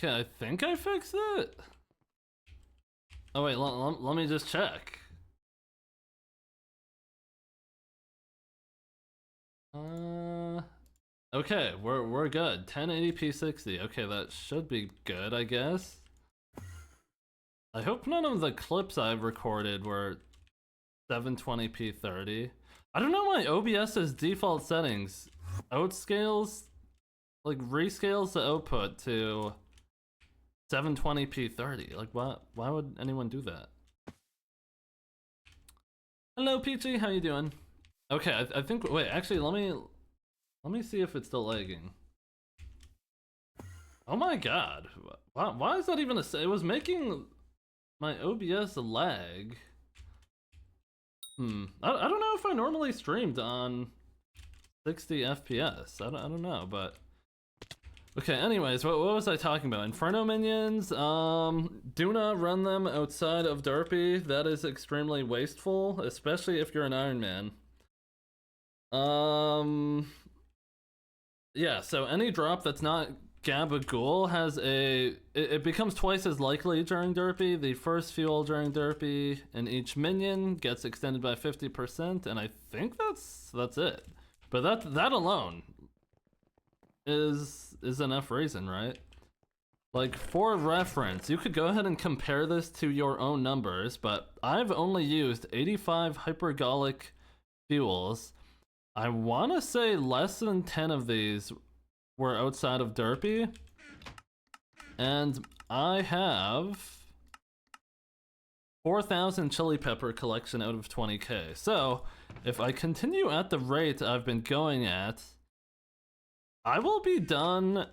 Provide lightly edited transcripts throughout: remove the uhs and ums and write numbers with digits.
Okay, I think I fixed it. Oh wait, let me just check. Okay, we're good. 1080p 60. Okay, that should be good, I guess. I hope none of the clips I've recorded were 720p 30. I don't know why OBS's default settings outscales, like rescales the output to 720p 30. Like why would anyone do that? Hello Peachy, how you doing? Okay, I think, wait, actually let me see if it's still lagging. Oh my god. Why is that even a, it was making my OBS lag. I don't know if I normally streamed on 60 FPS. I don't know, but okay, anyways, what was I talking about? Inferno minions, do not run them outside of Derpy. That is extremely wasteful, especially if you're an Ironman. Yeah, so any drop that's not Gabagool has it becomes twice as likely during Derpy. The first fuel during Derpy and each minion gets extended by 50%, and I think that's it. But that alone is enough reason, right? Like, for reference, you could go ahead and compare this to your own numbers, but I've only used 85 hypergolic fuels. I want to say less than 10 of these were outside of Derpy, and I have 4,000 chili pepper collection out of 20k. So if I continue at the rate I've been going at, I will be done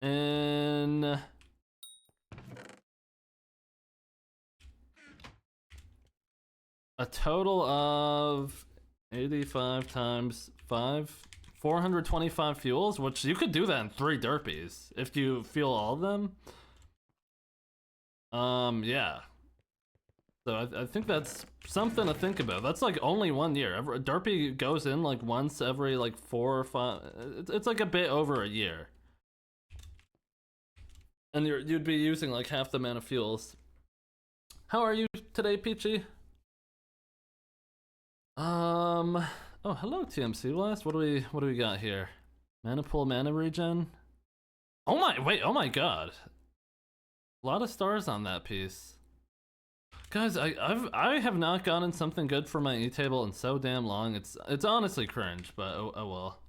in a total of 85 times 5, 425 fuels, which you could do that in 3 derpies if you fuel all of them. Yeah. So I think that's something to think about. That's like only 1 year. Derpy goes in like once every like 4 or 5. It's like a bit over a year. And you'd be using like half the amount of fuels. How are you today, Peachy? Oh, hello TMC Blast. What do we got here? Mana pool, mana regen. Oh my god. A lot of stars on that piece. Guys, I have not gotten something good for my E-table in so damn long. It's honestly cringe, but oh well.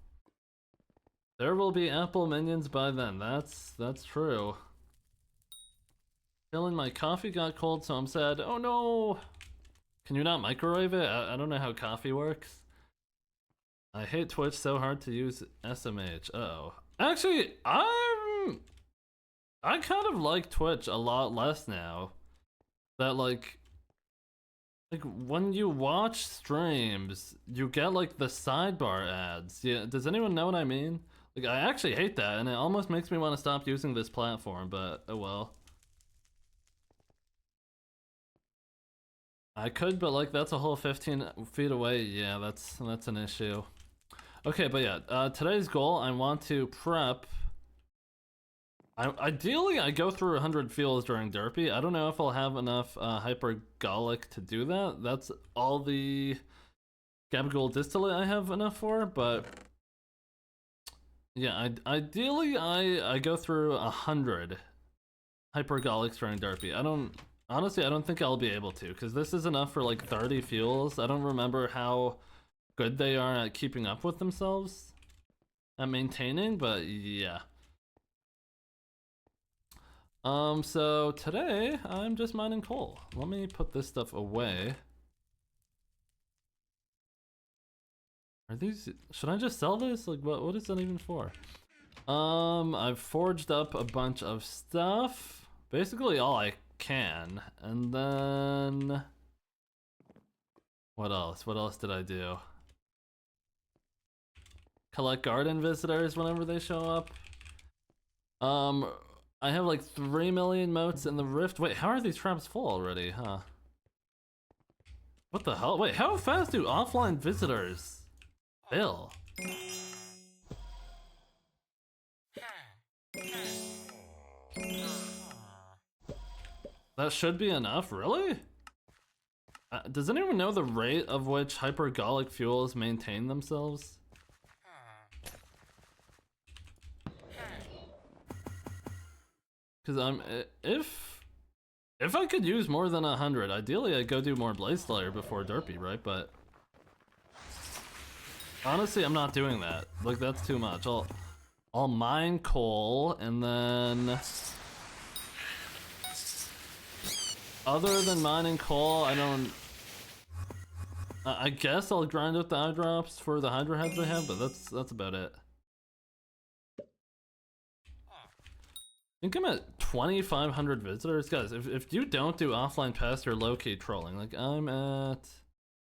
There will be apple minions by then. That's true. Feeling my coffee got cold, so I'm sad. Oh no! Can you not microwave it? I don't know how coffee works. I hate Twitch so hard to use SMH. Uh-oh. Actually, I kind of like Twitch a lot less now. That like when you watch streams, you get like the sidebar ads. Yeah, does anyone know what I mean? Like, I actually hate that, and it almost makes me want to stop using this platform, but oh well. I could, but like that's a whole 15 feet away. Yeah, that's an issue. Okay, but yeah, today's goal, I want to prep. Ideally, I go through 100 fuels during Derpy. I don't know if I'll have enough hypergolic to do that. That's all the Gabagool distillate I have enough for, but yeah, ideally I go through 100 hypergolics during Derpy. Honestly, I don't think I'll be able to, because this is enough for like 30 fuels. I don't remember how good they are at keeping up with themselves, at maintaining, but yeah. So today, I'm just mining coal. Let me put this stuff away. Are these, should I just sell this? Like, what is that even for? I've forged up a bunch of stuff. Basically all I can. And then what else? What else did I do? Collect garden visitors whenever they show up. I have like 3 million motes in the rift. Wait, how are these traps full already, huh? What the hell? Wait, how fast do offline visitors fill? That should be enough, really? Does anyone know the rate of which hypergolic fuels maintain themselves? Because if I could use more than 100, ideally I'd go do more Blaze Slayer before Derpy, right? But honestly, I'm not doing that. Like, that's too much. I'll mine coal, and then other than mining coal, I guess I'll grind out the eye drops for the Hydra heads I have, but that's about it. I think I'm at 2,500 visitors. Guys, if you don't do offline pest, you're low-key trolling. Like, I'm at...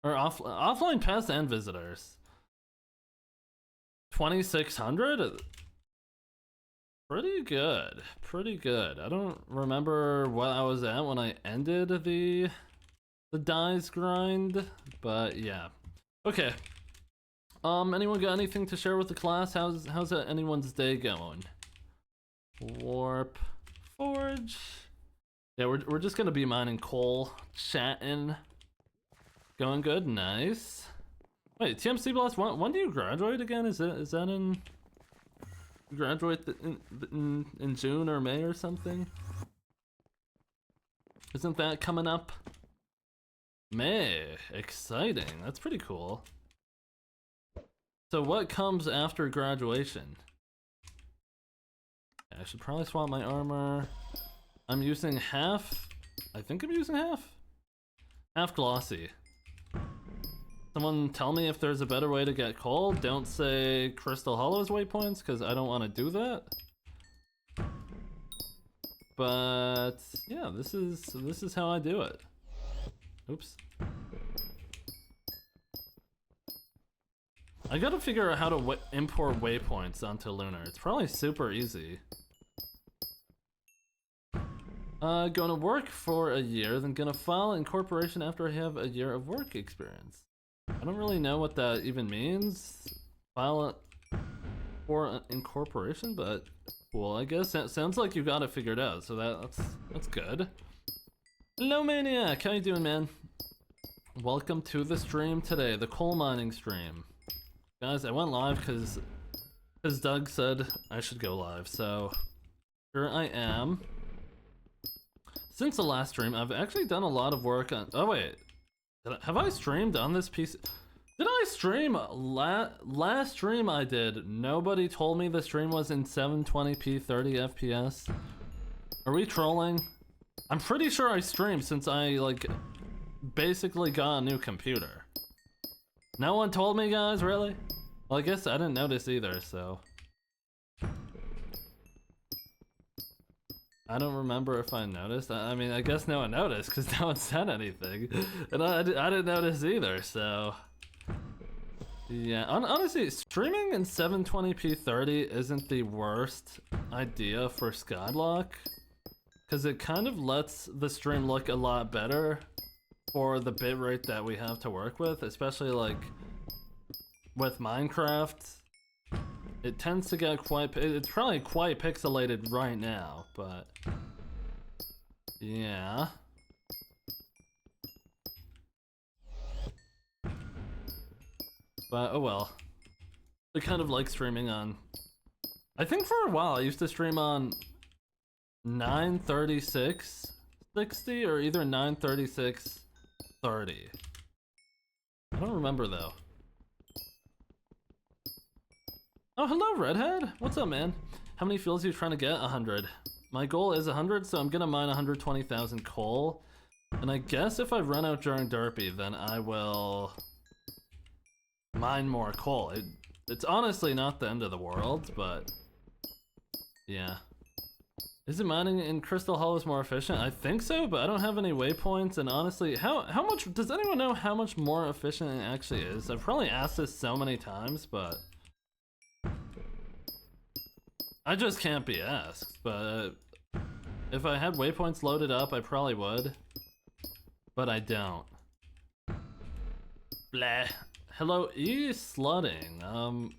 Or offline pest and visitors. 2,600? Pretty good. Pretty good. I don't remember what I was at when I ended the dies grind, but yeah. Okay. Anyone got anything to share with the class? How's anyone's day going? Warp Forge. Yeah, we're just gonna be mining coal, chatting. Going good, nice. Wait, TMC Blast, when do you graduate again? Is that in... You graduate in June or May or something? Isn't that coming up? May, exciting. That's pretty cool. So what comes after graduation? I should probably swap my armor. I'm using half. I think I'm using half. Half glossy. Someone tell me if there's a better way to get coal. Don't say Crystal Hollow's waypoints, because I don't want to do that. But yeah, this is how I do it. Oops. I gotta figure out how to import waypoints onto Lunar. It's probably super easy. Gonna work for a year, then gonna file incorporation after I have a year of work experience. I don't really know what that even means. File for incorporation, but well, I guess that sounds like you got it figured out, so that's good. Hello Maniac, how you doing, man? Welcome to the stream today, the coal mining stream. Guys, I went live because Doug said I should go live, so here I am. Since the last stream, I've actually done a lot of work on... Oh wait, have I streamed on this piece? Did I stream? Last stream I did, nobody told me the stream was in 720p 30 FPS. Are we trolling? I'm pretty sure I streamed since I, like, basically got a new computer. No one told me, guys, really? Well, I guess I didn't notice either, so... I don't remember if I noticed. I mean, I guess no one noticed because no one said anything. And I didn't notice either, so... Yeah, honestly, streaming in 720p 30 isn't the worst idea for Skyblock. Because it kind of lets the stream look a lot better for the bitrate that we have to work with, especially like with Minecraft. It tends to get it's probably quite pixelated right now, but yeah. But oh well. I kind of like streaming on... I think for a while I used to stream on 936 60 or either 936 30. I don't remember though. Oh, hello Redhead! What's up, man? How many fuels are you trying to get? 100. My goal is 100, so I'm gonna mine 120,000 coal. And I guess if I run out during Derpy, then I will mine more coal. It's honestly not the end of the world, but yeah. Is it mining in Crystal Hollows more efficient? I think so, but I don't have any waypoints, and honestly, how much, does anyone know how much more efficient it actually is? I've probably asked this so many times, but I just can't be asked. But if I had waypoints loaded up, I probably would, but I don't. Blah. Hello, E-Slutting.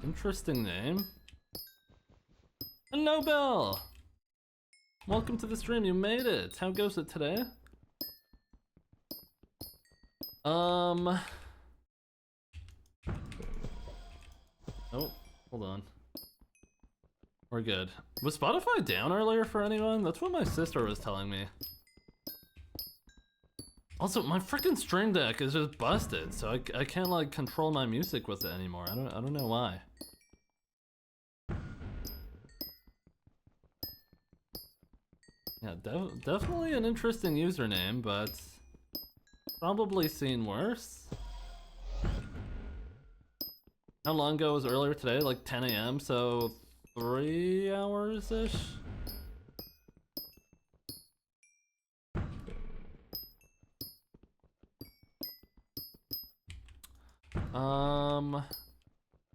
Interesting name. Hello, Bell. Welcome to the stream, you made it. How goes it today? Oh, hold on. We're good. Was Spotify down earlier for anyone? That's what my sister was telling me. Also, my freaking Stream Deck is just busted, so I can't like control my music with it anymore. I don't know why. Yeah, definitely an interesting username, but probably seen worse. How long ago was earlier today? Like 10 a.m., so 3 hours-ish?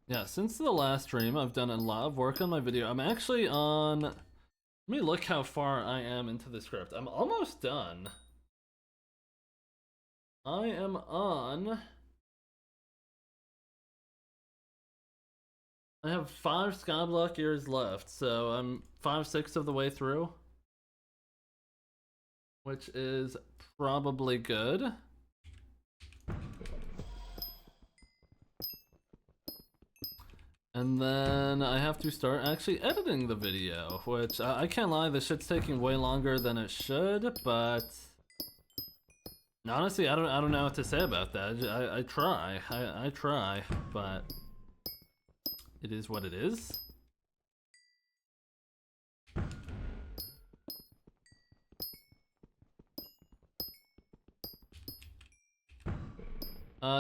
Yeah, since the last stream, I've done a lot of work on my video. I'm actually on... Let me look how far I am into the script. I'm almost done. I am on... I have 5 Skyblock years left, so I'm 5/6 of the way through. Which is probably good. And then I have to start actually editing the video, which I can't lie, this shit's taking way longer than it should, but honestly, I don't know what to say about that. I try, but it is what it is.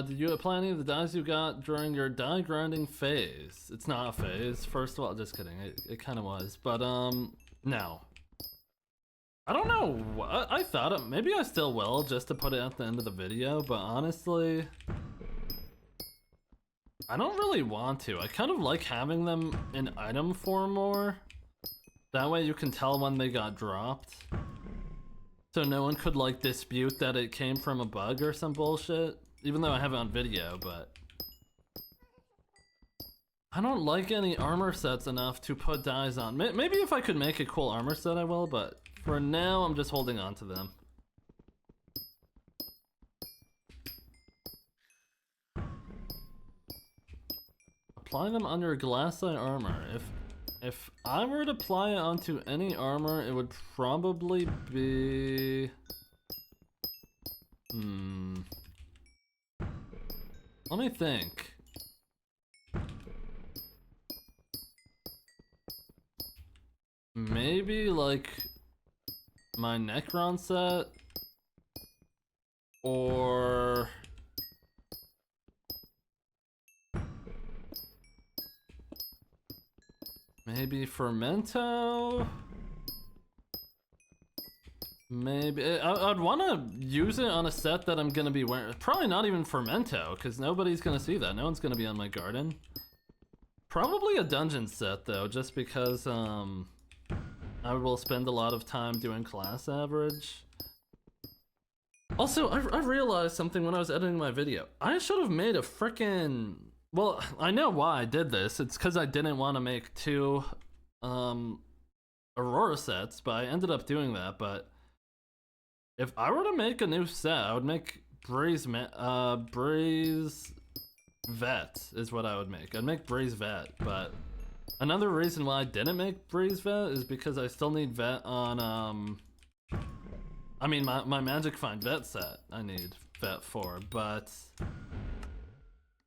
Did you apply any of the dyes you got during your dye grinding phase? It's not a phase, first of all, just kidding, it kind of was, but no. I don't know, I thought maybe I still will, just to put it at the end of the video, but honestly, I don't really want to. I kind of like having them in item form more. That way you can tell when they got dropped. So no one could like dispute that it came from a bug or some bullshit. Even though I have it on video, but... I don't like any armor sets enough to put dyes on. Maybe if I could make a cool armor set I will, but for now I'm just holding on to them. Apply them under glass eye armor. If I were to apply it onto any armor, it would probably be... Let me think. Maybe like my Necron set, or maybe Fermento. Maybe I'd want to use it on a set that I'm gonna be wearing. Probably not even Fermento, because nobody's gonna see that. No one's gonna be on my garden. Probably a dungeon set though, just because I will spend a lot of time doing class average. Also, I realized something when I was editing my video. I should have made a frickin'... Well, I know why I did this. It's because I didn't want to make 2 Aurora sets, but I ended up doing that. But if I were to make a new set, I would make Breeze Vet is what I would make. I'd make Breeze Vet, but another reason why I didn't make Breeze Vet is because I still need Vet on, I mean, my Magic Find Vet set, I need Vet for, but, I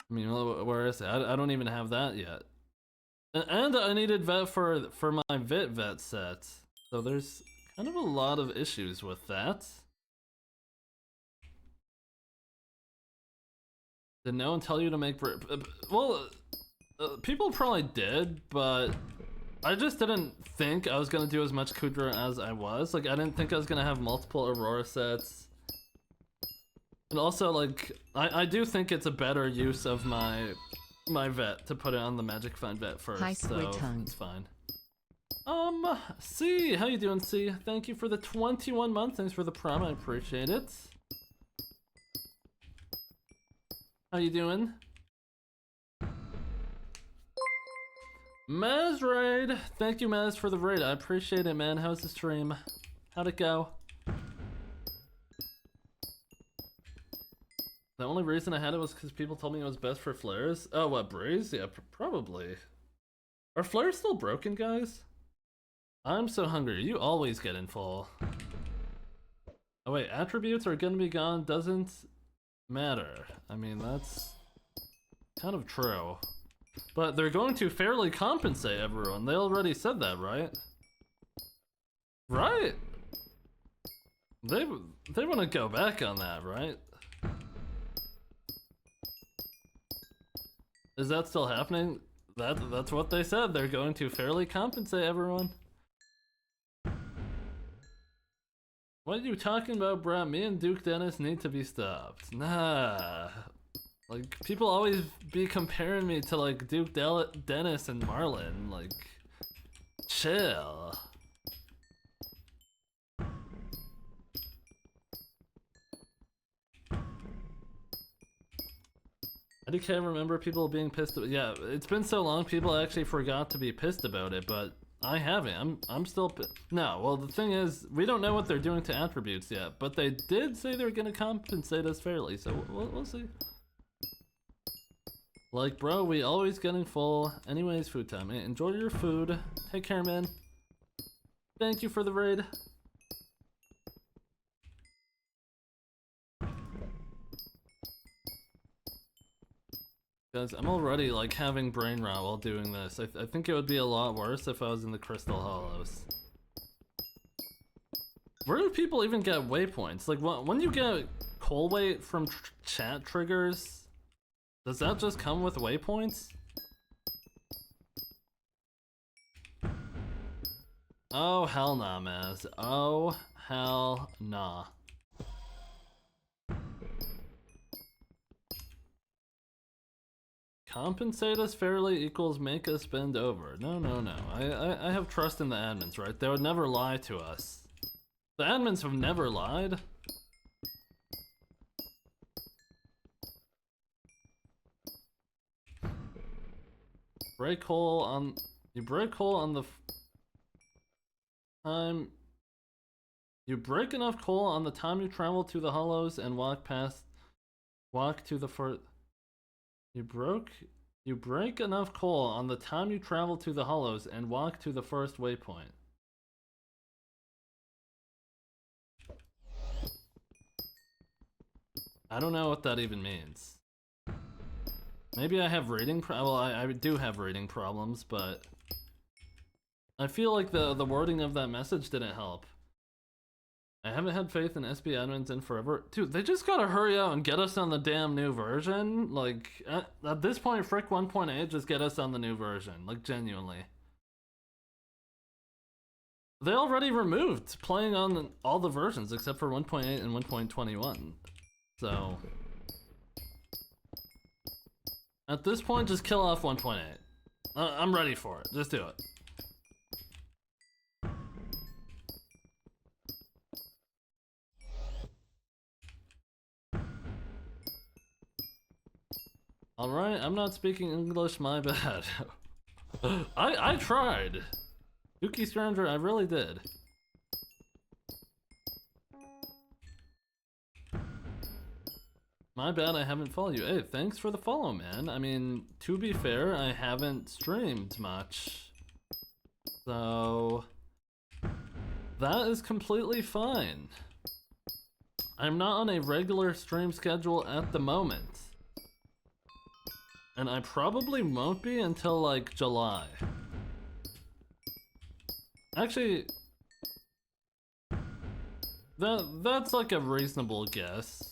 mean, where is it? I don't even have that yet. And I needed Vet for my Vet set, so there's kind of a lot of issues with that. Did no one tell you to make well, people probably did, but I just didn't think I was gonna do as much Kudra as I was. Like, I didn't think I was gonna have multiple Aurora sets. And also, like, I do think it's a better use of my vet to put it on the Magic Find Vet first, Hi, so Squid it's fine. C, how you doing, C? Thank you for the 21 months. Thanks for the prom, I appreciate it. How you doing? Maz raid! Thank you, Maz, for the raid. I appreciate it, man. How's the stream? How'd it go? The only reason I had it was because people told me it was best for flares. Oh, what, Breeze? Yeah, probably. Are flares still broken, guys? I'm so hungry. You always get in full. Oh wait, attributes are gonna be gone doesn't matter. I mean, that's kind of true. But they're going to fairly compensate everyone. They already said that, right? Right? They want to go back on that, right? Is that still happening? That's what they said. They're going to fairly compensate everyone. What are you talking about, bruh? Me and Duke Dennis need to be stopped. Nah. Like, people always be comparing me to, like, Duke Dennis and Marlon. Like, chill. I can't remember people being pissed about. Yeah, it's been so long, people actually forgot to be pissed about it, but I haven't. I'm still no, well, the thing is, we don't know what they're doing to attributes yet, but they did say they're gonna compensate us fairly, so we'll see. Like, bro, we always getting full. Anyways, food time. Hey, enjoy your food. Take care, man. Thank you for the raid. Guys, I'm already, like, having brain rot while doing this. I think it would be a lot worse if I was in the Crystal Hollows. Where do people even get waypoints? Like, when you get coal weight from chat triggers, does that just come with waypoints? Oh, hell nah, Maz. Oh, hell nah. Compensate us fairly equals make us bend over. No, no, no. I have trust in the admins, right? They would never lie to us. The admins have never lied. Break hole on... You break hole on the... time... You break enough coal on the time you travel to the hollows and walk to the first... You break enough coal on the time you travel to the hollows and walk to the first waypoint. I don't know what that even means. Maybe I have reading well, I do have reading problems, but I feel like the wording of that message didn't help. I haven't had faith in SB admins in forever. Dude, they just gotta hurry out and get us on the damn new version. Like, at this point, Frick 1.8, just get us on the new version. Like, genuinely. They already removed playing on all the versions except for 1.8 and 1.21. So... At this point, just kill off 1.8. I'm ready for it. Just do it. Alright, I'm not speaking English, my bad. I tried. Yuki Stranger, I really did. My bad, I haven't followed you. Hey, thanks for the follow, man. I mean, to be fair, I haven't streamed much. So... that is completely fine. I'm not on a regular stream schedule at the moment. And I probably won't be until, like, July. Actually... that's like a reasonable guess.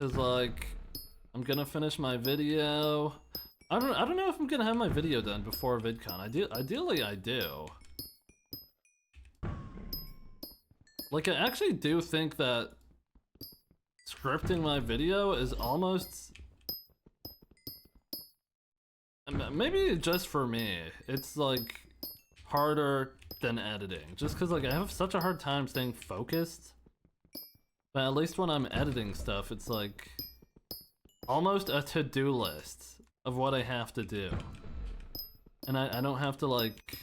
Cause like, I'm gonna finish my video. I don't know if I'm gonna have my video done before VidCon. Ideally I do. Like, I actually do think that scripting my video is almost... maybe just for me, it's like harder than editing. Just cause like I have such a hard time staying focused. But at least when I'm editing stuff, it's like almost a to-do list of what I have to do. And I don't have to like,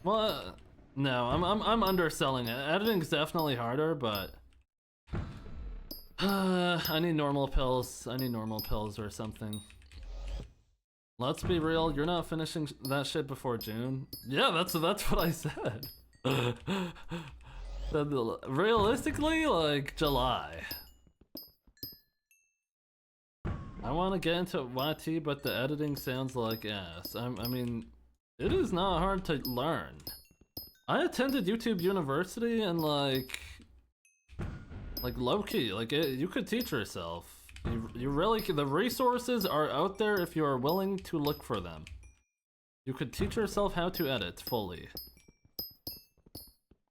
well, no, I'm underselling it. Editing's definitely harder, but I need normal pills. I need normal pills or something. Let's be real, you're not finishing that shit before June. Yeah, that's what I said. Realistically, like July. I want to get into YT, but the editing sounds like ass. I mean, it is not hard to learn. I attended YouTube University and like low-key, like you could teach yourself. You really, the resources are out there if you are willing to look for them. You could teach yourself how to edit fully.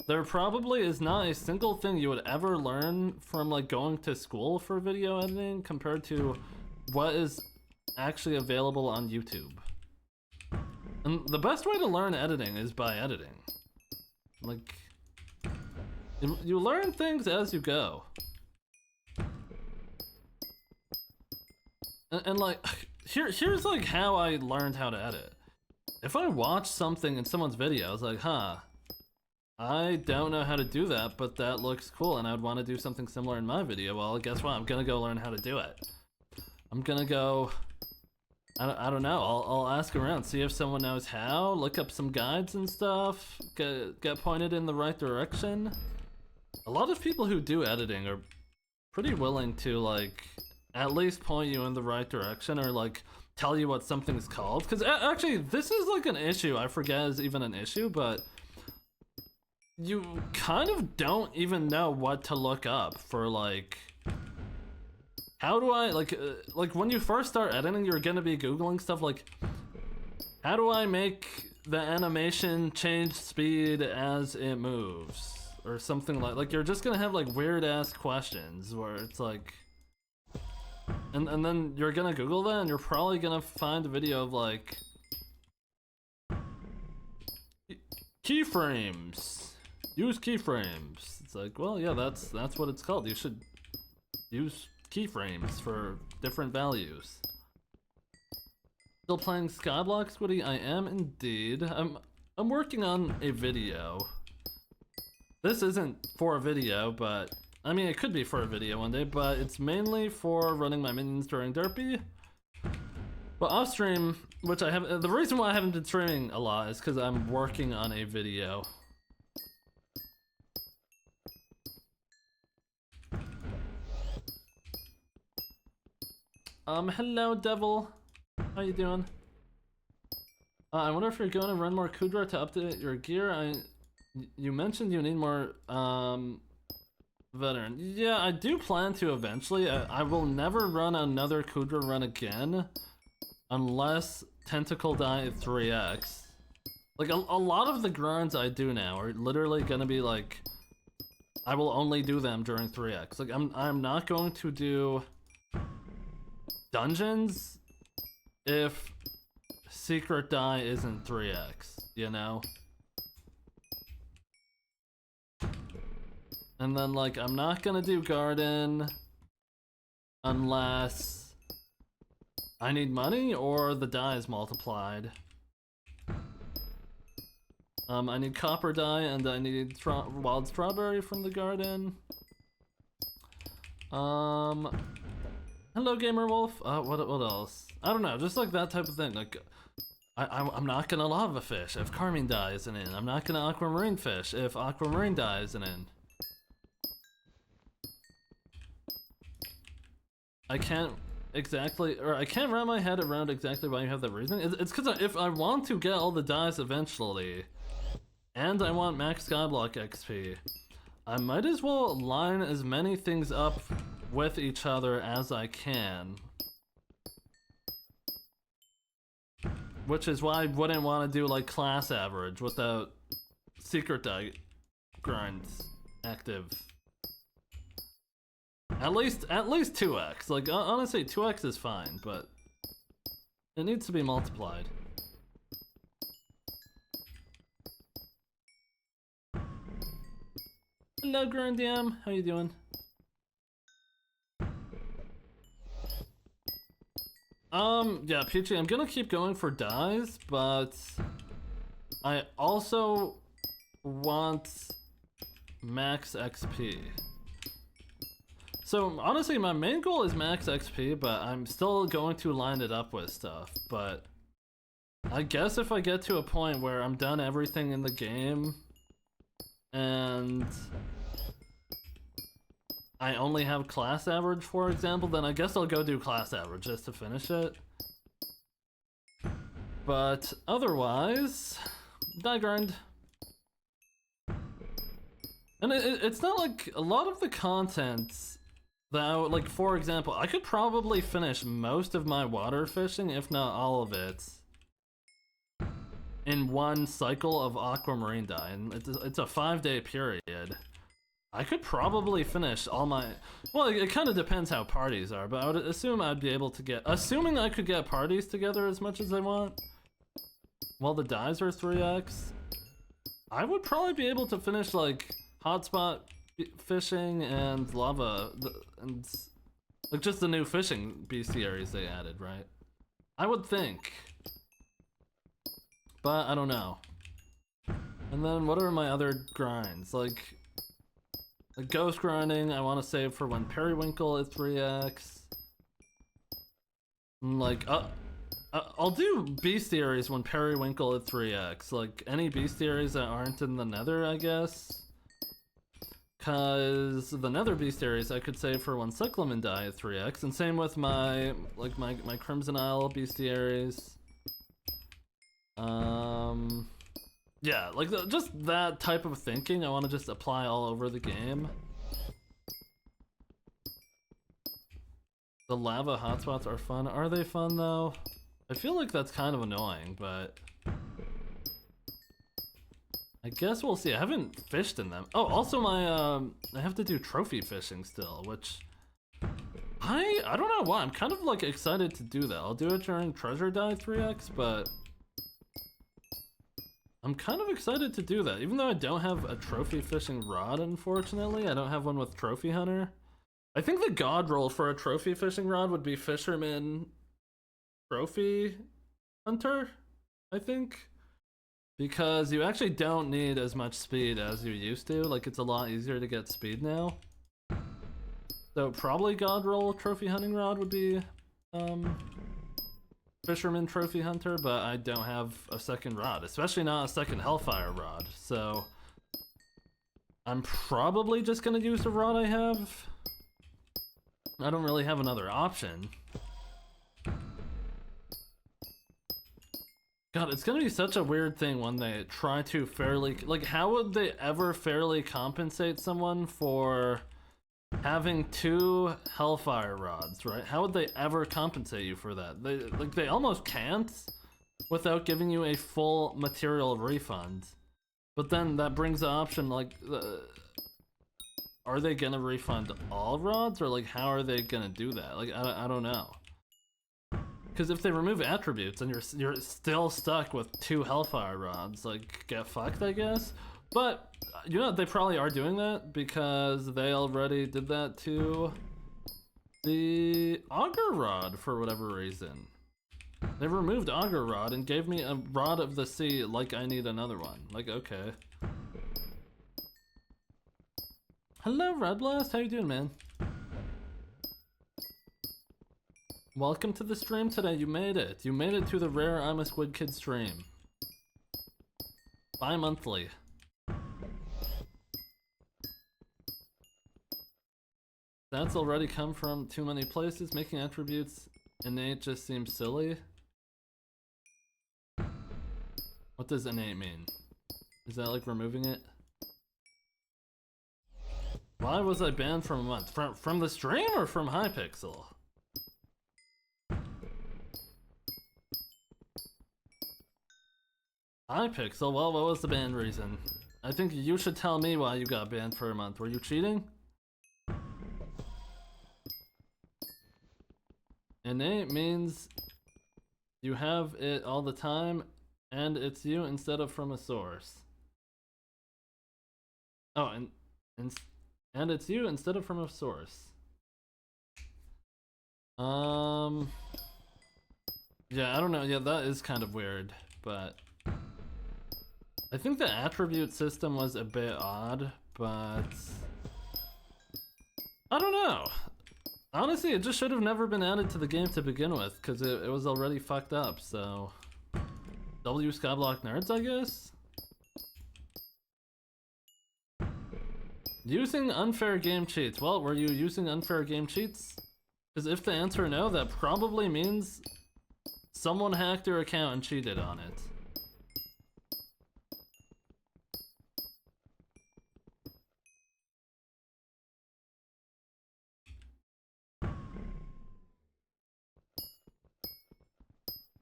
There probably is not a single thing you would ever learn from like going to school for video editing compared to what is actually available on YouTube. And the best way to learn editing is by editing. Like, you learn things as you go. And like, here's like how I learned how to edit. If I watch something in someone's video, I was like, huh, I don't know how to do that, but that looks cool and I'd want to do something similar in my video. Well, guess what? I'm gonna go learn how to do it. I'm gonna go, I don't know, I'll ask around, see if someone knows how, look up some guides and stuff, get pointed in the right direction. A lot of people who do editing are pretty willing to like at least point you in the right direction or like tell you what something's called. Because actually this is like an issue, I forget is even an issue, but you kind of don't even know what to look up for like, how do I, like when you first start editing, you're gonna be Googling stuff like, how do I make the animation change speed as it moves? Or something like you're just gonna have like weird ass questions where it's like, and then you're gonna Google that and you're probably gonna find a video of like, keyframes, use keyframes. It's like, well, yeah, that's what it's called. You should use keyframes for different values. Still playing Skyblock, Squiddy? I am indeed. I'm working on a video. This isn't for a video, but I mean it could be for a video one day, but it's mainly for running my minions during Derpy. But off stream, which I have, the reason why I haven't been streaming a lot is because I'm working on a video. Hello, Devil. How you doing? I wonder if you're going to run more Kudra to update your gear. You mentioned you need more, veteran. Yeah, I do plan to eventually. I will never run another Kudra run again unless Tentacle Die 3x. Like, a lot of the grinds I do now are literally gonna be like, I will only do them during 3x. Like, I'm not going to do dungeons if Secret Die isn't 3x, you know? And then, like, I'm not gonna do Garden unless I need money or the die is multiplied. I need Copper Die and I need Wild Strawberry from the Garden. Hello, Gamer Wolf. What else? I don't know, just like that type of thing. Like, I'm not gonna Lava Fish if Carmine Die isn't in. I'm not gonna Aquamarine Fish if Aquamarine Die isn't in. I can't exactly, or I can't wrap my head around exactly why you have that reasoning. It's because if I want to get all the dies eventually, and I want max Skyblock XP, I might as well line as many things up with each other as I can. Which is why I wouldn't want to do like class average without secret die grinds active. At least 2x. Like, honestly, 2x is fine, but it needs to be multiplied. Hello, Grandiam. How you doing? Yeah, Peachy, I'm gonna keep going for dyes, but I also want max XP. So honestly, my main goal is max XP, but I'm still going to line it up with stuff. But I guess if I get to a point where I'm done everything in the game and I only have class average, for example, then I guess I'll go do class average just to finish it. But otherwise, die grind. And it's not like a lot of the content that, like, for example, I could probably finish most of my water fishing, if not all of it, in one cycle of aquamarine dye, and it's a 5-day period. I could probably finish all my... Well, it kind of depends how parties are, but I would assume I'd be able to get... Assuming I could get parties together as much as I want, while the dyes are 3x, I would probably be able to finish, like, hotspot fishing and lava, and like just the new fishing bestiaries they added, right? I would think, but I don't know. And then what are my other grinds? Like ghost grinding, I want to save for when periwinkle is 3x. Like I'll do bestiaries when periwinkle is 3x. Like any bestiaries that aren't in the nether, I guess. Cause the nether bestiaries I could save for when cyclamen die at 3x, and same with my my Crimson Isle bestiaries. Yeah, like just that type of thinking I want to just apply all over the game. The lava hotspots are fun. Are they fun though? I feel like that's kind of annoying, but I guess we'll see. I haven't fished in them. Oh, also my I have to do trophy fishing still, which I don't know why. I'm kind of like excited to do that. I'll do it during treasure die 3x, but I'm kind of excited to do that. Even though I don't have a trophy fishing rod, unfortunately. I don't have one with trophy hunter. I think the god roll for a trophy fishing rod would be fisherman trophy hunter, I think. Because you actually don't need as much speed as you used to. Like, it's a lot easier to get speed now. So probably god roll trophy hunting rod would be fisherman trophy hunter, but I don't have a second rod, especially not a second hellfire rod. So I'm probably just gonna use the rod I have. I don't really have another option. God, it's gonna be such a weird thing when they try to fairly... Like, how would they ever fairly compensate someone for having 2 Hellfire rods, right? How would they ever compensate you for that? They almost can't without giving you a full material refund. But then that brings the option, like... are they gonna refund all rods, or, like, how are they gonna do that? Like, I don't know. Because if they remove attributes and you're still stuck with 2 Hellfire rods, like, get fucked, I guess. But you know, they probably are doing that because they already did that to the Auger rod for whatever reason. They removed Auger rod and gave me a rod of the sea like I need another one. Like, okay. Hello, Red Blast. How you doing, man? Welcome to the stream today. You made it. You made it to the rare I'm a Squid Kid stream. Bi-monthly. That's already come from too many places. Making attributes innate just seems silly. What does innate mean? Is that like removing it? Why was I banned from a month? From the stream or from Hypixel? Hypixel? Well, what was the ban reason? I think you should tell me why you got banned for a month. Were you cheating? Innate means you have it all the time, and it's you instead of from a source. Oh, and it's you instead of from a source. Yeah, I don't know. Yeah, that is kind of weird, but I think the attribute system was a bit odd, but I don't know. Honestly, it just should have never been added to the game to begin with, because it was already fucked up, so... W Skyblock nerds, I guess? Using unfair game cheats. Well, were you using unfair game cheats? Because if the answer no, that probably means someone hacked your account and cheated on it.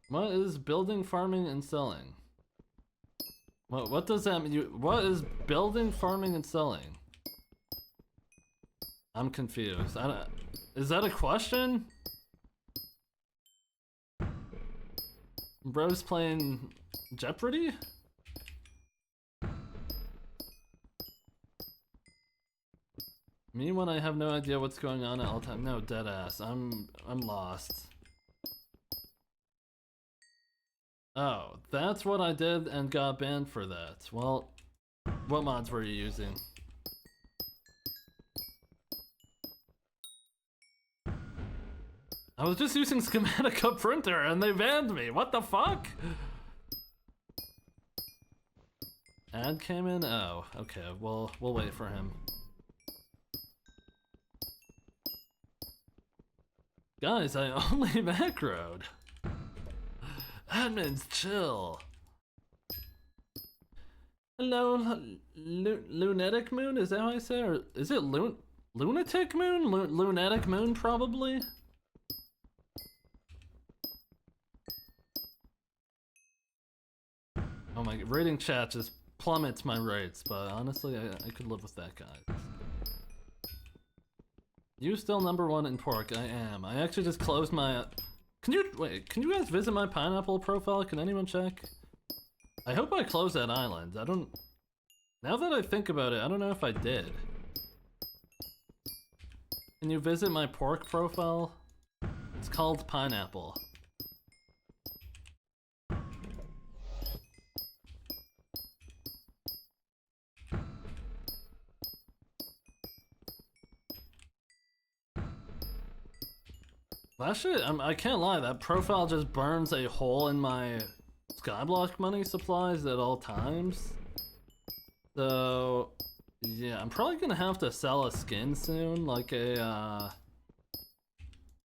What is building, farming, and selling? What does that mean? What is building, farming, and selling? I'm confused. Is that a question? Bro's playing Jeopardy? Me when I have no idea what's going on at all time. No, deadass. I'm lost. Oh, that's what I did and got banned for that. Well, what mods were you using? I was just using Schematica printer and they banned me. What the fuck? Ad came in? Oh, okay. We'll wait for him. Guys, I only macroed. Admins, chill. Hello, Lunatic Moon? Is that how I say it? Or is it Lunatic Moon? Lunatic Moon, probably? Oh my, rating chat just plummets my rates, but honestly, I could live with that, guy. You still #1 in pork? I am. I actually just closed my... Can you guys visit my pineapple profile? Can anyone check? I hope I closed that island. I don't... Now that I think about it, I don't know if I did. Can you visit my pork profile? It's called Pineapple. That shit, I can't lie, that profile just burns a hole in my Skyblock money supplies at all times. So, yeah, I'm probably gonna have to sell a skin soon, like a,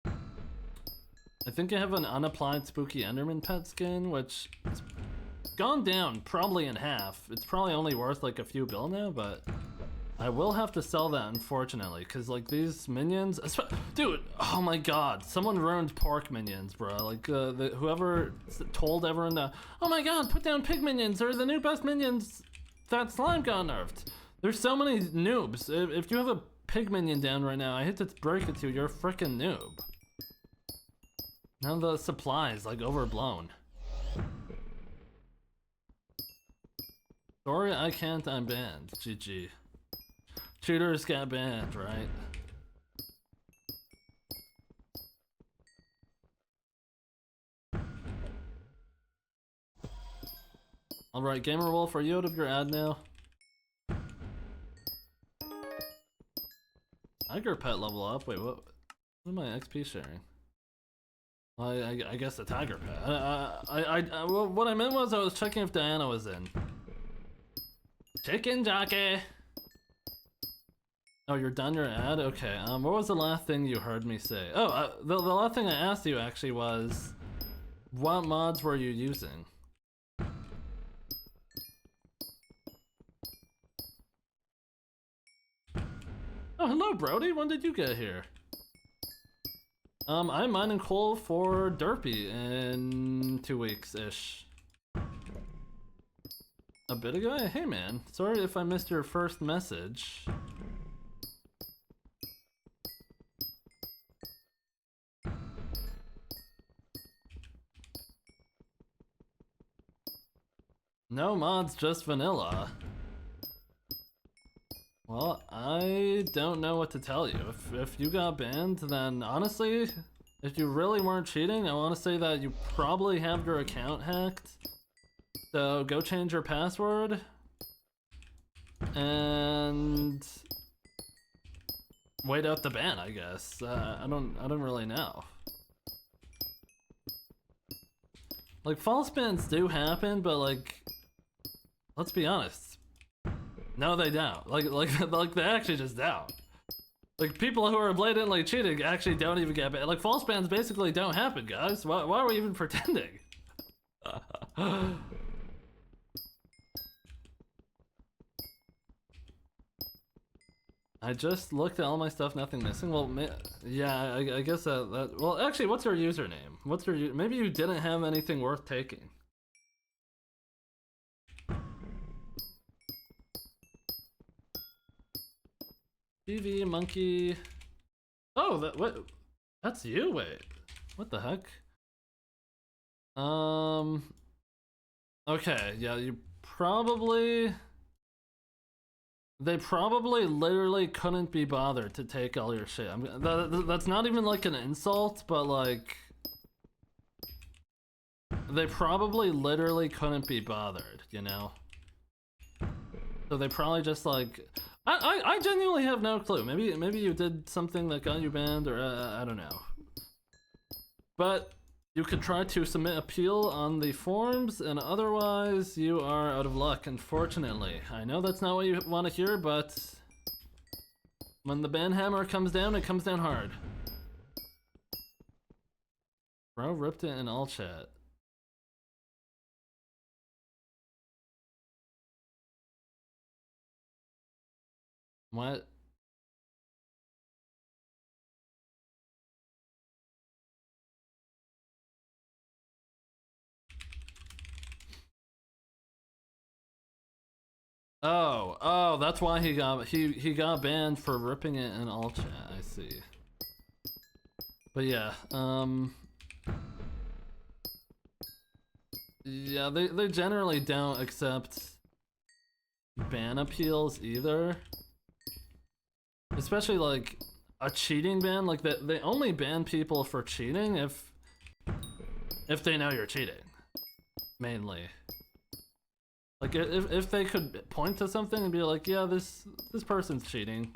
I think I have an unapplied Spooky Enderman pet skin, which has gone down probably in half. It's probably only worth like a few bill now, but I will have to sell that, unfortunately, because, like, these minions... Dude, oh my god, someone ruined pork minions, bro. Like, whoever told everyone to, oh my god, put down pig minions, they're the new best minions that slime got nerfed. There's so many noobs. If you have a pig minion down right now, I hate to break it to you, you're a frickin' noob. Now the supply's, like, overblown. Sorry, I can't, I'm banned. GG. Shooters got banned, right? Alright, Gamer Wolf, are you out of your ad now? Tiger pet level up? Wait, what am I XP sharing? I guess the tiger pet. What I meant was I was checking if Diana was in. Chicken jockey! Oh, you're done your ad? Okay, what was the last thing you heard me say? Oh, the last thing I asked you actually was, what mods were you using? Oh, hello Brody, when did you get here? I'm mining coal for Derpy in 2 weeks-ish. A bit ago? Hey man, sorry if I missed your first message. No mods, just vanilla. Well, I don't know what to tell you. If you got banned, then honestly, if you really weren't cheating, I want to say that you probably have your account hacked. So go change your password and wait out the ban, I guess. I don't really know. Like, false bans do happen, but like, let's be honest. No, they don't. Like they actually just don't. Like, people who are blatantly cheating actually don't even get banned. Like, false bans basically don't happen, guys. Why are we even pretending? I just looked at all my stuff, nothing missing. Well, yeah, I guess that. Well, actually, what's your username? What's your maybe you didn't have anything worth taking. TV monkey. Oh, what? That's you. Wait, what the heck? Okay, yeah, you probably. They probably literally couldn't be bothered to take all your shit. That's not even like an insult, but like, they probably literally couldn't be bothered, you know? So they probably just like, I genuinely have no clue. Maybe you did something that got you banned, or I don't know. But you could try to submit appeal on the forums, and otherwise you are out of luck, unfortunately. I know that's not what you want to hear, but when the ban hammer comes down, it comes down hard. Bro ripped it in all chat. What? Oh, that's why he got banned for ripping it in all chat. I see. But yeah, yeah, they generally don't accept ban appeals either. Especially like a cheating ban, like they only ban people for cheating if they know you're cheating, mainly. Like, if they could point to something and be like, yeah, this person's cheating.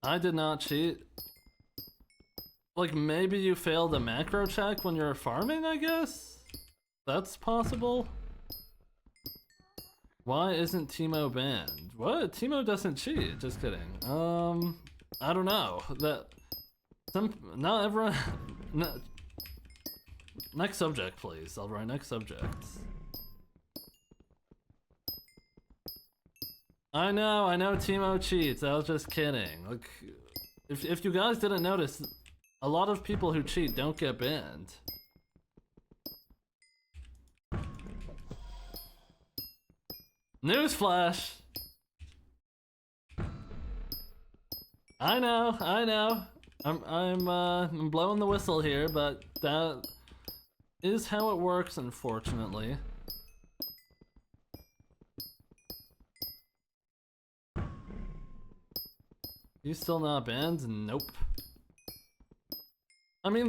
I did not cheat. Like, maybe you failed a macro check when you're farming, I guess? That's possible. Why isn't Timo banned? What? Timo doesn't cheat. Just kidding. I don't know. Not everyone... Next subject, please. I'll write next subject. I know Timo cheats. I was just kidding. Like, if you guys didn't notice, a lot of people who cheat don't get banned. Newsflash! I know. I'm blowing the whistle here, but that is how it works, unfortunately. You still not banned? Nope. I mean,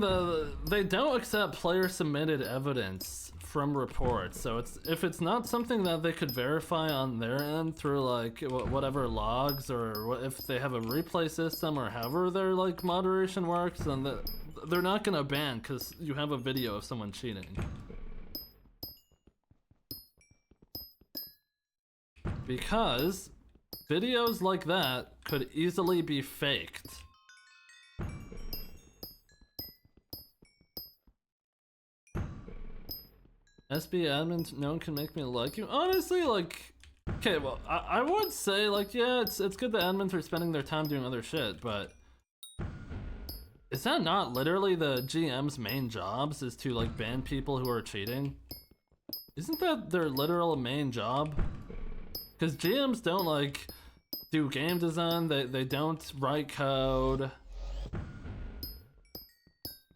they don't accept player submitted evidence from reports, so if it's not something that they could verify on their end through like whatever logs, or if they have a replay system, or however their like moderation works, then they're not gonna ban because you have a video of someone cheating. Because videos like that could easily be faked. SB admin, no one can make me like you. Honestly, like, okay, well, I would say, like, yeah, it's good that admins are spending their time doing other shit, but is that not literally the GM's main jobs, is to, like, ban people who are cheating? Isn't that their literal main job? Because GMs don't, like, do game design, they don't write code.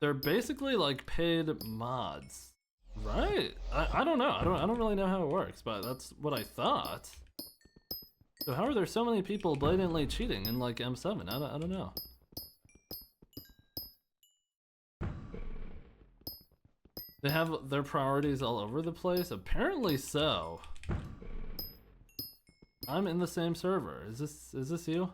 They're basically, like, paid mods. Right? I don't know. I don't really know how it works, but that's what I thought. So how are there so many people blatantly cheating in like M7? I don't know. They have their priorities all over the place? Apparently so. I'm in the same server. Is this you?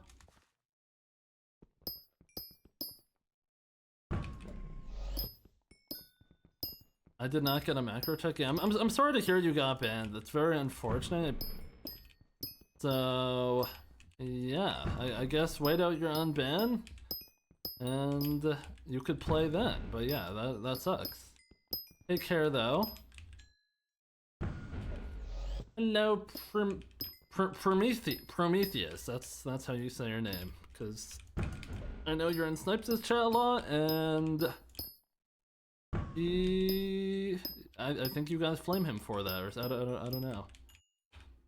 I did not get a macro check. Yeah, I'm sorry to hear you got banned. That's very unfortunate. So yeah, I guess wait out your unban and you could play then. But yeah, that sucks. Take care though. Hello, Prometheus. That's how you say your name. Cause I know you're in Snipes' chat a lot, and I think you guys flame him for that, or I don't know.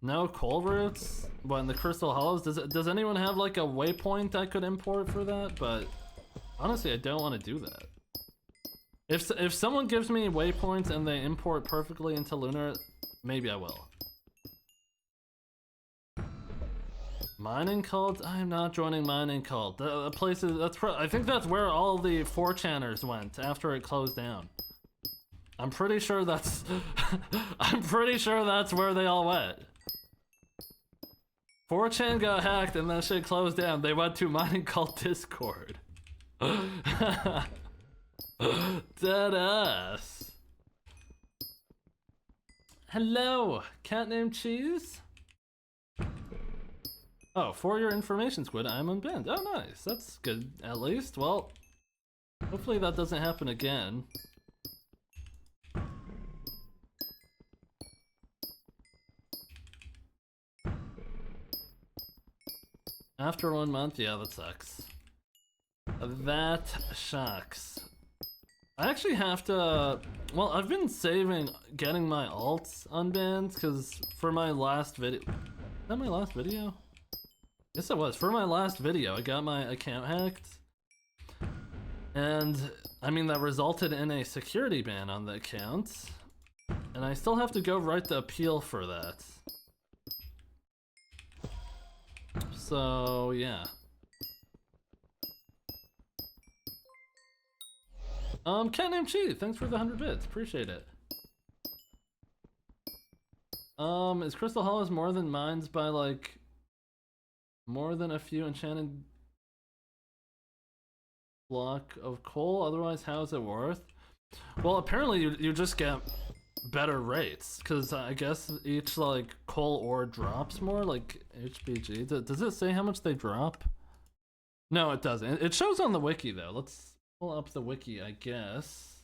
No coal roots? What, in the Crystal Hollows? Does anyone have like a waypoint I could import for that? But honestly, I don't want to do that. If someone gives me waypoints and they import perfectly into Lunar, maybe I will. Mining cult? I am not joining mining cult. The place is, I think that's where all the 4chaners went after it closed down. I'm pretty sure that's I'm pretty sure that's where they all went. 4chan got hacked and that shit closed down. They went to mining cult Discord. Dead ass. Hello, cat named Cheese. Oh, for your information, Squid, I'm unbanned. Oh, nice. That's good, at least. Well, hopefully that doesn't happen again. After 1 month, yeah, that sucks. That sucks. I actually have to... Well, I've been saving getting my alts unbanned, because for my last video... Is that my last video? Yes, it was. For my last video, I got my account hacked. And, I mean, that resulted in a security ban on the account. And I still have to go write the appeal for that. So, yeah. Cat named Chi, thanks for the 100 bits. Appreciate it. Is Crystal Hollows more than mines by, like... more than a few enchanted block of coal? Otherwise, how is it worth? Well, apparently you just get better rates, because I guess each like coal ore drops more, like HBG. Does it say how much they drop? No, it doesn't. It shows on the wiki though. Let's pull up the wiki, I guess.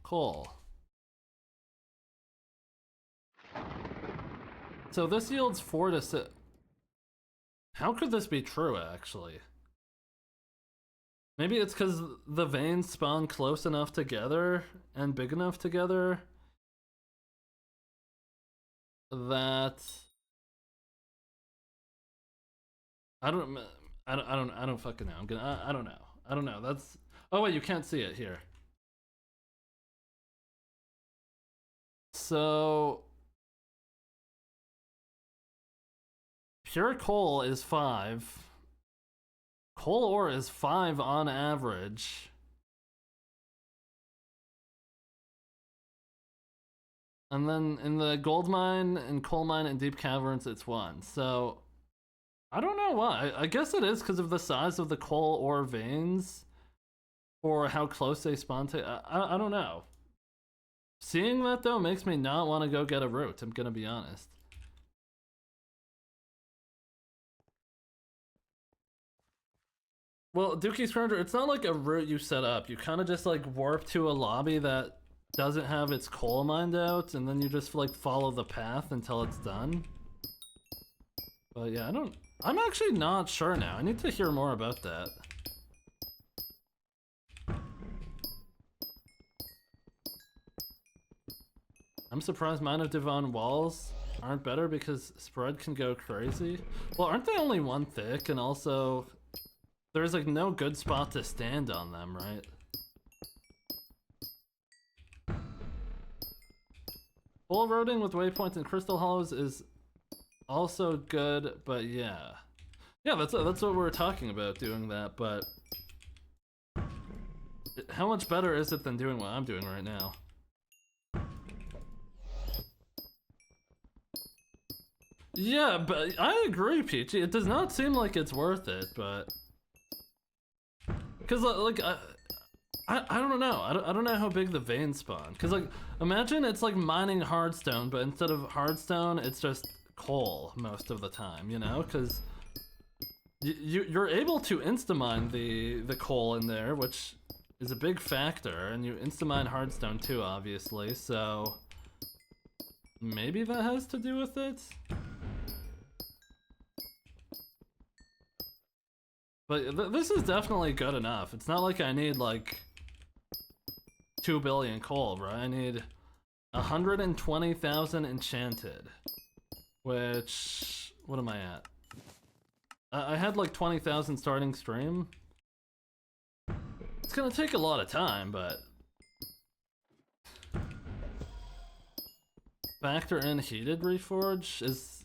Coal. So this yields 4 to 6. How could this be true, actually? Maybe it's because the veins spawn close enough together and big enough together that I don't fucking know. I don't know. That's, oh wait, you can't see it here. So pure coal is 5. Coal ore is 5 on average. And then in the gold mine and coal mine and deep caverns, it's 1. So I don't know why. I guess it is because of the size of the coal ore veins or how close they spawn to. I don't know. Seeing that though makes me not want to go get a root, I'm gonna be honest. Well, Dookie's Cruncher, it's not like a route you set up. You kind of just like warp to a lobby that doesn't have its coal mined out, and then you just like follow the path until it's done. But yeah, I'm actually not sure now. I need to hear more about that. I'm surprised Mine of Devon walls aren't better because spread can go crazy. Well, aren't they only 1 thick, and also there's like no good spot to stand on them, right? Full roading with waypoints and crystal hollows is also good, but yeah. Yeah, that's what we're talking about, doing that, but how much better is it than doing what I'm doing right now? Yeah, but I agree, Peachy. It does not seem like it's worth it, but because like I don't know. I don't know how big the veins spawn. Because like imagine it's like mining hardstone, but instead of hardstone, it's just coal most of the time. You know, because you're able to insta-mine the coal in there, which is a big factor, and you insta-mine hardstone too, obviously. So maybe that has to do with it. But this is definitely good enough. It's not like I need like 2 billion coal, right? I need 120,000 enchanted. Which, what am I at? I had like 20,000 starting stream. It's gonna take a lot of time, but factor in heated reforge is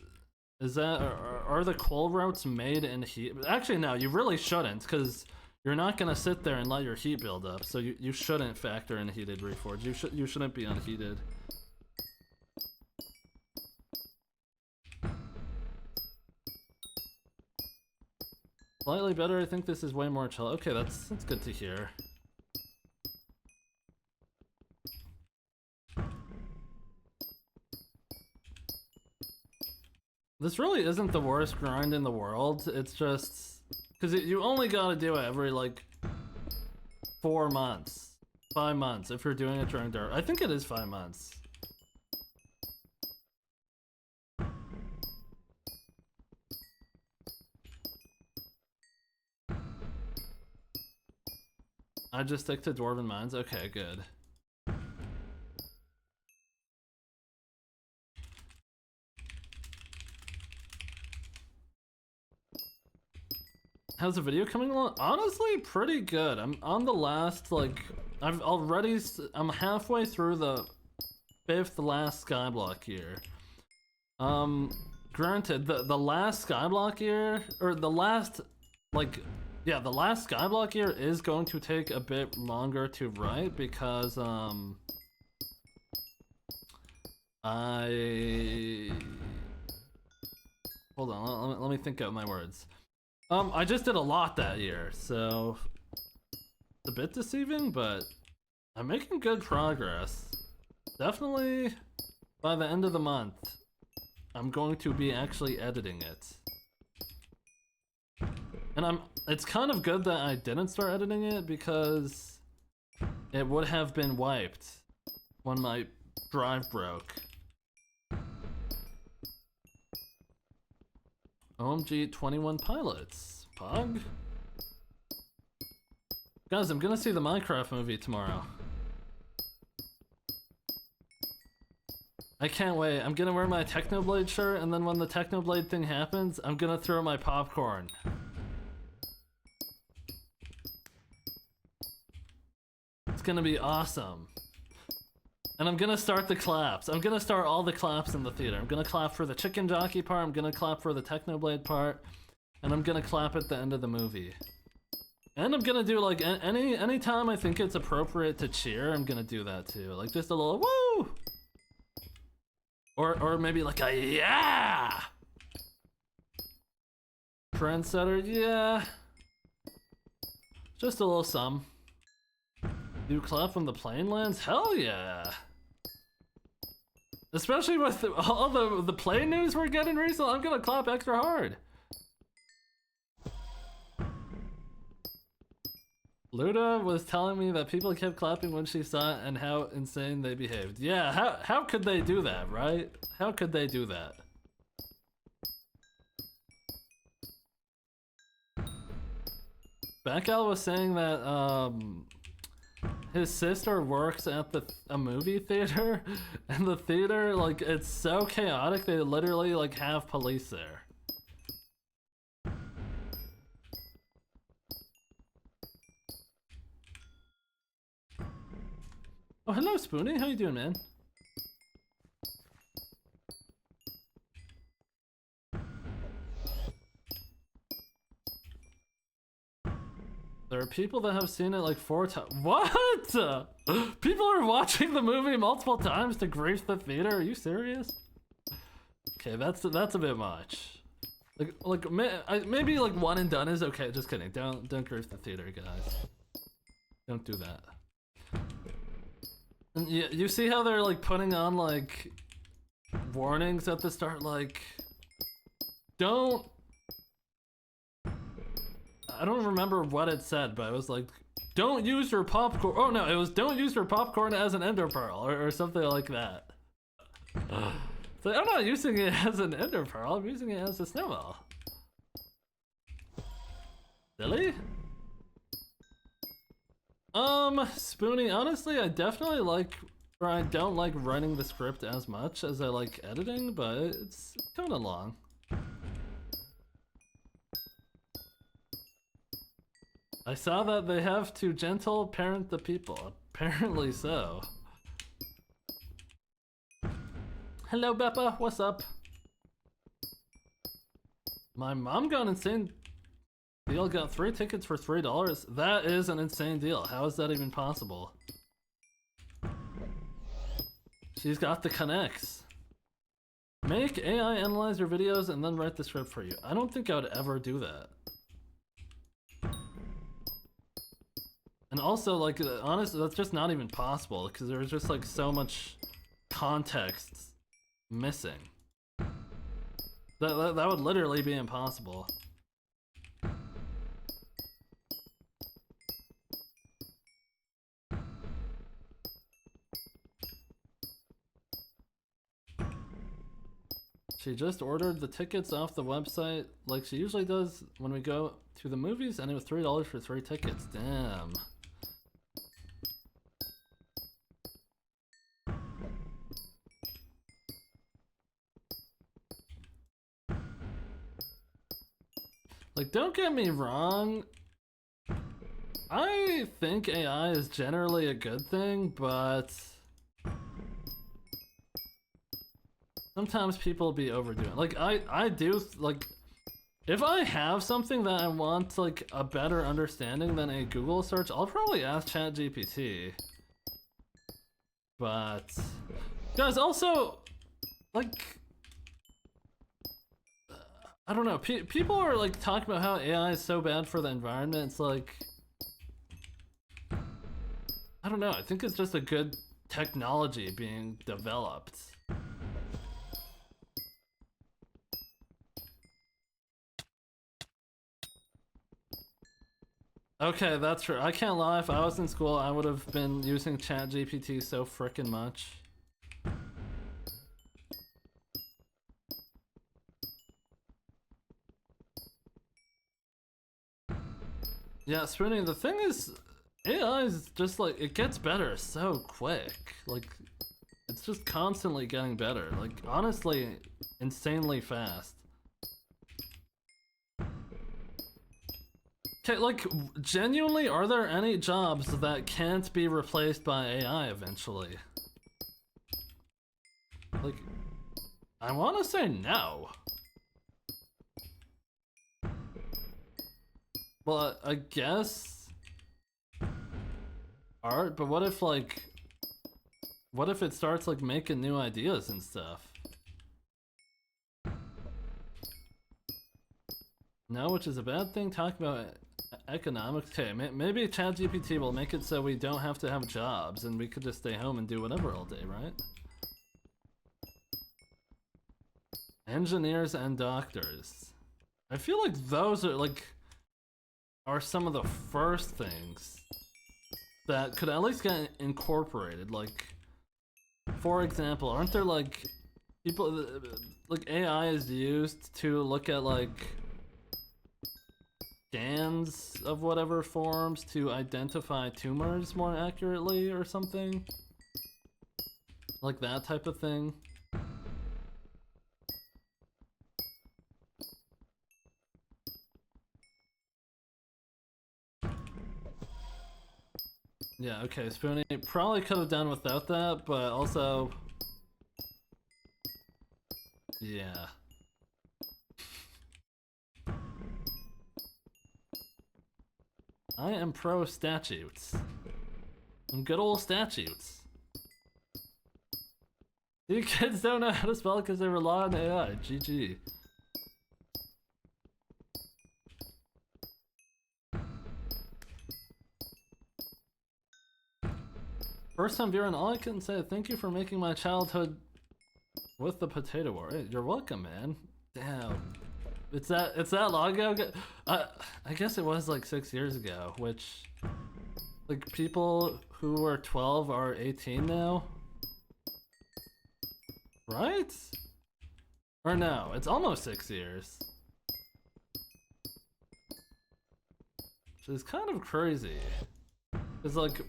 that are the coal routes made in heat? Actually, no, you really shouldn't, because you're not gonna sit there and let your heat build up. So you shouldn't factor in heated reforge. You shouldn't be unheated. Slightly better. I think this is way more chill. Okay, that's good to hear. This really isn't the worst grind in the world. It's just because you only gotta do it every like 4 months, 5 months if you're doing it during dirt. I think it is 5 months. I just stick to dwarven mines. Okay, good. How's the video coming along? Honestly, pretty good. I'm on the last, like, I'm halfway through the 5th last Skyblock year. Granted, the last Skyblock year, or the last, like, yeah, the last Skyblock year is going to take a bit longer to write because, hold on, let me think out my words. I just did a lot that year, so it's a bit deceiving, but I'm making good progress. Definitely by the end of the month, I'm going to be actually editing it. And it's kind of good that I didn't start editing it because it would have been wiped when my drive broke. OMG 21 pilots. Pog? Guys, I'm gonna see the Minecraft movie tomorrow. I can't wait. I'm gonna wear my Technoblade shirt, and then when the Technoblade thing happens, I'm gonna throw my popcorn. It's gonna be awesome. And I'm gonna start the claps. I'm gonna start all the claps in the theater. I'm gonna clap for the chicken jockey part, I'm gonna clap for the Technoblade part, and I'm gonna clap at the end of the movie. And I'm gonna do like any time I think it's appropriate to cheer, I'm gonna do that too. Like just a little woo! Or maybe like a yeah! Trendsetter, yeah. Just a little some. Do clap when the plane lands? Hell yeah! Especially with all the plane news we're getting recently, I'm gonna clap extra hard. Luda was telling me that people kept clapping when she saw it and how insane they behaved. Yeah, how could they do that, right? How could they do that? Beckel was saying that his sister works at a movie theater, and the theater, like, it's so chaotic they literally like have police there. Oh, hello Spoonie, how you doing, man? There are people that have seen it like 4 times. What? People are watching the movie multiple times to grief the theater? Are you serious? Okay, that's a bit much. Maybe like 1 and done is okay. Just kidding. Don't grief the theater, guys. Don't do that. And you see how they're like putting on like warnings at the start, like don't. I don't remember what it said, but it was like, don't use your popcorn. Oh no, it was don't use your popcorn as an ender pearl or something like that. So I'm not using it as an ender pearl, I'm using it as a snowball. Silly? Spoonie, honestly, I definitely like, or I don't like writing the script as much as I like editing, but it's coming along. I saw that they have to gentle parent the people. Apparently so. Hello, Beppa. What's up? My mom got an insane deal. Got 3 tickets for $3. That is an insane deal. How is that even possible? She's got the connects. Make AI analyze your videos and then write the script for you. I don't think I would ever do that. And also, like, honestly, that's just not even possible because there's just like so much context missing. That would literally be impossible. She just ordered the tickets off the website like she usually does when we go to the movies, and it was $3 for 3 tickets. Damn. Like, don't get me wrong, I think AI is generally a good thing, but sometimes people be overdoing it. Like, I do, like, if I have something that I want, like, a better understanding than a Google search, I'll probably ask ChatGPT. But, guys, also, like, I don't know, people are like talking about how AI is so bad for the environment. It's like, I don't know, I think it's just a good technology being developed. Okay, that's true. I can't lie, if I was in school, I would have been using ChatGPT so frickin' much. Yeah, Spoonie, the thing is, AI is just like, it gets better so quick. Like, it's just constantly getting better. Like, honestly, insanely fast. Okay, like, genuinely, are there any jobs that can't be replaced by AI eventually? Like, I want to say no. Well, I guess art, but what if like, what if it starts like making new ideas and stuff? No, which is a bad thing. Talking about economics. Okay, maybe ChatGPT will make it so we don't have to have jobs and we could just stay home and do whatever all day, right? Engineers and doctors. I feel like those are some of the first things that could at least get incorporated. Like, for example, aren't there like people, like AI is used to look at like scans of whatever forms to identify tumors more accurately or something? Like that type of thing. Yeah, okay, Spoonie probably could have done without that, but also, yeah. I am pro statutes. Some good old statutes. You kids don't know how to spell because they rely on AI. GG. First time viewer, and all I can say, thank you for making my childhood with the potato war. Hey, you're welcome, man. Damn. It's that long ago? I guess it was like 6 years ago, which, like, people who were 12 are 18 now? Right? Or no, it's almost 6 years. Which is kind of crazy. It's like,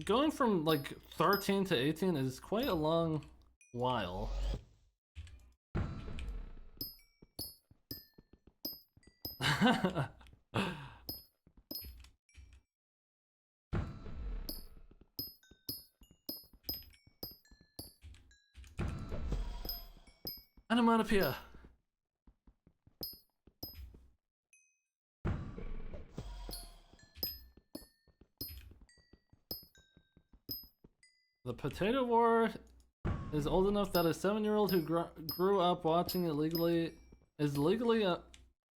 going from like 13 to 18 is quite a long while. Onomatopoeia. The potato war is old enough that a 7-year-old who grew up watching it legally is legally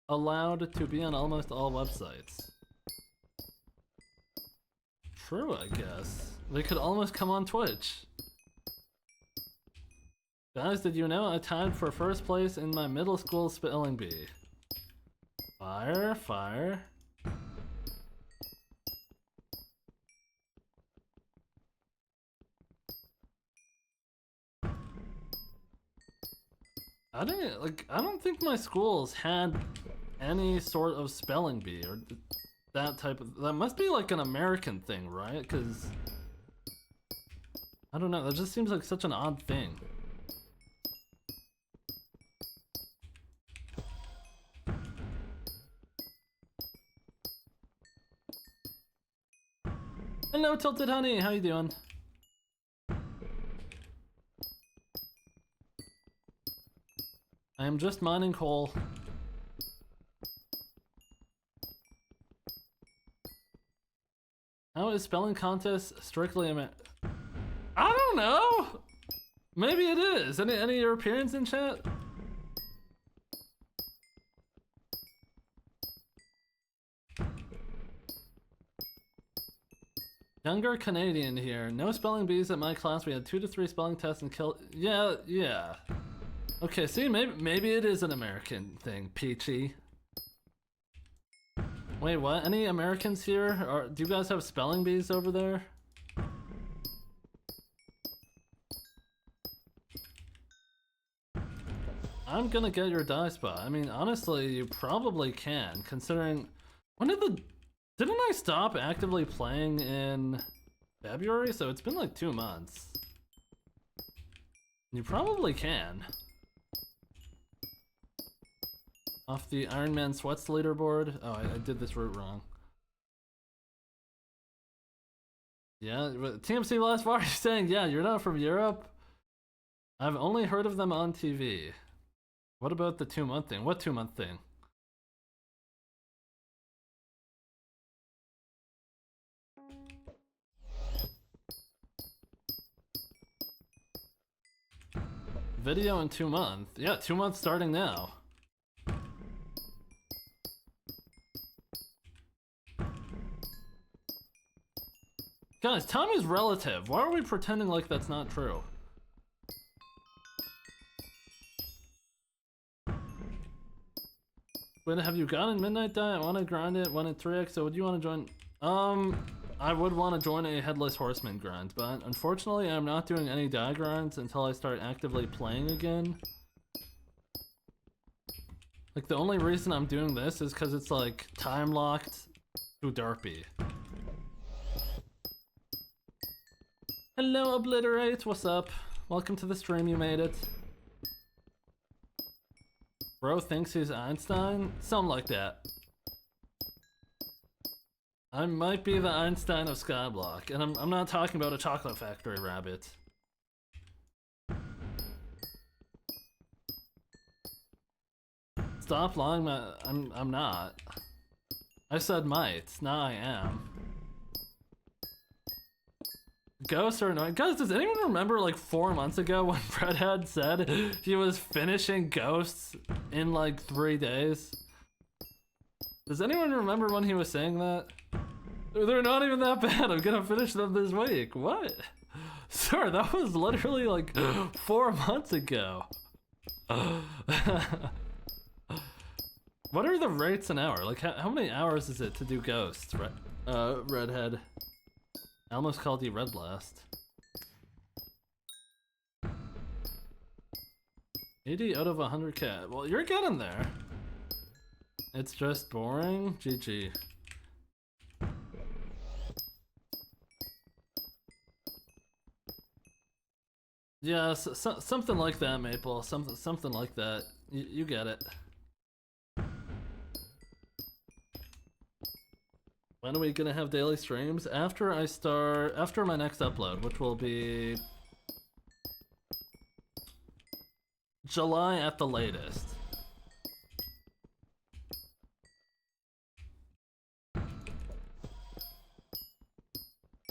allowed to be on almost all websites. True, I guess. They could almost come on Twitch. Guys, did you know I tied for first place in my middle school spelling bee? Fire, fire. I don't think my schools had any sort of spelling bee or that type of, that must be like an American thing, right? Because I don't know, that just seems like such an odd thing. Hello, Tilted Honey, how you doing? I am just mining coal. How is spelling contest strictly I don't know! Maybe it is. Any Europeans in chat? Younger Canadian here. No spelling bees at my class. We had 2 to 3 spelling tests and kill. Yeah. Okay, see, maybe it is an American thing, Peachy. Wait, what? Any Americans here? Or do you guys have spelling bees over there? I'm gonna get your die spot. I mean, honestly, you probably can, considering... Didn't I stop actively playing in February? So it's been like 2 months. You probably can. Off the Ironman Sweats leaderboard. Oh, I did this route wrong. Yeah, TMC last bar, you're saying, yeah, you're not from Europe? I've only heard of them on TV. What about the 2-month thing? What 2-month thing? Video in 2 months. Yeah, 2 months starting now. Guys, time is relative. Why are we pretending like that's not true? But have you gotten Midnight Die? I want to grind it, 1 at 3x, so would you want to join? I would want to join a Headless Horseman grind, but unfortunately I'm not doing any die grinds until I start actively playing again. Like, the only reason I'm doing this is because it's like time locked to derpy. Hello, Obliterate, what's up? Welcome to the stream, you made it. Bro thinks he's Einstein? Something like that. I might be the Einstein of Skyblock, and I'm not talking about a chocolate factory rabbit. Stop lying, I'm not. I said might, now I am. Ghosts are annoying. Guys, does anyone remember like 4 months ago when Redhead said he was finishing Ghosts in like 3 days? Does anyone remember when he was saying that? They're not even that bad, I'm gonna finish them this week. What? Sir, that was literally like 4 months ago. What are the rates an hour? Like how many hours is it to do Ghosts, Redhead? I almost called you Red Blast. 80 out of 100k. Well, you're getting there. It's just boring. GG. Yeah, something like that, Maple. Something like that. You get it. When are we gonna have daily streams? After my next upload, which will be July at the latest.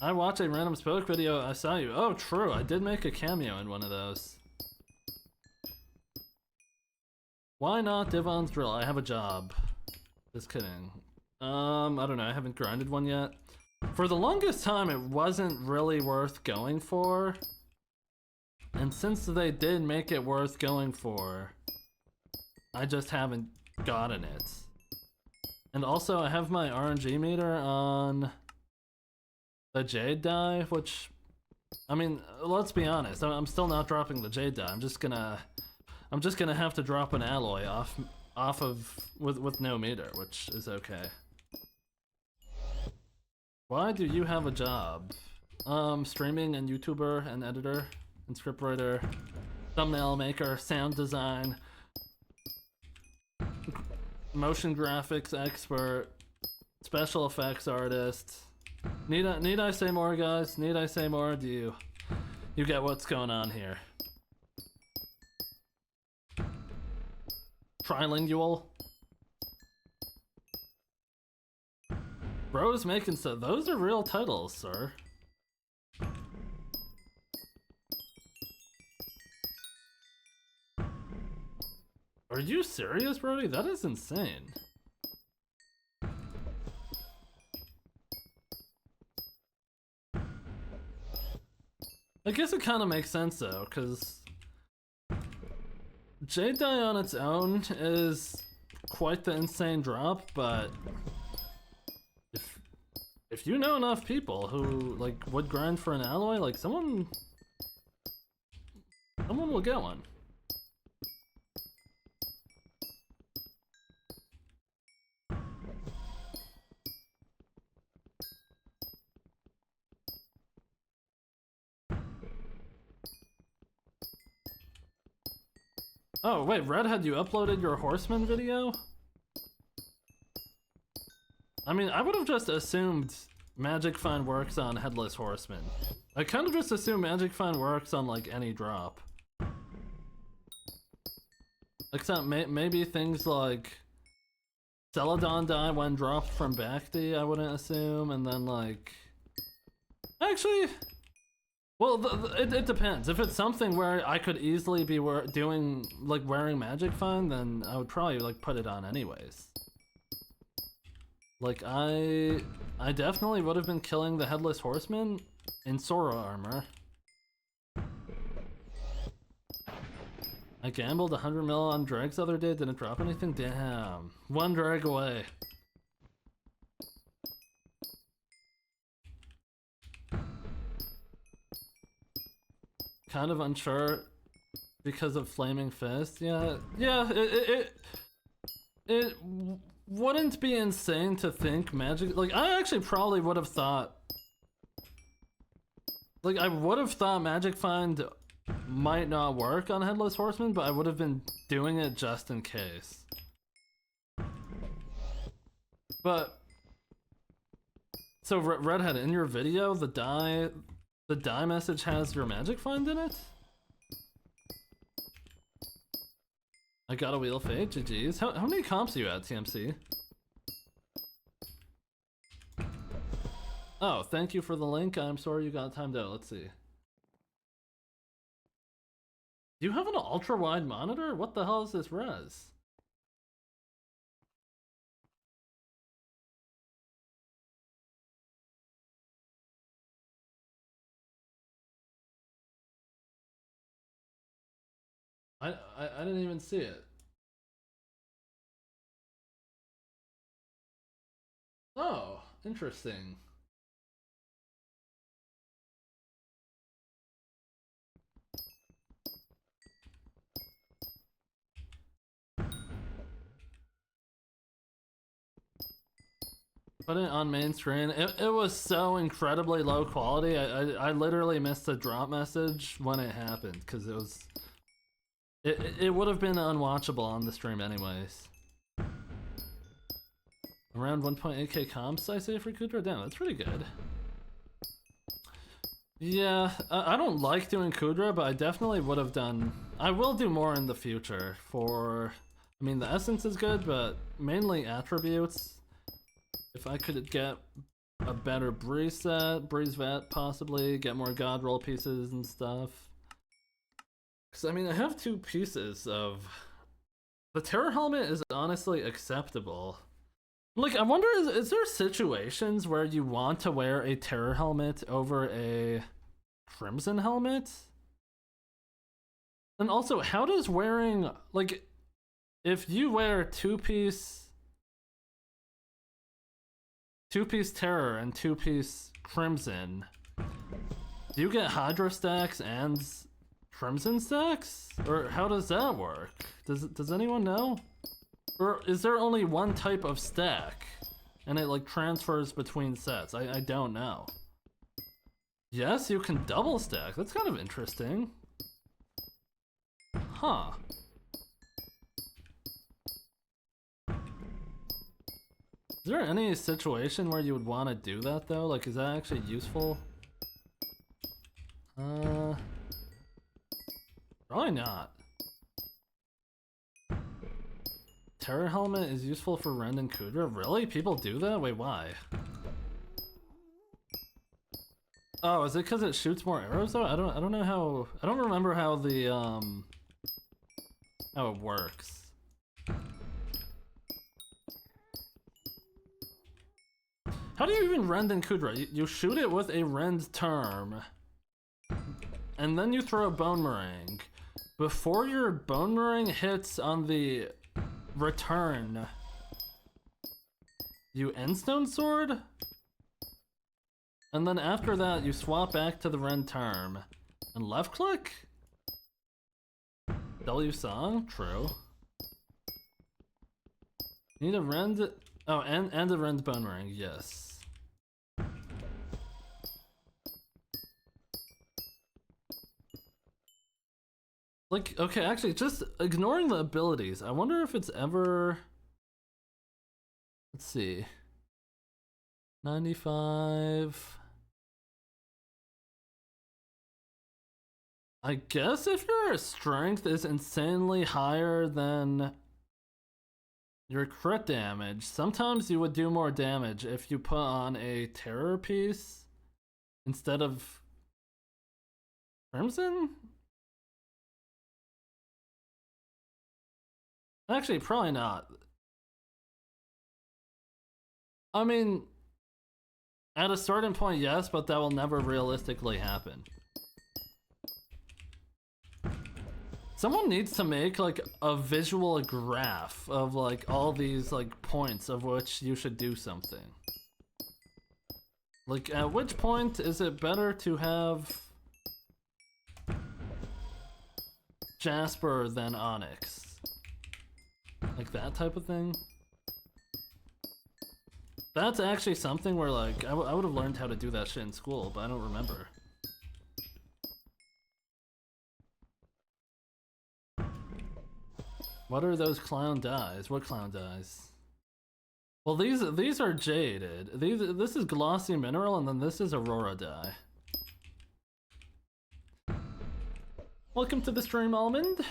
I watched a random spoke video, I saw you. Oh, true, I did make a cameo in one of those. Why not Divon's Drill? I have a job. Just kidding. I don't know, I haven't grinded one yet. For the longest time, it wasn't really worth going for. And since they did make it worth going for, I just haven't gotten it. And also, I have my RNG meter on the Jade die, which, I mean, let's be honest, I'm still not dropping the Jade die. I'm just gonna have to drop an alloy off of with no meter, which is okay. Why do you have a job? Streaming and YouTuber and editor and scriptwriter, thumbnail maker, sound design, motion graphics expert, special effects artist. Need I say more, guys? Need I say more? Do you get what's going on here? Trilingual. Bros making so those are real titles, sir. Are you serious, Brody? That is insane. I guess it kind of makes sense though, because Jade Die on its own is quite the insane drop, but if you know enough people who like would grind for an alloy, like someone will get one. Oh wait, Redhead, you uploaded your Horseman video? I mean, I would have just assumed Magic Find works on Headless Horseman. I kind of just assume Magic Find works on like any drop. Except maybe things like Celadon die when dropped from Bacti, I wouldn't assume, and then like... Actually... Well, it depends. If it's something where I could easily be doing, like, wearing Magic Find, then I would probably, like, put it on anyways. Like, I definitely would have been killing the Headless Horseman in Sora armor. I gambled 100 mil on Dregs the other day, didn't drop anything? Damn. One drag away. Kind of unsure because of Flaming Fist. Yeah, it wouldn't be insane to think Magic, like I actually probably would have thought, like I would have thought Magic Find might not work on Headless Horseman, but I would have been doing it just in case. But so Redhead, in your video, the die message has your Magic Find in it? I got a wheel fade, GG's. How many comps are you at, TMC? Oh, thank you for the link. I'm sorry you got timed out. Let's see. Do you have an ultra wide monitor? What the hell is this res? I didn't even see it. Oh, interesting. Put it on main screen. It was so incredibly low quality. I literally missed a drop message when it happened because it was. It would have been unwatchable on the stream anyways. Around 1.8k comps, I say, for Kudra. Damn, that's pretty good. Yeah, I don't like doing Kudra, but I definitely would have done. I will do more in the future for. I mean, the essence is good, but mainly attributes. If I could get a better breeze set, breeze vet possibly, get more god roll pieces and stuff. Because, I mean, I have 2 pieces of. The terror helmet is honestly acceptable. Like, I wonder, is there situations where you want to wear a terror helmet over a crimson helmet? And also, how does wearing, like, if you wear two-piece terror and 2-piece crimson, do you get hydra stacks and crimson stacks? Or how does that work? Does anyone know? Or is there only one type of stack and it like transfers between sets? I don't know. Yes, you can double stack. That's kind of interesting. Huh. Is there any situation where you would want to do that though? Like, is that actually useful? Probably not. Terror helmet is useful for Rend and Kudra? Really? People do that? Wait, why? Oh, is it because it shoots more arrows though? I don't know how. I don't remember how the how it works. How do you even Rend and Kudra? You shoot it with a Rend term, and then you throw a Bone Meringue. Before your Bone Meringue hits on the return, you Endstone Sword? And then after that, you swap back to the Rend term. And left click? W song? True. You need a Rend. Oh, and a Rend Bone Ring, yes. Like, okay, actually, just ignoring the abilities, I wonder if it's ever. Let's see. 95. I guess if your strength is insanely higher than your crit damage, sometimes you would do more damage if you put on a terror piece instead of Crimson? Actually, probably not. I mean, at a certain point, yes, but that will never realistically happen. Someone needs to make like a visual graph of like all these like points of which you should do something. Like, at which point is it better to have Jasper than Onyx? Like that type of thing? That's actually something where like I would have learned how to do that shit in school, but I don't remember. What are those clown dyes? What clown dyes? Well, these are jaded. This is glossy mineral, and then this is aurora dye. Welcome to the stream, Almond.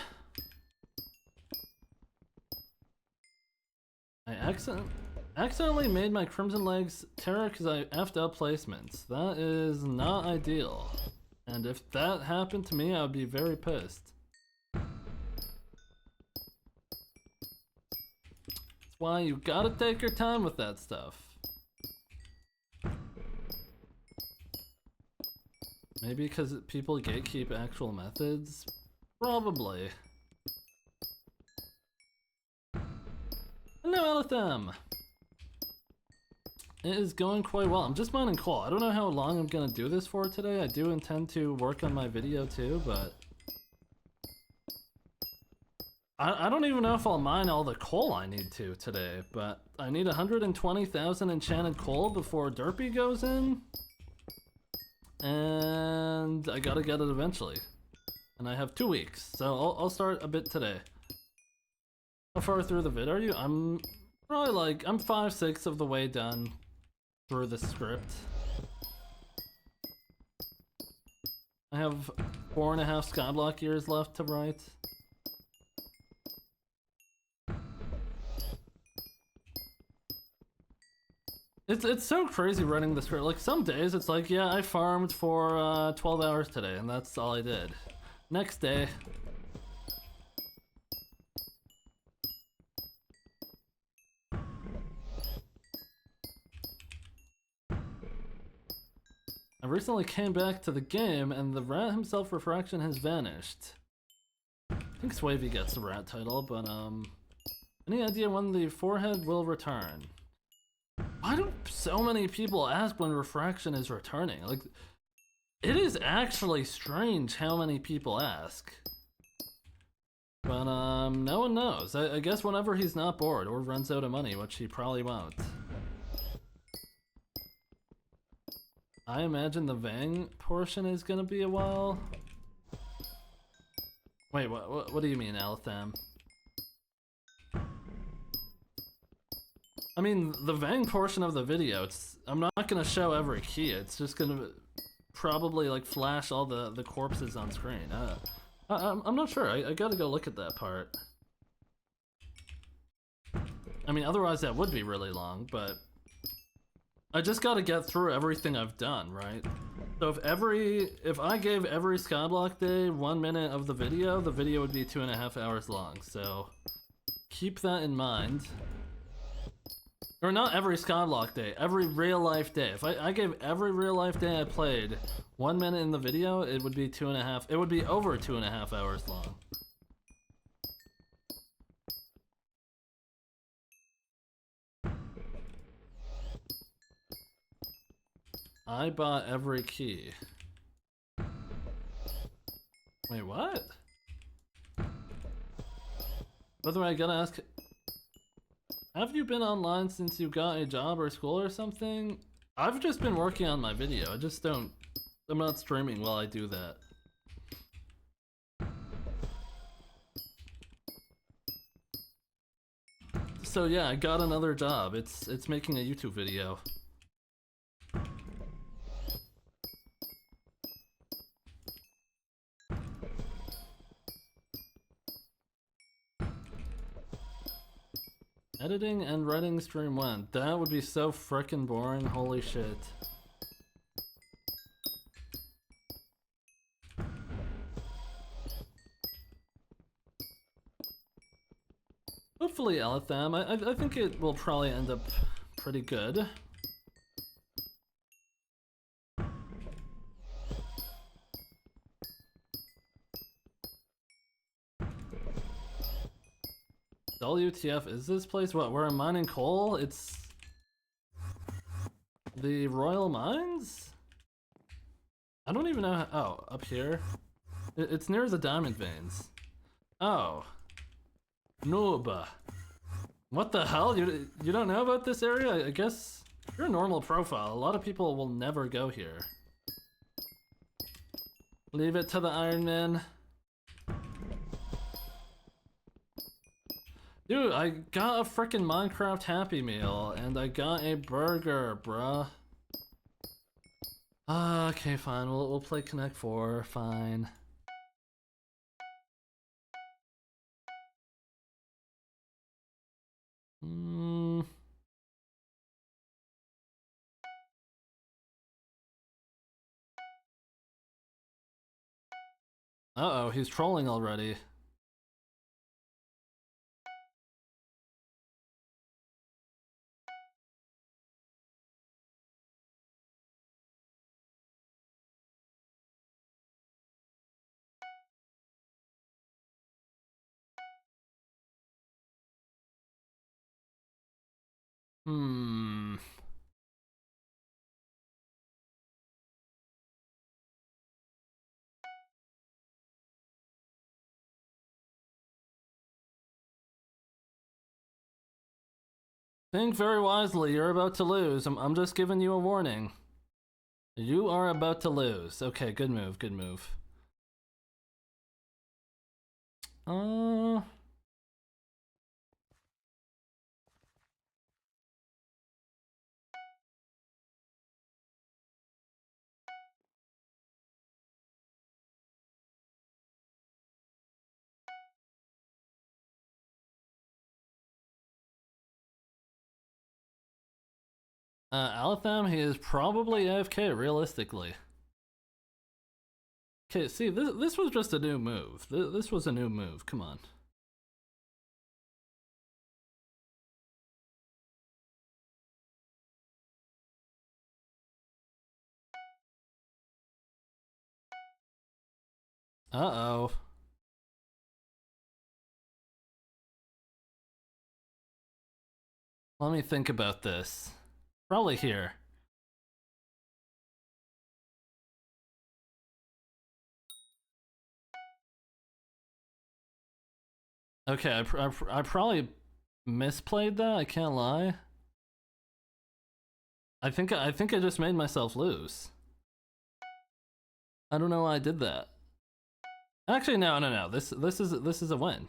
I Accidentally made my Crimson Legs Terror because I effed up placements. That is not ideal. And if that happened to me, I would be very pissed. That's why you gotta take your time with that stuff. Maybe because people gatekeep actual methods? Probably. Hello, Elitham! It is going quite well. I'm just mining coal. I don't know how long I'm gonna do this for today. I do intend to work on my video too, but I don't even know if I'll mine all the coal I need to today, but I need 120,000 enchanted coal before Derpy goes in. And I gotta get it eventually. And I have 2 weeks, so I'll start a bit today. How far through the vid are you? I'm probably like, I'm 5/6 of the way done through the script. I have 4.5 Skyblock years left to write. It's so crazy running the script. Like some days it's like, yeah, I farmed for 12 hours today and that's all I did. Next day. I recently came back to the game and the rat himself refraction has vanished. I think Swavey gets the rat title, but any idea when the forehead will return? Why do so many people ask when refraction is returning? Like, it is actually strange how many people ask. But no one knows. I guess whenever he's not bored or runs out of money, which he probably won't. I imagine the Vang portion is gonna be a while. Wait, what do you mean, Altham? I mean, the Vang portion of the video, I'm not gonna show every key, it's just gonna probably like flash all the corpses on screen. I'm not sure, I gotta go look at that part. I mean, otherwise that would be really long, but I just gotta get through everything I've done, right? So if I gave every Skyblock day 1 minute of the video would be 2.5 hours long, so keep that in mind. Or not every Skyblock day, every real life day. If I gave every real life day I played 1 minute in the video, it would be it would be over 2.5 hours long. I bought every key. Wait, what? By the way, I gotta ask, have you been online since you got a job or school or something? I've just been working on my video. I'm not streaming while I do that. So yeah, I got another job. It's making a YouTube video. Editing and writing stream 1. That would be so frickin' boring, holy shit. Hopefully, Elitham. I think it will probably end up pretty good. WTF is this place? What, where I'm mining coal? It's the Royal Mines? I don't even know how, oh, up here? It's near the diamond veins. Oh. Noob. What the hell? You don't know about this area? I guess you're a normal profile. A lot of people will never go here. Leave it to the Ironman. Dude, I got a frickin' Minecraft Happy Meal, and I got a burger, bruh. Okay, fine, we'll play Connect 4, fine. Uh-oh, he's trolling already. Hmm. Think very wisely, you're about to lose. I'm just giving you a warning. You are about to lose. Okay, good move, good move. Uh... Aletham, he is probably AFK, realistically. Okay, see, this was just a new move. This was a new move, come on. Uh-oh. Let me think about this. Probably here. Okay, I probably misplayed that, I can't lie. I think I just made myself lose. I don't know why I did that. Actually, no. This is a win.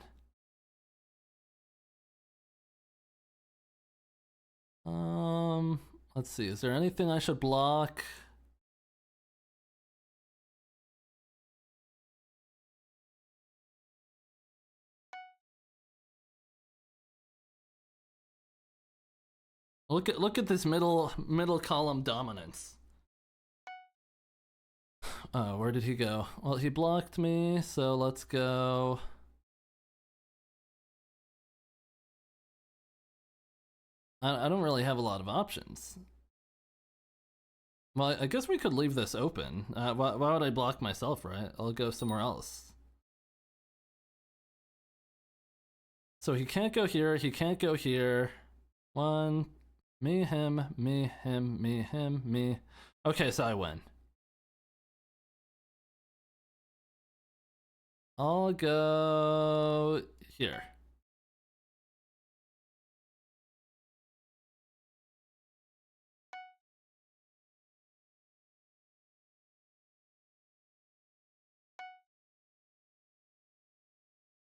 Let's see. Is there anything I should block? Look at this middle column dominance. Oh, where did he go? Well, he blocked me, so let's go. I don't really have a lot of options. Well, I guess we could leave this open. Why would I block myself, right? I'll go somewhere else. So he can't go here, he can't go here. One, me, him, me, him, me, him, me. Okay, so I win. I'll go here.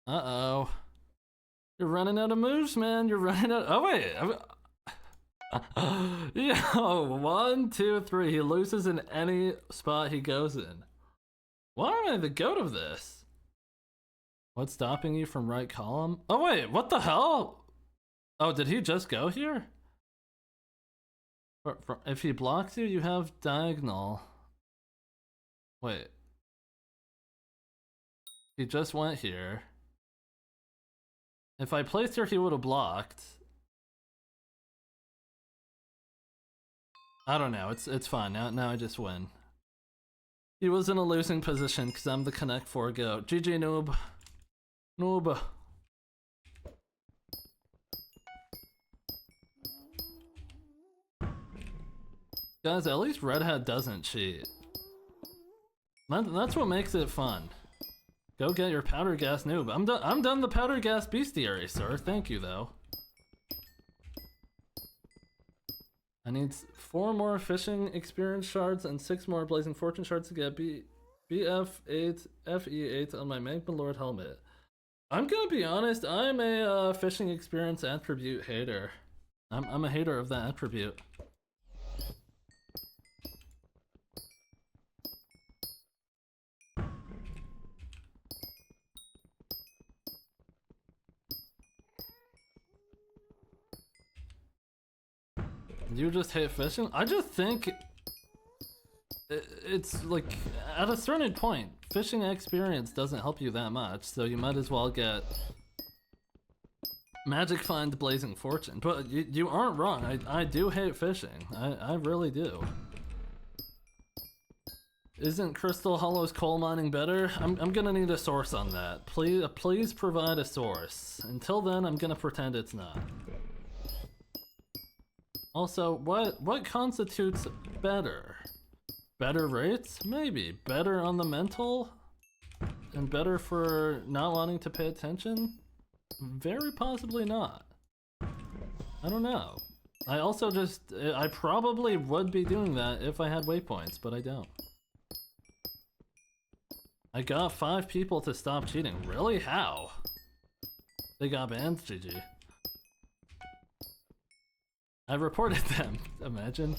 Uh-oh. You're running out of moves, man. You're running out. Oh, wait. Yo, 1, 2, 3. He loses in any spot he goes in. Why am I the goat of this? What's stopping you from right column? Oh, wait. What the hell? Oh, did he just go here? If he blocks you, you have diagonal. Wait. He just went here. If I placed here, he would have blocked. I don't know. It's fine. Now I just win. He was in a losing position because I'm the Connect 4 goat. GG noob. Noob. Guys, at least Red Hat doesn't cheat. That's what makes it fun. Go get your powder gas noob. I'm done the powder gas bestiary, sir. Thank you though. I need 4 more fishing experience shards and 6 more blazing fortune shards to get BF8 FE8 on my Magma Lord helmet. I'm gonna be honest, I'm a fishing experience attribute hater. I'm a hater of that attribute. You just hate fishing? I just think it's like, at a certain point, fishing experience doesn't help you that much, so you might as well get Magic Find Blazing Fortune. But you aren't wrong, I do hate fishing. I really do. Isn't Crystal Hollow's coal mining better? I'm gonna need a source on that. Please provide a source. Until then, I'm gonna pretend it's not. Also, what constitutes better? Better rates? Maybe. Better on the mental? And better for not wanting to pay attention? Very possibly not. I don't know. I probably would be doing that if I had waypoints, but I don't. I got 5 people to stop cheating. Really? How? They got banned? GG. I reported them. Imagine.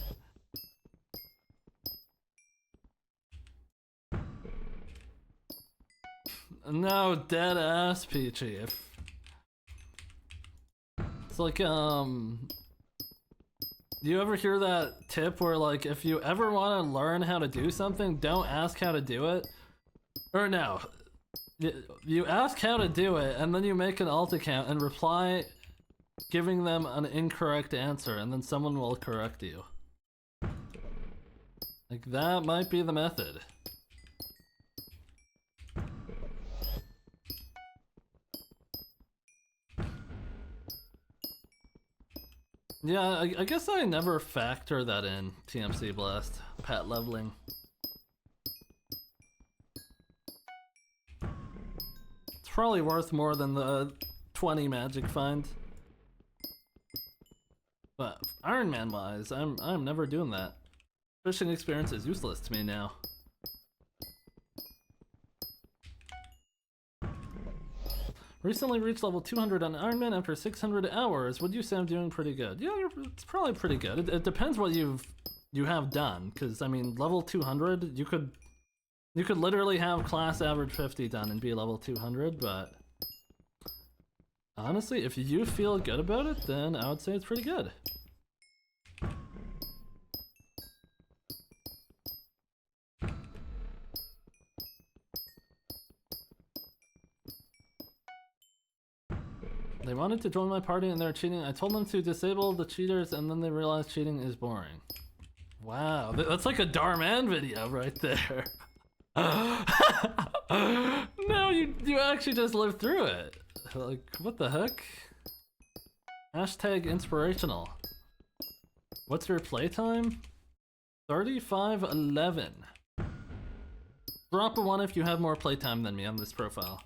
No, dead ass Peachy. It's like, you ever hear that tip where, like, if you ever want to learn how to do something, don't ask how to do it? Or no. You ask how to do it, and then you make an alt account and reply giving them an incorrect answer, and then someone will correct you. Like, that might be the method. Yeah, I guess I never factor that in, TMC Blast. Pat leveling. It's probably worth more than the 20 magic find. But Ironman wise, I'm never doing that. Fishing experience is useless to me now. Recently reached level 200 on Ironman after 600 hours. Would you say I'm doing pretty good? Yeah, it's probably pretty good. It depends what you have done, because I mean, level 200, you could literally have class average 50 done and be level 200, but honestly, if you feel good about it, then I would say it's pretty good. They wanted to join my party and they're cheating. I told them to disable the cheaters and then they realized cheating is boring. Wow, that's like a Darman video right there. No, you actually just lived through it. Like, what the heck? Hashtag inspirational. What's your playtime? 35:11. Drop a 1 if you have more playtime than me on this profile.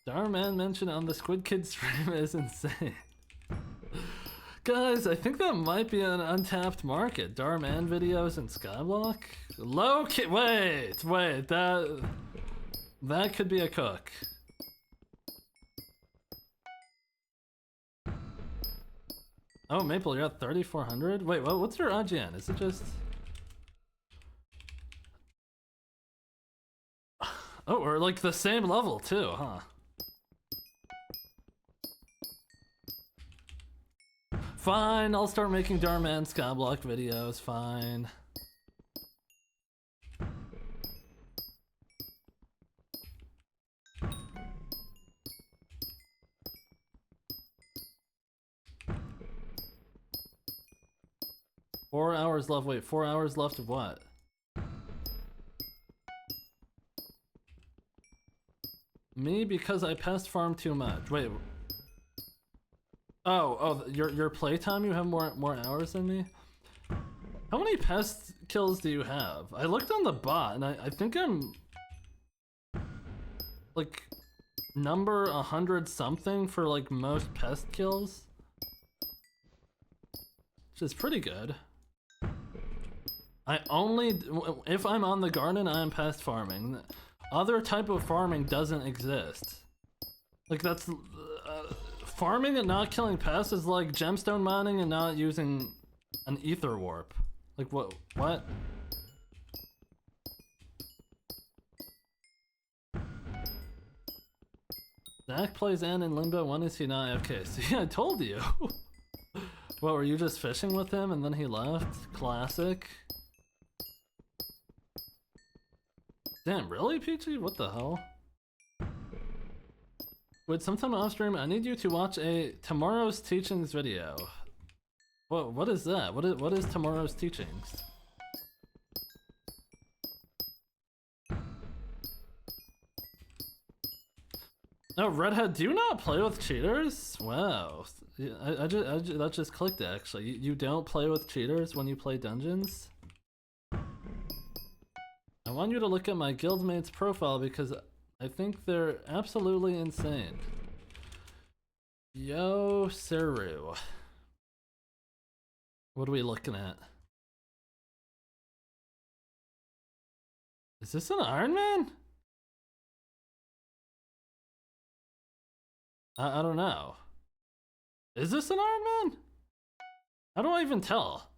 Darman mention on the Squid Kid stream is insane. Guys, I think that might be an untapped market. Darman videos and Skyblock? Wait, that could be a cook. Oh, Maple, you're at 3,400? Wait, what's your IGN? Is it just... Oh, we're like the same level too, huh? Fine, I'll start making Darman Skyblock videos, fine. Four hours left, wait, 4 hours left of what? Me, because I pest farm too much. Wait. Oh, your playtime, you have more hours than me? How many pest kills do you have? I looked on the bot and I think I'm like number 100 something for like most pest kills, which is pretty good. If I'm on the garden, I am pest farming. Other type of farming doesn't exist. Like, that's farming and not killing pests is like gemstone mining and not using an ether warp. Like, what? Zach plays Ann in Limbo. When is he not AFK? See, I told you. What, were you just fishing with him and then he left? Classic. Damn, really, Peachy? What the hell? Wait, sometime off stream, I need you to watch a tomorrow's teachings video. What is that? What is tomorrow's teachings? No, Redhead, do you not play with cheaters? Wow, that just clicked actually. You don't play with cheaters when you play dungeons? I want you to look at my guildmate's profile because I think they're absolutely insane. Yo, Seru. What are we looking at? Is this an Ironman? I don't know. Is this an Ironman? How do I even tell?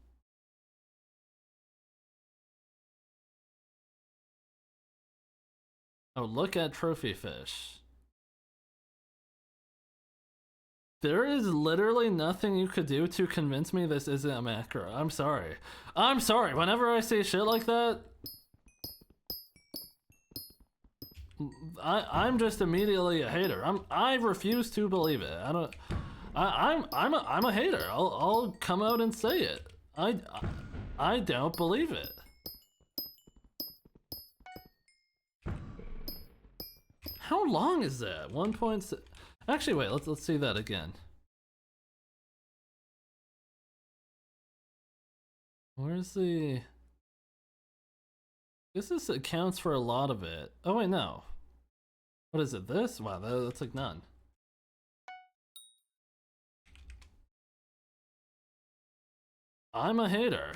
Oh, look at trophy fish. There is literally nothing you could do to convince me this isn't a macro. I'm sorry. I'm sorry. Whenever I say shit like that, I'm just immediately a hater. I refuse to believe it. I'm a hater. I'll come out and say it. I don't believe it. How long is that? 1.6. Actually, wait. Let's see that again. Where's the? This accounts for a lot of it. Oh wait, no. What is it? This? Wow, that's like none. I'm a hater.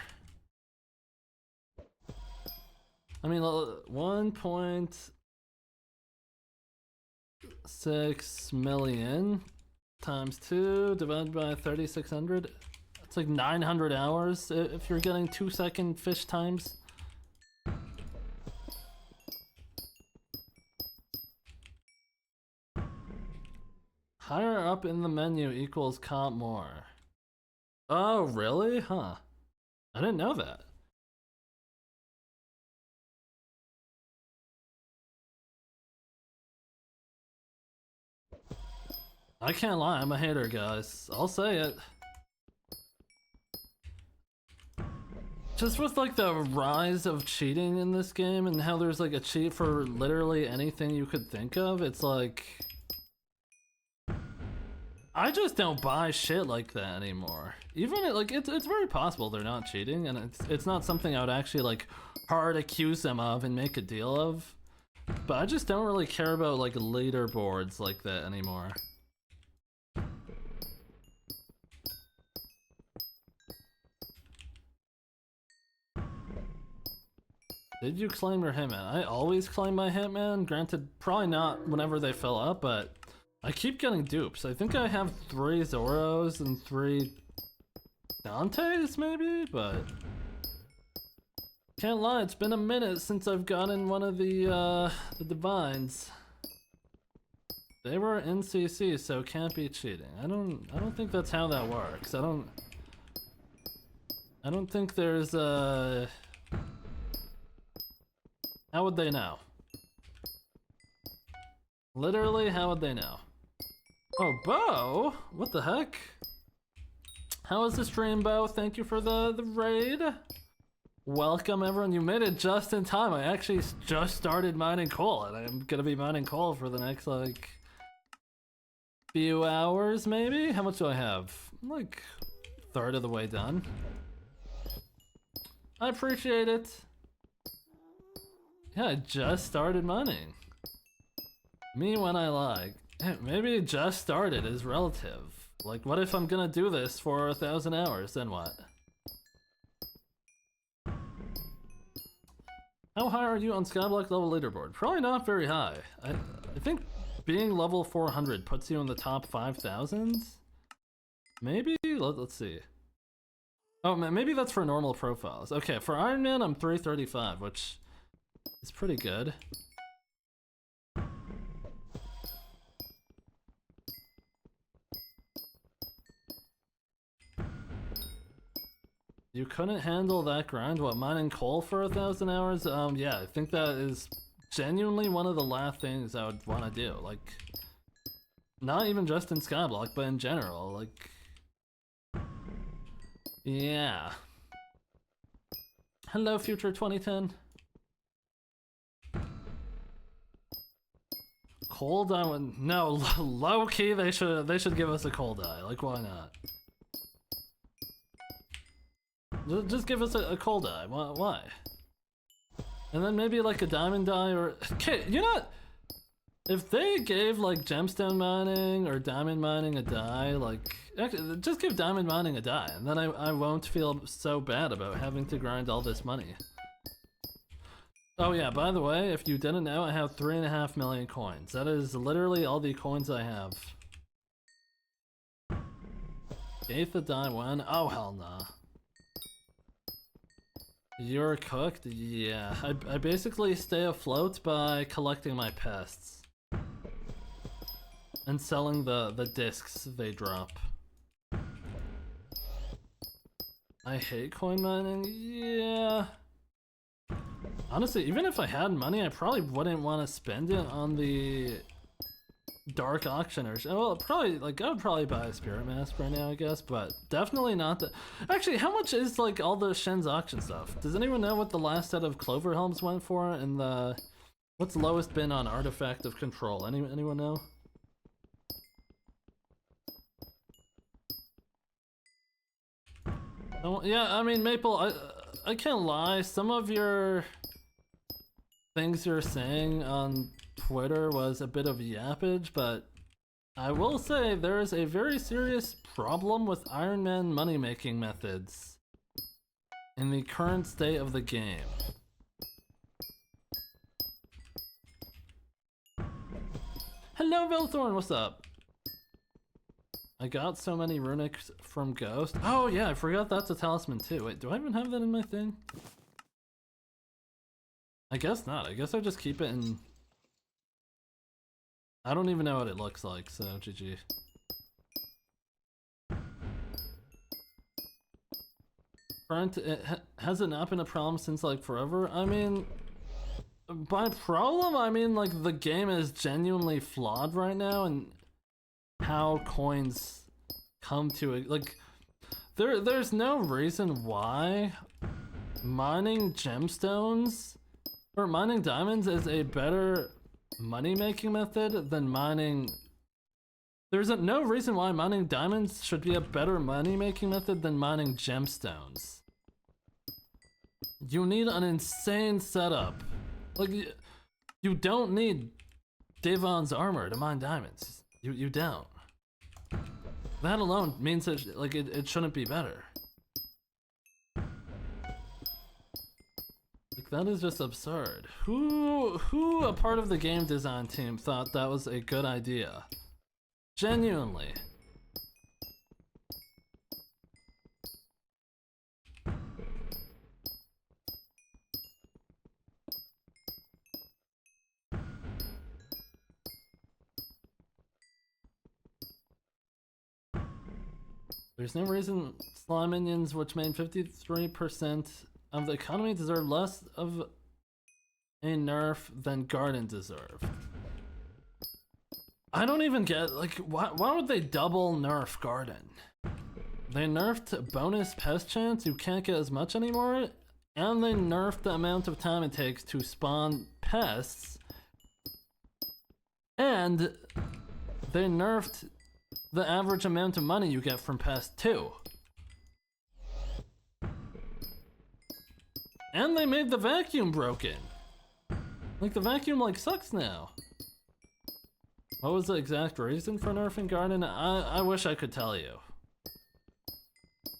I mean, 1.6 million times 2 divided by 3,600. It's like 900 hours if you're getting 2-second fish times. Higher up in the menu equals comp more. Oh, really? Huh. I didn't know that. I can't lie, I'm a hater, guys. I'll say it. Just with like the rise of cheating in this game and how there's like a cheat for literally anything you could think of, it's like I just don't buy shit like that anymore. Even like it's very possible they're not cheating, and it's not something I would actually like hard accuse them of and make a deal of. But I just don't really care about like leaderboards like that anymore. Did you claim your hitman? I always claim my hitman. Granted, probably not whenever they fill up, but I keep getting dupes. I think I have 3 Zoros and 3 Dantes, maybe, but can't lie, it's been a minute since I've gotten one of the divines. They were in CC, so can't be cheating. I don't think that's how that works. I don't think there's how would they know? Literally, how would they know? Oh, Bo? What the heck? How is the stream, Bo? Thank you for the raid. Welcome, everyone. You made it just in time. I actually just started mining coal, and I'm gonna be mining coal for the next, like, few hours, maybe? How much do I have? I'm like, third of the way done. I appreciate it. Yeah, I just started mining. Me when I like. Maybe just started is relative. Like, what if I'm gonna do this for 1,000 hours, then what? How high are you on Skyblock level leaderboard? Probably not very high. I think being level 400 puts you in the top 5,000s? Maybe? Let's see. Oh, maybe that's for normal profiles. Okay, for Ironman, I'm 335, which is pretty good. You couldn't handle that grind? What, mining coal for 1,000 hours? Yeah, I think that is genuinely one of the last things I would want to do. Like, not even just in Skyblock, but in general. Like, yeah. Hello, future 2010. Coal die? No, low key. They should give us a coal die. Like, why not? Just give us a coal die. Why? And then maybe like a diamond die or... Okay, you know what? If they gave like gemstone mining or diamond mining a die, like... Actually, just give diamond mining a die, and then I won't feel so bad about having to grind all this money. Oh yeah, by the way, if you didn't know, I have 3.5 million coins. That is literally all the coins I have. Gave the die when? Oh hell nah. You're cooked? Yeah. I basically stay afloat by collecting my pests. And selling the discs they drop. I hate coin mining? Yeah. Honestly, even if I had money, I probably wouldn't want to spend it on the dark auctioners. Well, probably, like, I would probably buy a spirit mask right now, I guess, but definitely not the... Actually, how much is, like, all the Shen's auction stuff? Does anyone know what the last set of clover helms went for? And the... What's the lowest bin on Artifact of Control? Anyone know? Oh, yeah, I mean, Maple, I can't lie. Some of your things you're saying on Twitter was a bit of yappage, but I will say there is a very serious problem with ironman money-making methods in the current state of the game. Hello, Velthorn, what's up? I got so many runics from Ghost. Oh yeah, I forgot that's a talisman too. Wait, do I even have that in my thing? I guess not. I guess I just keep it in... I don't even know what it looks like, so GG. Has it not been a problem since like forever? I mean, by problem, I mean like the game is genuinely flawed right now and how coins come to it. Like, there's no reason why mining gemstones or mining diamonds is a better money-making method than mining... There's no reason why mining diamonds should be a better money-making method than mining gemstones. You need an insane setup. Like, you don't need Devon's armor to mine diamonds. You don't. That alone means that, like, it shouldn't be better. Like, that is just absurd. Who a part of the game design team thought that was a good idea? Genuinely. There's no reason slime minions, which made 53% of the economy, deserve less of a nerf than Garden deserved. I don't even get, like, why would they double nerf Garden? They nerfed bonus pest chance, you can't get as much anymore, and they nerfed the amount of time it takes to spawn pests, and they nerfed the average amount of money you get from pests too. And they made the vacuum broken. Like, the vacuum, like, sucks now. What was the exact reason for nerfing Garden? I wish I could tell you.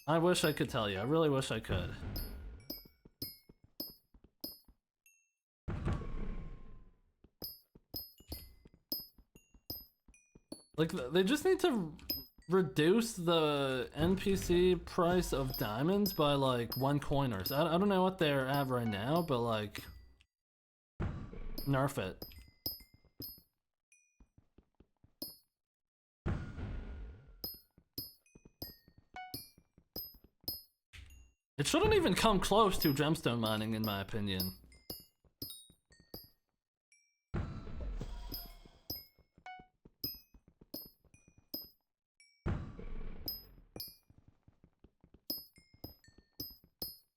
I wish I could tell you. I really wish I could. Like, they just need to reduce the NPC price of diamonds by, like, 1 coin or so. I don't know what they're at right now, but, like, nerf it. It shouldn't even come close to gemstone mining, in my opinion.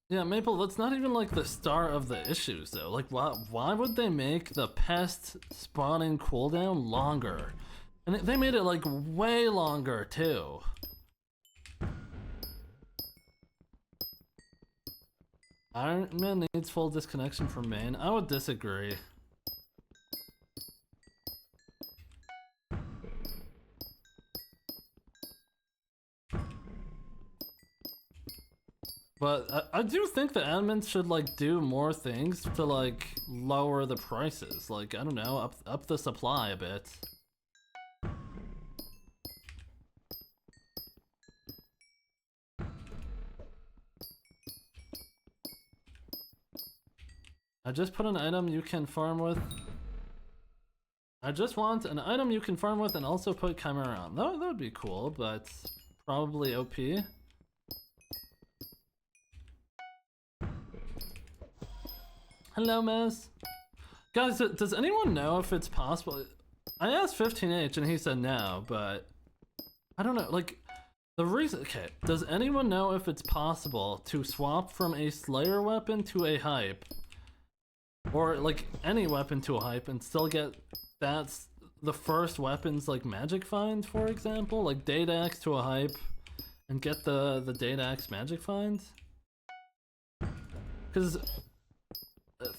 Yeah, Maple, that's not even like the start of the issues though. Like, why would they make the pest spawning cooldown longer? And they made it like way longer too. Ironman needs full disconnection from main. I would disagree. But I do think the admins should like do more things to like lower the prices. Like, I don't know, up the supply a bit. I just put an item you can farm with. I just want an item you can farm with and also put Chimera on. That would be cool, but probably OP. Hello, Mez. Guys, does anyone know if it's possible? I asked 15H and he said no, but I don't know, like, the reason, okay, does anyone know if it's possible to swap from a Slayer weapon to a hype? Or, like, any weapon to a hype and still get that's the first weapon's, like, magic find, for example? Like, Data Axe to a hype and get the Data Axe magic find? Because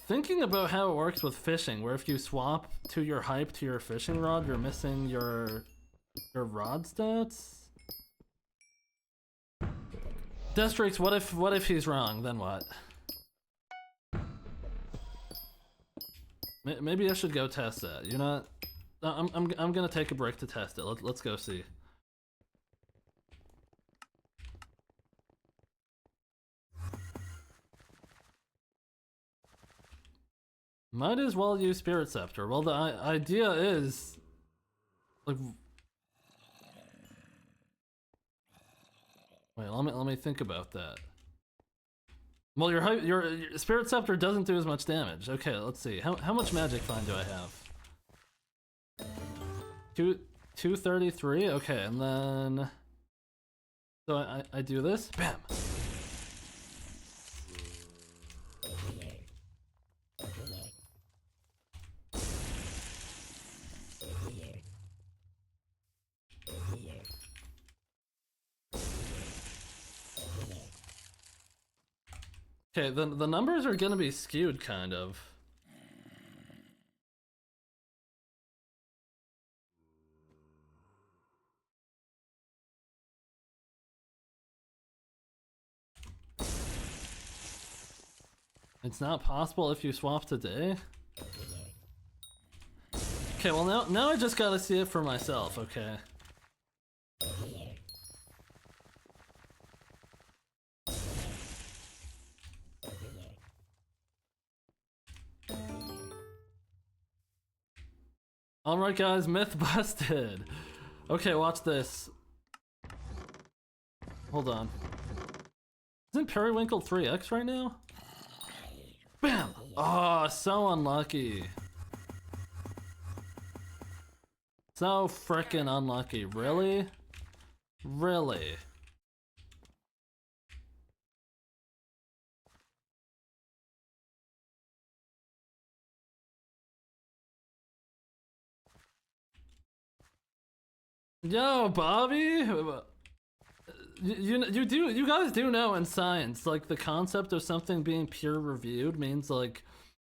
thinking about how it works with fishing, where if you swap to your hype to your fishing rod, you're missing your rod stats? Destrix, what if he's wrong? Then what? Maybe I should go test that. You're not. I'm gonna take a break to test it. Let's go see. Might as well use Spirit Scepter. Well, the idea is, like, wait, let me think about that. Well, your Spirit Scepter doesn't do as much damage. Okay, let's see. How much magic find do I have? 233. Okay, and then so I do this. Bam. Okay, the numbers are gonna be skewed, kind of. It's not possible if you swap today? Okay, well now I just gotta see it for myself, okay. Alright guys, myth busted. Okay, watch this. Hold on. Isn't Periwinkle 3x right now? Bam! Oh, so unlucky. So frickin' unlucky. Really? Really? Yo, Bobby! You guys do know in science, like, the concept of something being peer reviewed means, like,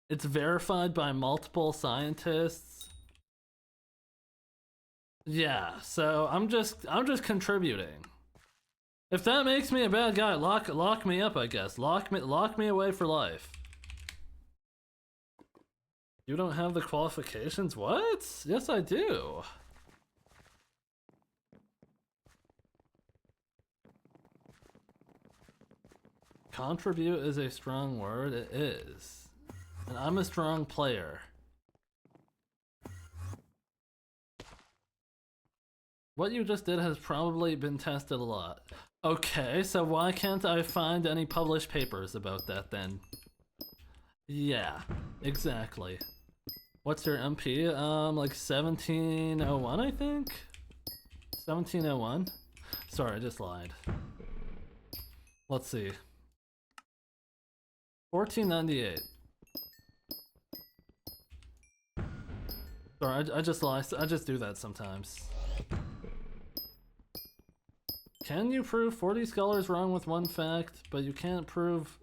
it's verified by multiple scientists. Yeah, so I'm just contributing. If that makes me a bad guy, lock me up, I guess. Lock me away for life. You don't have the qualifications? What? Yes, I do. Contribute is a strong word. It is. And I'm a strong player. What you just did has probably been tested a lot. Okay, so why can't I find any published papers about that then? Yeah, exactly. What's your MP? Like 1701, I think? 1701? Sorry, I just lied. Let's see. 1498. Sorry, I just lied. I just do that sometimes. Can you prove 40 scholars wrong with one fact, but you can't prove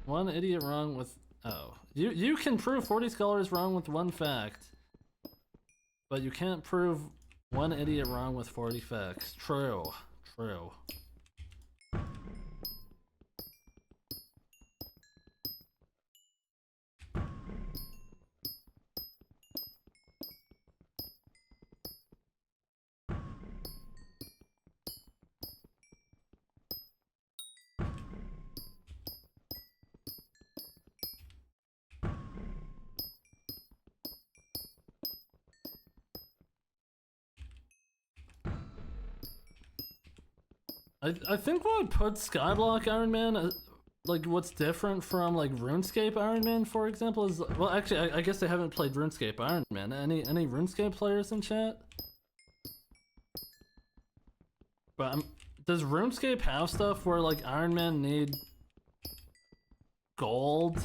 one idiot wrong with... Oh. You can prove 40 scholars wrong with one fact, but you can't prove one idiot wrong with 40 facts. True. True. I think what would put Skyblock Ironman, like what's different from like RuneScape Ironman, for example, is well actually I guess they haven't played RuneScape Ironman. Any RuneScape players in chat? But does RuneScape have stuff where like Ironman need gold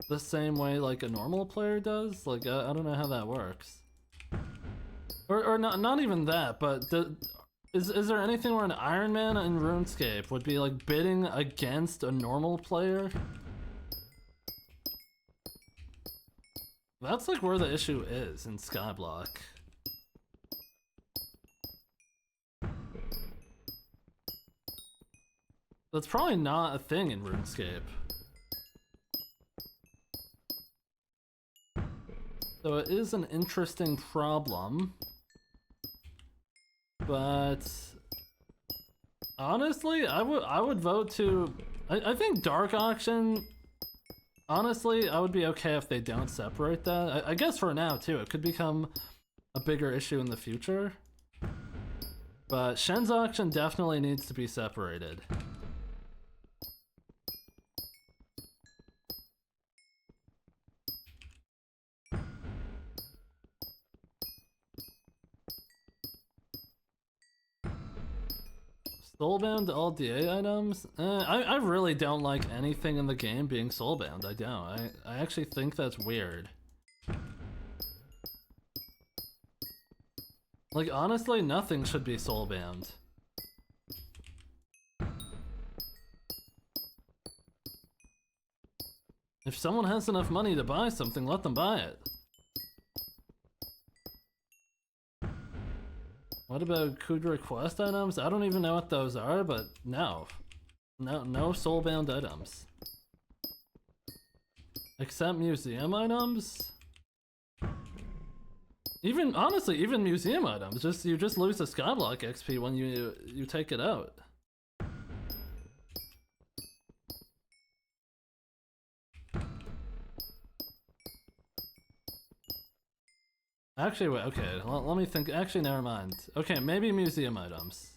the same way like a normal player does? Like I don't know how that works. Or not even that, but is there anything where an Ironman in RuneScape would be like bidding against a normal player? That's like where the issue is in Skyblock. That's probably not a thing in RuneScape. So it is an interesting problem. But honestly, I would vote to I think Dark Auction, honestly, I would be okay if they don't separate that. I guess for now too, it could become a bigger issue in the future. But Shen's Auction definitely needs to be separated. Soulbound all DA items? I really don't like anything in the game being soulbound. I don't. I actually think that's weird. Like, honestly, nothing should be soulbound. If someone has enough money to buy something, let them buy it. What about Kudra quest items? I don't even know what those are, but no. No soulbound items. Except museum items? Even, honestly, even museum items. You just lose the Skyblock XP when you take it out. Actually, wait, okay, let me think. Actually, never mind. Okay, maybe museum items.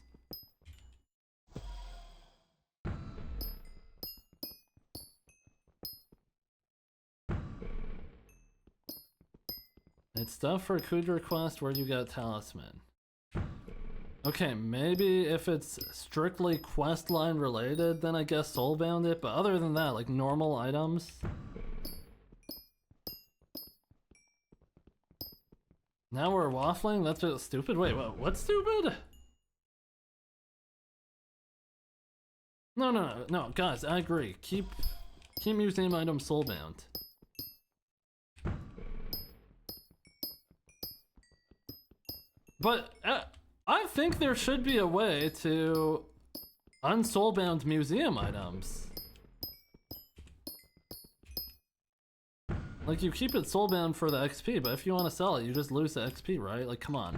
It's stuff for Kudra quest where you get talisman. Okay, maybe if it's strictly questline related, then I guess soulbound it, but other than that, like normal items. Now we're waffling? That's just stupid? Wait, what's stupid? No, guys, I agree. Keep museum items soulbound. But I think there should be a way to unsoulbound museum items. Like, you keep it soulbound for the XP, but if you want to sell it, you just lose the XP, right? Like, come on.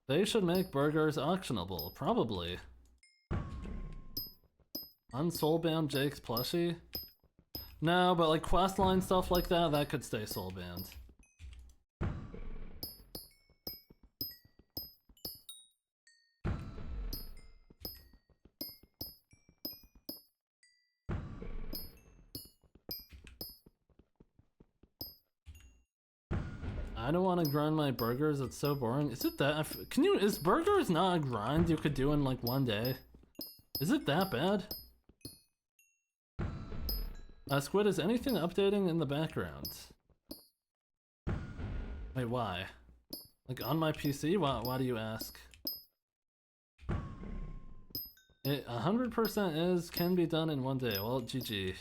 They should make burgers auctionable, probably. Unsoulbound Jake's plushie? No, but like questline stuff like that, that could stay soulbound. I don't want to grind my burgers. It's so boring. Is it that? Can you? Is burgers not a grind you could do in like one day? Is it that bad? Squid, is anything updating in the background? Wait, why? Like on my PC? Why do you ask? It 100% can be done in one day. Well, GG.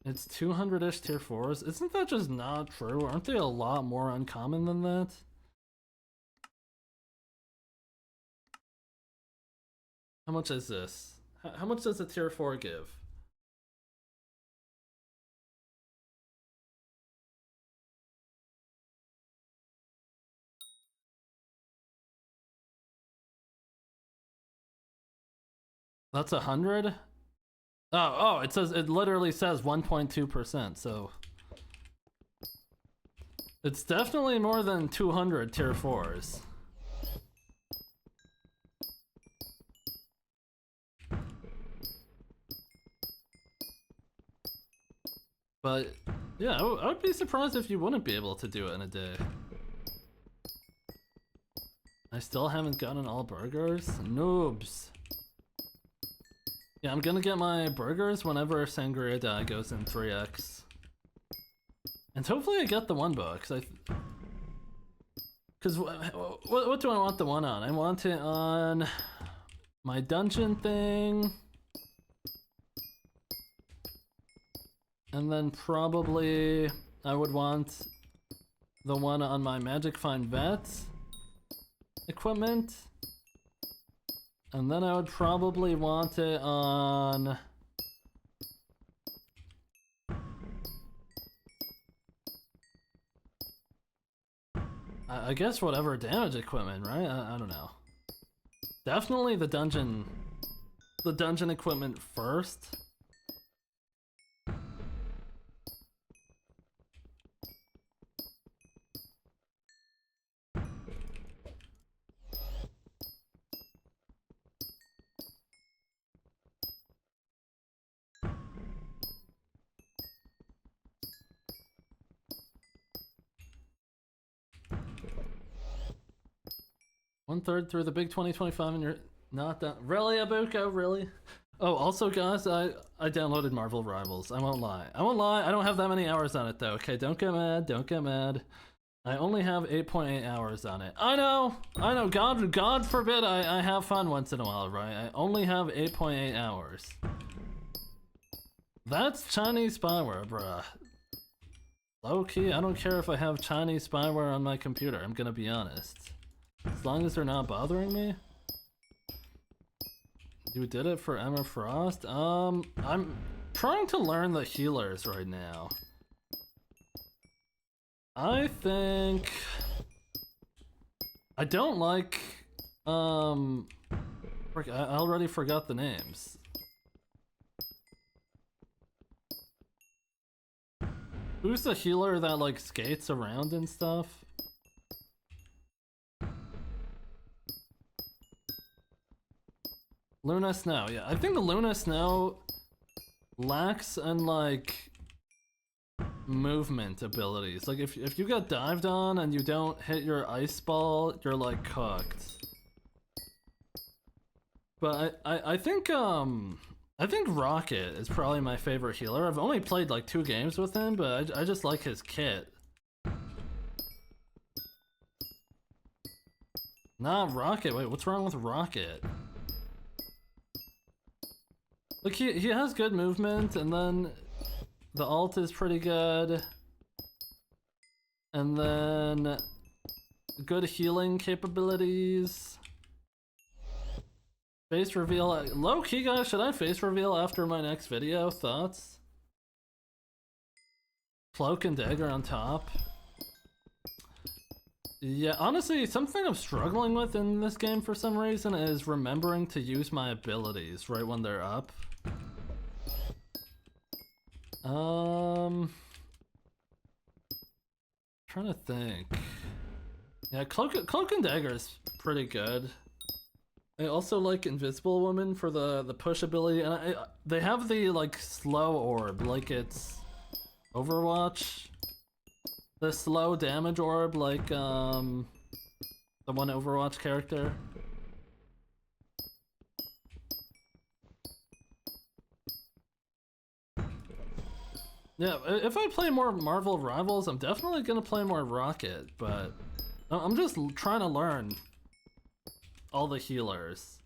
It's 200-ish tier 4s. Isn't that just not true? Aren't they a lot more uncommon than that? How much is this? How much does a tier 4 give? That's 100? Oh, it says, it literally says 1.2%, so it's definitely more than 200 tier 4s. But yeah, I would be surprised if you wouldn't be able to do it in a day. I still haven't gotten all burgers? Noobs. Yeah, I'm gonna get my burgers whenever Sangria Die goes in 3x. And hopefully I get the 1 book, cause what do I want the 1 on? I want it on my dungeon thing. And then probably I would want the 1 on my Magic Find Vet equipment. And then I would probably want it on... I guess whatever damage equipment, right? I don't know. Definitely the dungeon equipment first. One-third through the big 2025 and you're not done. Really, Abuko? Really? Oh, also guys, I downloaded Marvel Rivals. I won't lie. I don't have that many hours on it though. Okay, don't get mad. I only have 8.8 hours on it. I know. God forbid I have fun once in a while, right? I only have 8.8 hours. That's Chinese spyware, bruh. Low key, I don't care if I have Chinese spyware on my computer, I'm gonna be honest. As long as they're not bothering me. You did it for Emma Frost? I'm trying to learn the healers right now. I think... I don't like... I already forgot the names. Who's the healer that like skates around and stuff? Luna Snow, yeah. I think the Luna Snow lacks in like movement abilities. Like if you get dived on and you don't hit your ice ball, you're like cooked. But I think Rocket is probably my favorite healer. I've only played like 2 games with him, but I just like his kit. Not Rocket. Wait, what's wrong with Rocket? Look, he has good movement, and then the ult is pretty good. And then good healing capabilities. Face reveal. Low key, guys, should I face reveal after my next video? Thoughts? Cloak and dagger on top. Yeah, honestly, something I'm struggling with in this game for some reason is remembering to use my abilities right when they're up. Trying to think. Yeah, Cloak and Dagger is pretty good. I also like Invisible Woman for the push ability, and they have the like slow orb, like it's Overwatch. The slow damage orb, like the one Overwatch character. Yeah, if I play more Marvel Rivals, I'm definitely gonna play more Rocket, but I'm just trying to learn all the healers.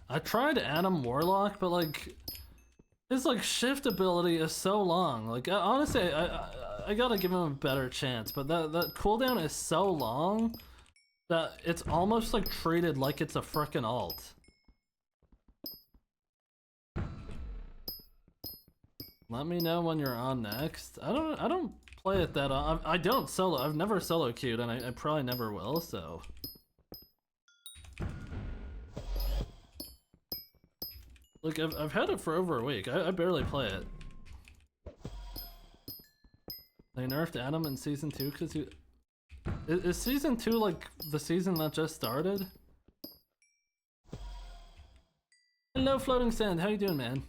I tried Adam Warlock, but like his like shift ability is so long. Like honestly, I gotta give him a better chance, but that cooldown is so long that it's almost like treated like it's a frickin' alt. Let me know when you're on next. I don't play it that I don't solo. I've never solo queued, and I probably never will. So. Look, I've had it for over a week. I barely play it. They nerfed Adam in season 2 because you. Is season 2 like the season that just started? Hello, Floating Sand. How you doing, man?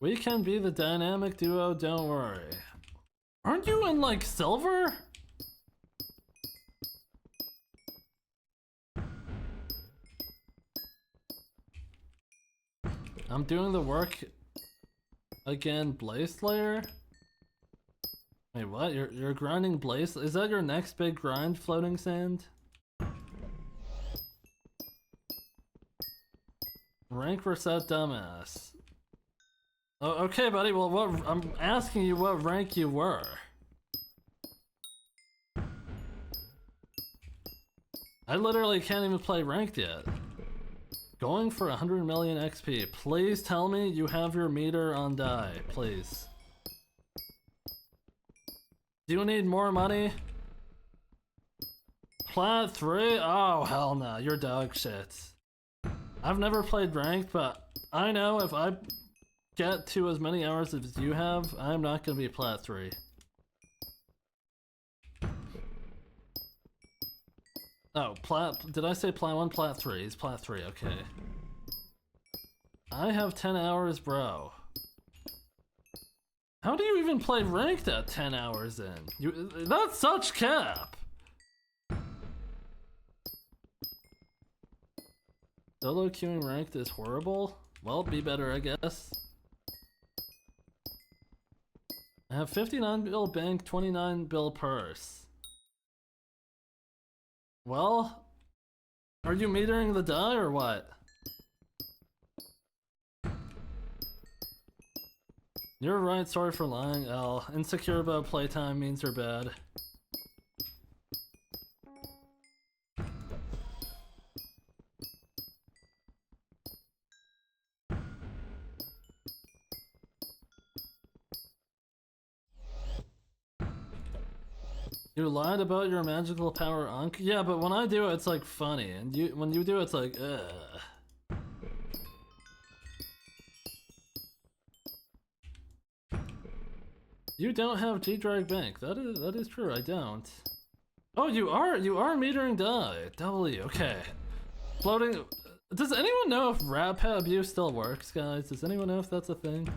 We can be the dynamic duo, don't worry. Aren't you in, like, silver? I'm doing the work again, Blaze Slayer? Wait, what? You're grinding Blaze? Is that your next big grind, Floating Sand? Rank reset, dumbass. Oh, okay, buddy. Well, I'm asking you what rank you were. I literally can't even play ranked yet. Going for 100 million XP. Please tell me you have your meter on die, please. Do you need more money? Plat 3? Oh, hell no. You're dog shit. I've never played ranked, but I know if I get to as many hours as you have, I'm not gonna be plat 3. Oh, did I say plat 1? Plat 3. It's plat 3, okay. I have 10 hours, bro. How do you even play ranked at 10 hours in? That's such cap! Solo queuing ranked is horrible? Well, be better, I guess. I have 59 bill bank, 29 bill purse. Well, are you metering the die or what? You're right, sorry for lying, L. Insecure about playtime means you're bad. You lied about your magical power, Unk? Yeah, but when I do it, it's like funny, and when you do it, it's like, ugh. You don't have G-Drag Bank. That is true, I don't. Oh, you are metering die. W, okay. Floating. Does anyone know if rat pad abuse still works, guys? Does anyone know if that's a thing?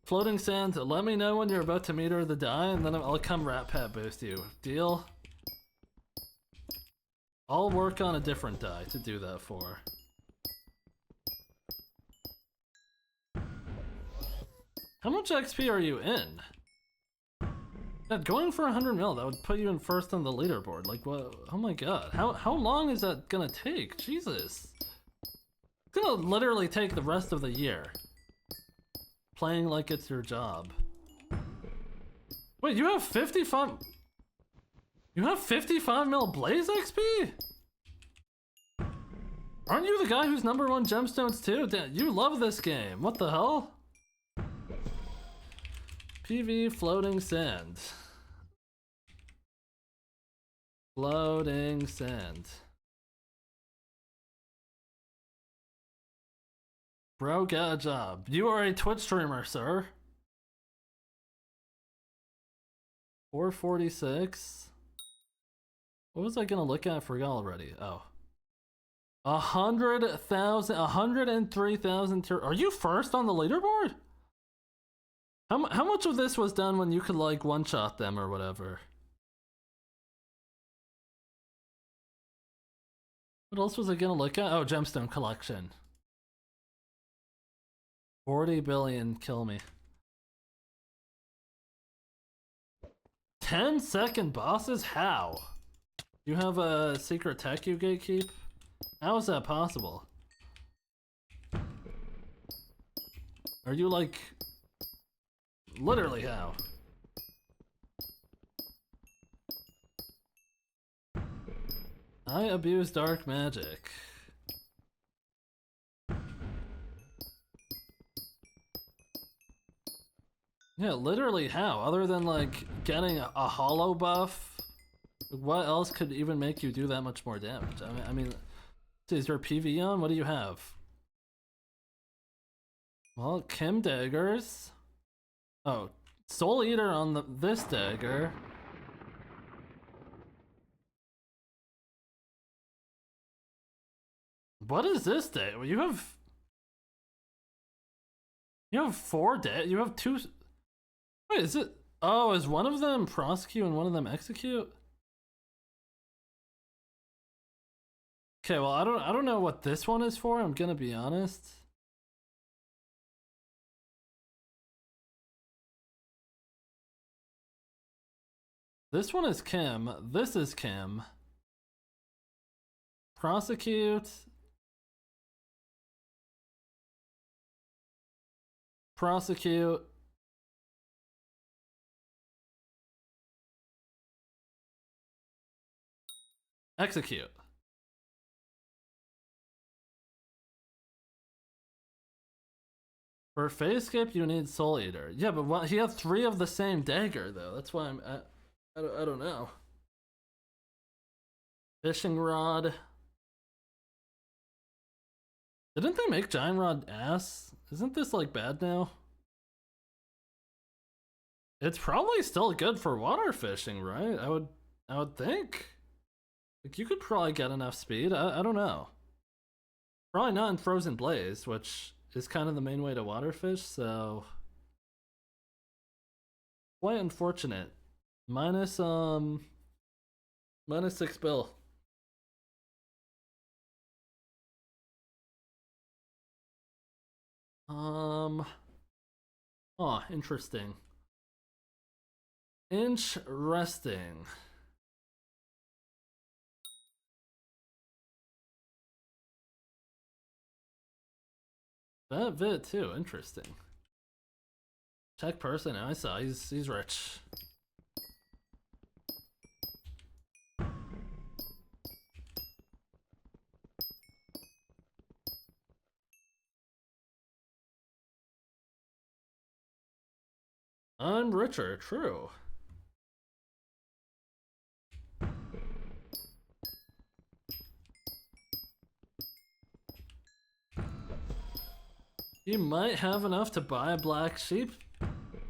Floating Sand, let me know when you're about to meter the die, and then I'll come rat pad boost you. Deal? I'll work on a different die to do that for. How much XP are you in? Yeah, going for 100 mil, that would put you in first on the leaderboard. Like, what? Oh my god. How long is that gonna take? Jesus. It's gonna literally take the rest of the year. Playing like it's your job. Wait, you have 55... You have 55 mil Blaze XP? Aren't you the guy who's #1 gemstones too? Damn, you love this game. What the hell? PV Floating Sand. Floating Sand. Bro, get a job. You are a Twitch streamer, sir. 446. What was I gonna look at? I forgot already. Oh. 100,000, 103,000. Are you first on the leaderboard? How much of this was done when you could like one shot them or whatever? What else was I gonna look at? Oh, gemstone collection. 40 billion, kill me. 10-second bosses? How? You have a secret tech you gatekeep? How is that possible? Are you like... Literally how? I abuse dark magic. Yeah, literally how? Other than like getting a hollow buff? What else could even make you do that much more damage? I mean, is your PV on? What do you have? Well, Kim daggers. Oh, Soul Eater on this dagger. What is this day? You have 4 days. You have 2. Wait, is it? Oh, is one of them prosecute and one of them execute? Okay, well, I don't know what this one is for. I'm gonna be honest. This one is Kim. This is Kim. Prosecute. Prosecute. Execute. For phase skip, you need Soul Eater. Yeah, but what, he had 3 of the same dagger, though. That's why I don't know. Fishing rod. Didn't they make Giant Rod ass? Isn't this like bad now? It's probably still good for water fishing, right? I would think. Like you could probably get enough speed. I don't know. Probably not in Frozen Blaze, which is kind of the main way to water fish, so quite unfortunate. Minus 6 bill. Oh, interesting. Interesting. That vid too, interesting. Check person, I saw he's rich. I'm richer, true. You might have enough to buy a black sheep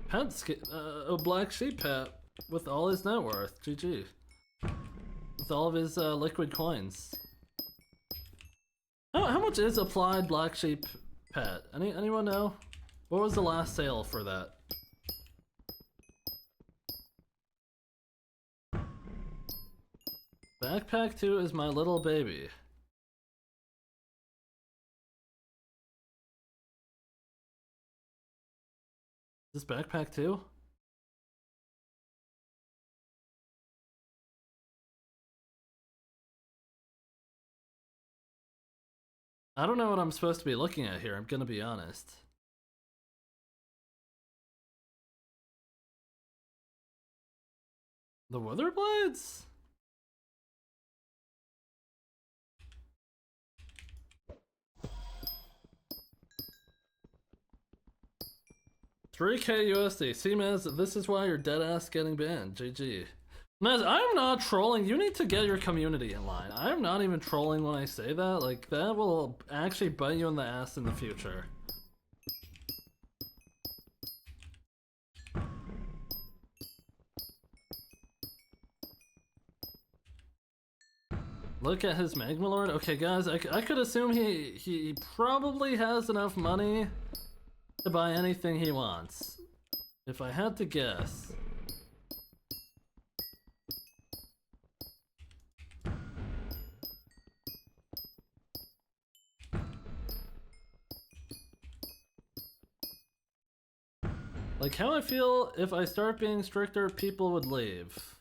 pet, a black sheep pet with all his net worth. GG. With all of his liquid coins. How much is applied black sheep pet? Anyone know? What was the last sale for that? Backpack 2 is my little baby. Is this backpack 2? I don't know what I'm supposed to be looking at here, I'm gonna be honest. The Wither Blades? $3K USD. See, Maz, this is why you're dead ass getting banned. GG. Maz, I'm not trolling. You need to get your community in line. I'm not even trolling when I say that. Like, that will actually bite you in the ass in the future. Look at his Magma Lord. Okay, guys, I could assume he probably has enough money to buy anything he wants. If I had to guess. Like, how I feel if I start being stricter, people would leave.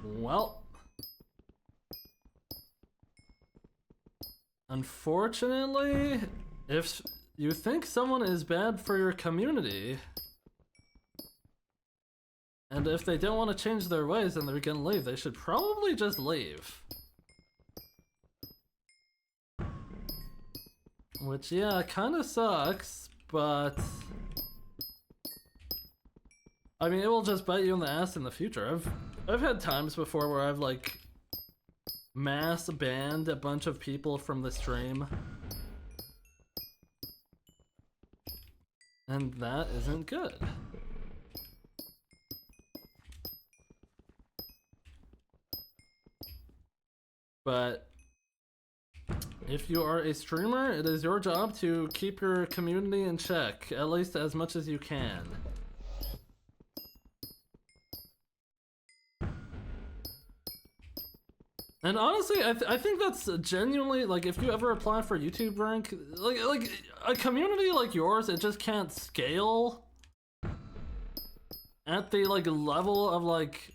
Well, unfortunately, if you think someone is bad for your community, and if they don't want to change their ways and they're gonna leave, they should probably just leave. Which, yeah, kinda sucks, but I mean, it will just bite you in the ass in the future. I've had times before where I've like mass banned a bunch of people from the stream, and that isn't good. But if you are a streamer, it is your job to keep your community in check, at least as much as you can. And honestly, I think that's genuinely, like, if you ever apply for YouTube rank, like a community like yours, it just can't scale at the, like, level of, like,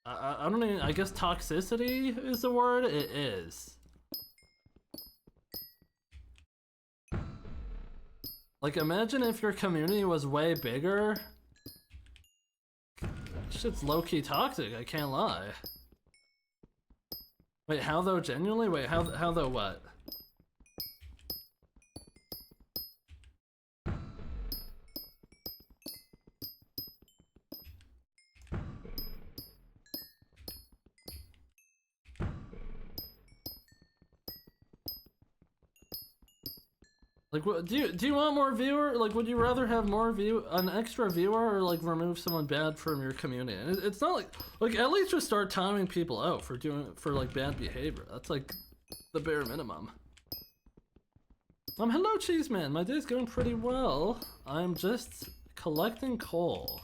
I don't even, I guess toxicity is the word? It is. Like, imagine if your community was way bigger. Shit's low-key toxic, I can't lie. Wait, how though? Genuinely? Wait, how though what? Like, what, do you want more viewer? Like, would you rather have an extra viewer, or like remove someone bad from your community? And it's not like at least just start timing people out for like bad behavior. That's like the bare minimum. Hello, Cheeseman. My day's going pretty well. I'm just collecting coal.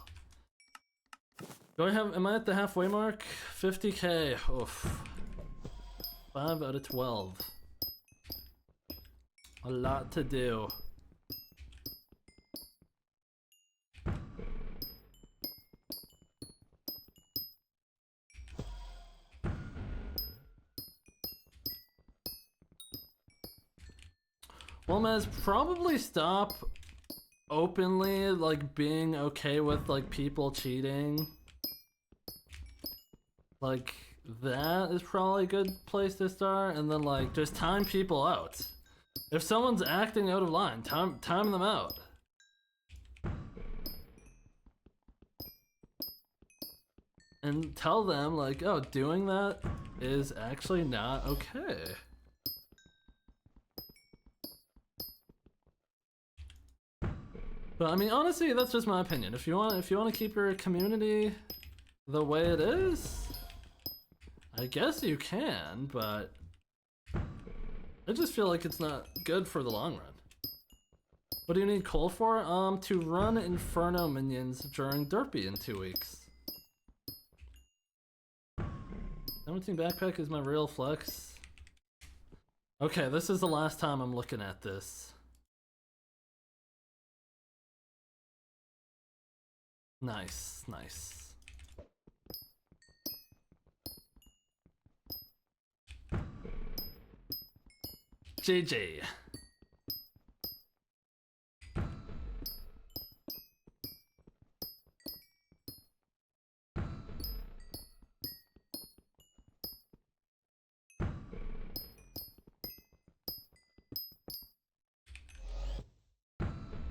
Am I at the halfway mark? 50k. Oof. 5 out of 12. A lot to do. Well, Mez, probably stop openly, like, being okay with, like, people cheating. Like, that is probably a good place to start, and then, like, just time people out. If someone's acting out of line, time them out. And tell them, like, oh, doing that is actually not okay. But I mean, honestly, that's just my opinion. If you want to keep your community the way it is, I guess you can, but I just feel like it's not good for the long run. What do you need coal for? To run Inferno minions during Derpy in 2 weeks. 17 backpack is my real flex. Okay, this is the last time I'm looking at this. Nice, nice. GG.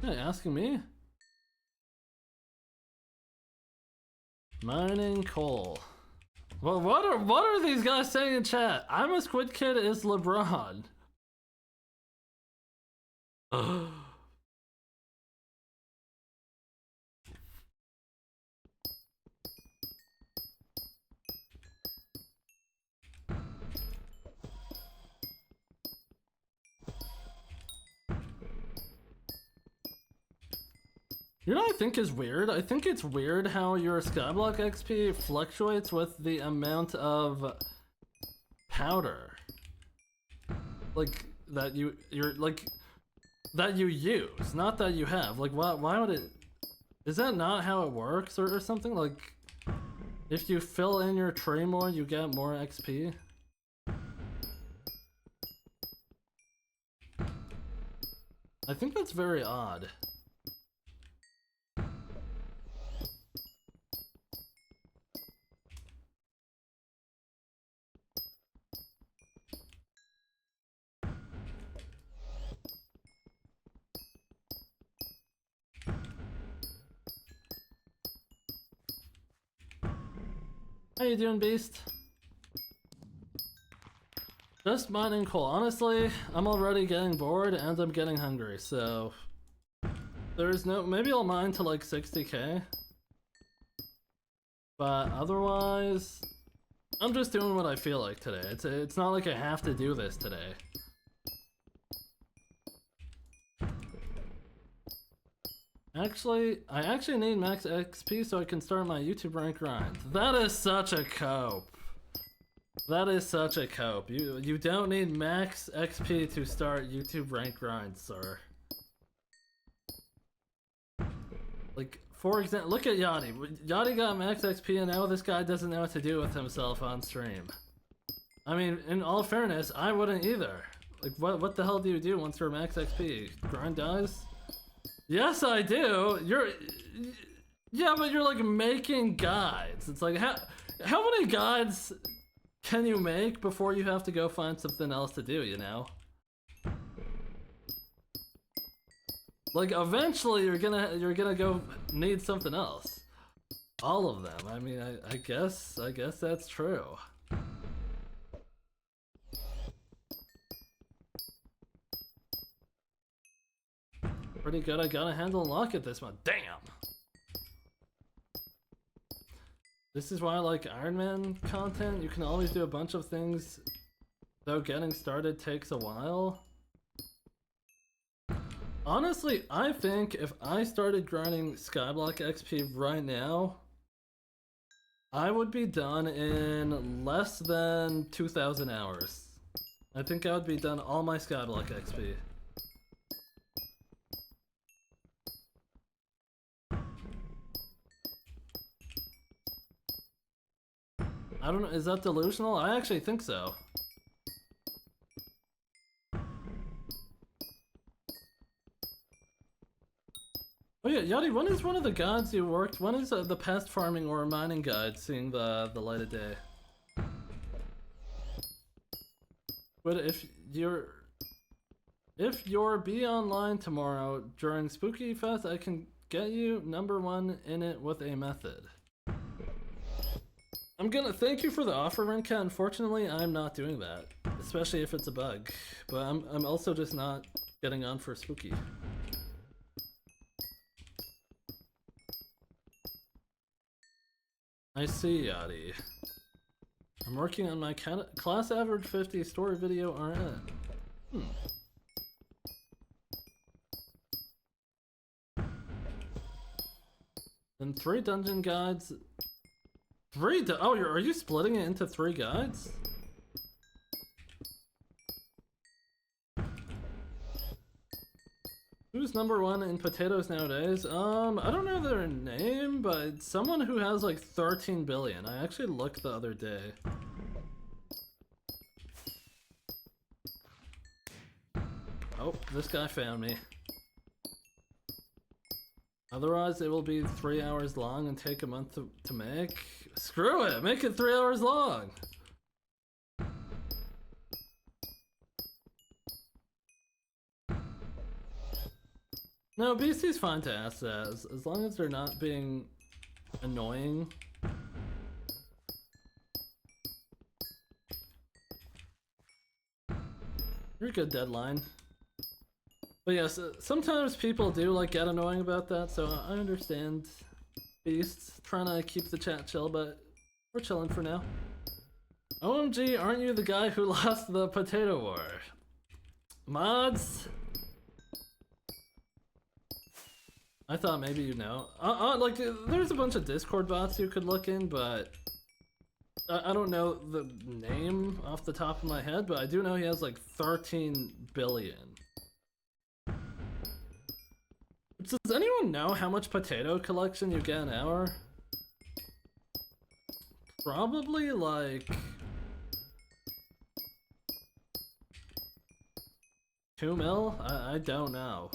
Hey, asking me? Mining coal. Well, what are these guys saying in chat? I'm a Squid Kid is LeBron. You know what I think is weird? I think it's weird how your Skyblock XP fluctuates with the amount of powder. Like, that that you use, not that you have. Like, why would it... Is that not how it works or something? Like, if you fill in your tray more, you get more XP? I think that's very odd. How you doing, Beast? Just mining coal. Honestly, I'm already getting bored and I'm getting hungry, so... There's no... Maybe I'll mine to like 60k. But otherwise... I'm just doing what I feel like today. It's not like I have to do this today. Actually, I actually need max XP so I can start my YouTube rank grind. That is such a cope. That is such a cope. You don't need max XP to start YouTube rank grind, sir. Like, for example, look at Yachty. Yachty got max XP and now this guy doesn't know what to do with himself on stream. I mean, in all fairness, I wouldn't either. Like, what the hell do you do once you're max XP? Grind dies? Yes, I do. Yeah, but you're like making guides. It's like, how many guides can you make before you have to go find something else to do, you know? Like, eventually you're gonna go need something else. All of them. I mean, I guess that's true. Pretty good. I got a handle and lock at this one. Damn! This is why I like Ironman content. You can always do a bunch of things, though getting started takes a while. Honestly, I think if I started grinding Skyblock XP right now, I would be done in less than 2,000 hours. I think I would be done all my Skyblock XP. I don't know, is that delusional? I actually think so. Oh yeah, Yachty, when is one of the guides you worked? When is the past farming or mining guide seeing the light of day? But if you're be online tomorrow during Spooky Fest, I can get you #1 in it with a method. I'm gonna thank you for the offer, Renka. Unfortunately, I'm not doing that, especially if it's a bug. But I'm also just not getting on for Spooky. I see, Yachty. I'm working on my class average 50 story video RN. And 3 dungeon guides. Oh, are you splitting it into 3 guides? Who's #1 in potatoes nowadays? I don't know their name, but it's someone who has like 13 billion. I actually looked the other day. Oh, this guy found me. Otherwise, it will be 3 hours long and take a month to make. Screw it! Make it 3 hours long! No, BC's fine to ask that, as long as they're not being annoying. You're a good deadline. But yes, sometimes people do like get annoying about that, so I understand. Beasts trying to keep the chat chill, but we're chilling for now. OMG, aren't you the guy who lost the potato war? Mods? I thought maybe you know. Like, there's a bunch of Discord bots you could look in, but I don't know the name off the top of my head, but I do know he has like 13 billion. Does anyone know how much potato collection you get an hour? Probably like 2 mil? I don't know.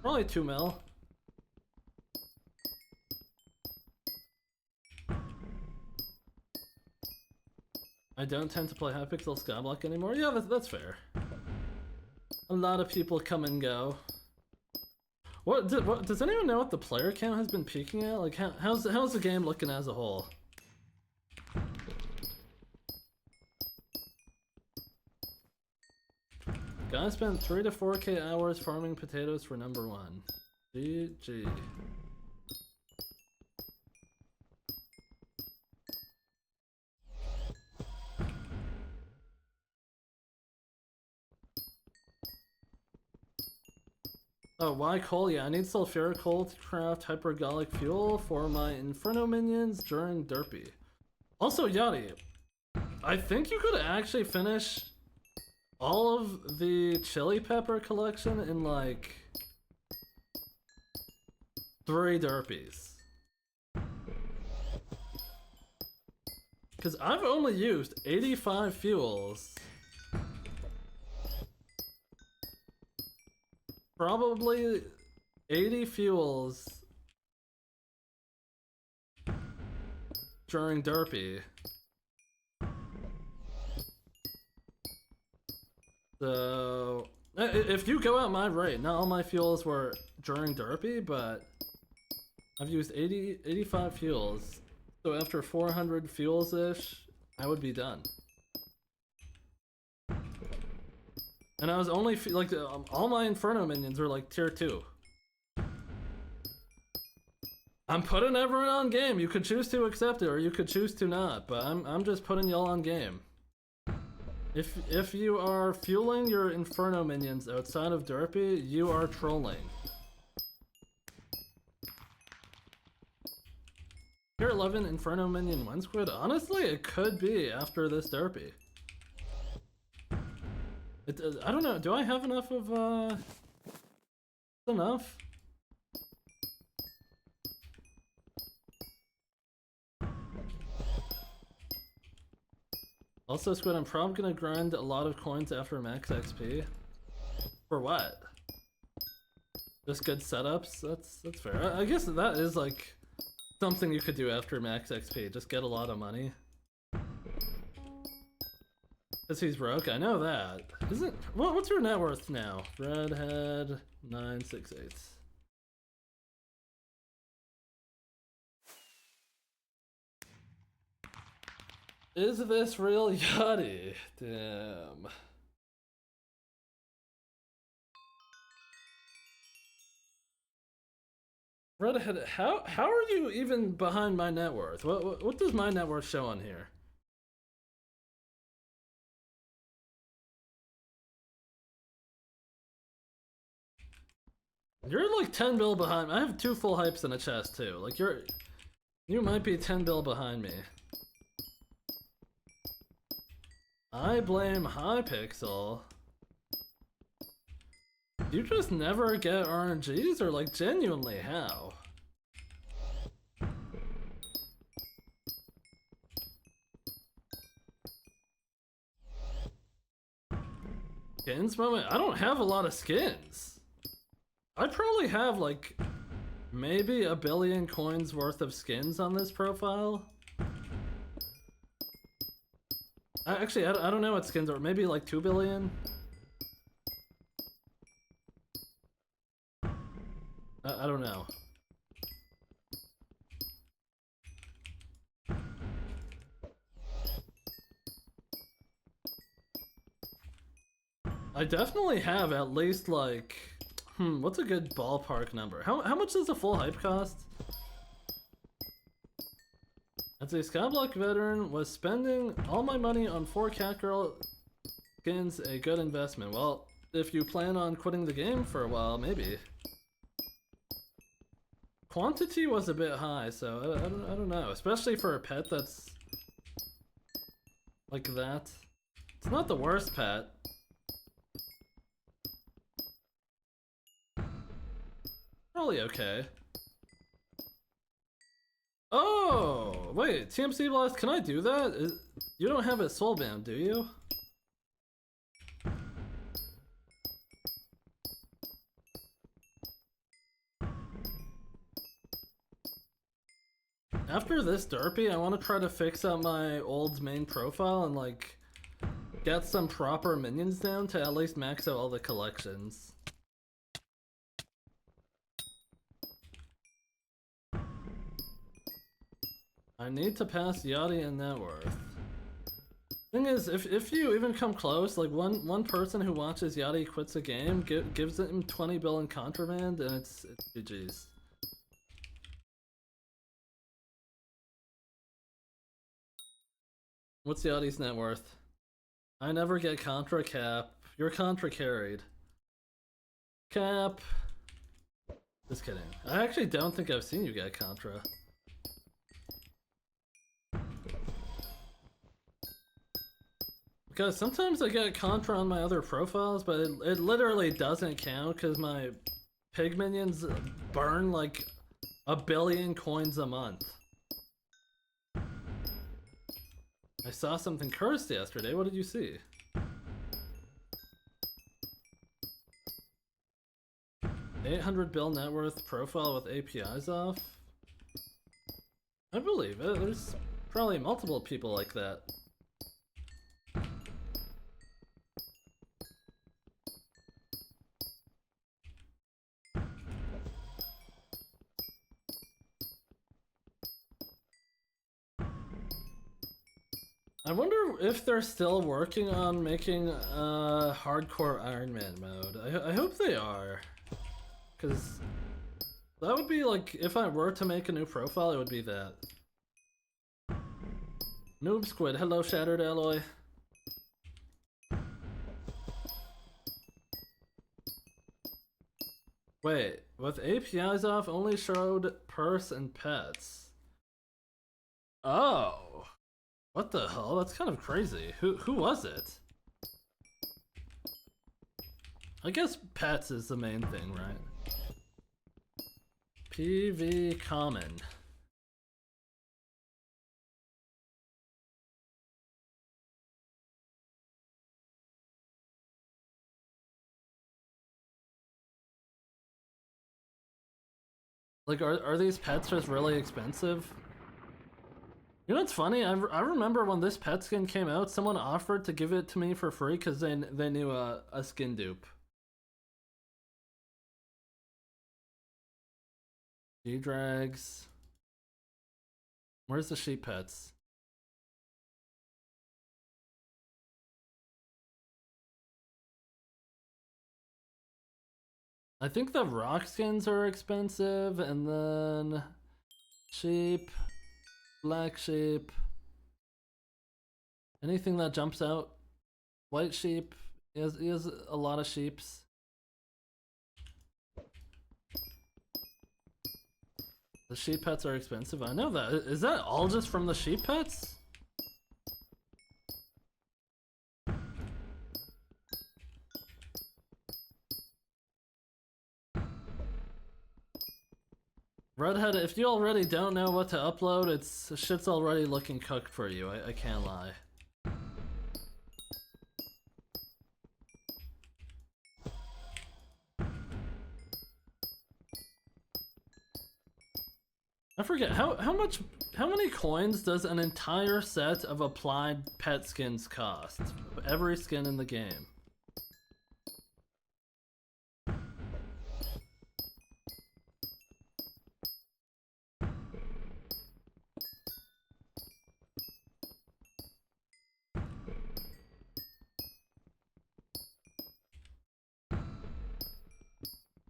Probably 2 mil. I don't tend to play Hypixel Skyblock anymore. Yeah, that's fair. A lot of people come and go. What does anyone know what the player count has been peaking at? Like, how's the game looking as a whole? Guy spent 3 to 4K hours farming potatoes for number 1. GG. Oh, why coal? Yeah, I need sulfuric coal to craft hypergolic fuel for my Inferno minions during Derpy. Also, Yachty, I think you could actually finish all of the chili pepper collection in like 3 Derpies. Because I've only used 85 fuels. Probably 80 fuels during Derpy. So, if you go at my rate, not all my fuels were during Derpy, but I've used 85 fuels. So after 400 fuels-ish, I would be done. And I was only, like, all my Inferno minions are like tier 2. I'm putting everyone on game. You could choose to accept it or you could choose to not, but I'm just putting y'all on game. If you are fueling your Inferno minions outside of Derpy, you are trolling. Tier 11 Inferno minion win Squid? Honestly, it could be after this Derpy. I don't know, do I have enough of, enough? Also, Squid, I'm probably gonna grind a lot of coins after max XP. For what? Just good setups? That's fair. I guess that is, like, something you could do after max XP. Just get a lot of money. Cause he's broke, I know that. Isn't what's your net worth now? Redhead 968. Is this real Yachty? Damn. Redhead, how are you even behind my net worth? What does my net worth show on here? You're like 10 bill behind me. I have 2 full hypes in a chest too. Like you might be 10 bill behind me. I blame Hypixel. You just never get RNGs or like genuinely how? Skins moment? I don't have a lot of skins. I probably have like maybe 1 billion coins worth of skins on this profile. Actually, I don't know what skins are. Maybe like 2 billion? I don't know. I definitely have at least like... what's a good ballpark number? How much does a full hype cost? As a Skyblock veteran, was spending all my money on 4 Catgirl skins a good investment? Well, if you plan on quitting the game for a while, maybe. quantity was a bit high, so I don't know. Especially for a pet that's like that. It's not the worst pet. Probably okay. Oh, wait, TMC Blast, can I do that? You don't have it soulbound, do you? After this derpy, I want to try to fix up my old main profile and like get some proper minions down to at least max out all the collections. I need to pass Yachty in net worth. Thing is, if you even come close, like one person who watches Yachty quits a game, gives him 20 bill in contraband, and it's GG's. What's Yachty's net worth? I never get contra, Cap. You're contra carried. Cap. Just kidding. I actually don't think I've seen you get contra. Because sometimes I get contra on my other profiles, but it literally doesn't count because my pig minions burn like 1 billion coins a month. I saw something cursed yesterday. What did you see? $800 bill net worth profile with APIs off? I believe it. There's probably multiple people like that. I wonder if they're still working on making a hardcore Ironman mode. I hope they are. Because that would be like, if I were to make a new profile, it would be that. Noob Squid, hello Shattered Alloy. Wait, with APIs off, only showed purse and pets. Oh. What the hell? That's kind of crazy. Who was it? I guess pets is the main thing, right? PV common. Like, are these pets just really expensive? You know what's funny? I remember when this pet skin came out, someone offered to give it to me for free because they knew a skin dupe. G-Drags. Where's the sheep pets? I think the rock skins are expensive, and then sheep. Black sheep. Anything that jumps out. White sheep. He has a lot of sheeps. The sheep pets are expensive. I know that. Is that all just from the sheep pets? Redhead, if you already don't know what to upload, shit's already looking cooked for you, I can't lie. I forget, how many coins does an entire set of applied pet skins cost? Every skin in the game.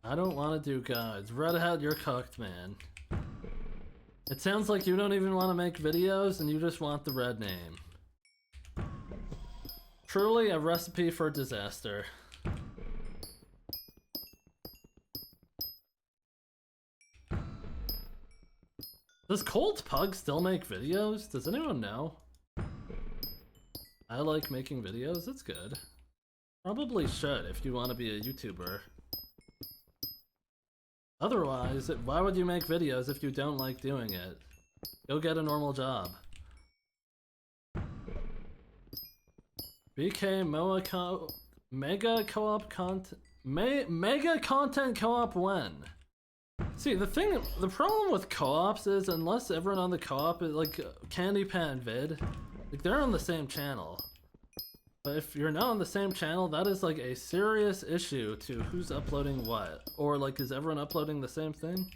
I don't want to do guides. Redhead, you're cooked, man. It sounds like you don't even want to make videos and you just want the red name. Truly a recipe for disaster. Does Cold Pug still make videos? Does anyone know? I like making videos, it's good. Probably should if you want to be a YouTuber. Otherwise, why would you make videos if you don't like doing it? Go get a normal job. BK Mega Co-op content. Mega content co-op when? See, the problem with co-ops is unless everyone on the co-op is like Candy Pan Vid, like they're on the same channel. But if you're not on the same channel, that is like a serious issue to who's uploading what. Or like, is everyone uploading the same thing?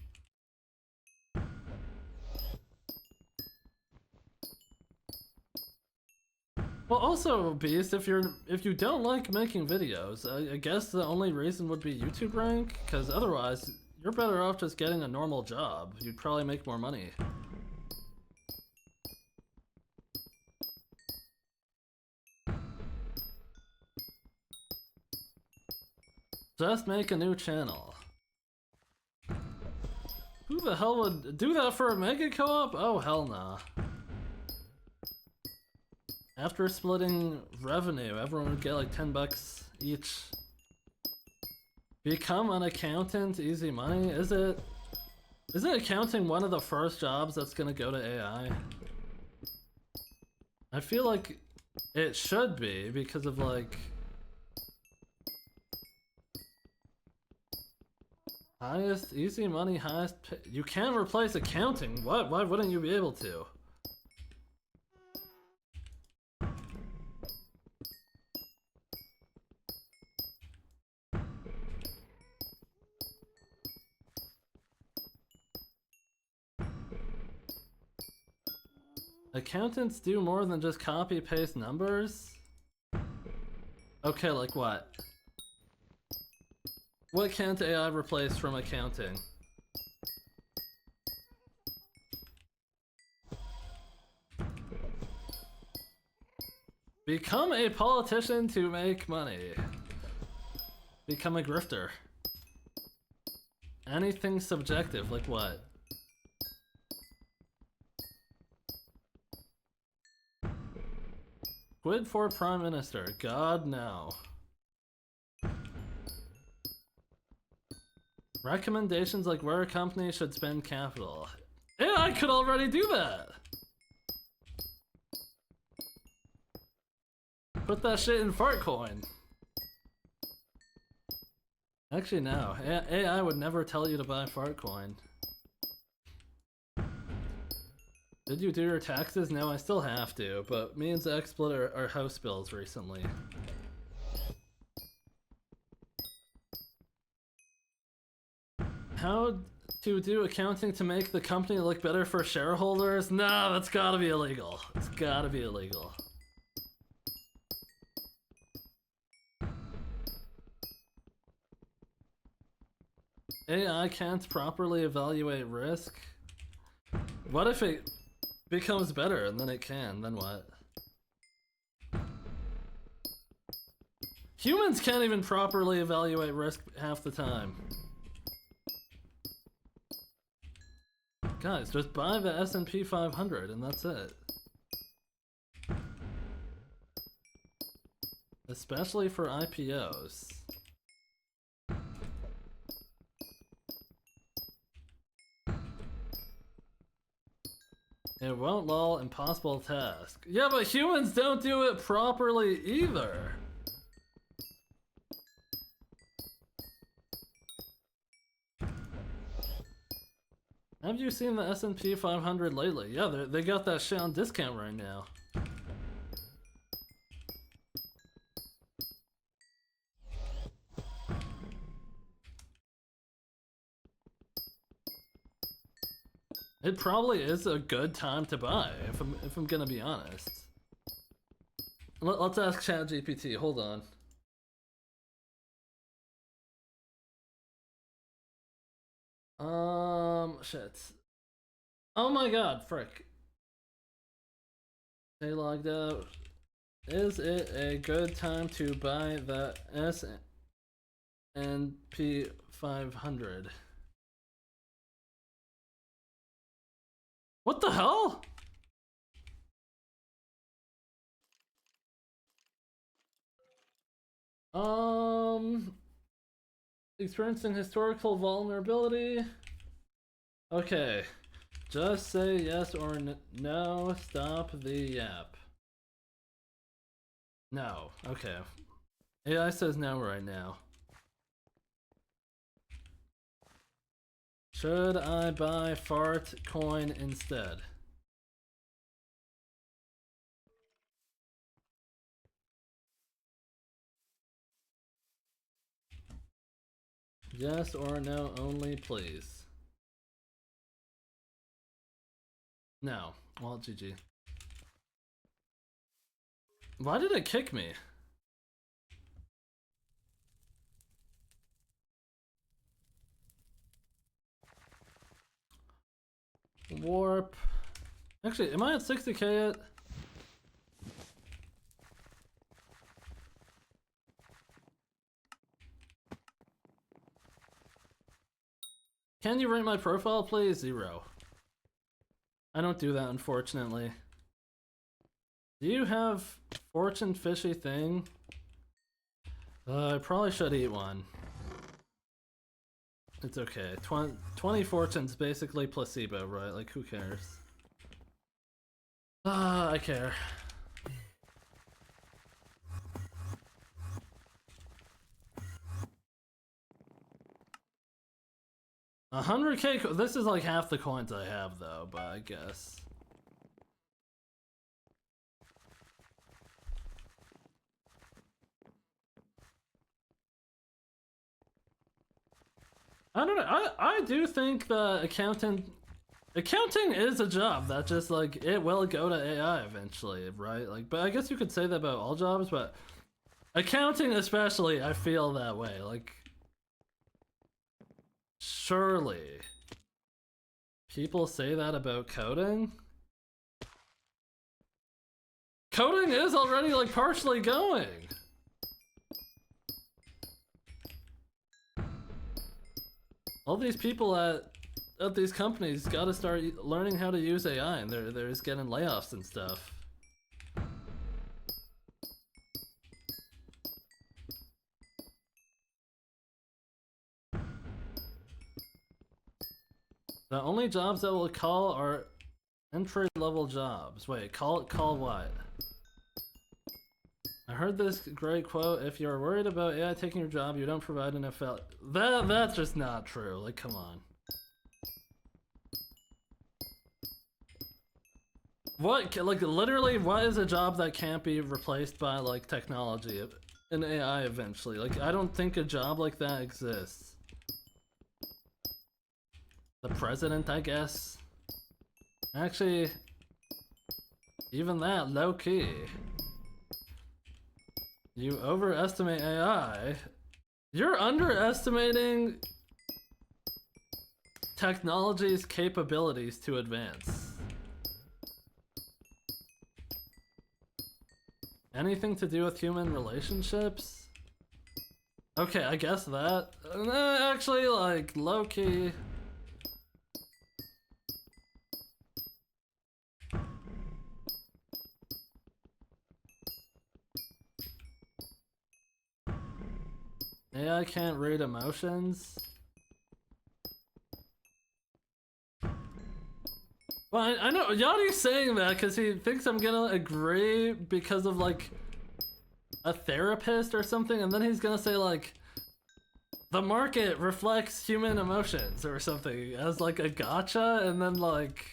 Well, also, Beast, if you don't like making videos, I guess the only reason would be YouTube rank, because otherwise, you're better off just getting a normal job. You'd probably make more money. Just make a new channel. Who the hell would do that for a mega co-op? Oh, hell nah. After splitting revenue, everyone would get like 10 bucks each. Become an accountant, easy money? Isn't accounting one of the first jobs that's gonna go to AI? I feel like it should be because of like highest easy money, highest pay. You can't replace accounting. What? Why wouldn't you be able to? Accountants do more than just copy paste numbers? Okay, like what? What can't AI replace from accounting? Become a politician to make money. Become a grifter. Anything subjective, like what? Squid for Prime Minister. God, no. Recommendations like where a company should spend capital. Yeah, I could already do that! Put that shit in Fartcoin. Actually, no. AI would never tell you to buy Fartcoin. Did you do your taxes? No, I still have to, but me and Zach split our house bills recently. How to do accounting to make the company look better for shareholders? No, that's gotta be illegal. It's gotta be illegal. AI can't properly evaluate risk? What if it becomes better and then it can? Then what? Humans can't even properly evaluate risk half the time. Guys, just buy the S&P 500 and that's it. Especially for IPOs. It won't lol, impossible task. Yeah, but humans don't do it properly either. Have you seen the S&P 500 lately? Yeah, they got that shit on discount right now. It probably is a good time to buy, if I'm gonna be honest. Let's ask ChatGPT, hold on. Shit. Oh my god, frick. Stay logged out. Is it a good time to buy the S&P 500? What the hell? Experiencing historical vulnerability. Okay. Just say yes or no. Stop the yap. No. Okay. AI says no right now. Should I buy fart coin instead? Yes or no only, please. No. Well, GG. Why did it kick me? Warp. Actually, am I at 60k yet? Can you rate my profile, please? 0. I don't do that, unfortunately. Do you have fortune fishy thing? I probably should eat one. It's okay. 20 fortune's basically placebo, right? Like, who cares? I care. 100k. This is like half the coins I have, though, but I guess. I don't know. I do think that accounting is a job that just like it will go to AI eventually, right? Like, but I guess you could say that about all jobs, but accounting especially, I feel that way. Like, surely people say that about coding. Coding is already like partially going. All these people at these companies gotta start learning how to use AI, and they're just getting layoffs and stuff. The only jobs that will call are entry-level jobs. Wait, call what? I heard this great quote: if you're worried about AI taking your job, you don't provide enough value. That's just not true. Like, come on. What, like, literally, what is a job that can't be replaced by, like, technology and AI eventually? Like, I don't think a job like that exists. The president, I guess? Actually, even that, low-key. You overestimate AI. You're underestimating technology's capabilities to advance. Anything to do with human relationships? Okay, I guess that. Actually, like, low-key. AI can't read emotions? Well, I know Yanni's saying that because he thinks I'm gonna agree because of like a therapist or something, and then he's gonna say like the market reflects human emotions or something as like a gotcha, and then like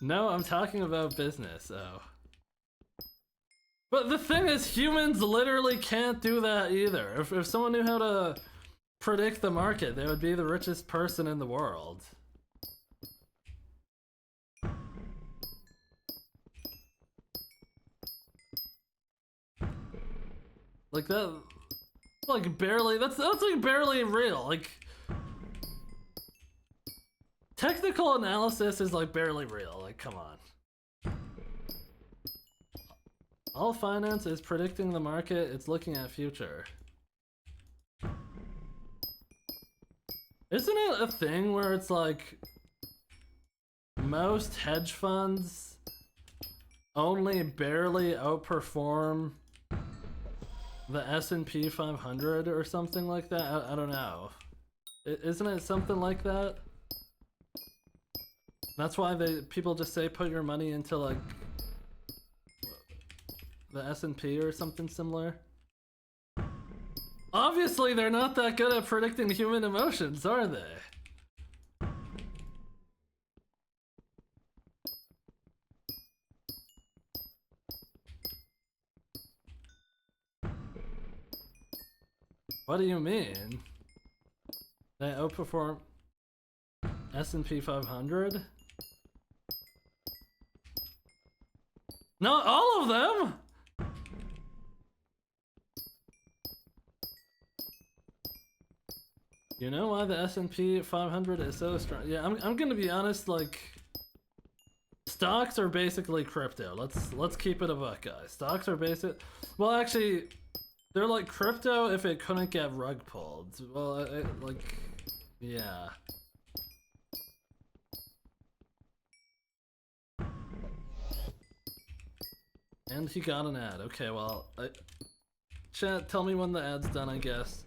no, I'm talking about business. Oh, but the thing is, humans literally can't do that either. If someone knew how to predict the market, they would be the richest person in the world. Like that, like barely. That's like barely real. Like technical analysis is like barely real. Like, come on. All finance is predicting the market. It's looking at future. Isn't it a thing where it's like most hedge funds only barely outperform the S&P 500 or something like that? I don't know. Isn't it something like that? That's why people just say put your money into like the S&P or something similar. Obviously, they're not that good at predicting human emotions, are they? What do you mean? They outperform S&P 500? Not all of them! You know why the S&P 500 is so strong? Yeah, I'm gonna be honest, like, stocks are basically crypto. Let's keep it a buck, guys. Stocks are basic. Well, actually, they're like crypto if it couldn't get rug pulled. Well, like, yeah. And he got an ad. Okay, well, chat, tell me when the ad's done, I guess.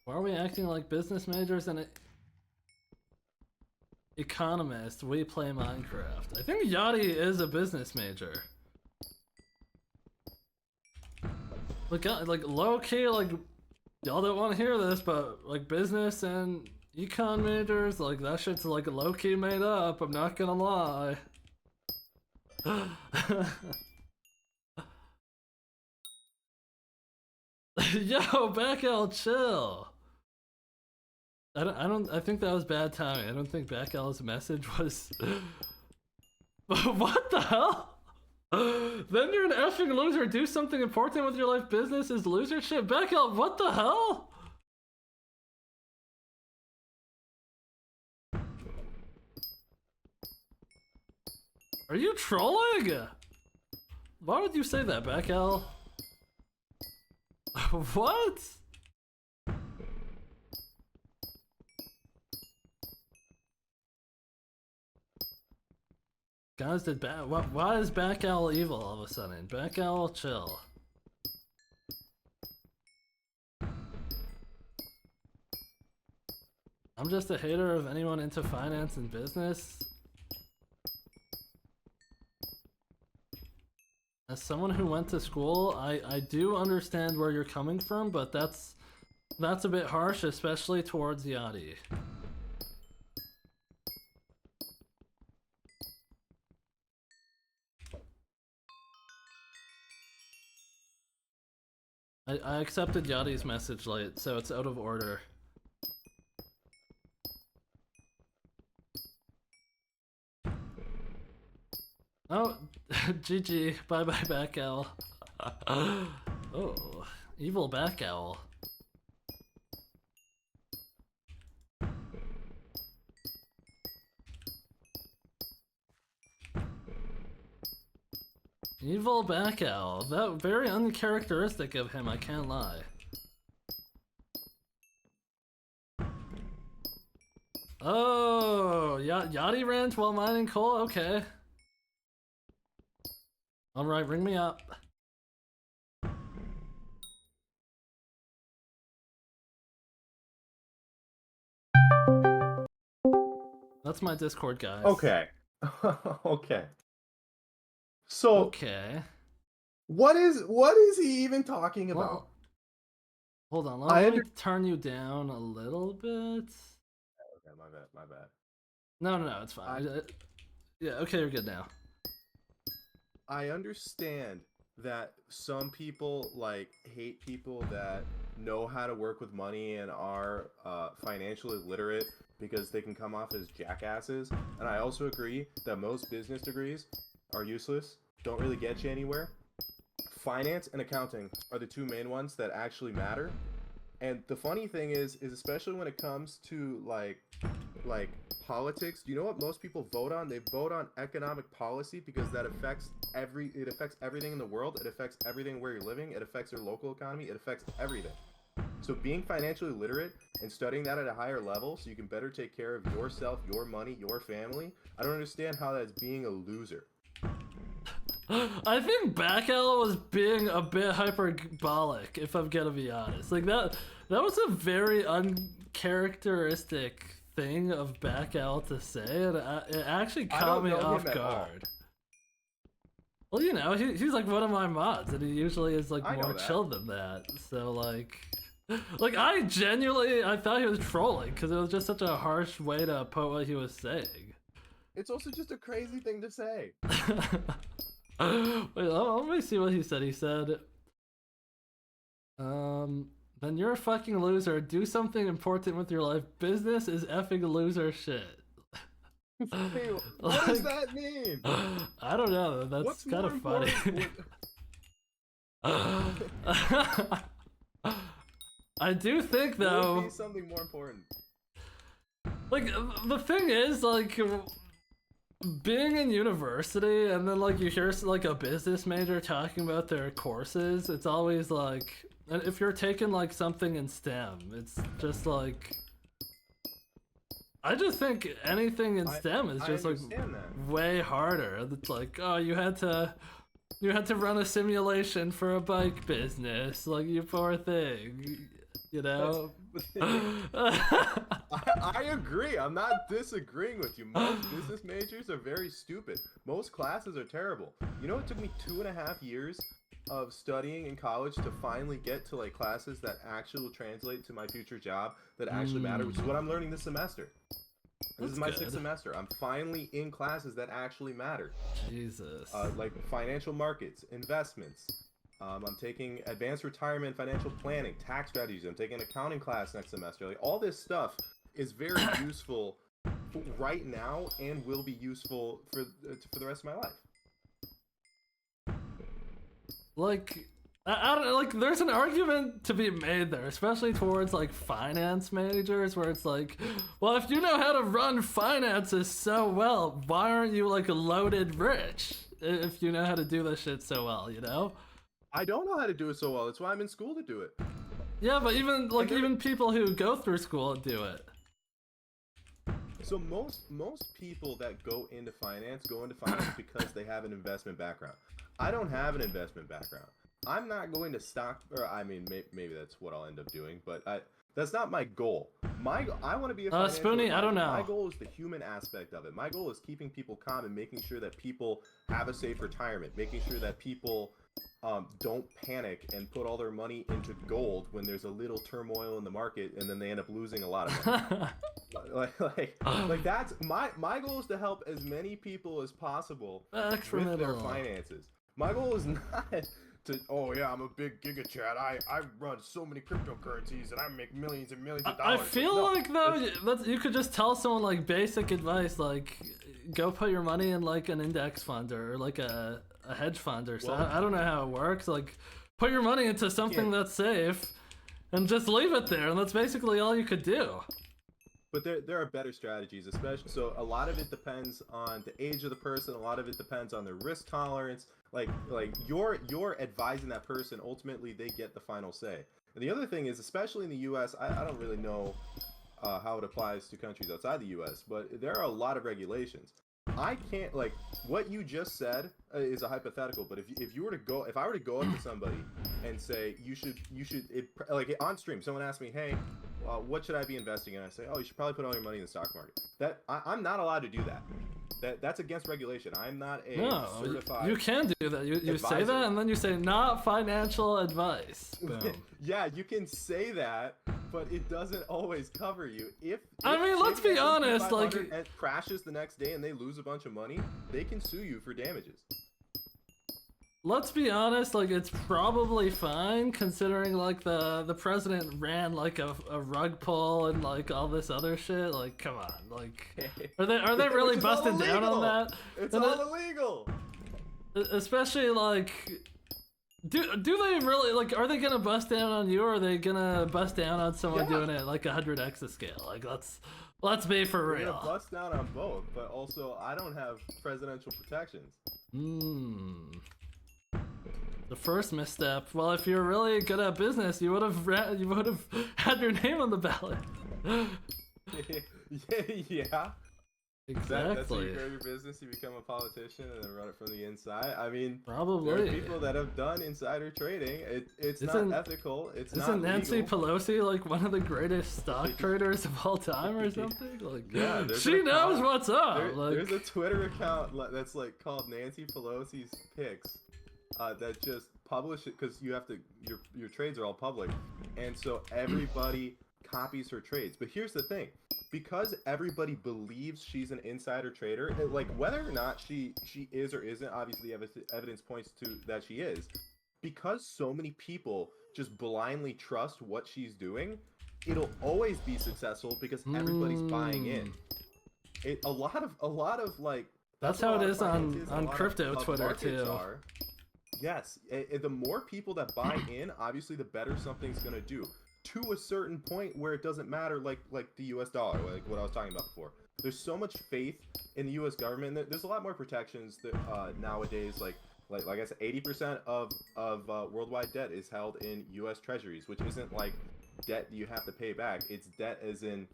Why are we acting like business majors and economists? We play Minecraft. I think Yachty is a business major. Like low key, like y'all don't want to hear this, but like business and econ majors, like that shit's like low key made up. I'm not gonna lie. Yo, back out, chill. I think that was bad timing. I don't think Bakel's message was. What the hell? Then you're an effing loser. Do something important with your life. Business is loser shit. Bakel, what the hell? Are you trolling? Why would you say that, Bakel? What? Guys, why is Back-Owl evil all of a sudden? Back-Owl, chill. I'm just a hater of anyone into finance and business. As someone who went to school, I do understand where you're coming from, but that's a bit harsh, especially towards Yachty. I accepted Yachty's message late, so it's out of order. Oh, GG. Bye bye, Back Owl. Oh, evil Back Owl. Evil Back Owl. That very uncharacteristic of him, I can't lie. Oh, Yachty rant while mining coal? Okay. Alright, ring me up. That's my Discord, guys. Okay. Okay. So okay. What is he even talking about? Well, hold on, let me turn you down a little bit. Okay, my bad. No, it's fine. Yeah, okay, you're good now. I understand that some people like hate people that know how to work with money and are financially literate because they can come off as jackasses. And I also agree that most business degrees are useless, don't really get you anywhere. finance and accounting are the two main ones that actually matter. And the funny thing is especially when it comes to like politics, do you know what most people vote on? They vote on economic policy because that affects everything in the world. It affects everything where you're living. It affects your local economy. It affects everything. So being financially literate and studying that at a higher level so you can better take care of yourself, your money, your family, I don't understand how that's being a loser. I think Backell was being a bit hyperbolic, if I'm gonna be honest. Like that was a very uncharacteristic thing of Backell to say, and it actually caught me off guard. Well, you know, he's like one of my mods, and he usually is like more chill than that. So like I genuinely thought he was trolling because it was just such a harsh way to put what he was saying. It's also just a crazy thing to say. Wait, let me see what he said. He said, then you're a fucking loser. Do something important with your life. Business is effing loser shit. What does that mean? I don't know. That's kind of funny. I do think though. Would be something more important. Like the thing is, like, being in university and then like you hear like a business major talking about their courses, it's always like, and if you're taking like something in STEM, it's just like, I just think anything in STEM is just like way harder. It's like, oh, you had to run a simulation for a bike business, like, you poor thing, you know. I agree. I'm not disagreeing with you. Most business majors are very stupid. Most classes are terrible. You know, it took me 2.5 years of studying in college to finally get to like classes that actually will translate to my future job, that actually matter, which is what I'm learning this semester. This is my 6th semester. I'm finally in classes that actually matter. Jesus. Like financial markets, investments. I'm taking advanced retirement, financial planning, tax strategies. I'm taking an accounting class next semester. Like, all this stuff is very useful right now and will be useful for the rest of my life. Like, I don't, like, there's an argument to be made there, especially towards like finance majors, where it's like, well, if you know how to run finances so well, why aren't you like loaded rich if you know how to do this shit so well, you know? I don't know how to do it so well. That's why I'm in school to do it. Yeah, but even like even people who go through school do it. So most people that go into finance because they have an investment background. I don't have an investment background. I'm not going to stock, or I mean, maybe that's what I'll end up doing, but that's not my goal. I want to be a financial Spoony, I don't know. My goal is the human aspect of it. My goal is keeping people calm and making sure that people have a safe retirement, making sure that people don't panic and put all their money into gold when there's a little turmoil in the market and then they end up losing a lot of money. like that's my goal is to help as many people as possible with their finances. My goal is not to, oh yeah, I'm a big giga chat. I run so many cryptocurrencies and I make millions and millions of dollars. I feel like though you could just tell someone like basic advice, like go put your money in like an index fund or like a hedge fund or something. I don't know how it works. Like, put your money into something that's safe and just leave it there, and that's basically all you could do. But there are better strategies, especially, so a lot of it depends on the age of the person, a lot of it depends on their risk tolerance. Like you're advising that person, ultimately they get the final say. And the other thing is, especially in the US, I don't really know how it applies to countries outside the US, but there are a lot of regulations. I can't, like, what you just said is a hypothetical, but if I were to go up to somebody and say like on stream, someone asked me, hey, what should I be investing in? I say, oh, you should probably put all your money in the stock market. I'm not allowed to do that. That's against regulation. I'm not a certified. You can do that. You say that and then you say not financial advice. Boom. Yeah, you can say that, but it doesn't always cover you. If I mean, let's be honest, like, it crashes the next day and they lose a bunch of money, they can sue you for damages. Let's be honest, like, it's probably fine considering like the president ran like a rug pull and like all this other shit. Like, come on, like, are they really busting down on that? It's all illegal. Especially like Do they really like? Are they gonna bust down on you, or are they gonna bust down on someone Yeah. doing it like 100x the scale? Like let's be for We're gonna real. bust down on both, but also I don't have presidential protections. Hmm. The first misstep. Well, if you're really good at business, you would have had your name on the ballot. Yeah. That's how Exactly. you grow your business. You become a politician and then run it from the inside. I mean, there are Probably. people that have done insider trading. It's Isn't- not ethical. It's not Isn't Nancy legal. Pelosi like one of the greatest stock traders of all time or something? Like, Yeah, there's she an knows account- what's up. Like, There's a Twitter account that's like called Nancy Pelosi's Picks that just publish it because you have to your trades are all public, and so everybody copies her trades. But here's the thing. Because everybody believes she's an insider trader, like whether or not she is or isn't, obviously evidence points to that she is. Because so many people just blindly trust what she's doing, it'll always be successful because everybody's buying in. A lot of like that's what how a it lot is of finance is, a on lot crypto of Twitter markets too. are. Yes, the more people that buy in, obviously the better something's gonna do. To a certain point where it doesn't matter, like the U.S. dollar, like what I was talking about before. There's so much faith in the U.S. government. There's a lot more protections that nowadays, like I said, 80% of worldwide debt is held in U.S. Treasuries, which isn't like debt you have to pay back. It's debt as in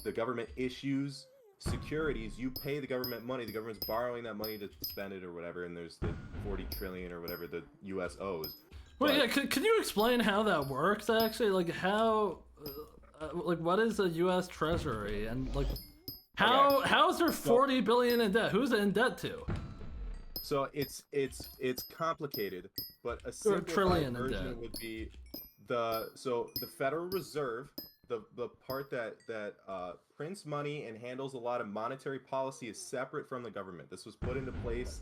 the government issues securities. You pay the government money. The government's borrowing that money to spend it or whatever. And there's the 40 trillion or whatever the U.S. owes. Wait, yeah, can you explain how that works actually? Like how, like what is a U.S. Treasury and like how's there 40 billion in debt? Who's it in debt to? So it's complicated, but a simplified trillion in version debt. would be the Federal Reserve, the part that prints money and handles a lot of monetary policy is separate from the government. This was put into place.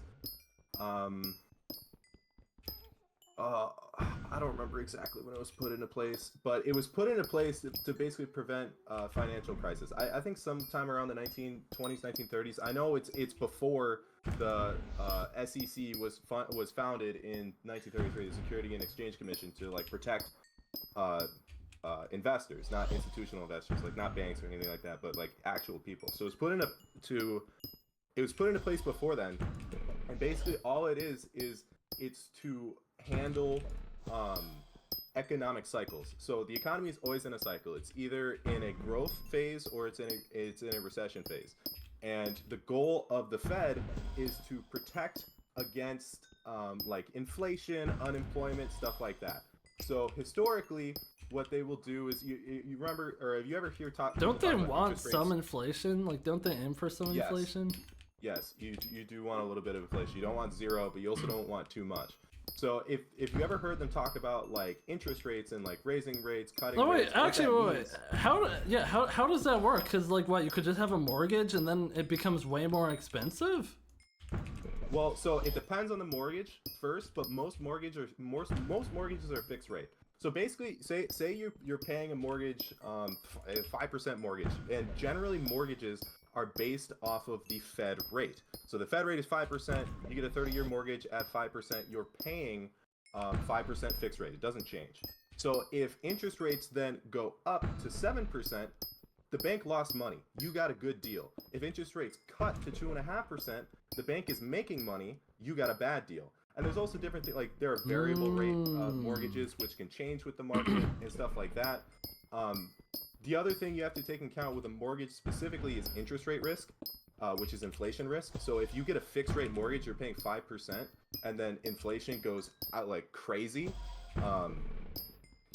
I don't remember exactly when it was put into place, but it was put into place to basically prevent financial crisis. I think sometime around the 1920s, 1930s. I know it's before the SEC was founded in 1933, the Security and Exchange Commission, to like protect investors, not institutional investors, like not banks or anything like that, but like actual people. So it was put into place before then, and basically all it is it's to handle economic cycles. So the economy is always in a cycle. It's either in a growth phase or it's in a recession phase. And the goal of the Fed is to protect against like inflation, unemployment, stuff like that. So historically, what they will do is you remember, or have you ever hear talk? Don't they talk about want interest some rates? inflation? Like, don't they aim for some Yes. inflation? Yes, you do want a little bit of inflation. You don't want zero, but you also don't want too much. So if you ever heard them talk about like interest rates and like raising rates, cutting Oh wait, rates, what actually, that wait. means- How does that work? Because like, what, you could just have a mortgage and then it becomes way more expensive? Well, so it depends on the mortgage first, but most mortgages are fixed rate. So basically, say you're paying a mortgage, a 5% mortgage, and generally mortgages are based off of the Fed rate. So the Fed rate is 5%. You get a 30-year mortgage at 5%. You're paying 5% fixed rate. It doesn't change. So if interest rates then go up to 7%, the bank lost money. You got a good deal. If interest rates cut to 2.5%, the bank is making money. You got a bad deal. And there's also different things, like there are variable rate mortgages which can change with the market and stuff like that. The other thing you have to take into account with a mortgage specifically is interest rate risk, which is inflation risk. So if you get a fixed rate mortgage, you're paying 5%, and then inflation goes out like crazy,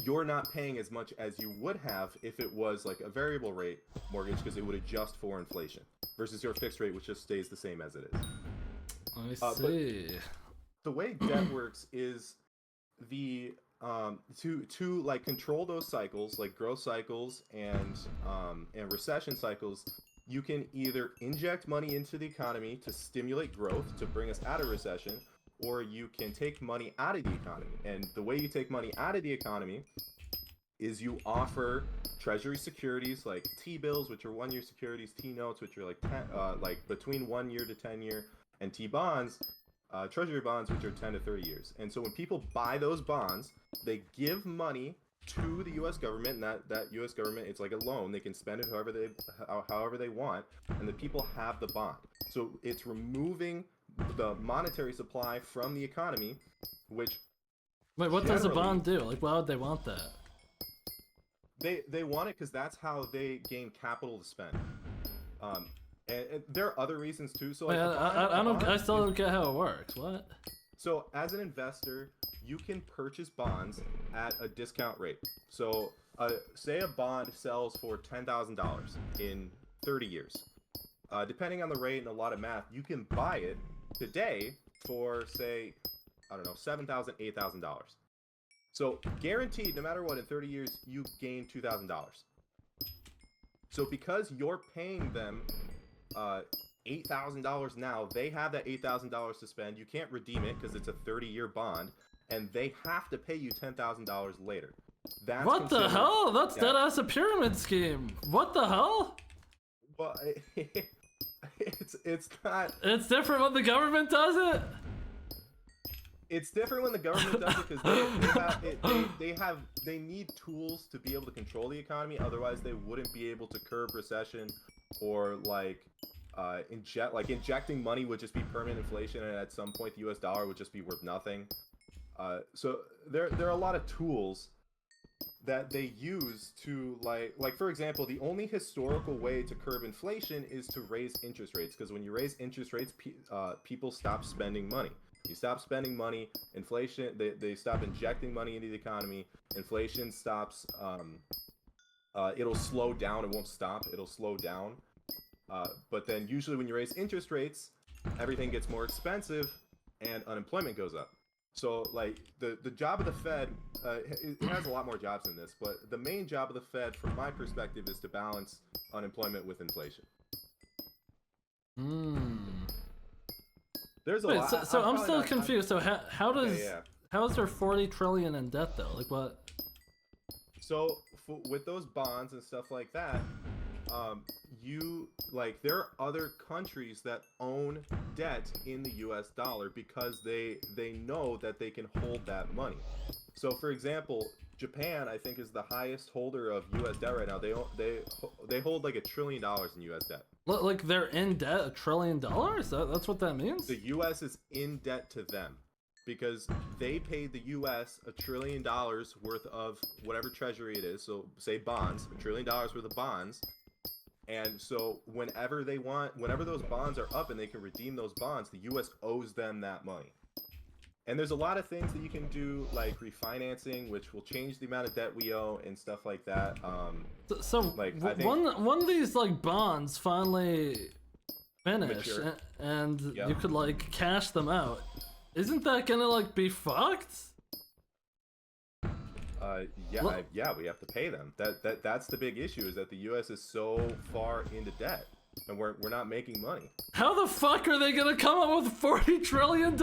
you're not paying as much as you would have if it was like a variable rate mortgage, because it would adjust for inflation, versus your fixed rate, which just stays the same as it is. I see. The way debt works is the to like control those cycles, like growth cycles and recession cycles. You can either inject money into the economy to stimulate growth to bring us out of recession, or you can take money out of the economy. And the way you take money out of the economy is you offer treasury securities like T-bills, which are 1-year securities, T-notes, which are like between 1 year to 10 year, and T-bonds, treasury bonds, which are 10 to 30 years. And so when people buy those bonds, they give money to the U.S. government, and that U.S. government, it's like a loan. They can spend it however they want, and the people have the bond. So it's removing the monetary supply from the economy, which Wait, what does a bond do? Like, why would they want that? They want it because that's how they gain capital to spend. And there are other reasons too. So like, I still don't get how it works. What? So as an investor, you can purchase bonds at a discount rate. So say a bond sells for $10,000 in 30 years. Depending on the rate and a lot of math, you can buy it today for, say, I don't know, $7,000, $8,000. So guaranteed, no matter what, in 30 years, you gain $2,000. So because you're paying them $8,000 now, they have that $8,000 to spend. You can't redeem it because it's a 30-year bond, and they have to pay you $10,000 later. That's what the hell? That's dead ass a pyramid scheme. What the hell? Well, it's not. It's different when the government does it. It's different when the government does it because they need tools to be able to control the economy. Otherwise, they wouldn't be able to curb recession, or injecting money would just be permanent inflation, and at some point the U.S. dollar would just be worth nothing. So there are a lot of tools that they use to like for example, the only historical way to curb inflation is to raise interest rates, because when you raise interest rates, people stop spending money. You stop spending money, inflation, they stop injecting money into the economy, inflation stops, it'll slow down, it won't stop, it'll slow down. But then usually when you raise interest rates, everything gets more expensive and unemployment goes up. So like the job of the Fed, it has a lot more jobs than this, but the main job of the Fed from my perspective is to balance unemployment with inflation. There's a lot. So I'm still confused. So how is there 40 trillion in debt though? Like what? So with those bonds and stuff like that, there are other countries that own debt in the U.S. dollar because they know that they can hold that money. So for example, Japan, I think, is the highest holder of U.S. debt right now. They hold like $1 trillion in U.S. debt. Like they're in debt $1 trillion? That's what that means? The U.S. is in debt to them because they paid the U.S. $1 trillion worth of whatever treasury it is. So say bonds, $1 trillion worth of bonds. And so whenever those bonds are up and they can redeem those bonds, the U.S. owes them that money. And there's a lot of things that you can do, like refinancing, which will change the amount of debt we owe and stuff like that. One of these like bonds finally finish, and you could like cash them out. Isn't that gonna like be fucked? Yeah, we have to pay them. That's the big issue, is that the U.S. is so far into debt, and we're not making money. How the fuck are they gonna come up with $40 trillion?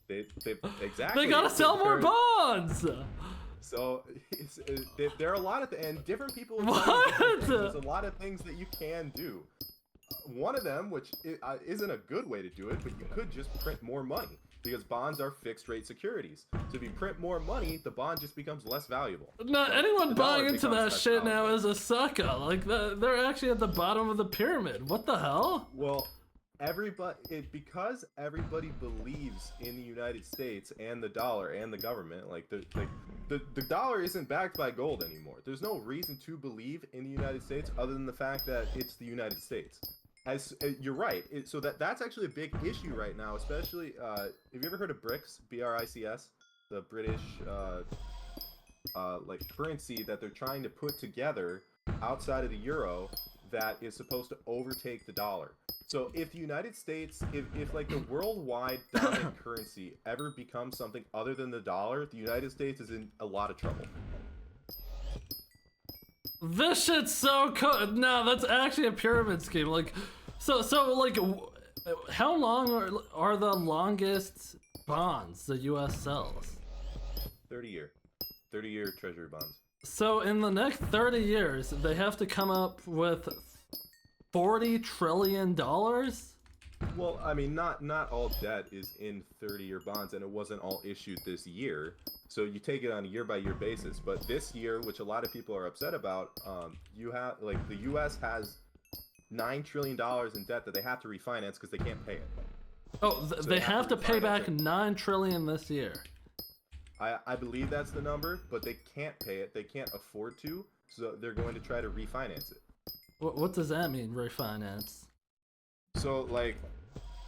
Exactly. They gotta sell more bonds. So there are a lot of and different people. What? There's a lot of things that you can do. One of them, which isn't a good way to do it, but you could just print more money, because bonds are fixed rate securities. So if you print more money, the bond just becomes less valuable. No, anyone buying into that shit now is a sucker. Like they're actually at the bottom of the pyramid. What the hell? Well, because everybody believes in the United States and the dollar and the government. Like the dollar isn't backed by gold anymore. There's no reason to believe in the United States other than the fact that it's the United States. You're right. So that's actually a big issue right now, especially have you ever heard of BRICS? BRICS, the British currency that they're trying to put together outside of the euro that is supposed to overtake the dollar. So if the United States, if like the worldwide dominant currency ever becomes something other than the dollar, the United States is in a lot of trouble. This shit's so cool. No, that's actually a pyramid scheme. Like, so like, how long are the longest bonds the U.S. sells? 30-year treasury bonds. So in the next 30 years, they have to come up with $40 trillion? Well, I mean, not all debt is in 30-year bonds, and it wasn't all issued this year. So you take it on a year-by-year basis. But this year, which a lot of people are upset about, you have like the U.S. has $9 trillion in debt that they have to refinance because they can't pay it. Oh, So they have to pay refinance back it. 9 trillion this year. I believe that's the number, but they can't pay it. They can't afford to, so they're going to try to refinance it. What does that mean, refinance? So like,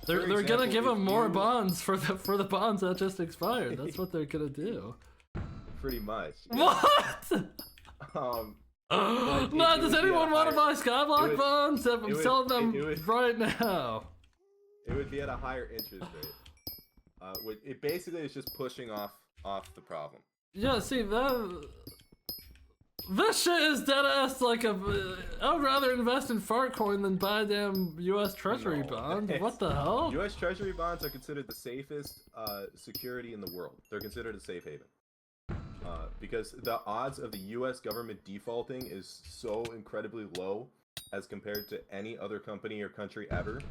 They're for gonna example, give if them more you- bonds for the bonds that just expired. That's what they're gonna do. Pretty much. Yeah. What? Like, No, it does would be at anyone a want to buy higher- Skyblock would- bonds? I'm would- selling them it would- right now. It would be at a higher interest rate. It basically is just pushing off the problem. Yeah, see this shit is dead ass like a. I would rather invest in Fartcoin than buy a damn U.S. Treasury No, bond. it's- What the hell? U.S. Treasury bonds are considered the safest security in the world. They're considered a safe haven. Because the odds of the U.S. government defaulting is so incredibly low as compared to any other company or country ever,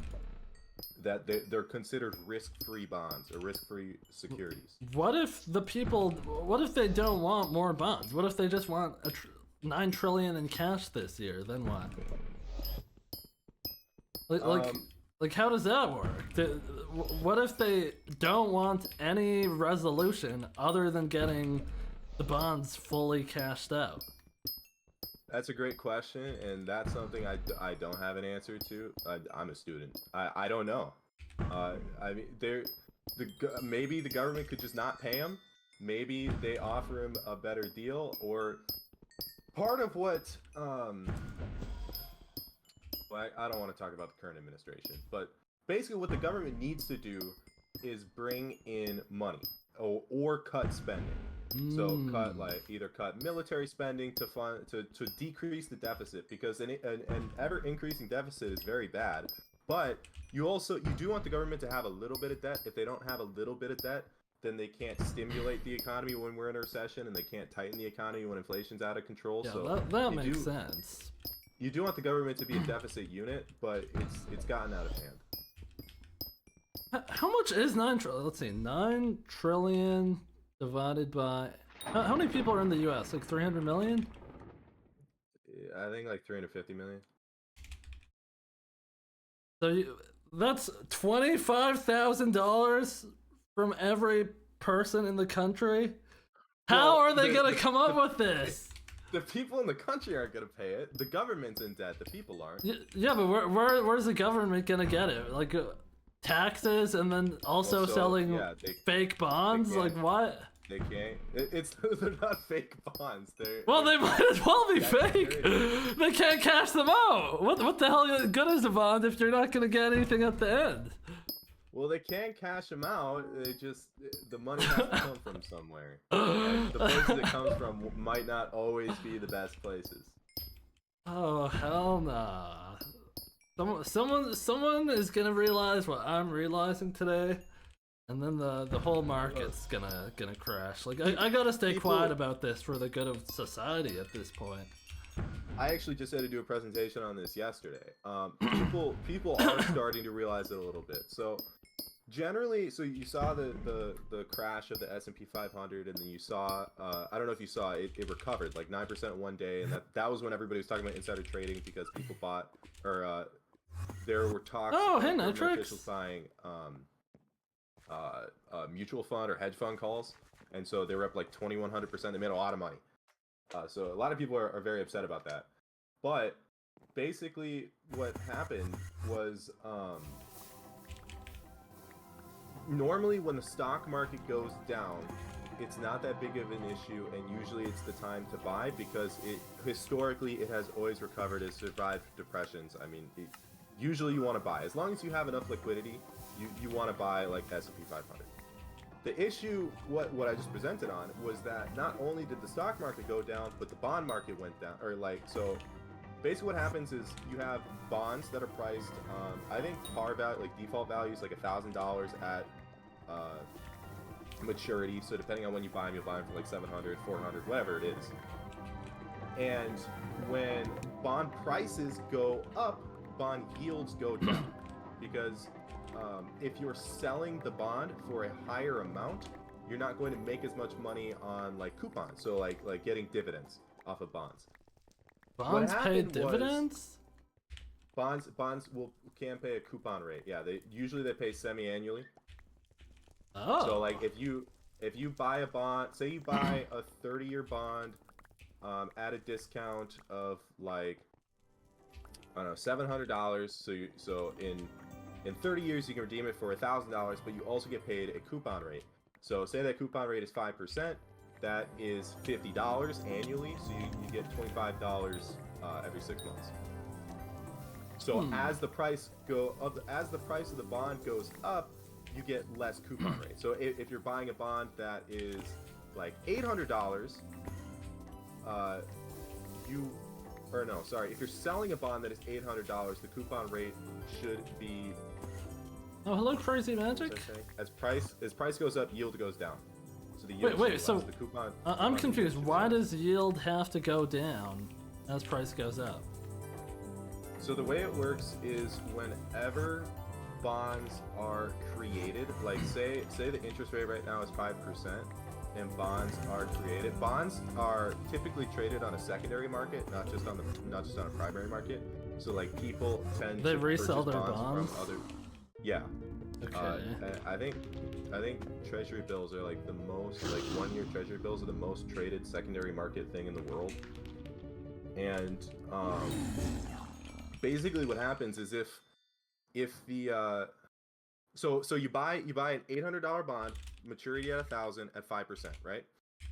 that they're considered risk-free bonds or risk-free securities. What if the people? What if they don't want more bonds? What if they just want 9 trillion in cash this year? Then what? Like how does that work? What if they don't want any resolution other than getting the bonds fully cashed out? That's a great question, and that's something I don't have an answer to. I'm a student. I don't know. I mean, maybe the government could just not pay him. Maybe they offer him a better deal, or part of what well, I don't want to talk about the current administration, but basically what the government needs to do is bring in money or cut spending. So either cut military spending to decrease the deficit, because an ever increasing deficit is very bad. But you do want the government to have a little bit of debt. If they don't have a little bit of debt, then they can't stimulate the economy when we're in a recession, and they can't tighten the economy when inflation's out of control. Yeah, so that makes sense. You do want the government to be a deficit unit, but it's gotten out of hand. How much is 9 trillion? Let's see, 9 trillion divided by. How many people are in the U.S.? Like 300 million? I think like 350 million. So that's $25,000 from every person in the country. How are they gonna come up with this? The people in the country aren't gonna pay it. The government's in debt. The people aren't. Yeah, but where's the government gonna get it? Like taxes, and then also selling fake bonds? Like what? They can't. They're not fake bonds. Well, they might as well be fake. They can't cash them out. What the hell good is a bond if you're not gonna get anything at the end? Well, they can cash them out. The money has to come from somewhere. And the places it comes from might not always be the best places. Oh hell nah. Someone is gonna realize what I'm realizing today, and then the whole market's gonna crash. Like I gotta stay quiet about this for the good of society at this point. I actually just had to do a presentation on this yesterday. People are starting to realize it a little bit. So generally, you saw the crash of the S&P 500, and then you saw I don't know if you saw it recovered like 9% one day, and that was when everybody was talking about insider trading because people bought, or there were talks of officials buying mutual fund or hedge fund calls, and so they were up like 2,100%. They made a lot of money. So a lot of people are very upset about that. But basically what happened was normally when the stock market goes down, it's not that big of an issue, and usually it's the time to buy because historically it has always recovered, has survived depressions. I mean, usually you want to buy. As long as you have enough liquidity, you want to buy like S&P 500. The issue, what I just presented on, was that not only did the stock market go down, but the bond market went down. So basically what happens is you have bonds that are priced, I think par value, like default value is like $1,000 at maturity. So depending on when you buy them, you'll buy them for like 700, 400, whatever it is. And when bond prices go up, bond yields go down, because if you're selling the bond for a higher amount, you're not going to make as much money on like coupons. So like getting dividends off of bonds. Bonds pay dividends? Bonds can pay a coupon rate. Yeah, they usually pay semi-annually. Oh. So like if you buy a bond, say you buy a 30-year bond at a discount of like I don't know $700. So in 30 years you can redeem it for $1,000, but you also get paid a coupon rate. So say that coupon rate is 5%. That is $50 annually. So you get $25 every 6 months. So as the price of the bond goes up, you get less coupon rate. So if you're buying a bond that is like $800, if you're selling a bond that is $800, the coupon rate should be. Oh, hello, Crazy Magic. As price goes up, yield goes down. So the yield wait, so the coupon. I'm confused. Why does yield have to go down as price goes up? So the way it works is whenever bonds are created, like say the interest rate right now is 5%, and bonds are created. Bonds are typically traded on a secondary market, not just on a primary market. So like people tend to resell purchase their bonds from other. Yeah. Okay. I think treasury bills are like the most, like 1-year treasury bills are the most traded secondary market thing in the world. And basically what happens is if the so you buy an $800 bond, maturity at 1,000 at 5%, right?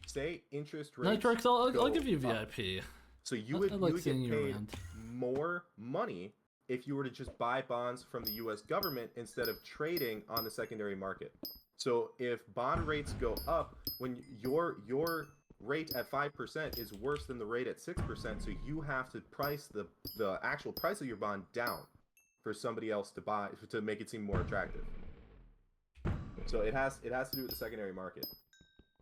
Say interest rates. Nitrox, I'll give you VIP. So you would get paid more money if you were to just buy bonds from the U.S. government instead of trading on the secondary market. So if bond rates go up, when your rate at 5% is worse than the rate at 6%, so you have to price the actual price of your bond down for somebody else to buy to make it seem more attractive. So it has to do with the secondary market.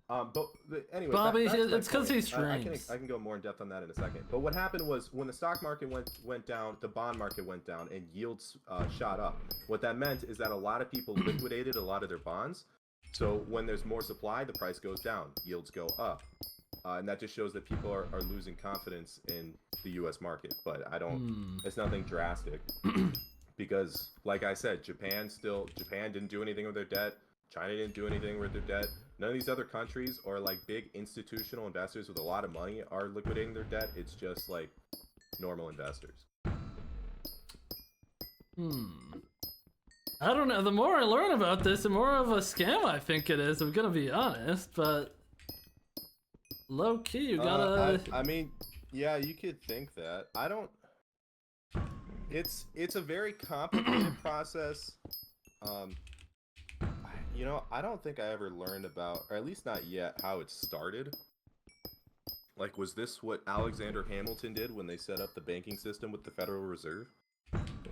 But anyway, Bobby, it's because he streams. I can go more in depth on that in a second. But what happened was when the stock market went down, the bond market went down, and yields shot up. What that meant is that a lot of people liquidated a lot of their bonds. So when there's more supply, the price goes down, yields go up. And that just shows that people are losing confidence in the U.S. market. But it's nothing drastic. Because, like I said, Japan didn't do anything with their debt. China didn't do anything with their debt. None of these other countries or like big institutional investors with a lot of money are liquidating their debt. It's just like normal investors. I don't know. The more I learn about this, the more of a scam I think it is. I'm gonna be honest, but low key, you gotta. I mean, yeah, you could think that. I don't. It's a very complicated process. You know, I don't think I ever learned about, or at least not yet, how it started. Like, was this what Alexander Hamilton did when they set up the banking system with the Federal Reserve?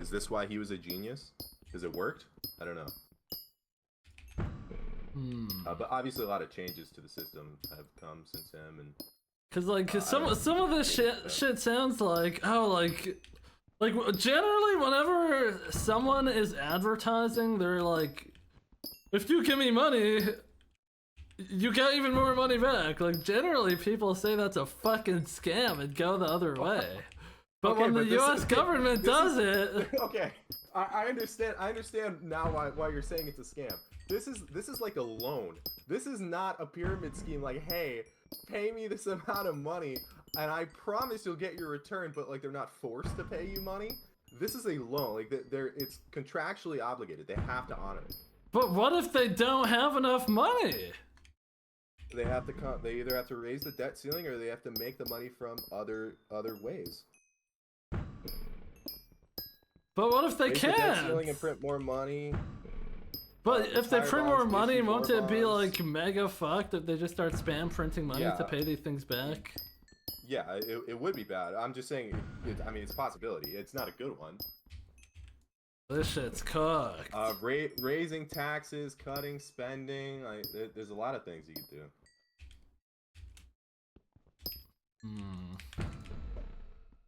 Is this why he was a genius? Because it worked? I don't know. But obviously a lot of changes to the system have come since him, and cause some of this shit sounds like like generally whenever someone is advertising, they're like, if you give me money, you get even more money back. Like, generally, people say that's a fucking scam and go the other way. But when the U.S. government does it... Okay, I understand. I understand now why you're saying it's a scam. This is like a loan. This is not a pyramid scheme like, hey, pay me this amount of money, and I promise you'll get your return, but, like, they're not forced to pay you money. This is a loan. Like, it's contractually obligated. They have to honor it. But what if they don't have enough money? They have to come. They either have to raise the debt ceiling or they have to make the money from other ways. But what if they can't? The debt ceiling and print more money. But if they print more money, won't it be like mega fucked if they just start spam printing money to pay these things back? Yeah, it would be bad. I'm just saying. I mean, it's a possibility. It's not a good one. This shit's cooked. Raising taxes, cutting spending, like there's a lot of things you could do.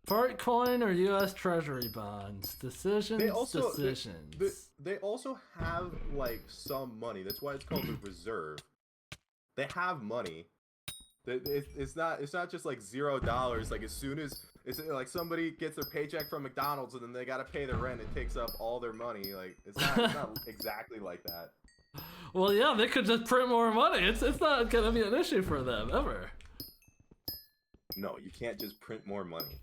Fartcoin or U.S. Treasury bonds? Decisions. They also have like some money. That's why it's called the reserve. They have money. It's not just like $0. Like as soon as it's like somebody gets their paycheck from McDonald's and then they gotta pay their rent, it takes up all their money. Like it's not exactly like that. Well, yeah, they could just print more money. It's not gonna be an issue for them ever. No, you can't just print more money.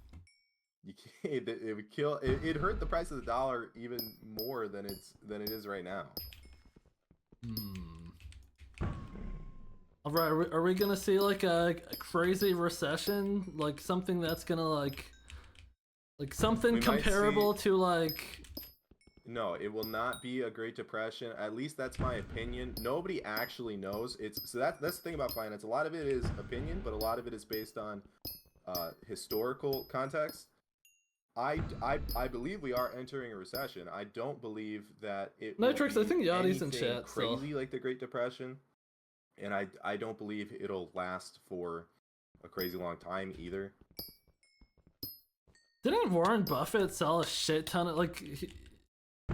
You can't. It would kill. It'd hurt the price of the dollar even more than it is right now. All right, are we gonna see like a crazy recession, like something that's gonna like something comparable to like? No, it will not be a Great Depression. At least that's my opinion. Nobody actually knows. That's the thing about finance. A lot of it is opinion, but a lot of it is based on historical context. I believe we are entering a recession. I don't believe that it. Nitrix, I think Yachty's in chat. Crazy like the Great Depression, and I don't believe it'll last for a crazy long time either. Didn't Warren Buffett sell a shit ton of like?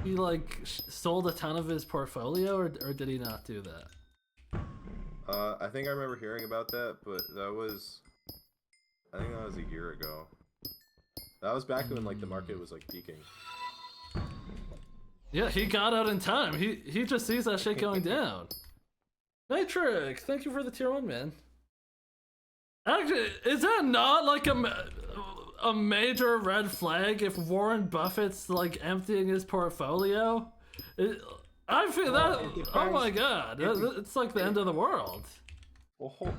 He like sold a ton of his portfolio, or did he not do that? I think I remember hearing about that, but I think that was a year ago. That was back when like the market was like peaking. Yeah, he got out in time. He just sees that shit going down. Nitrix, thank you for the tier 1, man. Actually, is that not like a major red flag if Warren Buffett's like emptying his portfolio? I feel that. Oh my god, it's like the end of the world. Well, hold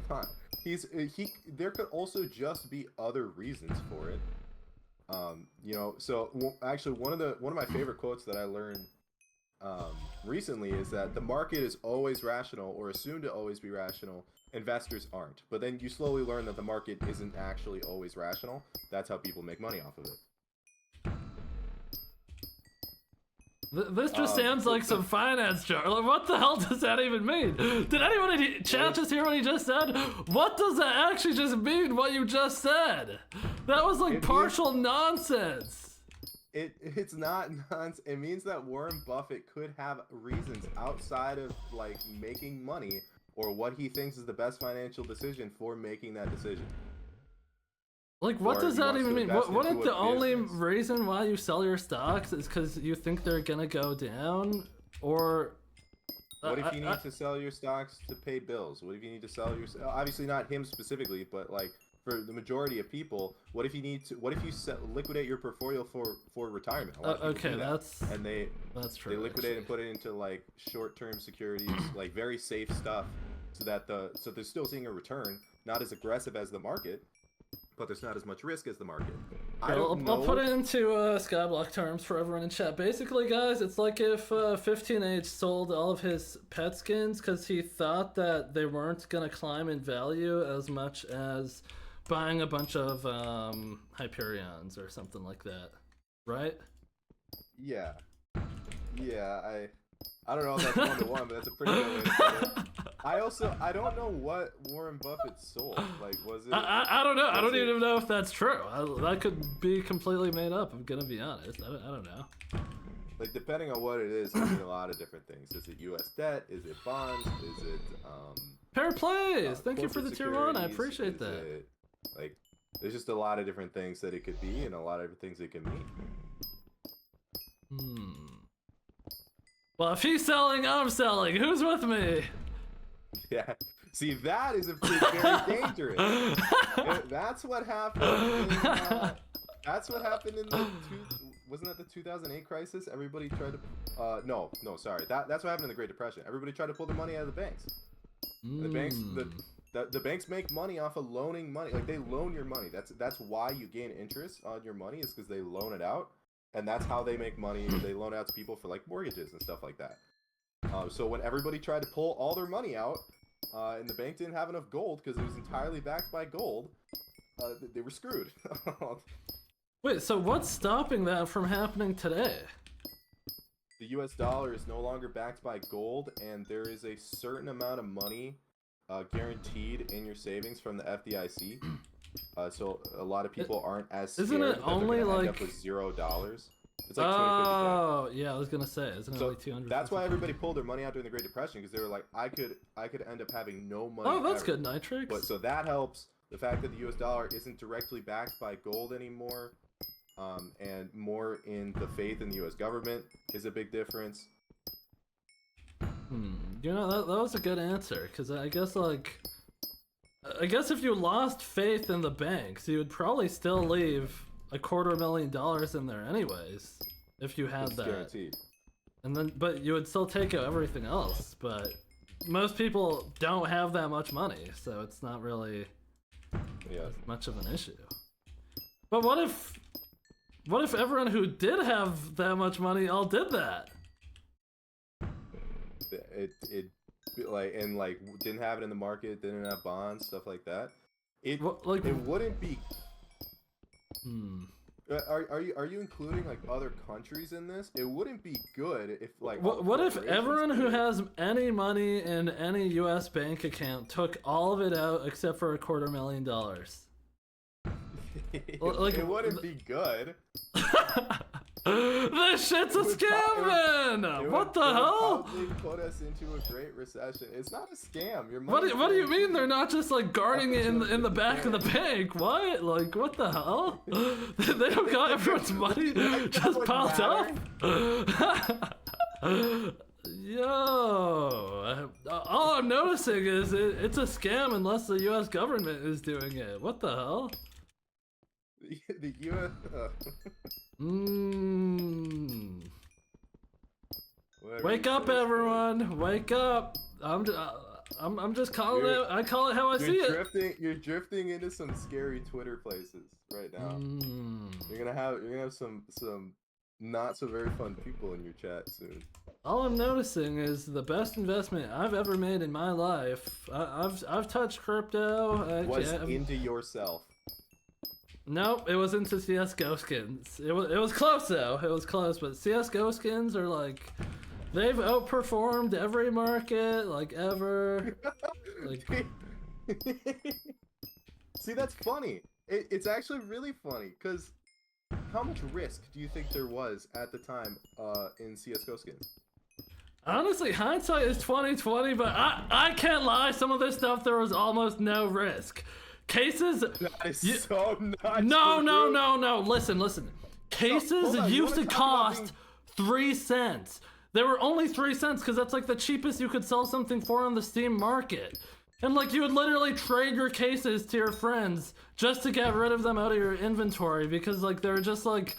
on. There could also just be other reasons for it. You know, so actually one of my favorite quotes that I learned recently is that the market is always rational or assumed to always be rational. Investors aren't. But then you slowly learn that the market isn't actually always rational. That's how people make money off of it. This just sounds like some finance joke. Like, what the hell does that even mean? Did anyone in chat just hear what he just said? What does that actually just mean, what you just said? That was like partial nonsense. It's not nonsense. It means that Warren Buffett could have reasons outside of like making money or what he thinks is the best financial decision for making that decision. Like, what does that even mean? Wouldn't the only reason why you sell your stocks is because you think they're gonna go down? Or what if you need to sell your stocks to pay bills? What if you need to sell your, obviously not him specifically, but like for the majority of people, what if you liquidate your portfolio for retirement? Okay, that's true. They liquidate and put it into like short-term securities, like very safe stuff, so they're still seeing a return, not as aggressive as the market, but there's not as much risk as the market. I'll put it into Skyblock terms for everyone in chat. Basically, guys, it's like if 15H sold all of his pet skins because he thought that they weren't gonna climb in value as much as buying a bunch of Hyperions or something like that, right? Yeah. I don't know if that's 1-to-1, but that's a pretty good way to put it. I don't know what Warren Buffett sold. Like, was it? I don't know. I don't even know if that's true. That could be completely made up. I'm gonna be honest. I don't know. Like, depending on what it is, it could be a lot of different things. Is it U.S. debt? Is it bonds? Is it Pair plays? Thank you for the tier 1. I appreciate that. Like, there's just a lot of different things that it could be, and a lot of different things it can mean. Well, if he's selling, I'm selling. Who's with me? Yeah. See, that is very dangerous. That's what happened. That's what happened in the wasn't that the 2008 crisis? Everybody tried to. No, sorry. That's what happened in the Great Depression. Everybody tried to pull the money out of the banks. The banks make money off of loaning money. Like, they loan your money. That's why you gain interest on your money, is because they loan it out. And that's how they make money. They loan out to people for like mortgages and stuff like that. So when everybody tried to pull all their money out, and the bank didn't have enough gold because it was entirely backed by gold, they were screwed. Wait, so what's stopping that from happening today? The US dollar is no longer backed by gold, and there is a certain amount of money guaranteed in your savings from the FDIC. So a lot of people aren't as scared Isn't it that only they're gonna end like up with $0. It's like 250K. oh yeah, I was gonna say, isn't it So like 200? that's why everybody pulled their money out during the Great Depression, because they were like, I could end up having no money. Oh, that's ever. good, Nitrix. But so that helps. The fact that the U.S. dollar isn't directly backed by gold anymore, and more in the faith in the U.S. government is a big difference. You know, that was a good answer, because I guess if you lost faith in the banks, you would probably still leave $250,000 in there anyways, if you had It's that. guaranteed. And then, but you would still take out everything else. But most people don't have that much money, so it's not really much of an issue. But what if everyone who did have that much money all did that? It didn't have it in the market, didn't have bonds, stuff like that. It wouldn't be. Are you including like other countries in this? It wouldn't be good if like. What if everyone who has any money in any U.S. bank account took all of it out except for $250,000? It wouldn't be good. This shit's a scam, man! What the hell? It would probably put us into a great recession. It's not a scam. Your money. What do you mean they're not just like guarding it in the back of the bank? What? Like what the hell? They don't got everyone's money just piled up. Yo, all I'm noticing is it's a scam unless the U.S. government is doing it. What the hell? The U.S. Wake up, everyone! Wake up! I'm just calling it. I call it how I see it. You're drifting into some scary Twitter places right now. You're gonna have some not so very fun people in your chat soon. All I'm noticing is the best investment I've ever made in my life. I've touched crypto. Was into yourself. Nope, it was into CS:GO skins. It was close though. It was close, but CS:GO skins are like, they've outperformed every market like ever. Like, see, that's funny. It's actually really funny because how much risk do you think there was at the time in CS:GO skins? Honestly, hindsight is 20/20, but I can't lie. Some of this stuff there was almost no risk. Cases. That is so not No. Listen. Cases used to cost 3 cents. They were only 3 cents because that's like the cheapest you could sell something for on the Steam market. And like you would literally trade your cases to your friends just to get rid of them out of your inventory because like they're just like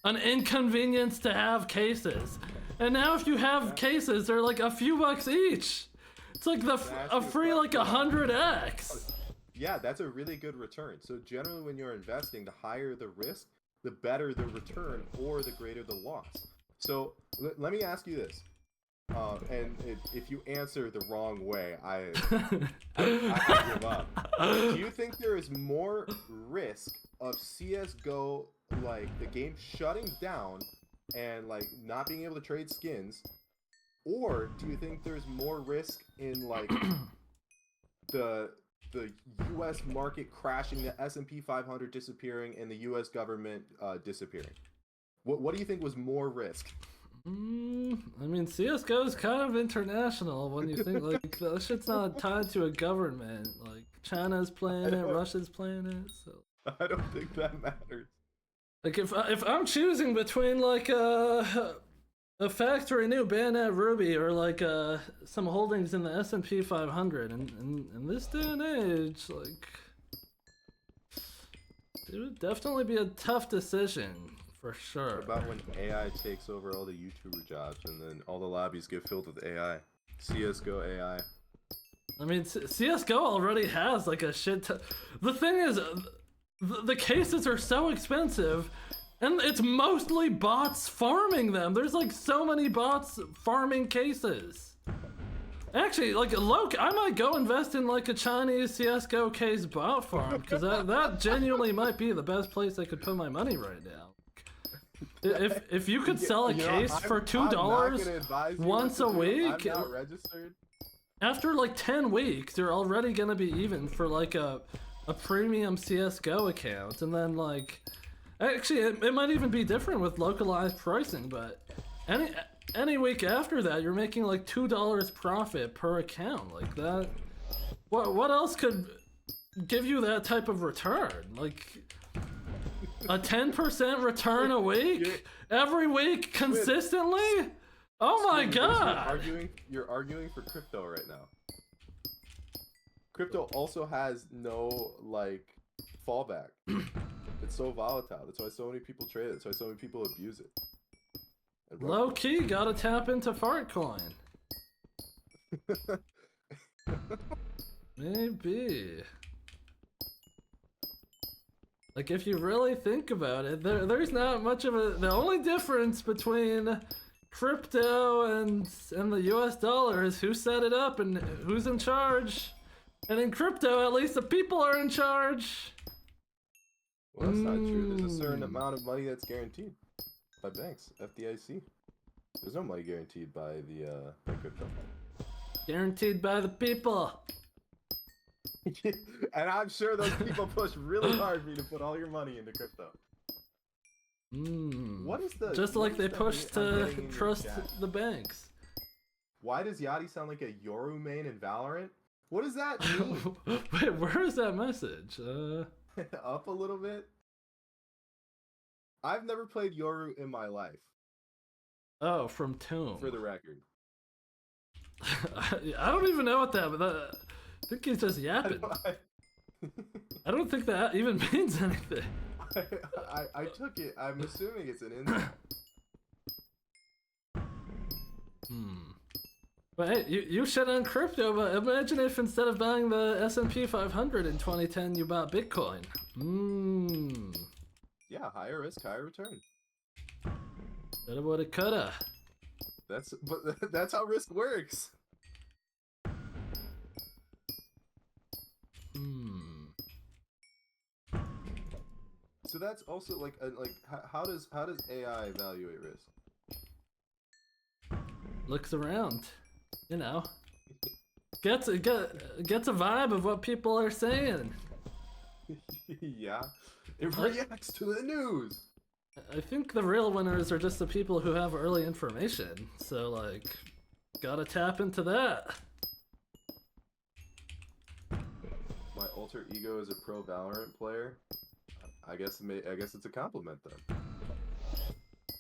an inconvenience to have cases. And now if you have cases, they're like a few bucks each. It's like a free like 100x. Yeah, that's a really good return. So generally when you're investing, the higher the risk, the better the return or the greater the loss. So let me ask you this. And if you answer the wrong way, I give up. Do you think there is more risk of CSGO, like the game shutting down and like not being able to trade skins? Or do you think there's more risk in like the U.S. market crashing, the S&P 500 disappearing, and the U.S. government disappearing? What do you think was more risk? I mean, CSGO is kind of international when you think like that shit's not tied to a government. Like China's playing it, Russia's playing it. So I don't think that matters. Like if I'm choosing between like a factory new Bayonet Ruby or like some holdings in the S&P 500, and in this day and age, like it would definitely be a tough decision for sure. What about when AI takes over all the YouTuber jobs and then all the lobbies get filled with AI? CSGO AI. I mean, CSGO already has like a shit ton. The thing is, the cases are so expensive. And it's mostly bots farming them. There's like so many bots farming cases. Actually, like I might go invest in like a Chinese CS:GO case bot farm because that genuinely might be the best place I could put my money right now. If you could sell a case for $2 once a week, I'm not registered. After like 10 weeks, you're already gonna be even for like a premium CS:GO account, and then like, actually, it might even be different with localized pricing, but any week after that, you're making like $2 profit per account, like that. What else could give you that type of return? Like a 10% return a week every week consistently? Oh my god! You're arguing for crypto right now. Crypto also has no like fallback. It's so volatile. That's why so many people trade it. That's why so many people abuse it. Low key, gotta tap into Fartcoin. Maybe. Like if you really think about it, there's not much of a. The only difference between crypto and the US dollar is who set it up and who's in charge. And in crypto, at least the people are in charge. Well, that's not true. There's a certain amount of money that's guaranteed by banks, FDIC. There's no money guaranteed by the by crypto. Guaranteed by the people. And I'm sure those people push really hard for you to put all your money into crypto. What is the just like they push to trust the banks? Why does Yachty sound like a Yoru main in Valorant? What does that mean? Wait, where is that message? Up a little bit. I've never played Yoru in my life. Oh, from Tomb. For the record. I don't even know what I think he's just yapping. I don't think that even means anything. I took it. I'm assuming it's an insult. But hey, you shit on crypto, but imagine if instead of buying the S&P 500 in 2010, you bought Bitcoin. Yeah, higher risk, higher return. Coulda, woulda, coulda. That's how risk works. So that's also like how does AI evaluate risk? Looks around, you know, gets a vibe of what people are saying. Yeah, it reacts to the news. I think the real winners are just the people who have early information. So like, gotta tap into that. My alter ego is a pro Valorant player. I guess it's a compliment then.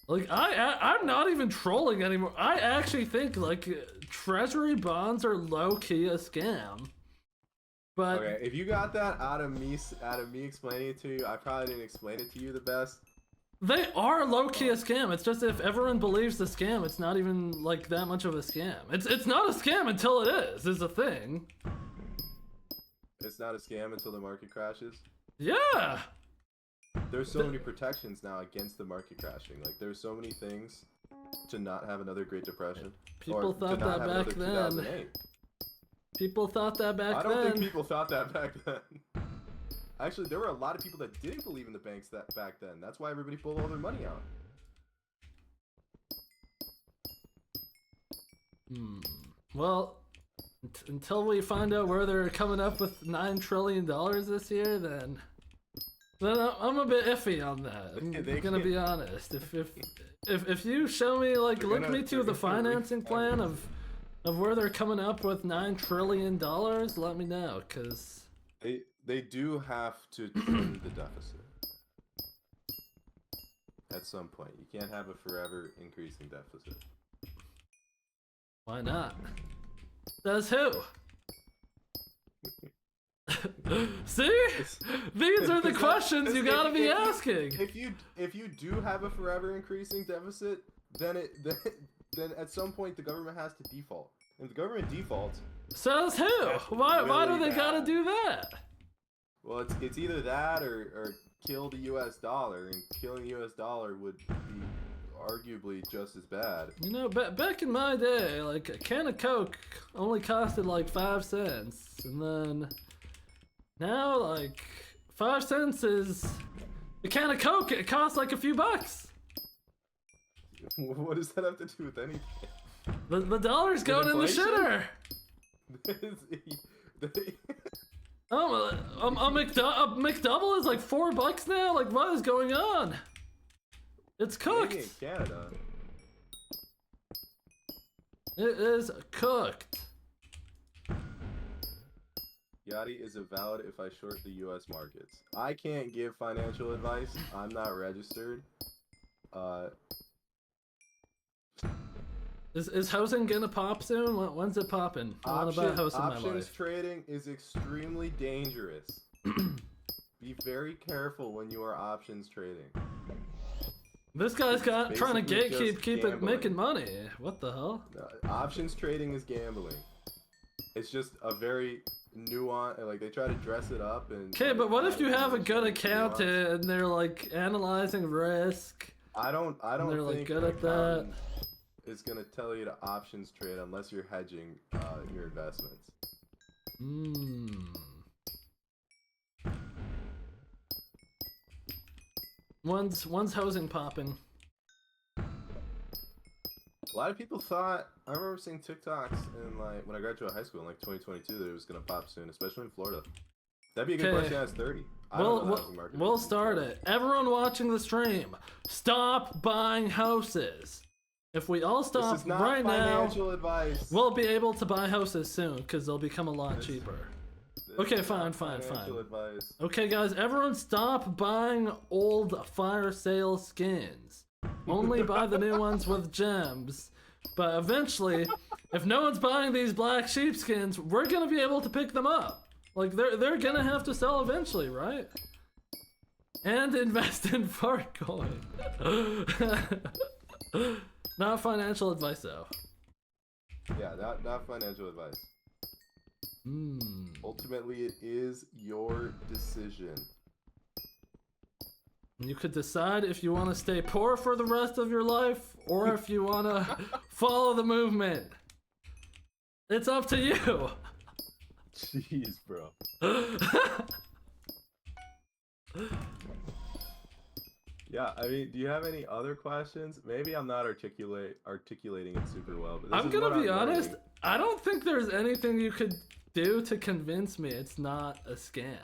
Like I'm not even trolling anymore. I actually think like treasury bonds are low key a scam. But okay, if you got that out of me explaining it to you, I probably didn't explain it to you the best. They are low key a scam. It's just if everyone believes the scam, it's not even like that much of a scam. It's not a scam until it is a thing. It's not a scam until the market crashes. Yeah. There's so many protections now against the market crashing. Like there's so many things to not have another Great Depression. People thought that back then. People thought that back then. I don't think people thought that back then. Actually, there were a lot of people that didn't believe in the banks back then. That's why everybody pulled all their money out. Well, until we find out where they're coming up with $9 trillion this year, then I'm a bit iffy on that. I'm gonna be honest. If you show me link me to the financing plan of where they're coming up with $9 trillion, let me know, cause they do have to trim the deficit at some point. You can't have a forever increasing deficit. Why not? Says who? See? These are the questions you gotta be asking. If you do have a forever increasing deficit, then at some point the government has to default. And if the government defaults, says who? Why do they gotta do that? Well, it's either that or kill the US dollar, and killing the US dollar would be arguably just as bad. You know, back in my day, like a can of Coke only costed like 5 cents, and then now like 5 cents is a can of Coke. It costs like a few bucks. What does that have to do with anything? The dollar's going in the shitter. A McDouble is like $4 now. Like, what is going on? It's cooked. Maybe in Canada. It is cooked. Yachty, is it valid if I short the U.S. markets? I can't give financial advice. I'm not registered. Is housing gonna pop soon? When's it popping? I want to buy a house in my life. Options trading is extremely dangerous. Be very careful when you are options trading. This guy's trying to basically keep it making money. What the hell? Options trading is gambling. It's just a very nuanced, like they try to dress it up and. Okay, like, but what if you have a good nuance. accountant and they're like analyzing risk? I don't They're like think good an at that. accountant is gonna tell you to options trade unless you're hedging your investments. When's housing popping? A lot of people thought, I remember seeing TikToks in like when I graduated high school in like 2022 that it was gonna pop soon, especially in Florida. That'd be a good question to ask 30. We'll start it. Everyone watching the stream, stop buying houses. If we all stop This is not right financial now, advice. we'll be able to buy houses soon because they'll become a lot cheaper. Okay, fine. Advice. Okay, guys, everyone stop buying old fire sale skins. Only buy the new ones with gems. But eventually, if no one's buying these black sheep skins, we're gonna be able to pick them up. Like, they're gonna have to sell eventually, right? And invest in Fartcoin. Not financial advice, though. Yeah, not financial advice. Ultimately, it is your decision. You could decide if you want to stay poor for the rest of your life, or if you want to follow the movement. It's up to you. Jeez, bro. Yeah, I mean, do you have any other questions? Maybe I'm not articulating it super well, but I'm gonna be honest. I don't think there's anything you could do to convince me it's not a scam.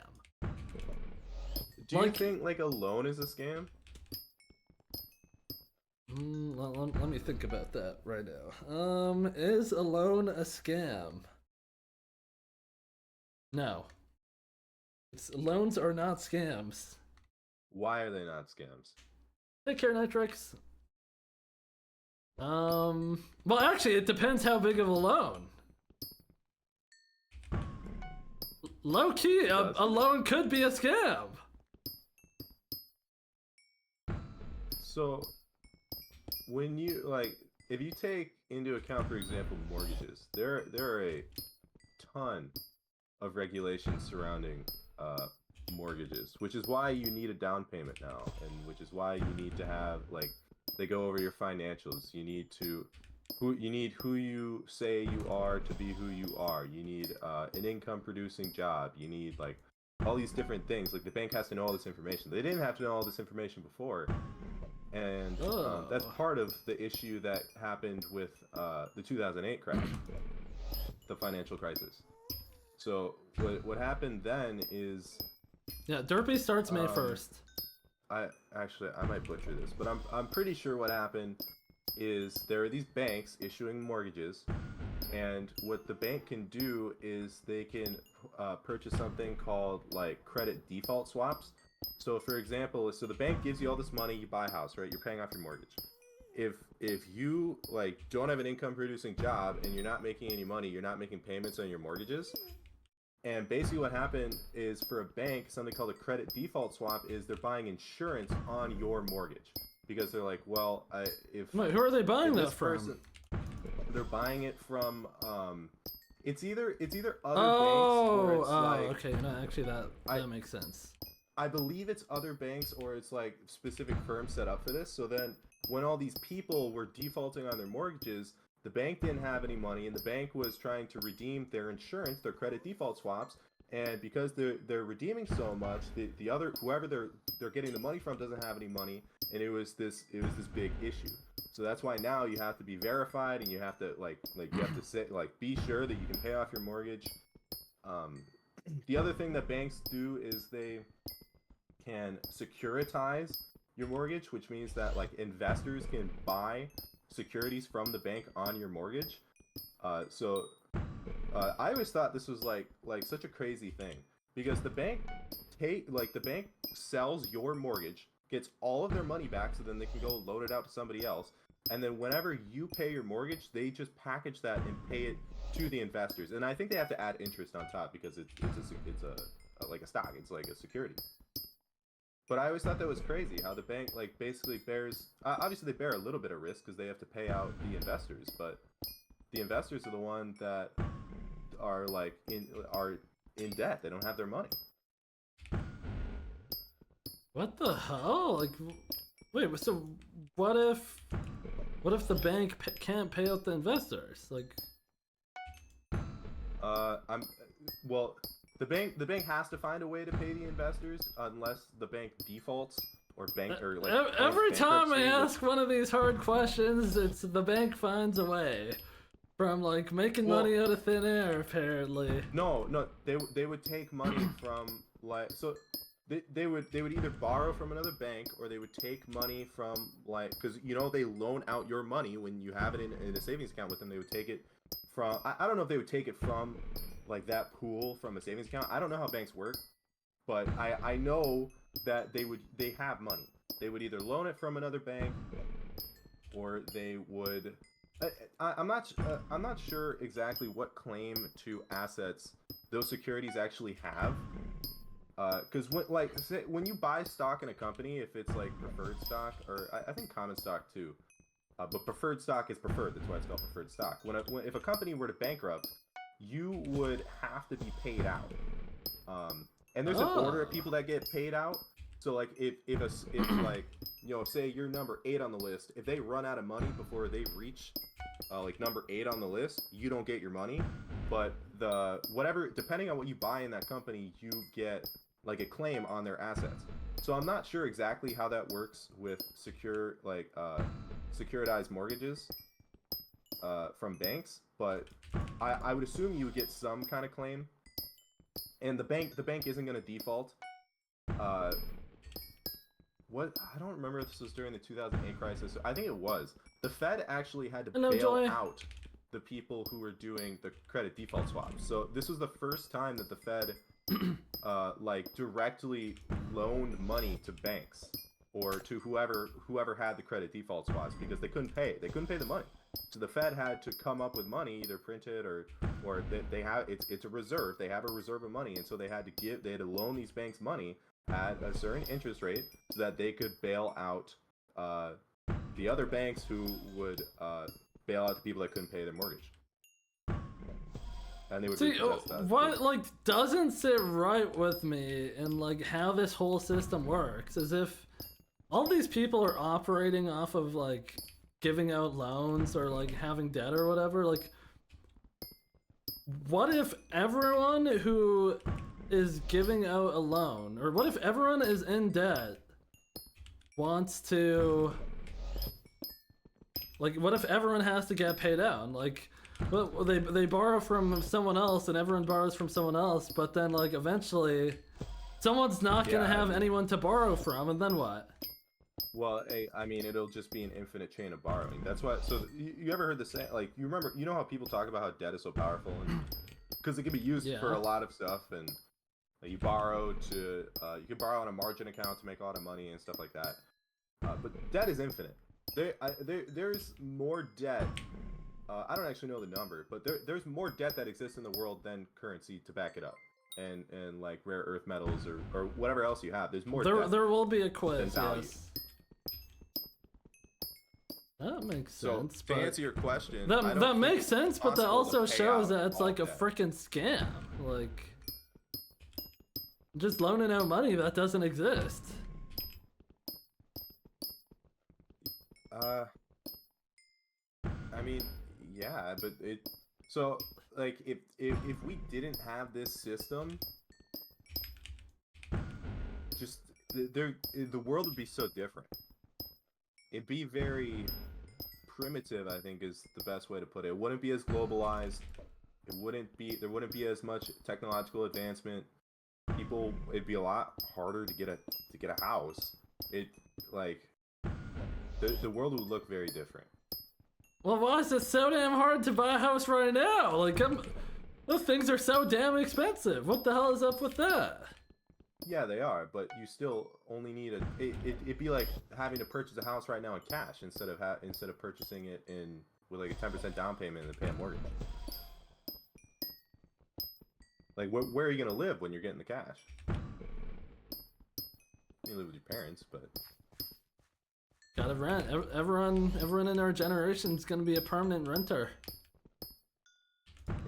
Do you think like a loan is a scam? Let me think about that right now. Is a loan a scam? No. Loans are not scams. Why are they not scams? Take care, Nitrix. Well, actually, it depends how big of a loan. Low key, a loan could be a scam. So, when you if you take into account, for example, mortgages, there are a ton of regulations surrounding mortgages, which is why you need a down payment now, and which is why you need to have they go over your financials. You need who you say you are to be who you are. You need an income producing job. You need all these different things. Like the bank has to know all this information. They didn't have to know all this information before, and that's part of the issue that happened with the 2008 crash, the financial crisis. So what happened then is Derpy starts May 1st. I might butcher this, but I'm pretty sure what happened is there are these banks issuing mortgages, and what the bank can do is they can purchase something called credit default swaps. So for example, the bank gives you all this money, you buy a house, right? You're paying off your mortgage. If you don't have an income producing job and you're not making any money, you're not making payments on your mortgages. And basically what happened is for a bank, something called a credit default swap is they're buying insurance on your mortgage. Because they're like, well, Wait, who are they buying that from? They're buying it from, it's either other banks or it's okay, no, actually that makes sense. I believe it's other banks or it's specific firms set up for this. So then when all these people were defaulting on their mortgages, the bank didn't have any money, and the bank was trying to redeem their insurance, their credit default swaps, and because they're redeeming so much, the other whoever they're getting the money from doesn't have any money, and it was this big issue. So that's why now you have to be verified, and you have to you have to say be sure that you can pay off your mortgage. the other thing that banks do is they can securitize your mortgage, which means that like investors can buy securities from the bank on your mortgage. So I always thought this was like such a crazy thing because the bank the bank sells your mortgage, gets all of their money back, so then they can go loan it out to somebody else, and then whenever you pay your mortgage, they just package that and pay it to the investors. And I think they have to add interest on top because it's like a stock, it's like a security. But I always thought that was crazy how the bank like basically bears obviously they bear a little bit of risk because they have to pay out the investors, but the investors are the one that are in debt. They don't have their money. What the hell? Like, wait. So what if the bank can't pay out the investors? Like, I'm well. The bank has to find a way to pay the investors unless the bank defaults or bank or like every time I bankruptcy, ask one of these hard questions, it's the bank finds a way from like making money out of thin air. Apparently, no, they would take money from like so. They would either borrow from another bank or they would take money from like because you know they loan out your money when you have it in a savings account with them. They would take it from I don't know if they would take it from like that pool from a savings account. I don't know how banks work, but I know that they have money. They would either loan it from another bank or they would I'm not sure exactly what claim to assets those securities actually have. Because when you buy stock in a company, if it's like preferred stock or I think common stock too, but preferred stock is preferred. That's why it's called preferred stock. If a company were to bankrupt, you would have to be paid out. And there's an order of people that get paid out. So like if like you know say you're number 8 on the list, if they run out of money before they reach like number 8 on the list, you don't get your money. But depending on what you buy in that company, you get like a claim on their assets. So I'm not sure exactly how that works with securitized mortgages from banks, but I would assume you would get some kind of claim. And the bank isn't going to default. What I don't remember if this was during the 2008 crisis. I think it was. The Fed actually had to bail out the people who were doing the credit default swaps. So this was the first time that the Fed directly loaned money to banks or to whoever had the credit default swaps because they couldn't pay the money. So the Fed had to come up with money, either print it or they have it's a reserve. They have a reserve of money, and so they had to loan these banks money at a certain interest rate so that they could bail out the other banks who would bail out the people that couldn't pay their mortgage. And they would repossess that. What like doesn't sit right with me in like how this whole system works is if all these people are operating off of like giving out loans or like having debt or whatever, like what if everyone who is giving out a loan, or what if everyone is in debt wants to like what if everyone has to get paid out? Like well, they borrow from someone else and everyone borrows from someone else, but then like eventually someone's not gonna have anyone to borrow from, and then what? Well, I mean, it'll just be an infinite chain of borrowing. That's why. So you ever heard the saying? Like you know how people talk about how debt is so powerful, and because it can be used for a lot of stuff, and you borrow you can borrow on a margin account to make a lot of money and stuff like that. But debt is infinite. There's more debt. I don't actually know the number, but there's more debt that exists in the world than currency to back it up, and like rare earth metals or whatever else you have. There's more. There will be a quiz. Value. Yes. That makes sense. So to answer your question, that makes sense, but that also shows that it's like a freaking scam. Like just loaning out money that doesn't exist. I mean, yeah, but so like if we didn't have this system, just the world would be so different. It'd be very primitive, I think, is the best way to put it. It wouldn't be as globalized. there wouldn't be as much technological advancement. It'd be a lot harder to get a house. It like the world would look very different. Well, why is it so damn hard to buy a house right now? Like, those things are so damn expensive. What the hell is up with that? Yeah, they are, but you still only need it'd be like having to purchase a house right now in cash instead of purchasing it with like a 10% down payment and then pay a mortgage. Like, where are you gonna live when you're getting the cash? You live with your parents, but Gotta rent. Everyone in our generation is gonna be a permanent renter.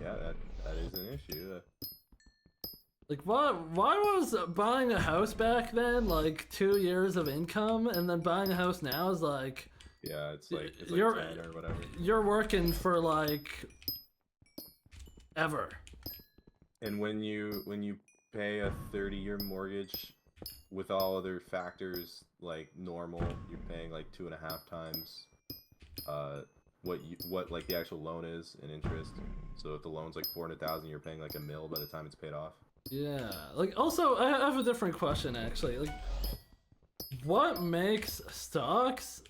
yeah, that is an issue. Like, why was buying a house back then like 2 years of income, and then buying a house now is like, Yeah, it's like 10 or whatever. You're working for like ever. And when you pay a 30-year mortgage with all other factors like normal, you're paying like 2.5 times what like the actual loan is in interest. So if the loan's like 400,000, you're paying like $1 million by the time it's paid off. Yeah. Like, also, I have a different question actually. Like, what makes stocks,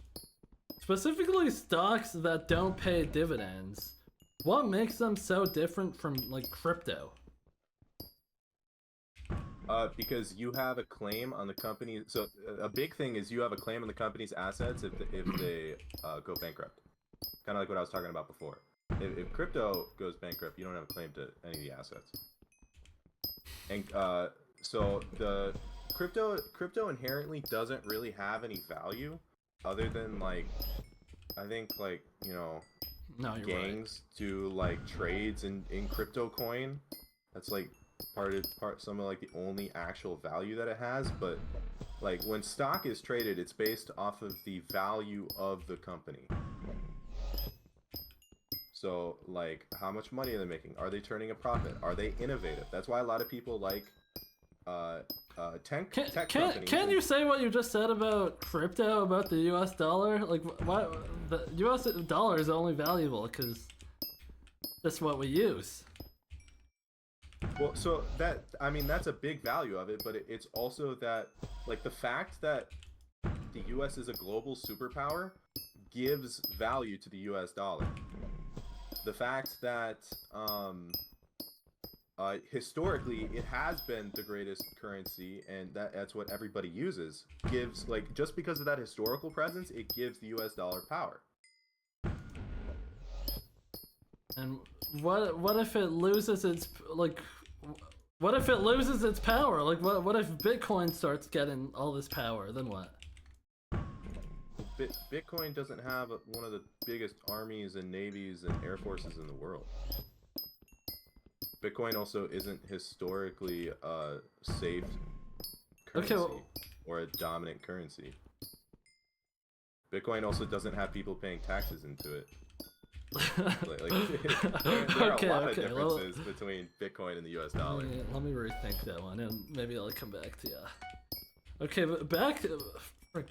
specifically stocks that don't pay dividends, what makes them so different from like crypto? Because you have a claim on the company. So a big thing is you have a claim on the company's assets if they go bankrupt. Kind of like what I was talking about before. If crypto goes bankrupt, you don't have a claim to any of the assets. And so the crypto inherently doesn't really have any value other than like, I think like, you know, No, you're gangs do like trades in crypto coin. That's like some of like the only actual value that it has. But like when stock is traded, it's based off of the value of the company. So like, how much money are they making? Are they turning a profit? Are they innovative? That's why a lot of people like tech companies. Can you say what you just said about crypto, about the U.S. dollar? Like, why the U.S. dollar is only valuable because that's what we use. Well, so that's a big value of it, but it's also that, like, the fact that the U.S. is a global superpower gives value to the U.S. dollar. The fact that historically it has been the greatest currency and that's what everybody uses gives, like, just because of that historical presence, it gives the U.S. dollar power. And what if it loses its what if it loses its power? Like, what if Bitcoin starts getting all this power? Then what? Bitcoin doesn't have one of the biggest armies and navies and air forces in the world. Bitcoin also isn't historically a safe currency or a dominant currency. Bitcoin also doesn't have people paying taxes into it. There are a lot of differences between Bitcoin and the US dollar. Let me rethink that one, and maybe I'll come back to you. Okay, but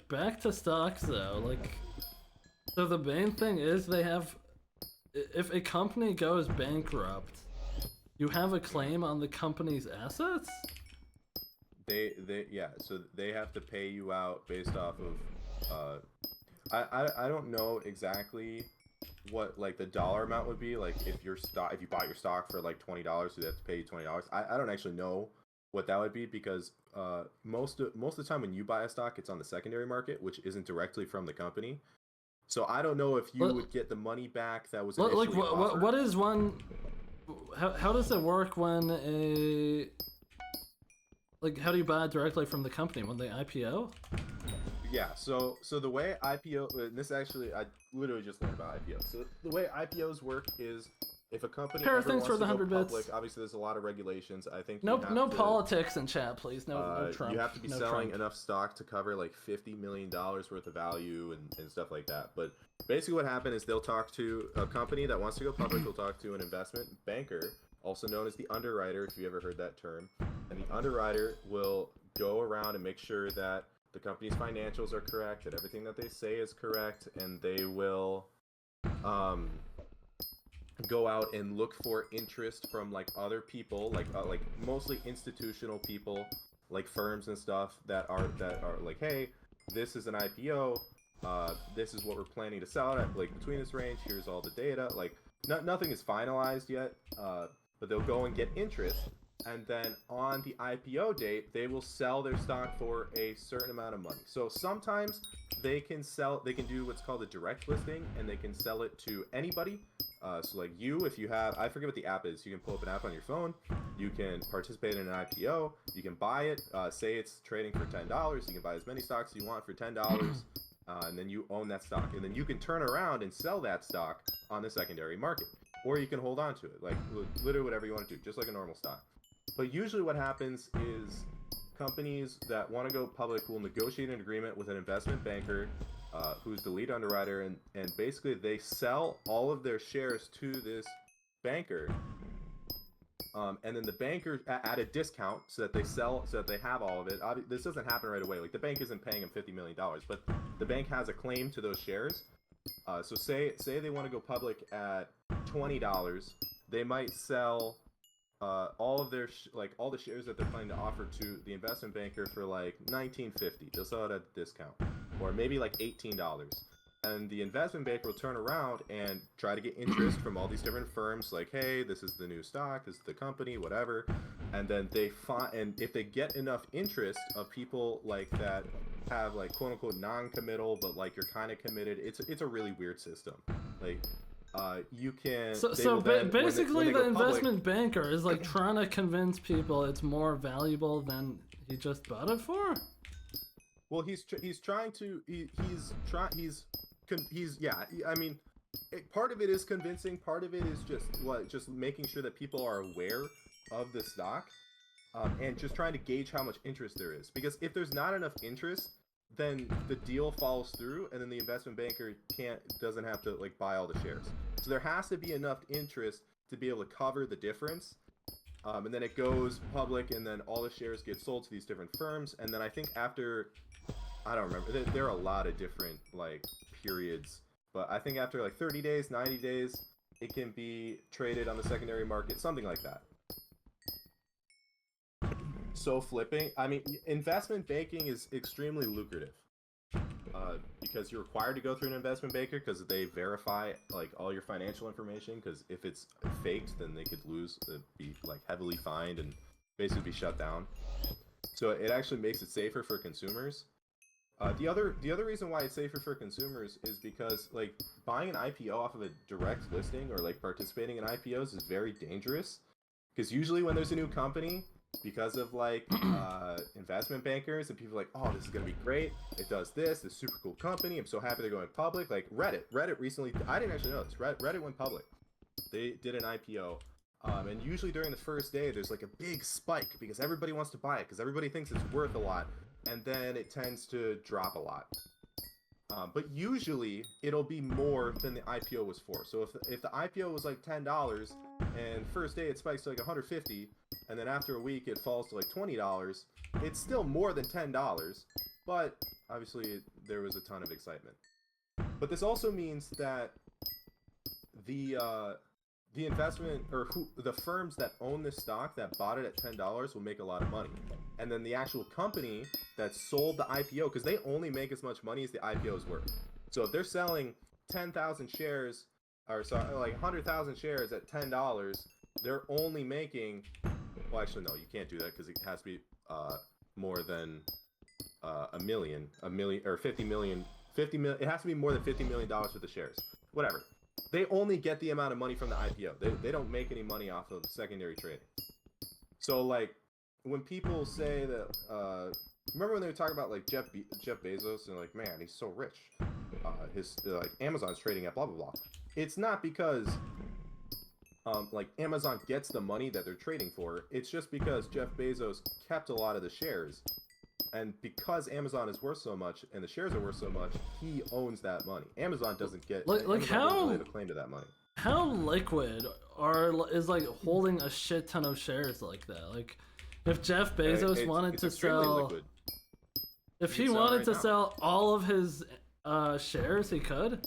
back to stocks though. Like, so the main thing is they have, if a company goes bankrupt, you have a claim on the company's assets? So they have to pay you out based off of I don't know exactly what like the dollar amount would be. Like if you bought your stock for like $20, so they have to pay you $20. I don't actually know what that would be because most of the time when you buy a stock, it's on the secondary market, which isn't directly from the company. So I don't know if you would get the money back that was initially offered. What is one? How does it work when how do you buy it directly from the company when they IPO? Yeah, so the way IPO, this actually, I literally just learned about IPO. So the way IPOs work is if a company ever wants to go public, obviously there's a lot of regulations. I think no politics in chat, please. No Trump. You have to be selling enough stock to cover like $50 million worth of value and stuff like that. But basically what happened is they'll talk to a company that wants to go public. They'll talk to an investment banker, also known as the underwriter, if you ever heard that term. And the underwriter will go around and make sure that the company's financials are correct, that everything that they say is correct, and they will go out and look for interest from like other people, like mostly institutional people, like firms and stuff that are like, hey, this is an IPO. This is what we're planning to sell at. Like between this range, here's all the data. Like nothing is finalized yet, but they'll go and get interest, and then on the IPO date, they will sell their stock for a certain amount of money. So sometimes they can do what's called a direct listing, and they can sell it to anybody. So like you, if you have, I forget what the app is, you can pull up an app on your phone, you can participate in an IPO, you can buy it, say it's trading for $10, you can buy as many stocks as you want for $10, and then you own that stock, and then you can turn around and sell that stock on the secondary market, or you can hold on to it, like literally whatever you want to do, just like a normal stock. But usually what happens is companies that want to go public will negotiate an agreement with an investment banker, who's the lead underwriter, and basically they sell all of their shares to this banker, and then the banker at a discount, so that they have all of it. This doesn't happen right away. Like the bank isn't paying them $50 million, but the bank has a claim to those shares. So say they want to go public at $20, they might sell all of their all the shares that they're planning to offer to the investment banker for like $19.50. They'll sell it at a discount, or maybe like $18. And the investment banker will turn around and try to get interest from all these different firms, like, hey, this is the new stock, this is the company, whatever. And then and if they get enough interest of people like that have like quote unquote non-committal, but like you're kind of committed, it's a really weird system. Like you can. Basically, the investment banker is like trying to convince people it's more valuable than he just bought it for. Well, he's yeah. I mean, part of it is convincing. Part of it is just making sure that people are aware of the stock, and just trying to gauge how much interest there is. Because if there's not enough interest, then the deal falls through, and then the investment banker doesn't have to like buy all the shares. So there has to be enough interest to be able to cover the difference, and then it goes public, and then all the shares get sold to these different firms, and then I think after, I don't remember, there are a lot of different like periods, but I think after like 30 days, 90 days, it can be traded on the secondary market, something like that. So flipping, I mean, investment banking is extremely lucrative, because you're required to go through an investment banker because they verify like all your financial information, because if it's faked, then they could be like heavily fined and basically be shut down. So it actually makes it safer for consumers. The other reason why it's safer for consumers is because like buying an IPO off of a direct listing, or like participating in IPOs, is very dangerous, because usually when there's a new company, because of like investment bankers and people are like, oh, this is gonna be great, it does this super cool company, I'm so happy they're going public. Like Reddit recently, I didn't actually know this, Reddit went public, they did an IPO, and usually during the first day there's like a big spike because everybody wants to buy it because everybody thinks it's worth a lot, and then it tends to drop a lot. But usually it'll be more than the IPO was for. So if the IPO was like $10 and first day it spikes to like $150, and then after a week it falls to like $20, it's still more than $10, but obviously there was a ton of excitement. But this also means that the investment, or the firms that own this stock that bought it at $10 will make a lot of money, and then the actual company that sold the IPO, because they only make as much money as the IPO is worth. So if they're selling 10,000 shares, or sorry, like 100,000 shares at $10, they're only making, well, actually no, you can't do that because it has to be more than a million, or 50 million. It has to be more than $50 million for the shares. Whatever. They only get the amount of money from the IPO. They don't make any money off of secondary trading. So like when people say that, remember when they were talking about like Jeff Bezos and like, man, he's so rich. His like Amazon's trading at blah blah blah. It's not because like Amazon gets the money that they're trading for. It's just because Jeff Bezos kept a lot of the shares. And because Amazon is worth so much and the shares are worth so much, he owns that money. Amazon doesn't get like Amazon how doesn't really have a claim to that money. How liquid is like holding a shit ton of shares like that? Like if Jeff Bezos wanted to sell, liquid. If he wanted to sell all of his shares, he could.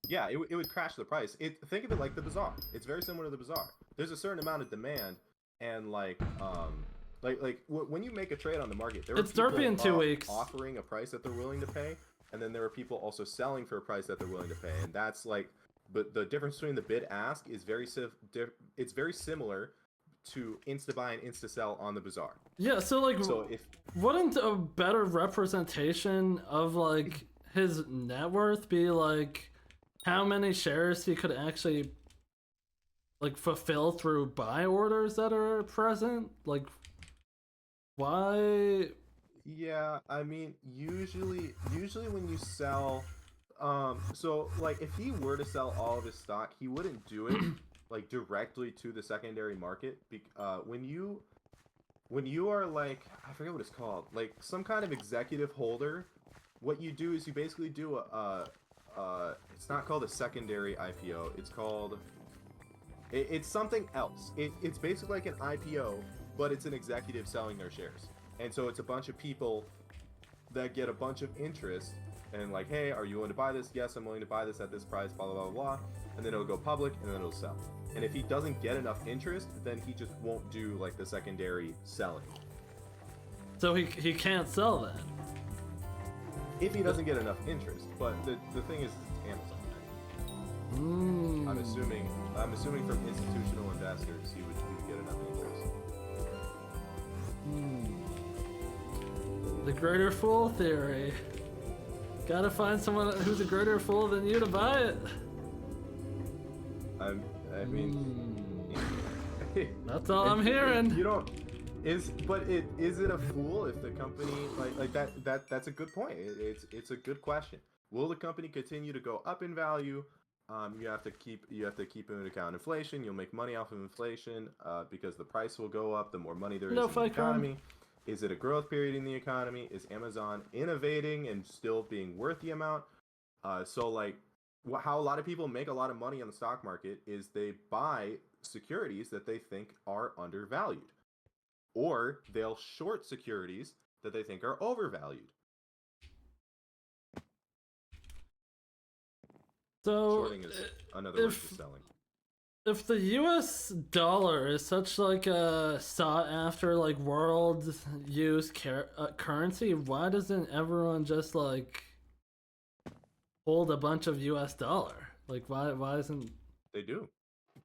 Yeah, it would crash the price. Think of it like the bazaar. It's very similar to the bazaar. There's a certain amount of demand, and when you make a trade on the market, there are It's derpy people in 2 weeks. offering a price that they're willing to pay, and then there are people also selling for a price that they're willing to pay, and that's like, but the difference between the bid ask is it's very similar to insta buy and insta sell on the bazaar. Yeah, so like, So if wouldn't a better representation of like his net worth be like how many shares he could actually like fulfill through buy orders that are present? Like, why? Yeah, I mean, usually when you sell, so like if he were to sell all of his stock, he wouldn't do it like directly to the secondary market. When you are like, I forget what it's called, like some kind of executive holder, what you do is you basically do it's not called a secondary IPO. It's called, it's something else. It's basically like an IPO, but it's an executive selling their shares. And so it's a bunch of people that get a bunch of interest and like, hey, are you willing to buy this? Yes, I'm willing to buy this at this price, blah, blah, blah, blah. And then it'll go public and then it'll sell. And if he doesn't get enough interest, then he just won't do like the secondary selling. So he can't sell then. If he doesn't get enough interest. But the thing is, it's Amazon. I'm assuming from institutional investors he would get enough interest. The greater fool theory. Gotta find someone who's a greater fool than you to buy it. I mean, That's all I'm hearing. You don't. Is it a fool if the company like that's a good point. It's a good question. Will the company continue to go up in value? You have to keep into account inflation. You'll make money off of inflation because the price will go up the more money there is in the economy. Is it a growth period in the economy? Is Amazon innovating and still being worth the amount? So like how a lot of people make a lot of money on the stock market is they buy securities that they think are undervalued, or they'll short securities that they think are overvalued. So shorting is another word for selling. If the US dollar is such like a sought after like world use currency, why doesn't everyone just like hold a bunch of US dollar? Like why isn't they do?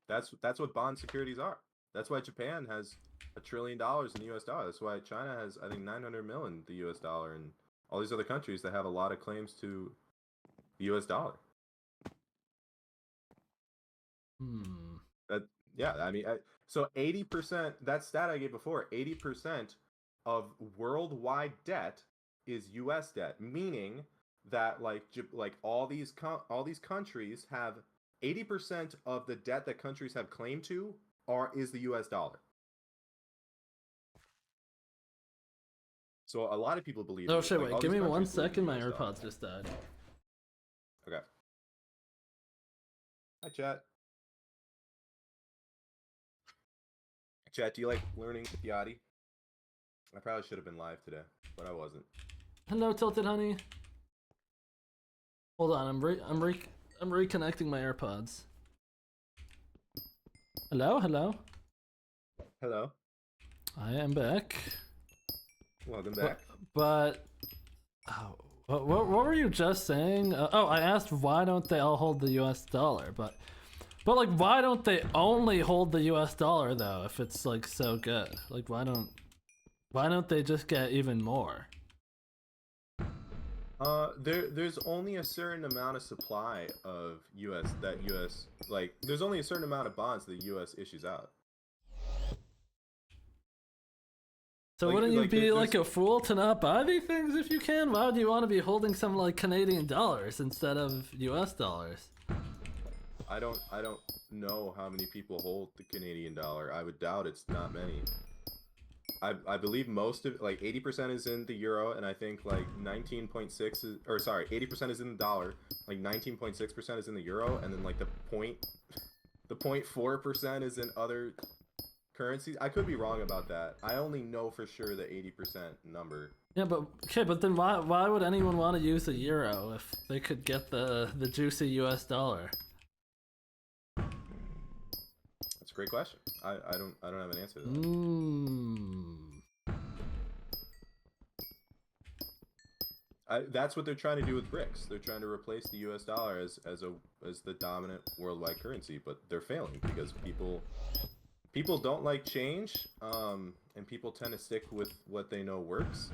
That's what bond securities are. That's why Japan has $1 trillion in the US dollar. That's why China has, I think, 900 million in the US dollar, and all these other countries that have a lot of claims to the US dollar. That, yeah, I mean, so 80%, that stat I gave before, 80% of worldwide debt is US debt, meaning that like all these countries have 80% of the debt that countries have claim to is the US dollar. So a lot of people believe. Oh shit! Wait, give me 1 second. My AirPods just died. Okay. Hi, chat. Chat, do you like learning with Yachty? I probably should have been live today, but I wasn't. Hello, Tilted Honey. Hold on, I'm reconnecting my AirPods. Hello. Hello. I am back. Welcome back. But what were you just saying? I asked why don't they all hold the US dollar, but like why don't they only hold the US dollar though if it's like so good? Like why don't they just get even more? There's only a certain amount of supply of US like there's only a certain amount of bonds the US issues out. So like, wouldn't you be like a fool to not buy these things if you can? Why would you want to be holding some like Canadian dollars instead of US dollars? I don't know how many people hold the Canadian dollar. I would doubt it's not many. I believe most of like 80% is in the euro, and I think like 19.6 is, or sorry, 80% is in the dollar, like 19.6% is in the euro, and then like the 0.4% is in other currencies. I could be wrong about that. I only know for sure the 80% number. Yeah, but okay, but then why would anyone want to use a euro if they could get the juicy US dollar? That's a great question. I don't have an answer to that. That's what they're trying to do with BRICS. They're trying to replace the U.S. dollar as the dominant worldwide currency, but they're failing because people don't like change, and people tend to stick with what they know works.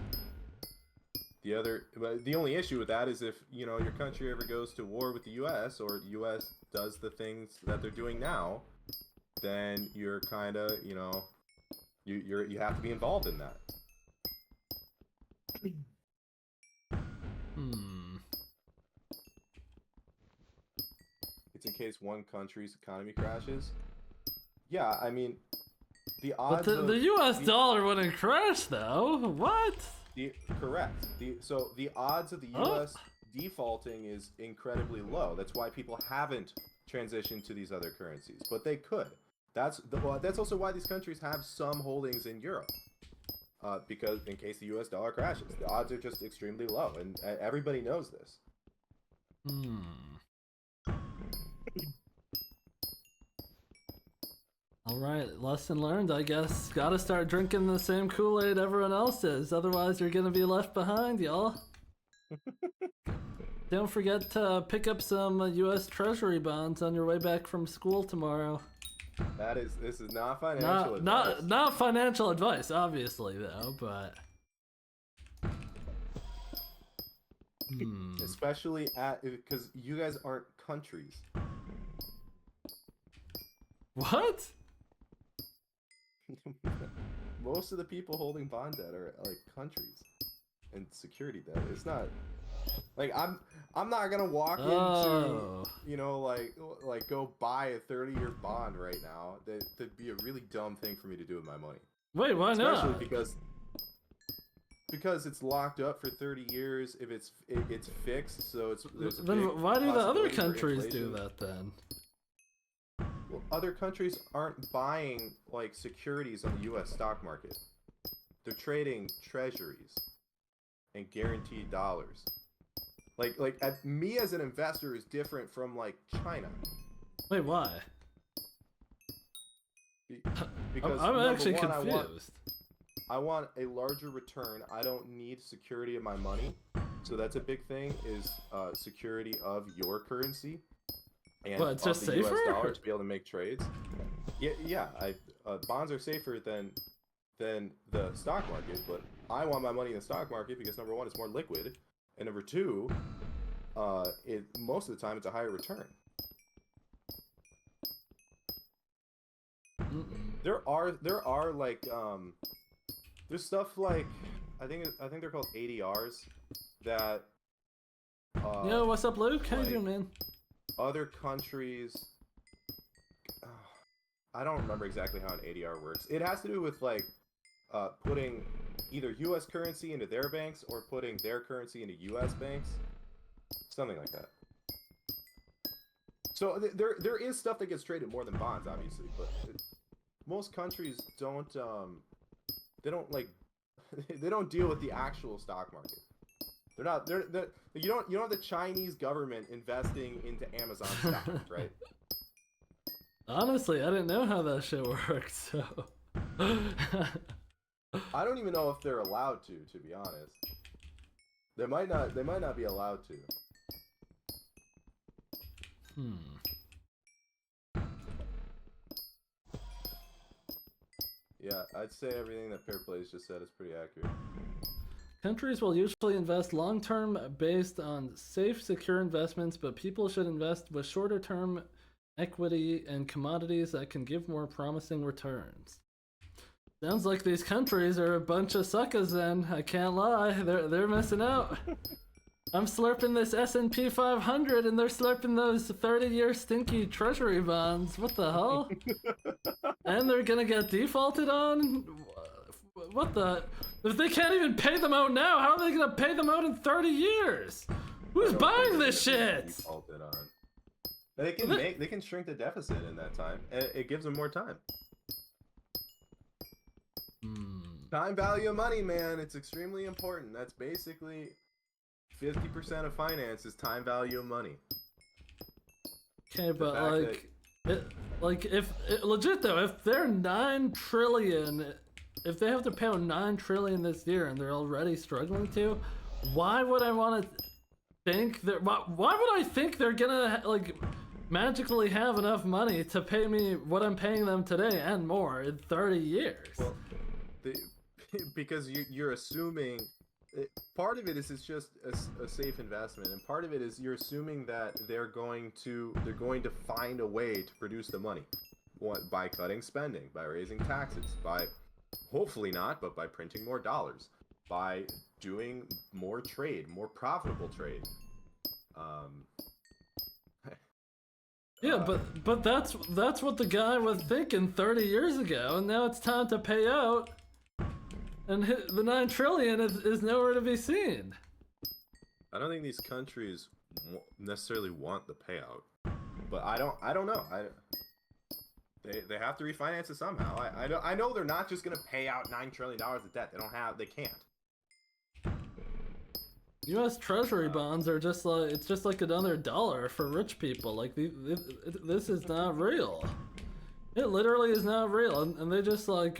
The only issue with that is if your country ever goes to war with the U.S. or the U.S. does the things that they're doing now, then you're kind of you have to be involved in that. It's in case one country's economy crashes. Yeah, I mean, the odds. But the U.S. dollar wouldn't crash, though. What? Correct. So the odds of the U.S. defaulting is incredibly low. That's why people haven't transitioned to these other currencies, but they could. That's also why these countries have some holdings in Europe. Because in case the U.S. dollar crashes, the odds are just extremely low, and everybody knows this. Alright, lesson learned, I guess. Gotta start drinking the same Kool-Aid everyone else is, otherwise you're gonna be left behind, y'all. Don't forget to pick up some US Treasury bonds on your way back from school tomorrow. This is not financial advice. Not financial advice, obviously, though, but... Especially because you guys aren't countries. What? Most of the people holding bond debt are like countries and security debt. It's not like I'm not gonna walk into like go buy a 30-year bond right now. That'd be a really dumb thing for me to do with my money. Wait, why not? Especially because it's locked up for 30 years. If it's fixed, so then why do the other countries do that then? Well, other countries aren't buying like securities on the U.S. stock market. They're trading treasuries and guaranteed dollars. Me as an investor is different from like China. Wait, why? Because I'm actually confused. I want a larger return. I don't need security of my money. So that's a big thing is security of your currency. And it's just the safer? US dollar to be able to make trades. Yeah. Bonds are safer than the stock market, but I want my money in the stock market because number one, it's more liquid, and number two, most of the time it's a higher return. There are like there's stuff like I think they're called ADRs that. Yo, what's up, Luke? How you doing, man? Other countries, I don't remember exactly how an ADR works. It has to do with like putting either U.S. currency into their banks or putting their currency into U.S. banks, something like that. So there is stuff that gets traded more than bonds, obviously, but most countries don't they don't deal with the actual stock market. You don't have the Chinese government investing into Amazon stock, right? Honestly, I didn't know how that shit worked, so I don't even know if they're allowed to be honest. They might not be allowed to. Yeah, I'd say everything that Pear Plays just said is pretty accurate. Countries will usually invest long-term based on safe, secure investments, but people should invest with shorter-term equity and commodities that can give more promising returns. Sounds like these countries are a bunch of suckers then, I can't lie, they're missing out. I'm slurping this S&P 500 and they're slurping those 30-year stinky treasury bonds, what the hell? And they're gonna get defaulted on? What the? If they can't even pay them out now, how are they gonna pay them out in 30 years? Who's buying this shit? Defaulted on. They can shrink the deficit in that time. It gives them more time. Time value of money, man. It's extremely important. That's basically 50% of finance is time value of money. Okay, but if legit though, if they're 9 trillion, if they have to pay out 9 trillion this year and they're already struggling to, why would I want to think that? Why would I think they're gonna like magically have enough money to pay me what I'm paying them today and more in 30 years? Well, because you're assuming. Part of it is it's just a safe investment, and part of it is you're assuming that they're going to find a way to produce the money, by cutting spending, by raising taxes, by hopefully not, but by printing more dollars, by doing more trade, more profitable trade. Yeah, but that's what the guy was thinking 30 years ago, and now it's time to pay out. And the 9 trillion is nowhere to be seen. I don't think these countries necessarily want the payout, but I don't know. They have to refinance it somehow. I know they're not just gonna pay out $9 trillion of debt. They can't. U.S. Treasury bonds are just like it's just like another dollar for rich people. Like this is not real. It literally is not real, and they just like.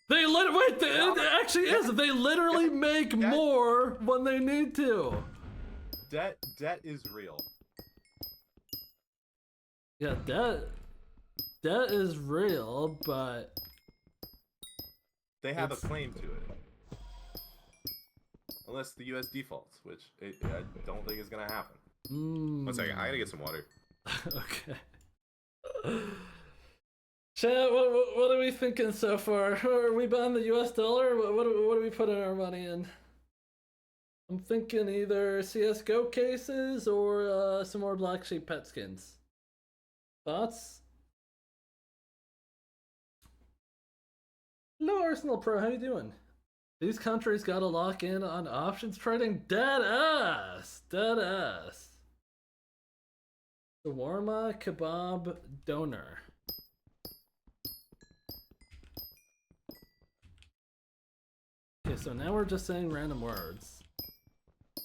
It actually is. They literally make more when they need to. Debt is real. Yeah, debt is real, but they have a claim to it. Unless the U.S. defaults, which I don't think is gonna happen. 1 second, I gotta get some water. Okay. Chat, what are we thinking so far? Are we buying the US dollar? What are we putting our money in? I'm thinking either CSGO cases or some more Black Sheep pet skins. Thoughts? Hello Arsenal Pro, how you doing? These countries gotta lock in on options trading? Dead ass! Dead ass. Shawarma kebab donor. Okay, so now we're just saying random words.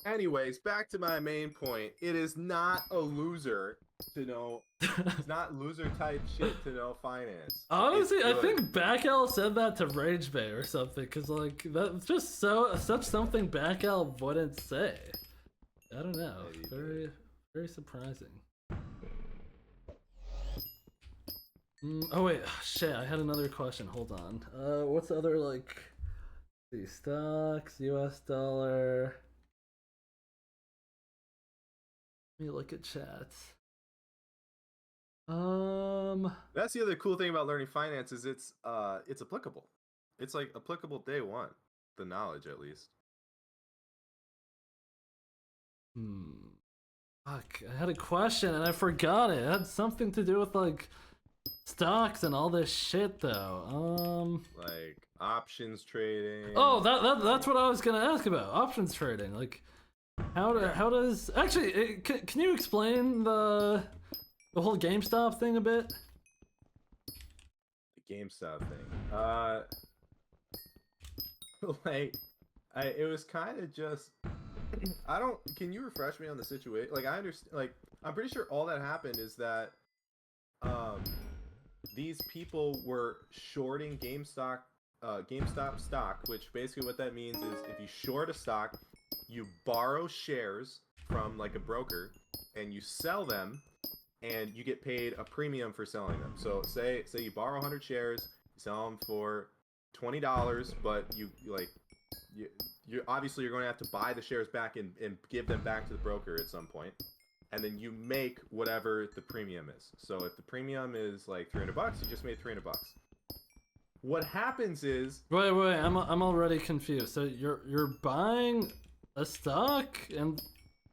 Anyways, back to my main point. It is not a loser to know. It's not loser type shit to know finance. Honestly, I think Backel said that to Rage Bay or something, cause like that's just such something Backel wouldn't say. I don't know. Very surprising. Oh wait, shit! I had another question. Hold on. What's the other like? See, stocks, US dollar. Let me look at chats. That's the other cool thing about learning finance is it's applicable. It's like applicable day one. The knowledge, at least. Fuck, I had a question and I forgot it. It had something to do with like stocks and all this shit though. Like options trading. Oh, that's what I was gonna ask about. Options trading. Like how does actually can you explain the whole GameStop thing a bit? The GameStop thing. It was kind of just can you refresh me on the situation? Like I understand, like I'm pretty sure all that happened is that these people were shorting GameStop stock, which basically what that means is if you short a stock, you borrow shares from like a broker and you sell them and you get paid a premium for selling them. So say you borrow 100 shares, you sell them for $20, but you obviously you're going to have to buy the shares back and give them back to the broker at some point. And then you make whatever the premium is. So if the premium is like $300, you just made $300. What happens is wait, I'm already confused. So you're buying a stock and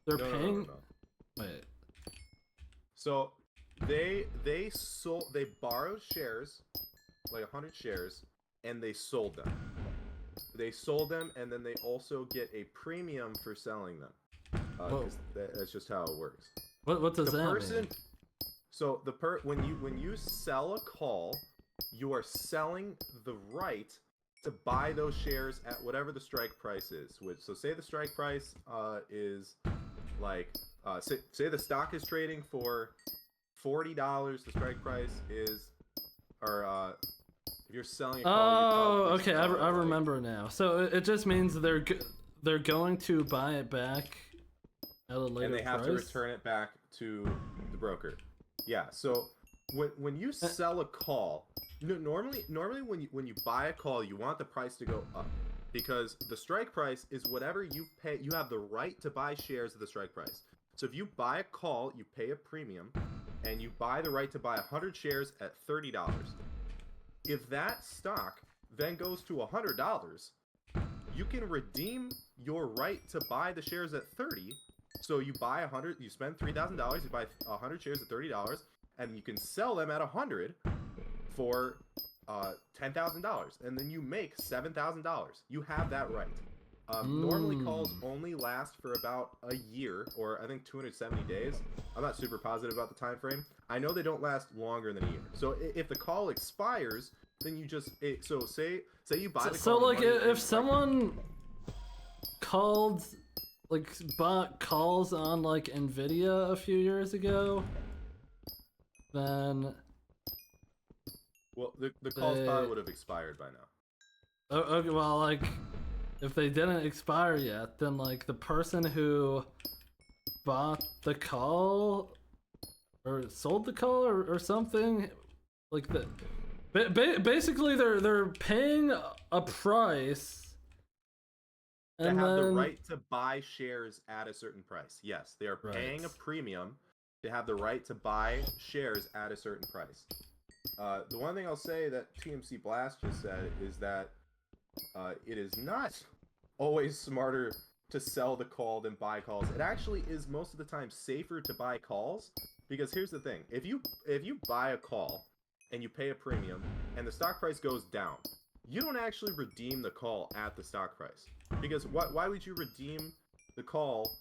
they're paying. No. Wait. So they borrowed shares, like 100 shares, and they sold them. They sold them, and then they also get a premium for selling them. That's just how it works. What does that mean? So when you sell a call, you are selling the right to buy those shares at whatever the strike price is. So say the strike price is like say the stock is trading for $40. The strike price is, or if you're selling a call, Oh, okay, I remember now. So it just means they're going to buy it back at a later price. And they have to return it back to the broker. Yeah. So when you sell a call, normally when you buy a call, you want the price to go up, because the strike price is whatever you pay. You have the right to buy shares of the strike price. So if you buy a call, you pay a premium, and you buy the right to buy 100 shares at $30. If that stock then goes to $100, you can redeem your right to buy the shares at $30. So you buy 100, you spend $3,000, you buy 100 shares at $30, and you can sell them at 100 for $10,000, and then you make $7,000. You have that right. Normally calls only last for about a year, or I think 270 days. I'm not super positive about the time frame. I know they don't last longer than a year. So if the call expires, then you just say you buy the call. So like if someone called, like, bought calls on like Nvidia a few years ago, then well, the calls probably would have expired by now. Oh, okay, well, like, if they didn't expire yet, then like the person who bought the call or sold the call or something, like basically they're paying a price and they have the right to buy shares at a certain price. Yes, they are paying a premium to have the right to buy shares at a certain price. The one thing I'll say that TMC Blast just said is that it is not always smarter to sell the call than buy calls. It actually is most of the time safer to buy calls, because here's the thing: if you buy a call and you pay a premium and the stock price goes down, you don't actually redeem the call at the stock price. Because why would you redeem the call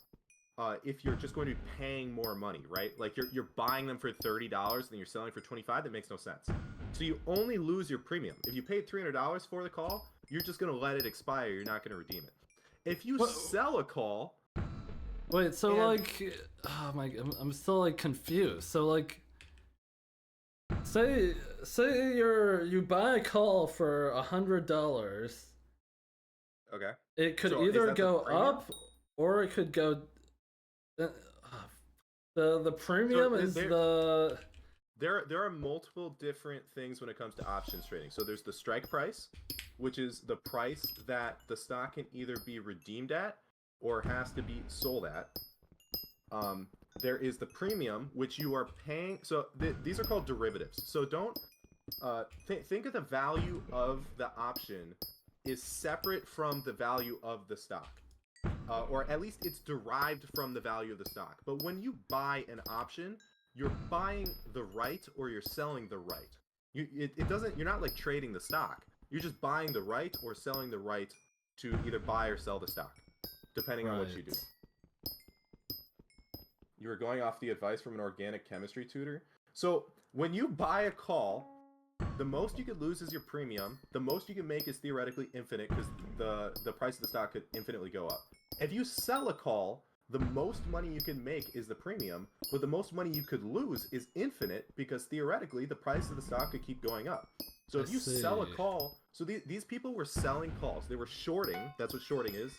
if you're just going to be paying more money, right? Like you're buying them for $30 and you're selling for $25. That makes no sense. So you only lose your premium. If you paid $300 for the call, you're just going to let it expire. You're not going to redeem it. If you sell a call... Wait, so like... Oh my... I'm still like confused. So like... Say you buy a call for $100. Okay. It could either go up or it could go... The premium is the... There are multiple different things when it comes to options trading. So there's the strike price, which is the price that the stock can either be redeemed at or has to be sold at. There is the premium, which you are paying. So these are called derivatives. So don't think of the value of the option is separate from the value of the stock. Or at least it's derived from the value of the stock. But when you buy an option, you're buying the right or you're selling the right. You're not like trading the stock. You're just buying the right or selling the right to either buy or sell the stock, depending on what you do. You were going off the advice from an organic chemistry tutor. So when you buy a call, the most you could lose is your premium. The most you can make is theoretically infinite, because the price of the stock could infinitely go up. If you sell a call, the most money you can make is the premium, but the most money you could lose is infinite, because theoretically the price of the stock could keep going up. So if you sell a call, so these people were selling calls. They were shorting. That's what shorting is.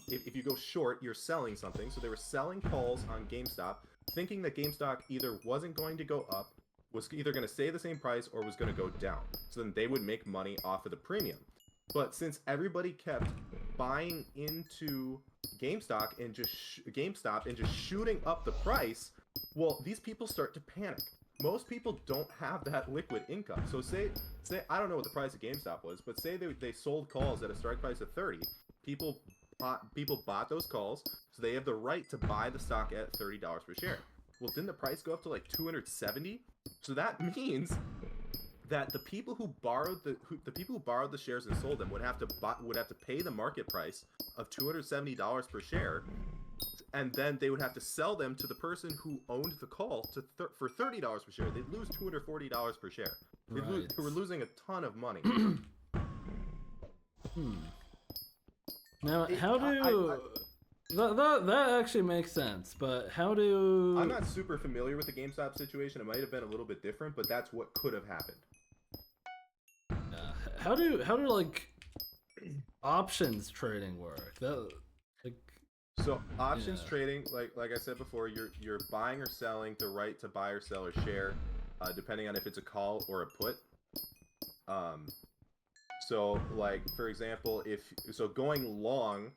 If you go short, you're selling something. So they were selling calls on GameStop, thinking that GameStop either wasn't going to go up, was either going to stay the same price, or was going to go down. So then they would make money off of the premium. But since everybody kept buying into GameStop and just shooting up the price, well, these people start to panic. Most people don't have that liquid income. So say I don't know what the price of GameStop was, but say they sold calls at a strike price of 30. People bought those calls, so they have the right to buy the stock at $30 per share. Well, didn't the price go up to like 270? So that means that the people who borrowed the shares and sold them would have to pay the market price of $270 per share, and then they would have to sell them to the person who owned the call for $30 per share. They'd lose $240 per share. They were losing a ton of money. Hmm. Now, It- how do that actually makes sense? But how do I'm not super familiar with the GameStop situation. It might have been a little bit different, but that's what could have happened. how do like options trading work? That like So options yeah. trading, like I said before, you're buying or selling the right to buy or sell or share, depending on if it's a call or a put. Um, so like for example, if so, going long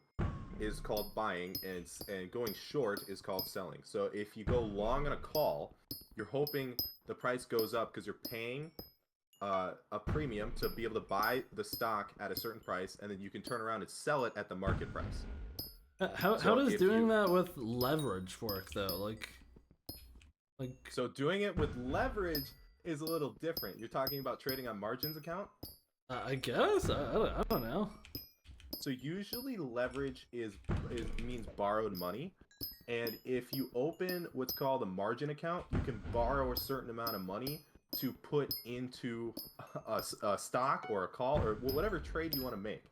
is called buying, and going short is called selling. So if you go long on a call, you're hoping the price goes up because you're paying a premium to be able to buy the stock at a certain price, and then you can turn around and sell it at the market price. How So does if doing you that with leverage work though? Like so doing it with leverage is a little different. You're talking about trading on margins account. I guess I don't know. So usually leverage is means borrowed money. And if you open what's called a margin account, you can borrow a certain amount of money to put into a stock or a call or whatever trade you want to make.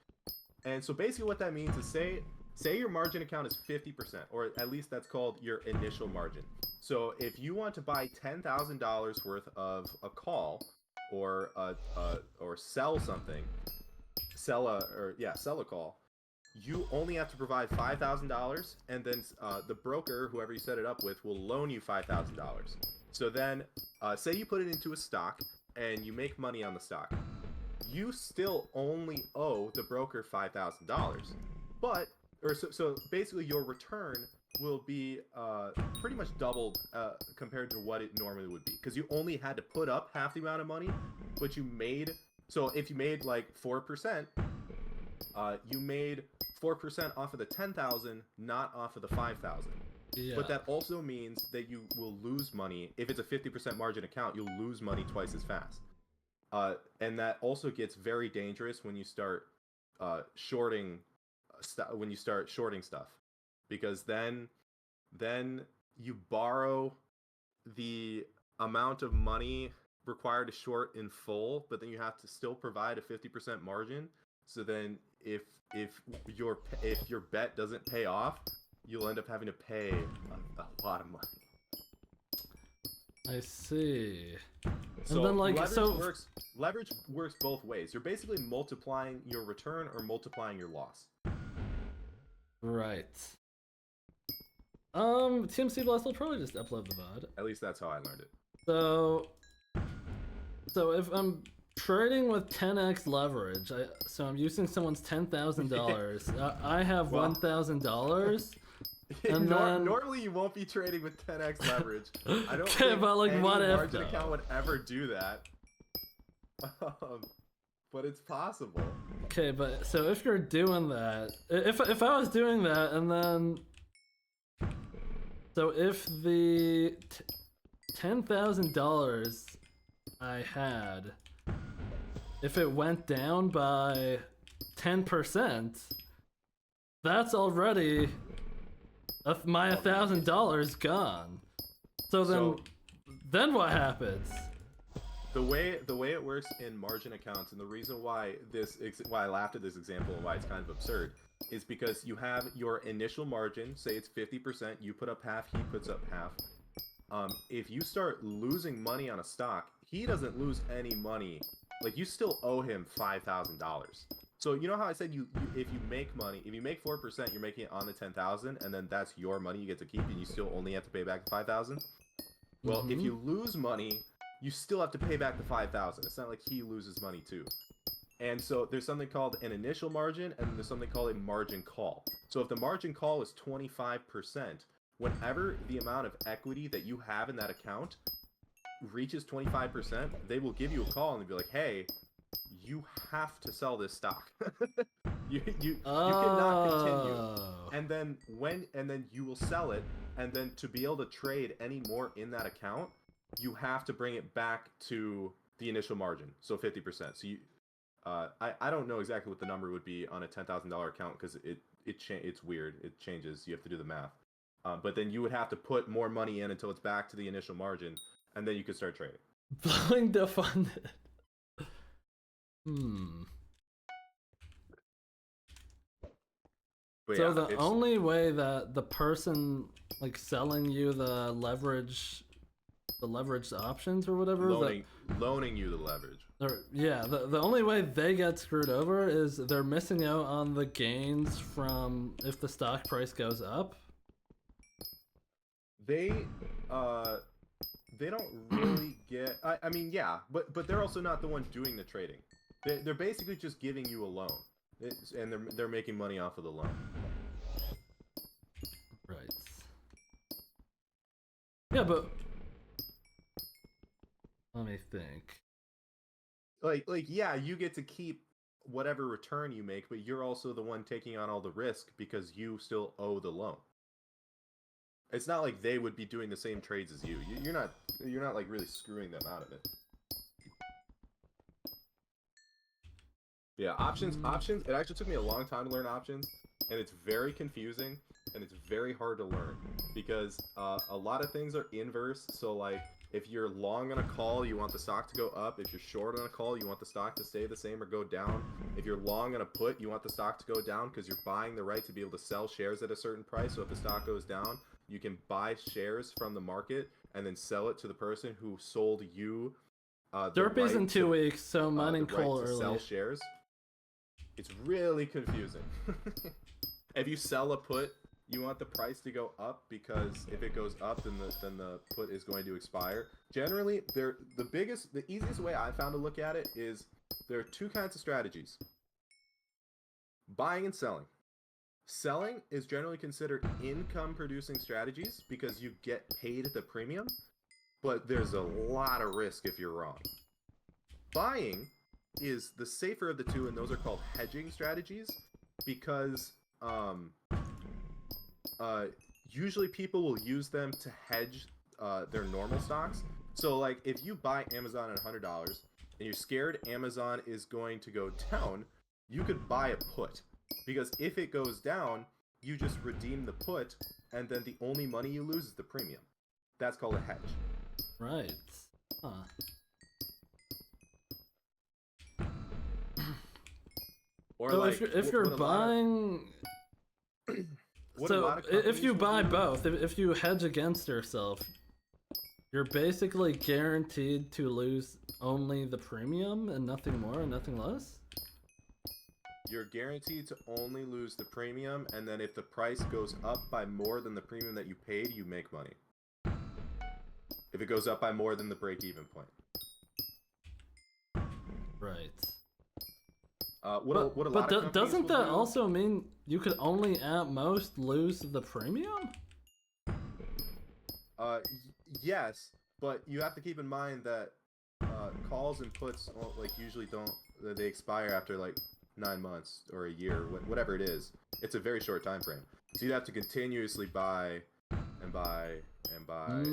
And so basically what that means is say your margin account is 50%, or at least that's called your initial margin. So if you want to buy $10,000 worth of a call or sell something, sell a call, you only have to provide $5,000, and then the broker, whoever you set it up with, will loan you $5,000. So then, say you put it into a stock and you make money on the stock, you still only owe the broker $5,000, but so basically your return will be pretty much doubled compared to what it normally would be, because you only had to put up half the amount of money, but you made so if you made like 4%, you made 4% off of the 10,000, not off of the 5,000. Yeah. But that also means that you will lose money. If it's a 50% margin account, you'll lose money twice as fast. And that also gets very dangerous when you start shorting stuff, because then you borrow the amount of money required to short in full, but then you have to still provide a 50% margin. So then if your bet doesn't pay off, you'll end up having to pay a lot of money. I see. So And then leverage works both ways. You're basically multiplying your return or multiplying your loss. right. TMC Blast will probably just upload the VOD. At least that's how I learned it. So if I'm trading with 10x leverage, so I'm using someone's $10,000. I have Well, $1,000. And then normally you won't be trading with 10x leverage. I don't okay, think but like any what if margin though? account would ever do that. But it's possible. Okay, but so if you're doing that, if I was doing that, and then so if the $10,000 I had, if it went down by 10%, that's already my $1,000 gone. So then what happens? The way it works in margin accounts, and the reason why I laughed at this example and why it's kind of absurd, is because you have your initial margin. Say it's 50%. You put up half. He puts up half. If you start losing money on a stock, he doesn't lose any money. Like, you still owe him $5,000. So you know how I said if you make money, if you make 4%, you're making it on the 10,000, and then that's your money you get to keep, and you still only have to pay back the 5,000. Well, if you lose money, you still have to pay back the 5,000. It's not like he loses money too. And so there's something called an initial margin, and there's something called a margin call. So if the margin call is 25%, whenever the amount of equity that you have in that account reaches 25%, they will give you a call and they'll be like, hey, you have to sell this stock. you cannot continue. And then you will sell it, and then to be able to trade any more in that account, you have to bring it back to the initial margin, so 50%. So I don't know exactly what the number would be on a $10,000 account, because it's weird. It changes. You have to do the math. But then you would have to put more money in until it's back to the initial margin, and then you could start trading. Blowing defunded. But So yeah, the it's only way that the person like selling you the leveraged options or whatever, loaning you the leverage. yeah, the only way they get screwed over is they're missing out on the gains from if the stock price goes up. They they don't really get. I mean, yeah, but they're also not the ones doing the trading. They're basically just giving you a loan, and they're making money off of the loan. Right. Yeah, but let me think. Like yeah, you get to keep whatever return you make, but you're also the one taking on all the risk because you still owe the loan. It's not like they would be doing the same trades as you. You're not like really screwing them out of it. Yeah, options. It actually took me a long time to learn options, and it's very confusing and it's very hard to learn because a lot of things are inverse. So like, if you're long on a call, you want the stock to go up. If you're short on a call, you want the stock to stay the same or go down. If you're long on a put, you want the stock to go down because you're buying the right to be able to sell shares at a certain price. So if the stock goes down, you can buy shares from the market and then sell it to the person who sold you. Derpy's in 2 weeks, so mining coal early. Sell shares. It's really confusing. If you sell a put, you want the price to go up because if it goes up, then the put is going to expire. Generally, the easiest way I found to look at it is there are two kinds of strategies: buying and selling. Selling is generally considered income-producing strategies because you get paid the premium, but there's a lot of risk if you're wrong. Buying is the safer of the two, and those are called hedging strategies because usually people will use them to hedge their normal stocks. So like if you buy Amazon at $100 and you're scared Amazon is going to go down, you could buy a put because if it goes down, you just redeem the put and then the only money you lose is the premium. That's called a hedge. Right. Huh. Or so like if you're buying, so if you buy both, if you hedge against yourself, you're basically guaranteed to lose only the premium and nothing more and nothing less. You're guaranteed to only lose the premium, and then if the price goes up by more than the premium that you paid, you make money. If it goes up by more than the break-even point. Right. Doesn't that also mean you could only at most lose the premium? Yes, but you have to keep in mind that calls and puts usually don't. They expire after like 9 months or a year, whatever it is. It's a very short time frame, so you have to continuously buy and buy and buy.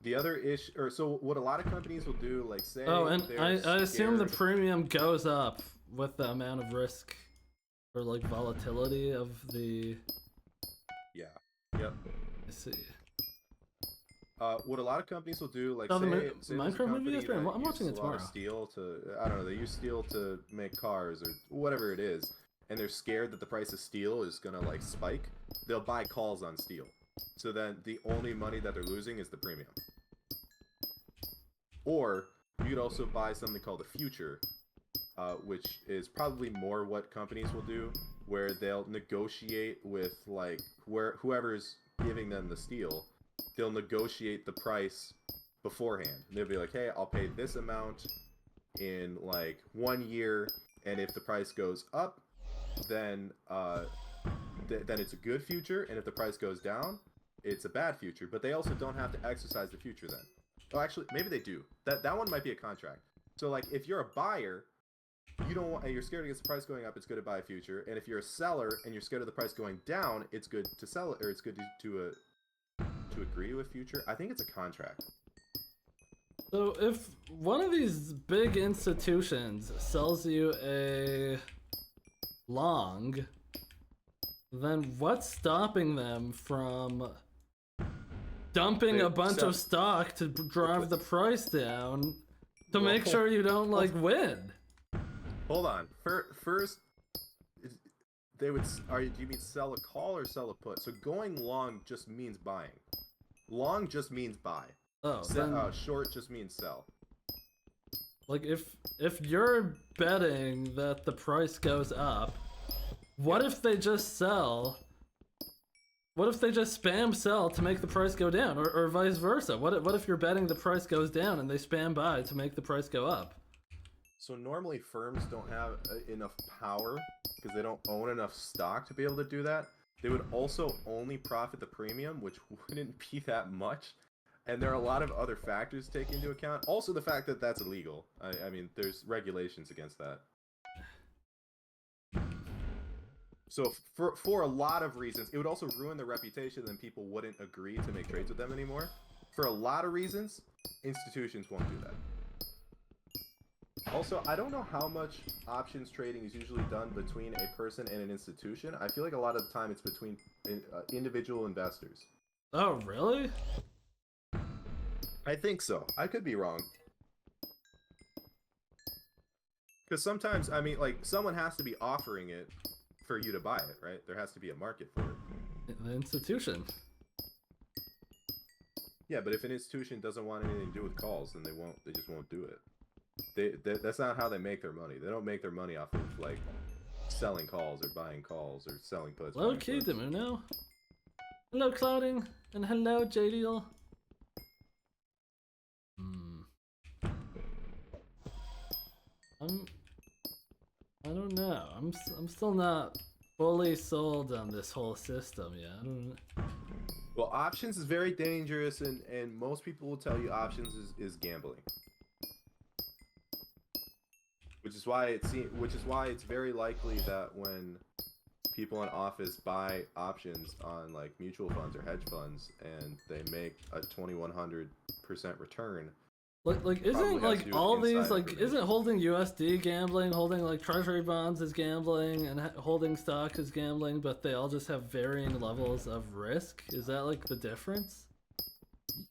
The other issue, or so what a lot of companies will do, like say. Oh, and I assume the premium goes up with the amount of risk or like volatility of the. Yeah. Yep. I see. What a lot of companies will do, like say Minecraft movie yesterday. I'm watching it tomorrow. Steel to, I don't know, they use steel to make cars or whatever it is, and they're scared that the price of steel is gonna like spike. They'll buy calls on steel, so then the only money that they're losing is the premium. Or you could also buy something called a future, which is probably more what companies will do, where they'll negotiate with like whoever's giving them the steel. They'll negotiate the price beforehand. They'll be like, hey, I'll pay this amount in like 1 year, and if the price goes up, then then it's a good future, and if the price goes down, it's a bad future. But they also don't have to exercise the future then. Oh, actually, maybe they do. That one might be a contract. So like, if you're a buyer, you don't want, and you're scared against the price going up, it's good to buy a future. And if you're a seller and you're scared of the price going down, it's good to sell it, or it's good to agree to a future. I think it's a contract. So if one of these big institutions sells you a long, then what's stopping them from dumping a bunch of stock to drive the price down to make sure you don't like win? Hold on. First, they would. Do you mean sell a call or sell a put? So going long just means buying. Long just means buy. Oh, then Short just means sell. like if you're betting that the price goes up, what if they just sell? What if they just spam sell to make the price go down, or vice versa? What if you're betting the price goes down and they spam buy to make the price go up? So normally firms don't have enough power because they don't own enough stock to be able to do that. They would also only profit the premium, which wouldn't be that much. And there are a lot of other factors to take into account. Also the fact that that's illegal. I mean, there's regulations against that. So for a lot of reasons, it would also ruin their reputation, and people wouldn't agree to make trades with them anymore. For a lot of reasons, institutions won't do that. Also, I don't know how much options trading is usually done between a person and an institution. I feel like a lot of the time it's between individual investors. Oh, really? I think so. I could be wrong. Because sometimes, I mean, like, someone has to be offering it for you to buy it, right? There has to be a market for it. The institution. Yeah, but if an institution doesn't want anything to do with calls, then they just won't do it. That's not how they make their money. They don't make their money off of, like, selling calls or buying calls or selling puts. Hello, Demuno. Hello, Clouding, and hello, JDL. I don't know. I'm still not fully sold on this whole system yet. I don't. Well, options is very dangerous, and most people will tell you options is gambling. Which is why it's very likely that when people in office buy options on like mutual funds or hedge funds and they make a 2100% return. Like isn't like all these like isn't holding USD gambling, holding like treasury bonds is gambling, and holding stock is gambling, but they all just have varying levels of risk? Is that like the difference?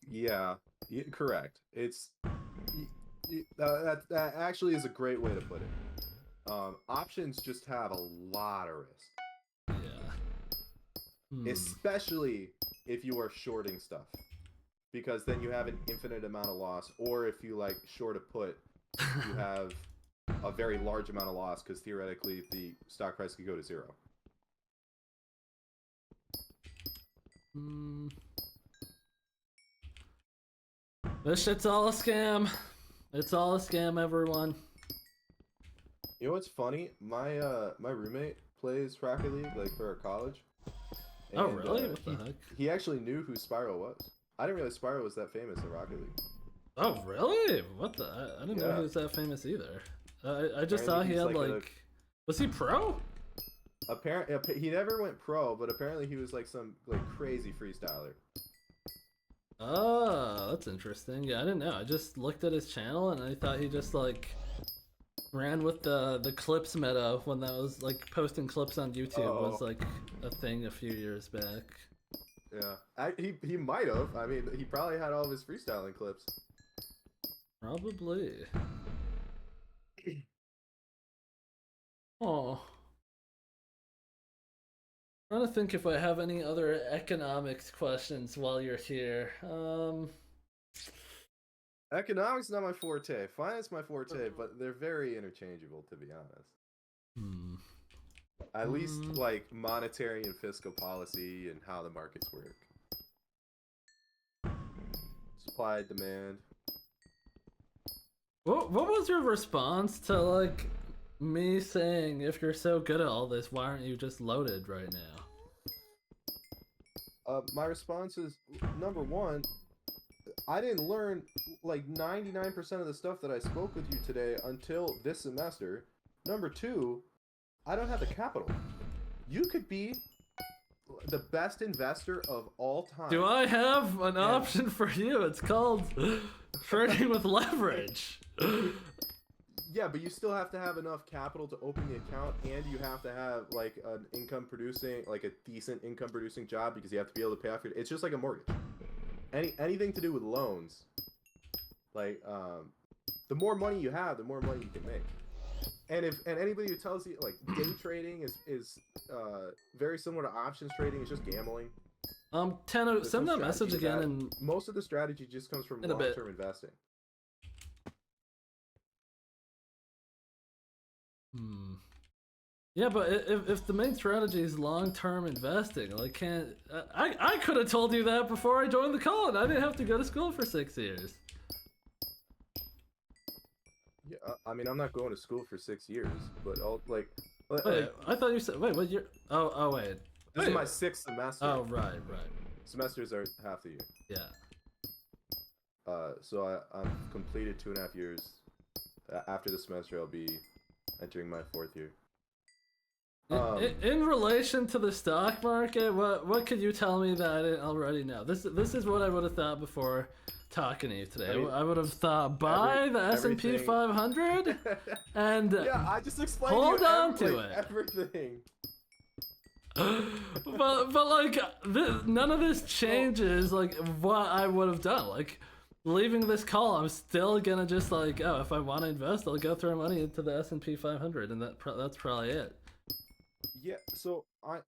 Yeah, correct. It's that actually is a great way to put it. Options just have a lot of risk. Yeah. Especially if you are shorting stuff. Because then you have an infinite amount of loss, or if you like short a put, you have a very large amount of loss because theoretically the stock price could go to zero. This shit's all a scam. It's all a scam, everyone. You know what's funny? My roommate plays Rocket League like for our college. And, oh really? What the heck? He actually knew who Spyro was. I didn't realize Spyro was that famous in Rocket League. Oh really? What the? I didn't know he was that famous either. I just saw he had like was he pro? Apparently, he never went pro, but apparently he was like some like crazy freestyler. Oh, that's interesting. Yeah, I didn't know. I just looked at his channel and I thought he just like ran with the clips meta when that was like posting clips on YouTube was like a thing a few years back. Yeah, he might have. I mean, he probably had all of his freestyling clips. Probably. Oh. I'm trying to think if I have any other economics questions while you're here. Economics not my forte. Finance my forte, but they're very interchangeable, to be honest. At least like monetary and fiscal policy and how the markets work. Supply, demand. What was your response to like me saying, if you're so good at all this, why aren't you just loaded right now? My response is, number one, I didn't learn like 99% of the stuff that I spoke with you today until this semester. Number two, I don't have the capital. You could be the best investor of all time. Do I have an option for you? It's called trading with leverage. Yeah, but you still have to have enough capital to open the account, and you have to have like an income producing, like a decent income producing job, because you have to be able to pay off your. It's just like a mortgage. Anything to do with loans, like the more money you have, the more money you can make. and anybody who tells you like day trading is very similar to options trading, it's just gambling. Tanner, There's send no that message strategy to again that. and Most of the strategy just comes from In a bit. long-term investing. Yeah, but if the main strategy is long-term investing, like can't I could have told you that before I joined the call, and I didn't have to go to school for 6 years. Yeah, I mean, I'm not going to school for 6 years, but I'll like. Wait, I thought you said what year? Oh wait. This Wait. is my 6th semester. Oh right. Semesters are half the year. Yeah. So I've completed 2.5 years. After the semester, I'll be entering my 4th year. In relation to the stock market, what could you tell me that I didn't already know? This is what I would have thought before talking to you today. I mean, I would have thought buy the S&P 500 and yeah, I just explained hold to you on to it. Everything. but like none of this changes like what I would have done. Like leaving this call, I'm still gonna just like, oh, if I want to invest, I'll go throw money into the S&P 500, and that's probably it. Yeah, so I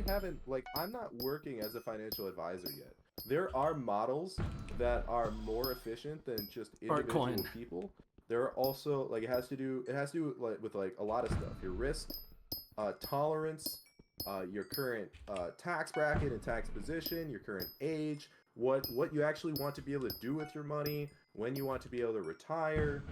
haven't I'm not working as a financial advisor yet. There are models that are more efficient than just individual people. There are also like it has to do like with like a lot of stuff. Your risk tolerance, your current tax bracket and tax position, your current age, what you actually want to be able to do with your money, when you want to be able to retire,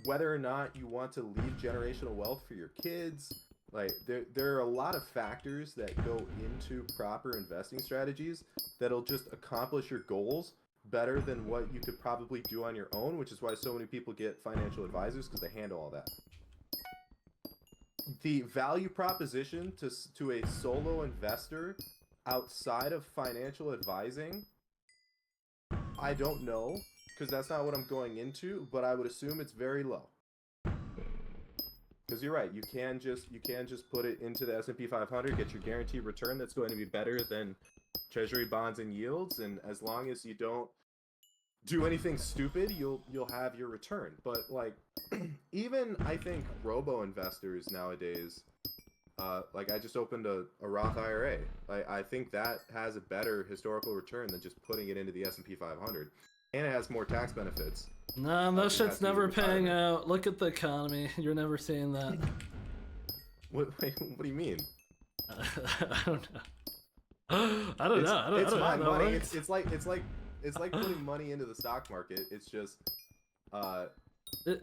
whether or not you want to leave generational wealth for your kids. Like there are a lot of factors that go into proper investing strategies that'll just accomplish your goals better than what you could probably do on your own, which is why so many people get financial advisors, because they handle all that. The value proposition to a solo investor outside of financial advising, I don't know, because that's not what I'm going into, but I would assume it's very low. Because you're right, you can just put it into the S&P 500, get your guaranteed return that's going to be better than treasury bonds and yields, and as long as you don't do anything stupid, you'll have your return. But like even I think robo investors nowadays, like I just opened a Roth IRA. I think that has a better historical return than just putting it into the S&P 500, and it has more tax benefits. No, that shit's never paying out. Look at the economy. You're never seeing that. What do you mean? I don't know. I don't know. It's my money. Works. It's like putting money into the stock market. It's just. Oh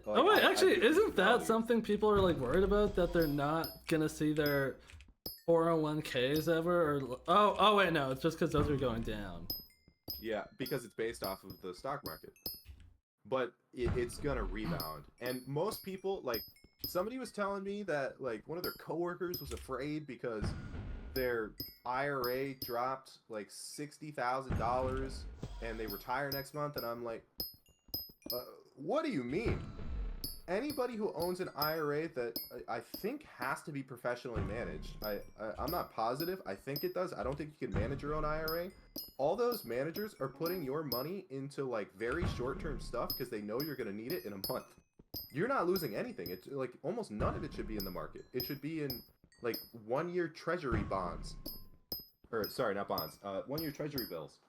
wait, actually, isn't that something people are like worried about, that they're not gonna see their 401ks ever? Or oh wait, no, it's just because those are going down. Yeah, because it's based off of the stock market. But it's gonna rebound, and most people, like, somebody was telling me that like one of their coworkers was afraid because their IRA dropped like $60,000 and they retire next month, and I'm like, what do you mean? Anybody who owns an IRA that I think has to be professionally managed. I'm not positive. I think it does. I don't think you can manage your own IRA. All those managers are putting your money into like very short-term stuff because they know you're going to need it in a month. You're not losing anything. It's like almost none of it should be in the market. It should be in like 1-year treasury bonds. Or sorry, not bonds. 1-year treasury bills.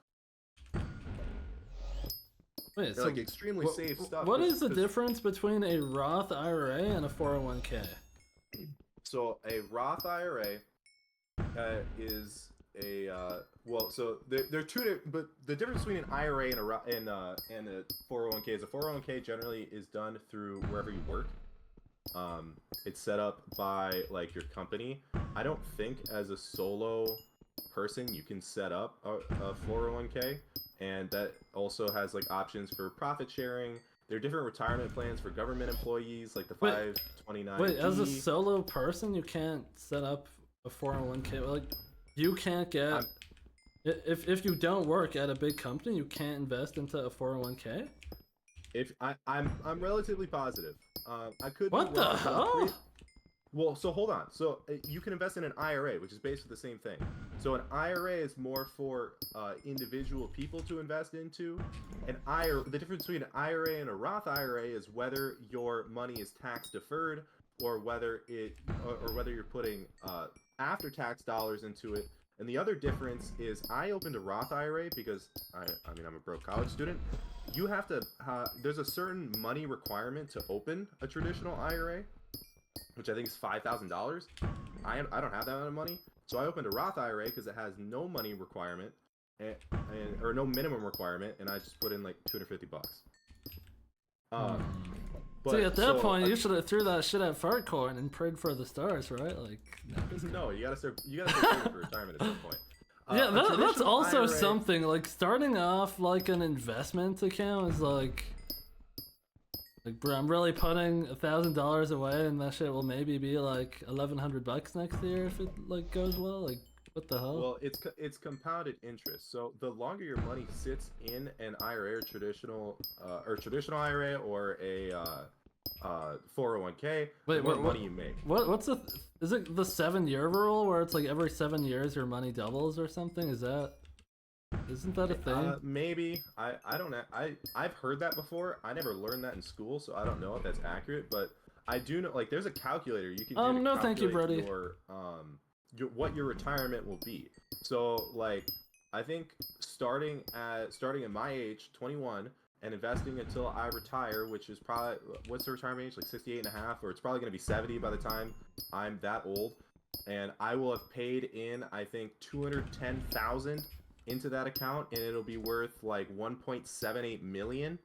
Wait, they're like extremely safe stuff. What is the difference between a Roth IRA and a 401k? So a Roth IRA is a well, so they're two, but the difference between an IRA and a 401k is a 401k generally is done through wherever you work. It's set up by like your company. I don't think as a solo person you can set up a 401k, and that also has like options for profit sharing. There are different retirement plans for government employees, like the 529. Wait, as a solo person, you can't set up a 401k. Like, you can't get if you don't work at a big company, you can't invest into a 401k. If I'm relatively positive. I could. What be wrong, the hell? Well, so hold on. So you can invest in an IRA, which is basically the same thing. So an IRA is more for individual people to invest into. The difference between an IRA and a Roth IRA is whether your money is tax deferred or whether whether you're putting after tax dollars into it. And the other difference is I opened a Roth IRA because I mean I'm a broke college student. You have to there's a certain money requirement to open a traditional IRA, which I think is $5,000. I don't have that amount of money, so I opened a Roth IRA because it has no money requirement or no minimum requirement, and I just put in like $250. See, at that point, you should have threw that shit at Fartcoin and prayed for the stars, right? Like, no, you gotta start saving for retirement at some point. Yeah, that's also IRA, something. Like, starting off like an investment account is like, bro, I'm really putting $1,000 away, and that shit will maybe be like $1,100 next year if it like goes well. Like, what the hell? Well, it's compounded interest. So the longer your money sits in an IRA or traditional IRA or a 401k, the more money you make. What's the? Is it the 7-year rule where it's like every 7 years your money doubles or something? Isn't that a thing? Maybe. I don't know. I've heard that before. I never learned that in school, so I don't know if that's accurate. But I do know, like, there's a calculator you can do to no, thank you, Brody. What your retirement will be. So, like, I think starting at my age, 21, and investing until I retire, which is probably, what's the retirement age? Like 68 and a half, or it's probably going to be 70 by the time I'm that old. And I will have paid in, I think, 210,000 into that account, and it'll be worth like 1.78 million.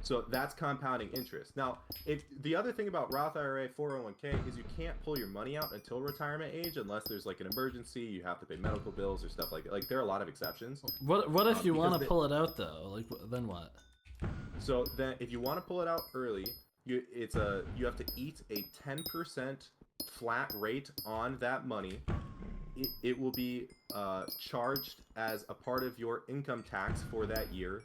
So that's compounding interest. Now, the other thing about Roth IRA, 401k is you can't pull your money out until retirement age unless there's like an emergency, you have to pay medical bills or stuff like that. Like, there are a lot of exceptions. What if you want to pull it out though? Like, then what? So then if you want to pull it out early, you have to eat a 10% flat rate on that money. It will be charged as a part of your income tax for that year.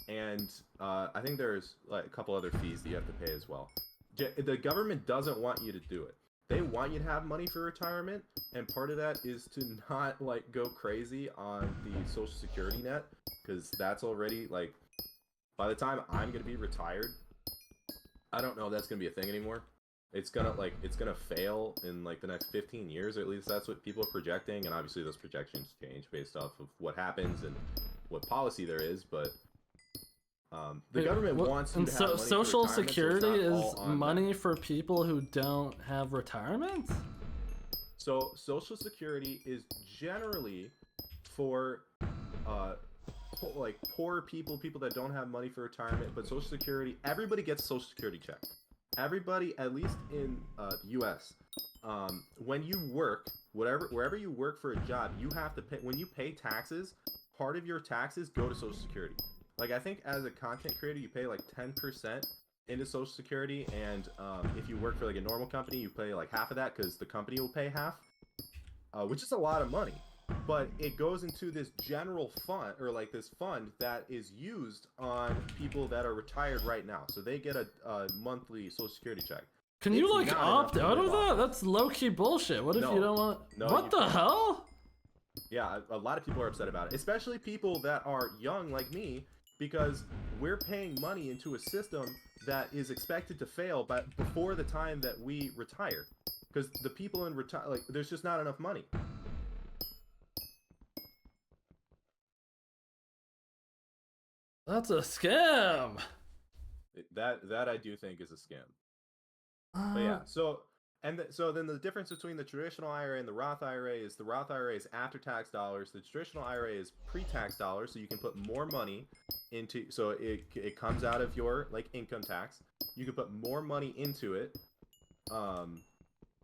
And I think there's like a couple other fees that you have to pay as well. The government doesn't want you to do it. They want you to have money for retirement, and part of that is to not like go crazy on the Social Security net, because that's already like, by the time I'm gonna be retired, I don't know if that's gonna be a thing anymore. It's gonna fail in like the next 15 years, or at least that's what people are projecting, and obviously those projections change based off of what happens and what policy there is, but the government wants you to have money Social for retirement, Security so is money for people who don't have retirement? So Social Security is generally for like poor people that don't have money for retirement, but Social Security, everybody gets a Social Security check. Everybody, at least in the U.S., when you work, wherever you work for a job, you have to pay. When you pay taxes, part of your taxes go to Social Security. Like, I think as a content creator, you pay like 10% into Social Security, and if you work for like a normal company, you pay like half of that because the company will pay half, which is a lot of money. But it goes into this general fund, or like this fund that is used on people that are retired right now. So they get a monthly Social Security check. Can you like opt out of that? That's low-key bullshit. What if you don't want... What the hell? Yeah, a lot of people are upset about it, especially people that are young like me, because we're paying money into a system that is expected to fail before the time that we retire. Because the people in like, there's just not enough money. That's a scam. That I do think is a scam. But yeah, so then the difference between the traditional IRA and the Roth IRA is the Roth IRA is after-tax dollars. The traditional IRA is pre-tax dollars, so you can put more money into. So it comes out of your like income tax. You can put more money into it,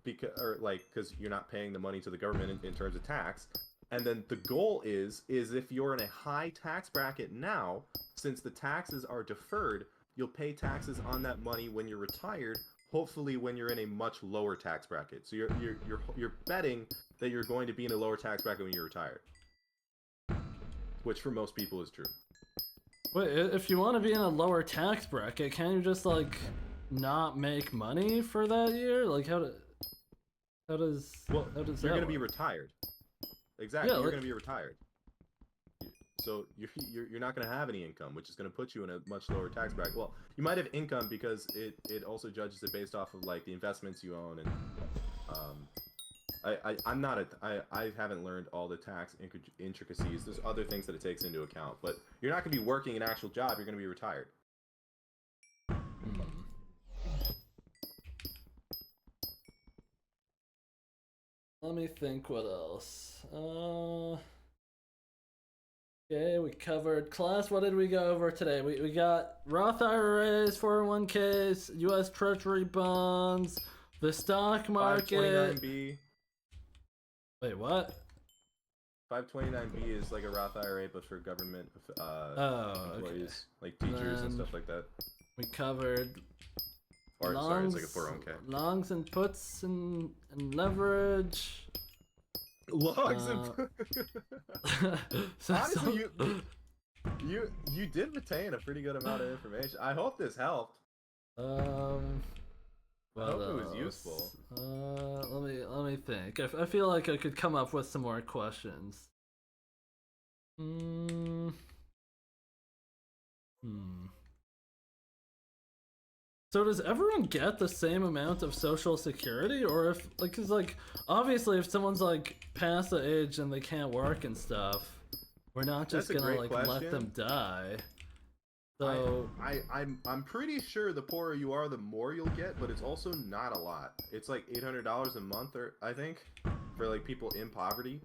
because you're not paying the money to the government in terms of tax. And then the goal is if you're in a high tax bracket now, since the taxes are deferred, you'll pay taxes on that money when you're retired. Hopefully, when you're in a much lower tax bracket. So you're betting that you're going to be in a lower tax bracket when you're retired, which for most people is true. Wait, if you want to be in a lower tax bracket, can't you just like not make money for that year? Like how does Well, how does you're that gonna be work? retired. Exactly, Yeah, you're like, gonna be retired. So you're not gonna have any income, which is gonna put you in a much lower tax bracket. Well, you might have income because it also judges it based off of like the investments you own and I'm not I haven't learned all the tax intricacies. There's other things that it takes into account, but you're not gonna be working an actual job. You're gonna be retired. hmm. Let me think what else. Okay, we covered class. What did we go over today? We got Roth IRAs, 401ks, US Treasury bonds, the stock market. 529B. Wait, what? 529B is like a Roth IRA, but for government employees, like teachers and stuff like that. We covered Or sorry, it's like a 401k. longs and puts and leverage. Logs and honestly, you did retain a pretty good amount of information. I hope this helped. I hope it was useful. Let me think. I feel like I could come up with some more questions. So does everyone get the same amount of social security, or if like, cause like obviously if someone's like past the age and they can't work and stuff, we're not just That's a gonna great like question. let them die. So I'm pretty sure the poorer you are, the more you'll get, but it's also not a lot. It's like $800 a month, or I think, for like people in poverty.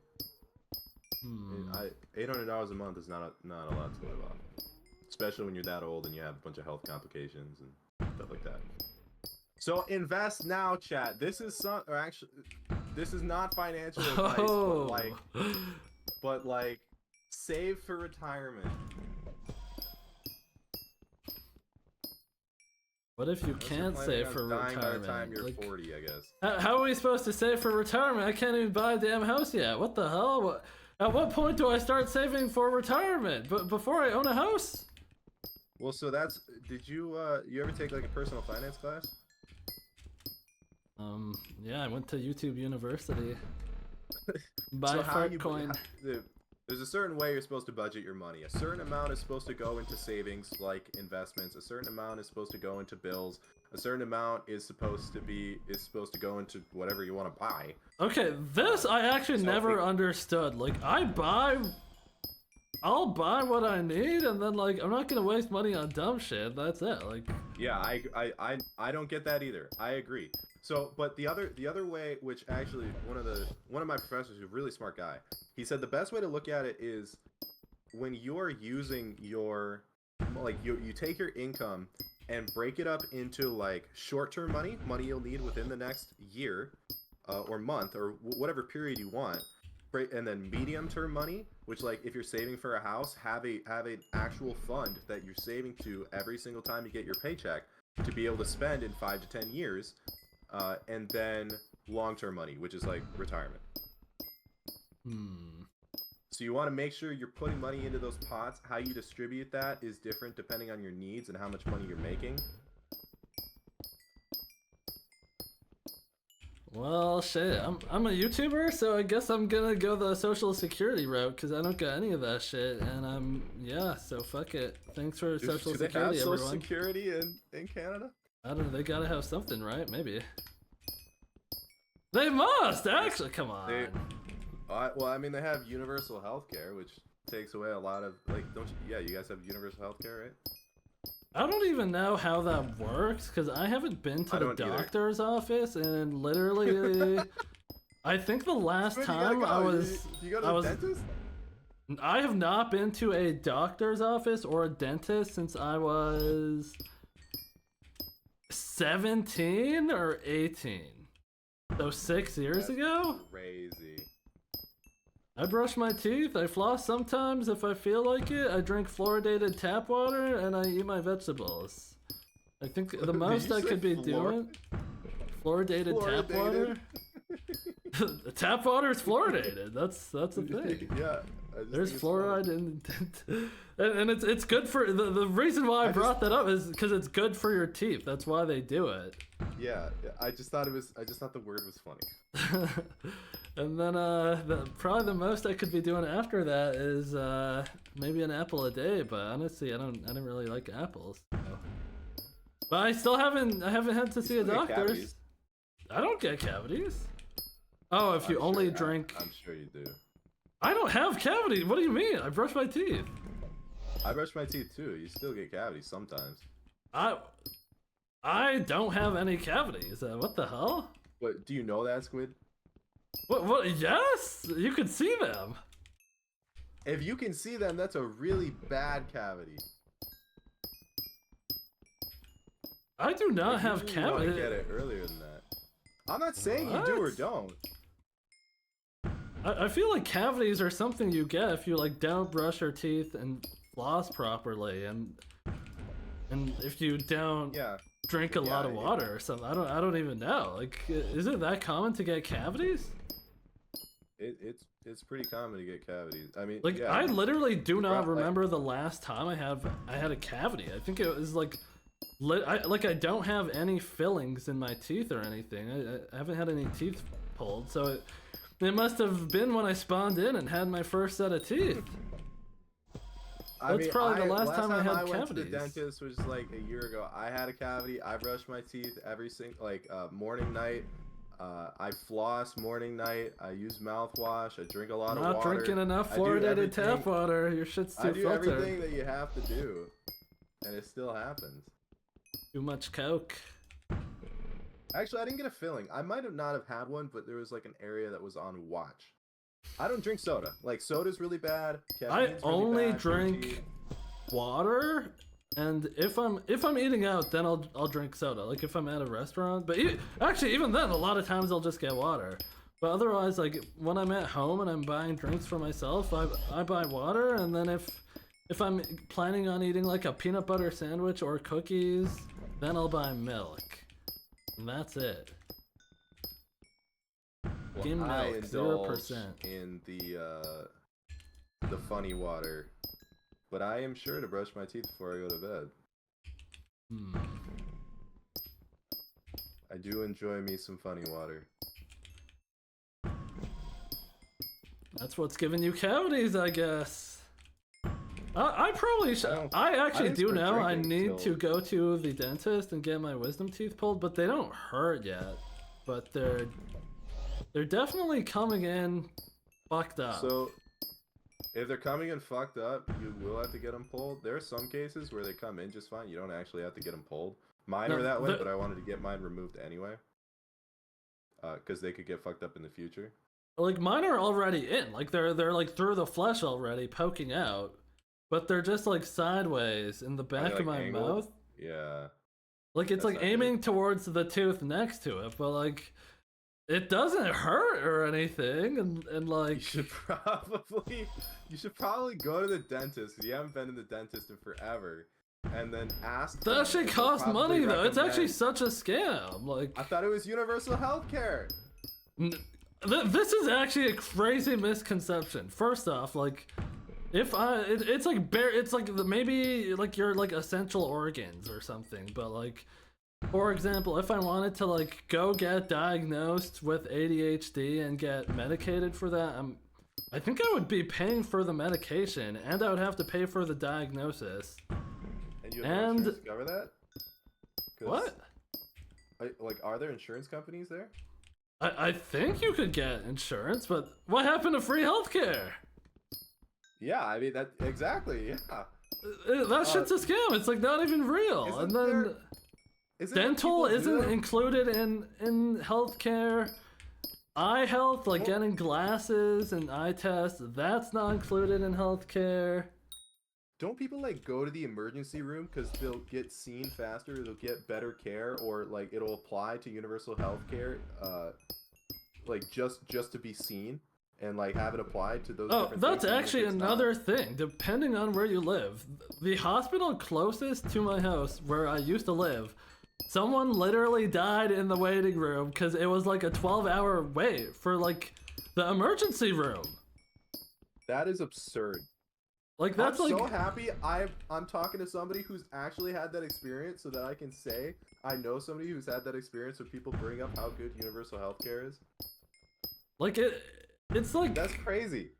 $800 a month is not a lot to live off, especially when you're that old and you have a bunch of health complications and stuff like that. So invest now, chat. This is not financial advice, but like save for retirement. What if you can't save for retirement? By the time you're like, 40, I guess. How are we supposed to save for retirement? I can't even buy a damn house yet. What the hell? At what point do I start saving for retirement? But before I own a house? Well, so that's. Did you ever take like a personal finance class? Yeah, I went to YouTube University. Buy Fartcoin. There's a certain way you're supposed to budget your money. A certain amount is supposed to go into savings, like investments. A certain amount is supposed to go into bills. A certain amount is supposed to go into whatever you want to buy. Okay, this I actually never understood. Like, I'll buy what I need, and then like I'm not gonna waste money on dumb shit. That's it. Like, yeah, I don't get that either. I agree. So, but the other way, which actually one of my professors, who's a really smart guy, he said the best way to look at it is when you're using your, like, you take your income and break it up into like short-term money you'll need within the next year or month or whatever period you want, and then medium-term money, which, like, if you're saving for a house, have an actual fund that you're saving to every single time you get your paycheck to be able to spend in 5 to 10 years. And then long-term money, which is like retirement. So you want to make sure you're putting money into those pots. How you distribute that is different depending on your needs and how much money you're making. well, shit. I'm a YouTuber, so I guess I'm gonna go the Social Security route because I don't got any of that shit, and yeah. So fuck it. Thanks for Social Security, everyone. Do they have Social Security in Canada? I don't know. They gotta have something, right? Maybe. They must actually. Come on. Well, I mean, they have universal healthcare, which takes away a lot of like. Don't you? Yeah, you guys have universal healthcare, right? I don't even know how that works because I haven't been to the doctor's office, and literally, I think the last time I was. You go to the dentist? I have not been to a doctor's office or a dentist since I was 17 or 18. So 6 years ago? Crazy. I brush my teeth, I floss sometimes if I feel like it, I drink fluoridated tap water, and I eat my vegetables. I think the most I could be doing... Fluoridated tap water? The tap water is fluoridated, that's the thing. Yeah. There's think it's funny. fluoride in, and it's good for the reason why I brought that up is because it's good for your teeth. That's why they do it. Yeah, I just thought the word was funny. And then probably the most I could be doing after that is maybe an apple a day. But honestly, I don't really like apples. So. But I haven't had to see a doctor. I don't get cavities. Oh, if you only drink. I'm sure you do. I don't have cavities. What do you mean? I brush my teeth. I brush my teeth too. You still get cavities sometimes. I don't have any cavities. What the hell? But do you know that, Squid? What? Yes, you can see them. If you can see them, that's a really bad cavity. I do not have cavities. You want to cavities. get it earlier than that. I'm not saying you do or don't. I feel like cavities are something you get if you like don't brush your teeth and floss properly, and if you don't drink a lot of water or something. I don't even know. Like, is it that common to get cavities? It's pretty common to get cavities. I mean, like I literally do not remember the last time I had a cavity. I think it was like. I don't have any fillings in my teeth or anything. I haven't had any teeth pulled, so it must have been when I spawned in and had my first set of teeth. That's probably the last time I had cavities. Went to the dentist was like a year ago. I had a cavity. I brush my teeth every single morning, night. I floss morning, night. I use mouthwash. I drink a lot of water. Not drinking enough fluoridated tap water. Your shit's too filtered. I do everything that you have to do, and it still happens. Too much Coke. Actually, I didn't get a filling. I might have not have had one, but there was like an area that was on watch. I don't drink soda. Like, soda's really bad. I only drink water, and if I'm eating out, then I'll drink soda. Like if I'm at a restaurant. But actually, even then, a lot of times I'll just get water. But otherwise, like when I'm at home and I'm buying drinks for myself, I buy water, and then if I'm planning on eating like a peanut butter sandwich or cookies, then I'll buy milk. And that's it. Well, Skim milk, 0%. In the funny water, but I am sure to brush my teeth before I go to bed. I do enjoy me some funny water. That's what's giving you cavities, I guess. I probably should. I actually do know I need to go to the dentist and get my wisdom teeth pulled, but they don't hurt yet. But they're definitely coming in fucked up. So, if they're coming in fucked up, you will have to get them pulled. There are some cases where they come in just fine. You don't actually have to get them pulled. Mine are that way, but I wanted to get mine removed anyway. Because they could get fucked up in the future. Like, mine are already in. Like, they're like through the flesh already, poking out. But they're just like sideways in the back of my mouth. Yeah. Like it's like aiming towards the tooth next to it, but like it doesn't hurt or anything, and like you should probably go to the dentist. You haven't been to the dentist in forever, and then ask. That shit costs money though. It's actually such a scam. Like I thought it was universal healthcare. This is actually a crazy misconception. First off, like. It's like maybe like your like essential organs or something, but like, for example, if I wanted to like go get diagnosed with ADHD and get medicated for that, I think I would be paying for the medication, and I would have to pay for the diagnosis. And you have insurance to cover that? What? Like, are there insurance companies there? I think you could get insurance, but what happened to free healthcare? Yeah, I mean, that exactly, yeah. That shit's a scam. It's like not even real. And then dental isn't included in healthcare. Eye health, like getting glasses and eye tests, that's not included in healthcare. Don't people like go to the emergency room because they'll get seen faster, they'll get better care, or like it'll apply to universal healthcare, like just to be seen? And like have it applied to those. Oh, that's actually another thing. Depending on where you live, the hospital closest to my house, where I used to live, someone literally died in the waiting room because it was like a 12-hour wait for like the emergency room. That is absurd. Like that's I'm like so happy I'm talking to somebody who's actually had that experience so that I can say I know somebody who's had that experience when people bring up how good universal healthcare is. like it's like That's crazy.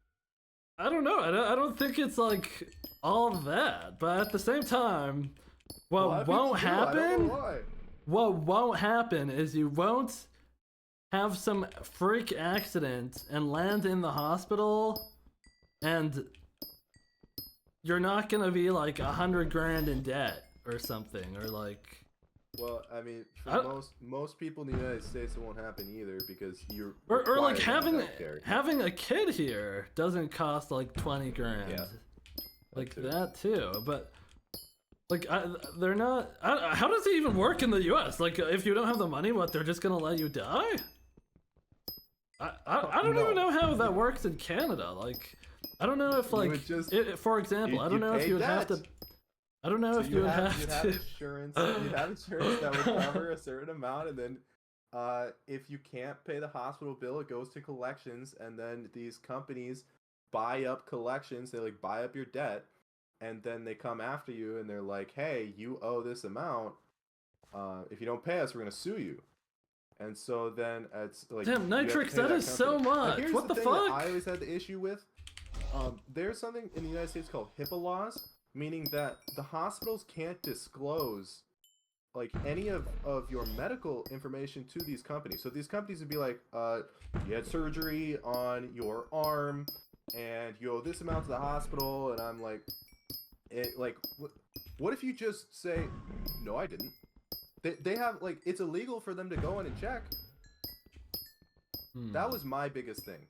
I don't know. I don't think it's like all that, but at the same time, what won't happen? What won't happen is you won't have some freak accident and land in the hospital, and you're not gonna be like 100 grand in debt or something, or like. Well, I mean, for most people in the United States, it won't happen either because you're or like healthcare. having a kid here doesn't cost like 20 grand. Yeah, like that too. But like they're not. How does it even work in the U.S.? Like if you don't have the money, what they're just gonna let you die? I don't even know how that works in Canada. Like I don't know if like for example, I don't know if you would have to. I don't know if you would have you'd to. have insurance. You'd have insurance that would cover a certain amount, and then if you can't pay the hospital bill, it goes to collections, and then these companies buy up collections. They like buy up your debt, and then they come after you, and they're like, "Hey, you owe this amount. If you don't pay us, we're gonna sue you." And so then it's like, damn, Nitrix, that is so much. Here's what the thing fuck? that I always had the issue with. There's something in the United States called HIPAA laws, meaning that the hospitals can't disclose like any of your medical information to these companies. So these companies would be like, you had surgery on your arm and you owe this amount to the hospital, and I'm like, what if you just say, no, I didn't? They have like, it's illegal for them to go in and check. That was my biggest thing.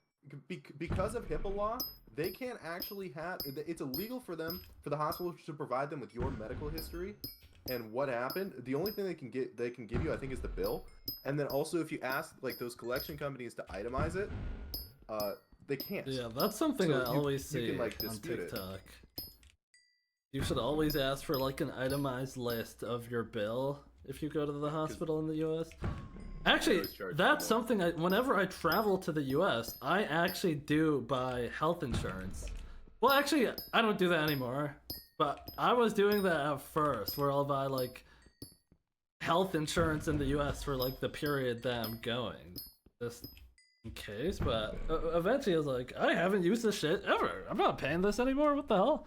Because of HIPAA law, they can't actually have. It's illegal for them, for the hospital to provide them with your medical history and what happened. The only thing they can give you, I think, is the bill. And then also, if you ask like those collection companies to itemize it, they can't. Yeah, that's something I always see can, like, on dispute TikTok. You should always ask for like an itemized list of your bill if you go to the hospital in the U.S. Actually, that's something whenever I travel to the US, I actually do buy health insurance. Well, actually, I don't do that anymore, but I was doing that at first, where I'll buy like health insurance in the US for like the period that I'm going, just in case, but eventually I was like, I haven't used this shit ever. I'm not paying this anymore, what the hell?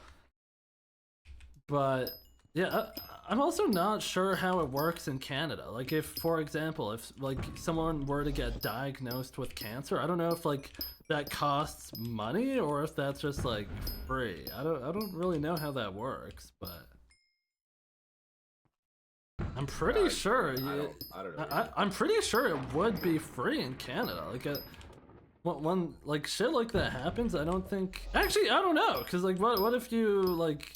But yeah, I'm also not sure how it works in Canada. Like if, for example, if like someone were to get diagnosed with cancer, I don't know if like that costs money or if that's just like free. I don't really know how that works, but I'm pretty sure I don't know. I'm pretty sure it would be free in Canada. Like when like shit like that happens, I don't think. Actually, I don't know, cause like what if you like.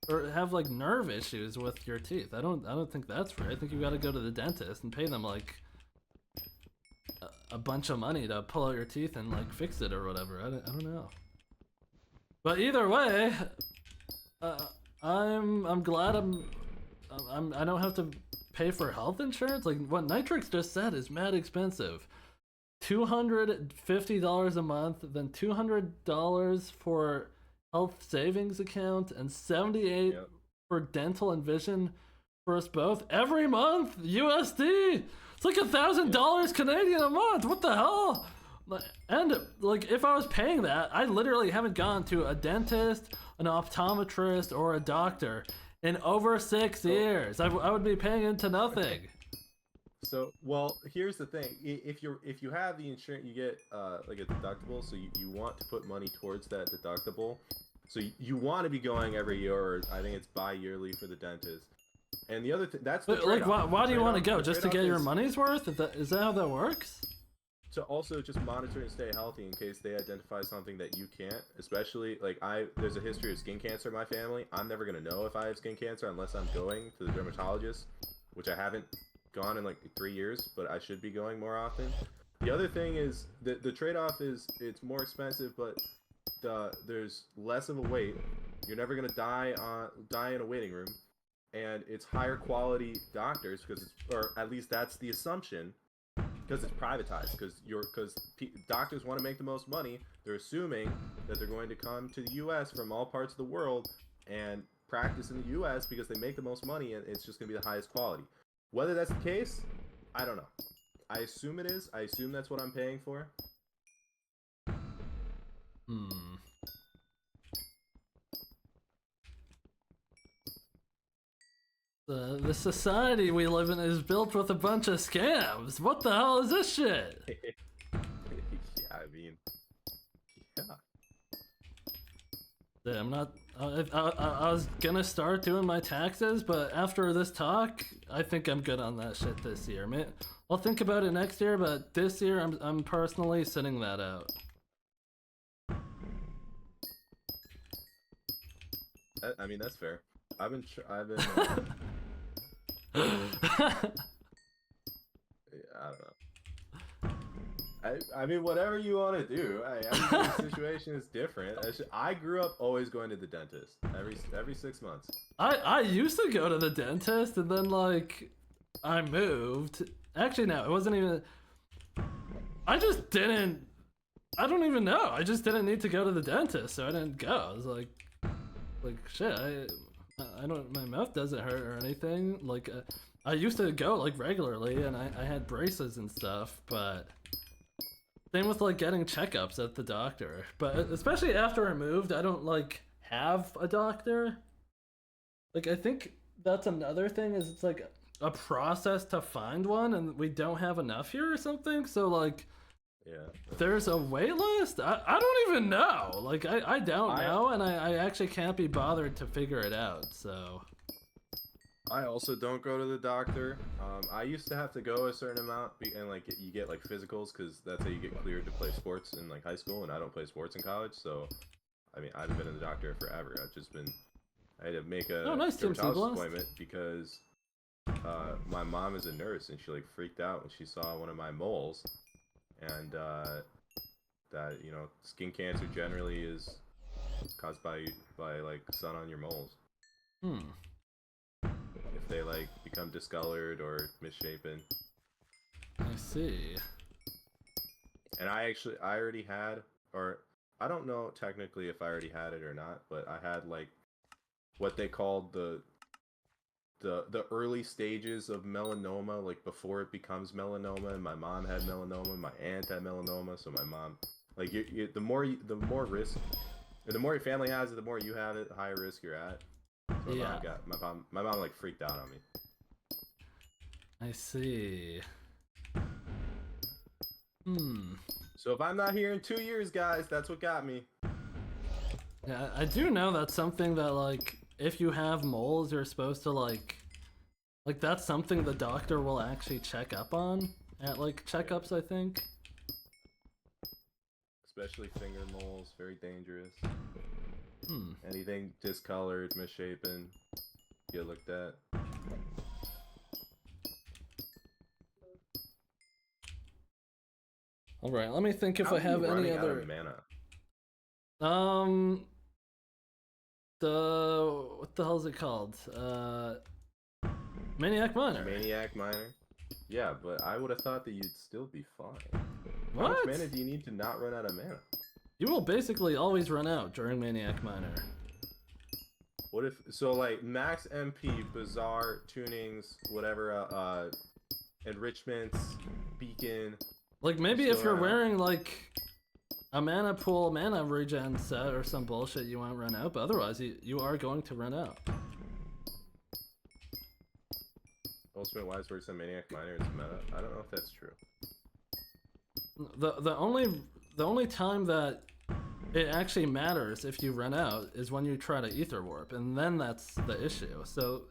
Or have like nerve issues with your teeth. I don't think that's right. I think you gotta go to the dentist and pay them like a bunch of money to pull out your teeth and like fix it or whatever. I don't know. But either way, I'm glad I don't have to pay for health insurance. Like what Nitrix just said is mad expensive. $250 a month, then $200 for health savings account, and 78 for dental and vision for us both every month. USD. It's like $1,000 Canadian a month. What the hell? And like if I was paying that, I literally haven't gone to a dentist, an optometrist, or a doctor in over 6 years. I would be paying into nothing. So, well, here's the thing. If you have the insurance, you get like a deductible. So you want to put money towards that deductible. So you want to be going every year, or I think it's bi-yearly for the dentist. And the other thing, that's the like why do you want to go? Just to get your money's worth? Is that how that works? To also just monitor and stay healthy in case they identify something that you can't. Especially like there's a history of skin cancer in my family. I'm never gonna know if I have skin cancer unless I'm going to the dermatologist, which I haven't gone in like 3 years, but I should be going more often. The other thing is the trade-off is it's more expensive, but there's less of a wait. You're never gonna die in a waiting room, and it's higher quality doctors because or at least that's the assumption, because it's privatized. Because doctors want to make the most money. They're assuming that they're going to come to the U.S. from all parts of the world and practice in the U.S. because they make the most money and it's just going to be the highest quality. Whether that's the case, I don't know. I assume it is. I assume that's what I'm paying for. The society we live in is built with a bunch of scams. What the hell is this shit? Yeah, I mean, yeah. Yeah, I'm not. I was gonna start doing my taxes, but after this talk, I think I'm good on that shit this year. I'll think about it next year, but this year I'm personally sitting that out. I mean, that's fair. I've been. Yeah, I don't know. I mean, whatever you want to do. Every situation is different. I grew up always going to the dentist every 6 months. I used to go to the dentist, and then like I moved. Actually, no, it wasn't even. I just didn't. I don't even know. I just didn't need to go to the dentist, so I didn't go. I was like shit. I don't. My mouth doesn't hurt or anything. Like I used to go like regularly, and I had braces and stuff, but. Same with like getting checkups at the doctor, but especially after I moved, I don't like have a doctor. Like I think that's another thing is it's like a process to find one, and we don't have enough here or something. So like, yeah, there's a wait list. I don't even know. Like I don't know, and I actually can't be bothered to figure it out. So. I also don't go to the doctor. I used to have to go a certain amount, and like you get like physicals because that's how you get cleared to play sports in like high school, and I don't play sports in college. So, I mean, I've been in the doctor forever. I had to make a dermatologist appointment because my mom is a nurse, and she like freaked out when she saw one of my moles, and that skin cancer generally is caused by like sun on your moles. If they like become discolored or misshapen. I see. And I already had, or I don't know technically if I already had it or not, but I had like what they called the early stages of melanoma, like before it becomes melanoma. And my mom had melanoma, my aunt had melanoma, so my mom, like the more risk, or the more your family has it, the more you have it, the higher risk you're at. So yeah. My mom like freaked out on me. I see. So if I'm not here in 2 years, guys, that's what got me. Yeah, I do know that's something that like if you have moles, you're supposed to like that's something the doctor will actually check up on at like checkups, I think. Especially finger moles, very dangerous. Anything discolored, misshapen, get looked at. All right, let me think if I have any other mana. What the hell is it called? Maniac Miner. Maniac Miner. Yeah, but I would have thought that you'd still be fine. What? How much mana do you need to not run out of mana? You will basically always run out during Maniac Miner. What if, so like max MP, bizarre tunings, whatever, enrichments, beacon. Like maybe if you're wearing like a mana pool, mana regen set or some bullshit, you won't run out, but otherwise you are going to run out. Ultimate Wise works on Maniac Miner is meta. I don't know if that's true. The only time that it actually matters if you run out is when you try to Ether Warp, and then that's the issue. So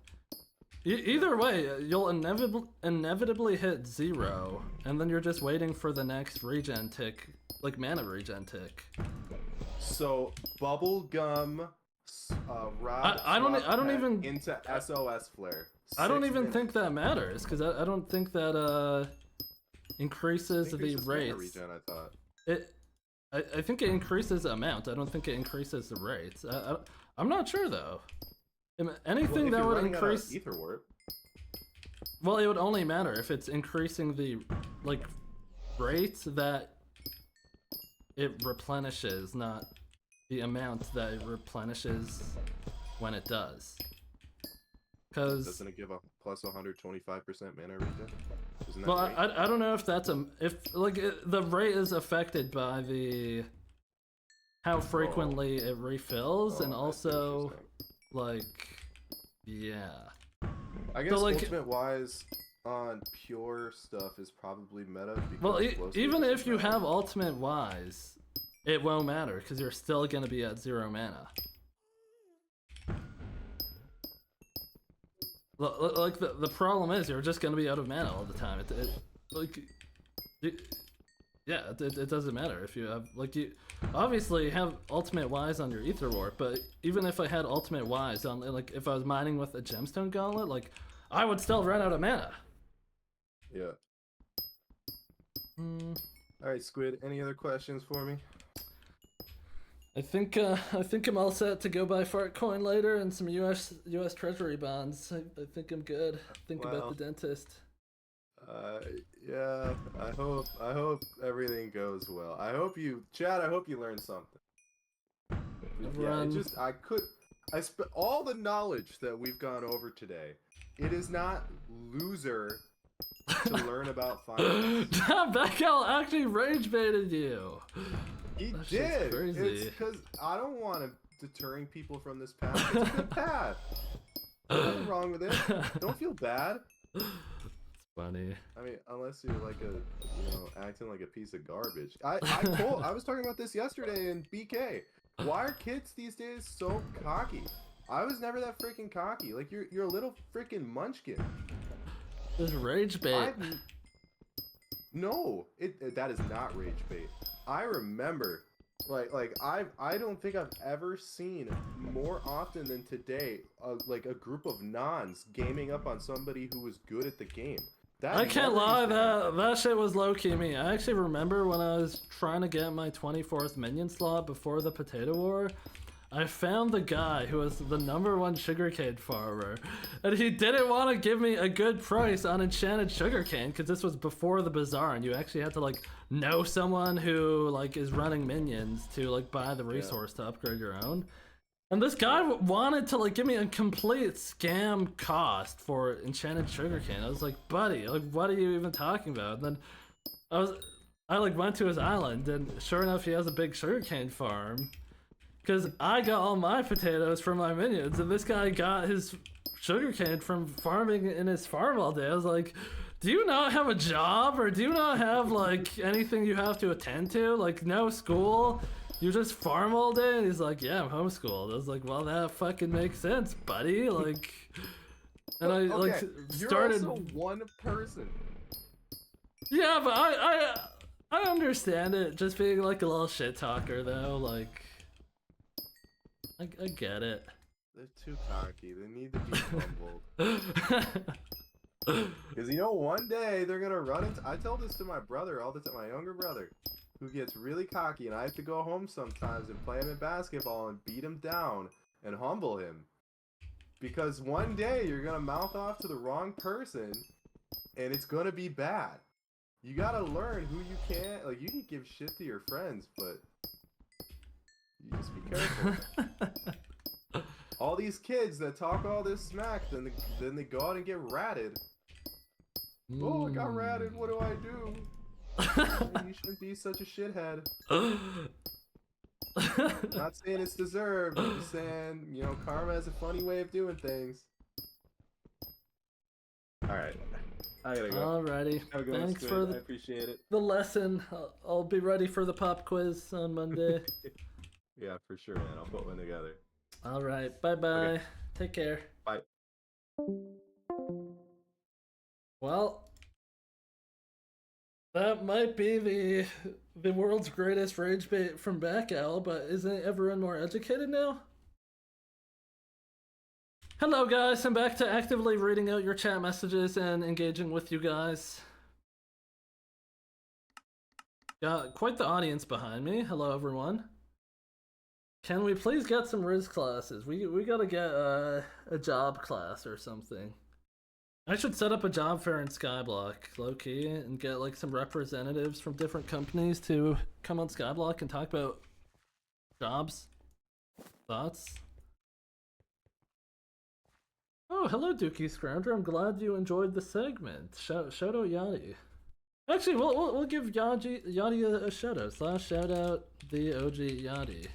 either way, you'll inevitably hit 0, and then you're just waiting for the next regen tick, like mana regen tick. So bubblegum, I don't even into SOS flare. I don't even think that matters because I don't think that increases the rates. Regen, I thought. I think it increases the amount. I don't think it increases the rates. I'm not sure though. Anything that would increase Ether Warp. Well, it would only matter if it's increasing the like rate that it replenishes, not the amount that it replenishes when it does. Because Doesn't it give a plus 125% mana regen? Isn't that well, right? I don't know if that's the rate is affected by the how frequently it refills, and I see what you're also saying. like yeah. I guess So, like, ultimate wise on pure stuff is probably meta because Well, glow even status if is you not- have ultimate wise, it won't matter because you're still gonna be at 0 mana. Like the problem is you're just gonna be out of mana all the time. It doesn't matter if you have like you obviously have ultimate wise on your ether warp, but even if I had ultimate wise on like if I was mining with a gemstone gauntlet, like I would still run out of mana. Yeah. Hmm. All right, Squid. Any other questions for me? I think I'm all set to go buy fart coin later and some US Treasury bonds. I think I'm good. Think about Well, the dentist. Yeah. I hope everything goes well. I hope you, Chad. I hope you learned something. Yeah. It just all the knowledge that we've gone over today. It is not loser to learn about finance. Beckel actually rage baited you. He That shit's did. crazy. It's because I don't want him deterring people from this path. It's a good path. Nothing wrong with it. Don't feel bad. It's funny. I mean, unless you're like acting like a piece of garbage. I was talking about this yesterday in BK. Why are kids these days so cocky? I was never that freaking cocky. Like you're a little freaking munchkin. This rage bait. No, that is not rage bait. I remember, I don't think I've ever seen more often than today, like a group of nons gaming up on somebody who was good at the game. I can't lie, that shit was low-key me. I actually remember when I was trying to get my 24th minion slot before the potato war, I found the guy who was the #1 sugarcane farmer, and he didn't want to give me a good price on enchanted sugarcane because this was before the bazaar, and you actually had to like know someone who like is running minions to like buy the resource to upgrade your own. And this guy wanted to like give me a complete scam cost for enchanted sugarcane. I was like, buddy, like what are you even talking about? And then I like went to his island, and sure enough, he has a big sugarcane farm. Because I got all my potatoes from my minions, and this guy got his sugarcane from farming in his farm all day. I was like, do you not have a job, or do you not have, like, anything you have to attend to? Like, no school? You just farm all day? And he's like, yeah, I'm homeschooled. I was like, well, that fucking makes sense, buddy. Like, and I, like, started... You're also one person. Yeah, but I understand it, just being, like, a little shit talker, though, like... I get it. They're too cocky. They need to be humbled. Because one day they're gonna run into. I tell this to my brother all the time, my younger brother, who gets really cocky, and I have to go home sometimes and play him in basketball and beat him down and humble him. Because one day you're gonna mouth off to the wrong person, and it's gonna be bad. You gotta learn who you can. Like, you can give shit to your friends, but you just be careful. All these kids that talk all this smack, then they go out and get ratted. Oh, I got ratted. What do I do? You shouldn't be such a shithead. Not saying it's deserved. I'm just saying, karma has a funny way of doing things. All right, I gotta go. Alrighty. Thanks for I appreciate it. the lesson. I'll be ready for the pop quiz on Monday. Yeah, for sure, man. I'll put one together. All right. Bye-bye. Okay. Take care. Bye. Well, that might be the world's greatest rage bait from Back Owl, but isn't everyone more educated now? Hello guys, I'm back to actively reading out your chat messages and engaging with you guys. Got quite the audience behind me. Hello everyone. Can we please get some Riz classes? We gotta get a job class or something. I should set up a job fair in Skyblock, low-key, and get like some representatives from different companies to come on Skyblock and talk about jobs. Thoughts? Oh, hello, Dookie Scrounger. I'm glad you enjoyed the segment. Shout out Yachty. Actually, we'll give Yachty a shout out. / shout out the OG Yachty.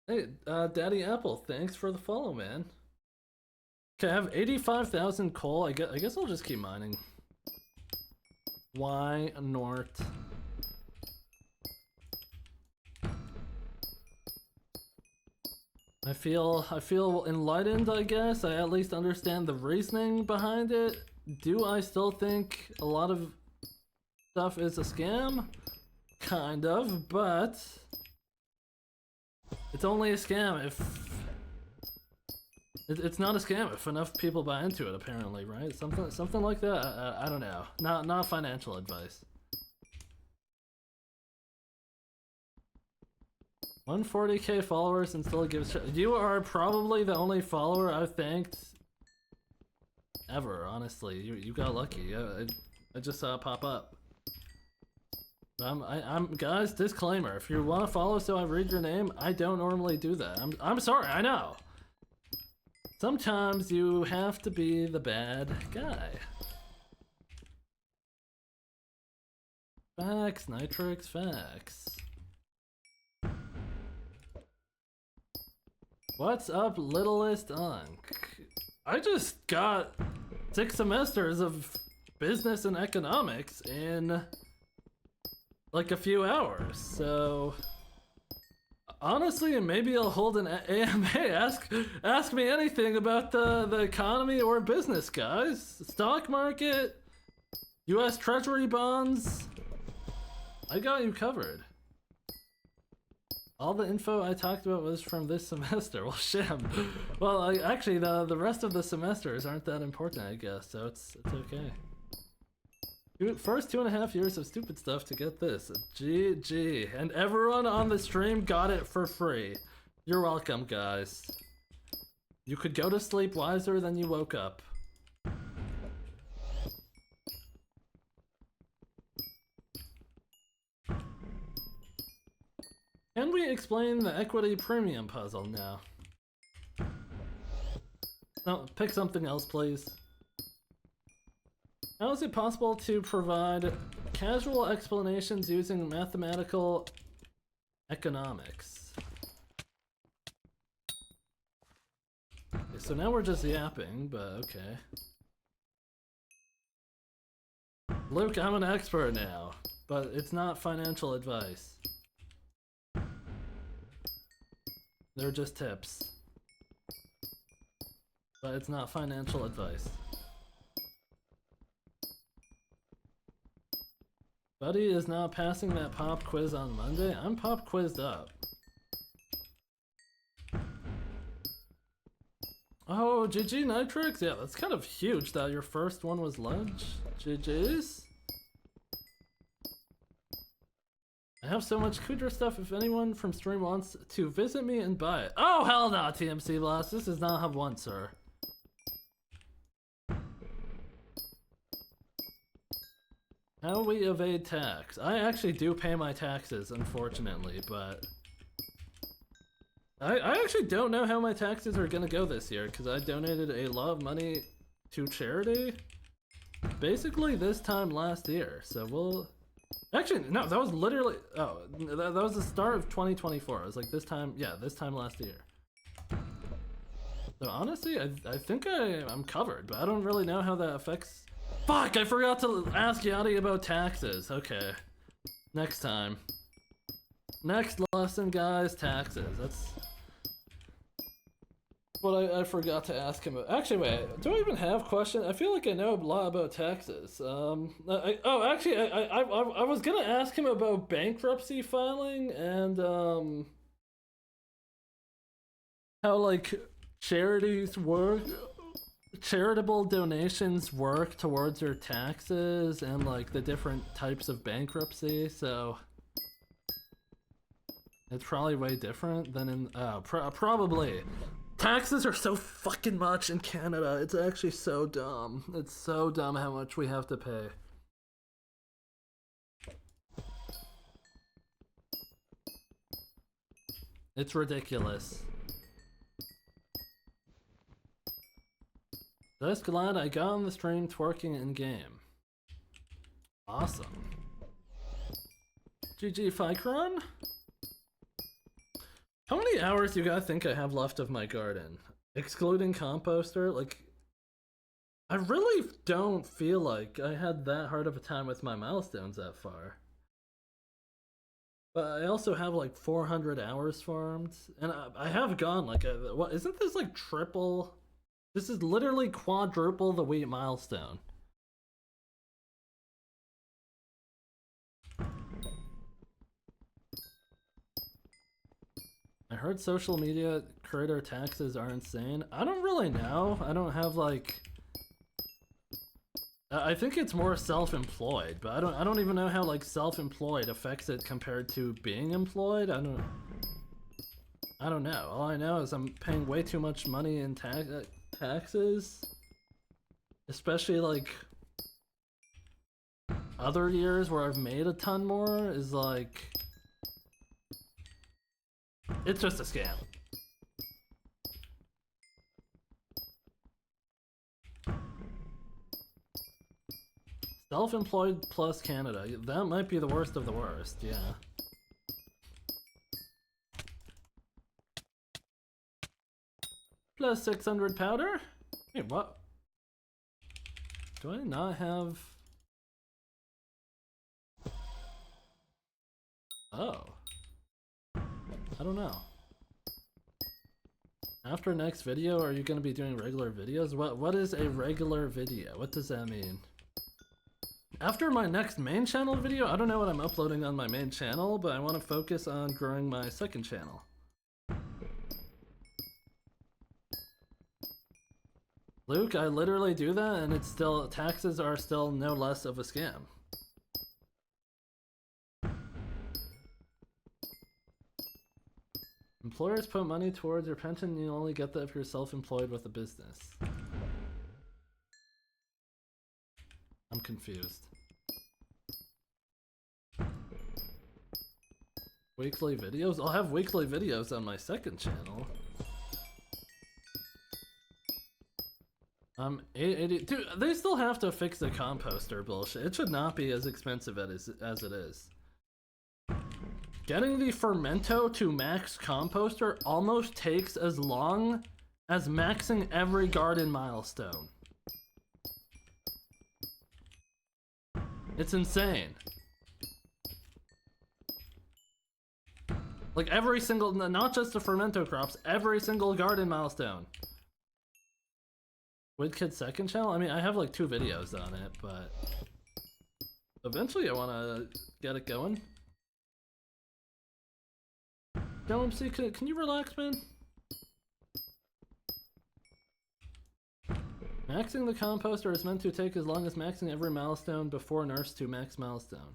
Hey, Daddy Apple, thanks for the follow, man. Okay, I have 85,000 coal. I guess I'll just keep mining. Why not? I feel enlightened, I guess. I at least understand the reasoning behind it. Do I still think a lot of stuff is a scam? Kind of, but it's only a scam if it's not a scam if enough people buy into it, apparently, right? Something like that. I don't know. Not financial advice. 140k followers and still gives. You are probably the only follower I've thanked ever. Honestly, you got lucky. I just saw it pop up. I'm guys. Disclaimer: if you want to follow, so I read your name, I don't normally do that. I'm sorry. I know. Sometimes you have to be the bad guy. Facts, Nitrix, facts. What's up, littlest Unk? I just got 6 semesters of business and economics in like a few hours, so honestly, maybe I'll hold an AMA. Ask me anything about the economy or business, guys. Stock market, U.S. Treasury bonds. I got you covered. All the info I talked about was from this semester. Well, sham. Well, actually, the rest of the semesters aren't that important, I guess. So it's okay. First 2.5 years of stupid stuff to get this. GG. And everyone on the stream got it for free. You're welcome, guys. You could go to sleep wiser than you woke up. Can we explain the equity premium puzzle now? No, pick something else, please. How is it possible to provide casual explanations using mathematical economics? Okay, so now we're just yapping, but okay. Luke, I'm an expert now, but it's not financial advice. They're just tips. But it's not financial advice. Buddy is now passing that pop quiz on Monday. I'm pop quizzed up. Oh, GG Nitrix? Yeah, that's kind of huge that your first one was lunch. GG's. I have so much Kudra stuff, if anyone from stream wants to visit me and buy it. Oh, hell no, TMC Blast. This is not Hub 1, sir. How we evade tax. I actually do pay my taxes, unfortunately, but I actually don't know how my taxes are gonna go this year, because I donated a lot of money to charity basically this time last year, so we'll... Actually, no, that was literally... Oh, that was the start of 2024. It was like this time... Yeah, this time last year. So honestly, I think I'm covered, but I don't really know how that affects... Fuck, I forgot to ask Yachty about taxes. Okay. Next time. Next lesson, guys, taxes. That's what I forgot to ask him about. Actually, wait, do I even have questions? I feel like I know a lot about taxes. I was gonna ask him about bankruptcy filing and how like charities work, charitable donations work towards your taxes, and like the different types of bankruptcy. So It's probably way different than in probably. Taxes are so fucking much in Canada. It's actually so dumb. It's so dumb how much we have to pay. It's ridiculous. Just glad I got on the stream twerking in game. Awesome. GG Ficron? How many hours do you guys think I have left of my garden? Excluding composter? Like, I really don't feel like I had that hard of a time with my milestones that far. But I also have like 400 hours farmed, and I have gone like, what, isn't this like triple? This is literally quadruple the wheat milestone. I heard social media creator taxes are insane. I don't really know. I don't have like... I think it's more self-employed, but I don't even know how like self-employed affects it compared to being employed. I don't know. All I know is I'm paying way too much money in taxes, especially like other years where I've made a ton more is like, it's just a scam. Self-employed plus Canada. That might be the worst of the worst, yeah. Plus 600 powder? Wait, what? Do I not have... Oh. I don't know. After next video, are you going to be doing regular videos? What is a regular video? What does that mean? After my next main channel video, I don't know what I'm uploading on my main channel, but I want to focus on growing my second channel. Luke, I literally do that and it's still, taxes are still no less of a scam. Employers put money towards your pension, you only get that if you're self-employed with a business. I'm confused. Weekly videos? I'll have weekly videos on my second channel. 880. Dude, they still have to fix the composter bullshit. It should not be as expensive as it is. Getting the fermento to max composter almost takes as long as maxing every garden milestone. It's insane. Like every single, not just the fermento crops, every single garden milestone. Squid Kid's second channel? I mean, I have like 2 videos on it, but eventually I want to get it going. No, MC, can you relax, man? Maxing the composter is meant to take as long as maxing every milestone before nurse to max milestone.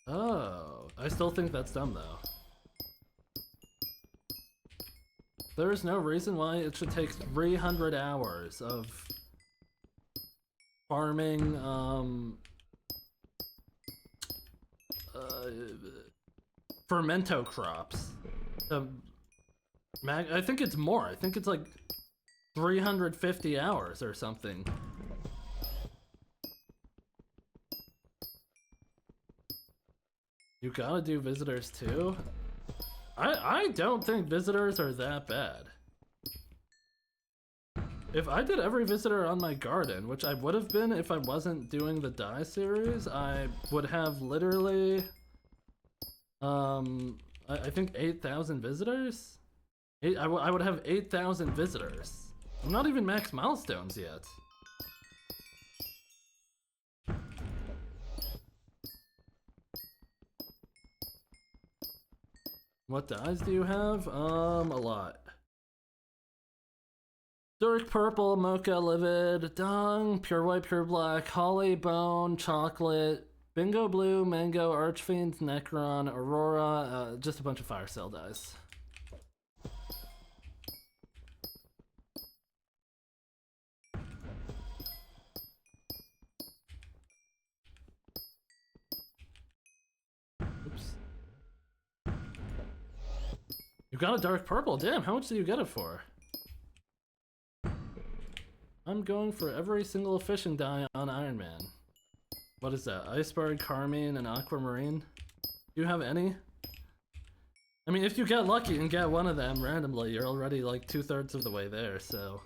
Oh, I still think that's dumb though. There's no reason why it should take 300 hours of farming, fermento crops. I think it's more. I think it's like 350 hours or something. You gotta do visitors too? I don't think visitors are that bad. If I did every visitor on my garden, which I would have been if I wasn't doing the die series, I would have literally, I think 8,000 visitors? I would have 8,000 visitors. I'm not even max milestones yet. What dyes do you have? A lot. Dark purple, mocha livid, dung, pure white, pure black, holly, bone, chocolate, Bingo Blue, Mango, Archfiend, Necron, Aurora, just a bunch of Fire Cell dice. Oops. You got a dark purple, damn, how much do you get it for? I'm going for every single fishing die on Iron Man. What is that? Iceberg, Carmine, and Aquamarine? Do you have any? I mean, if you get lucky and get one of them randomly, you're already like 2/3 of the way there, so...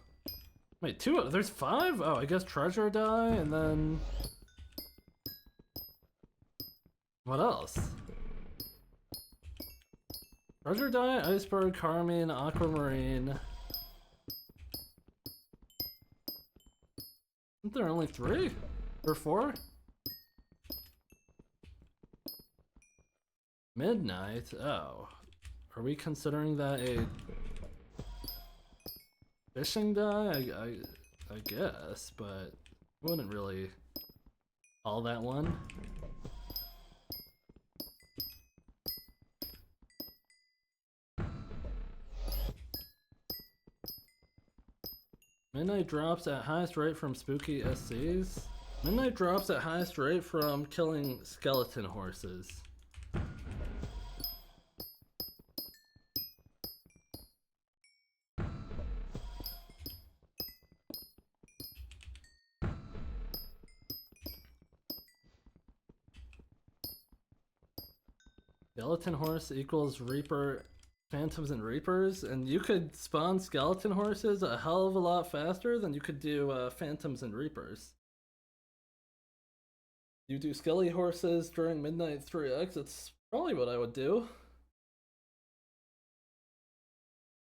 Wait, there's 5? Oh, I guess treasure die, and then... What else? Treasure die, Iceberg, Carmine, Aquamarine... Isn't there only 3? Or 4? Midnight? Oh. Are we considering that a fishing die? I guess, but I wouldn't really call that one. Midnight drops at highest rate from spooky SCs. Midnight drops at highest rate from killing skeleton horses. Skeleton horse equals Reaper, Phantoms and Reapers, and you could spawn skeleton horses a hell of a lot faster than you could do Phantoms and Reapers. You do skelly horses during Midnight 3x, it's probably what I would do.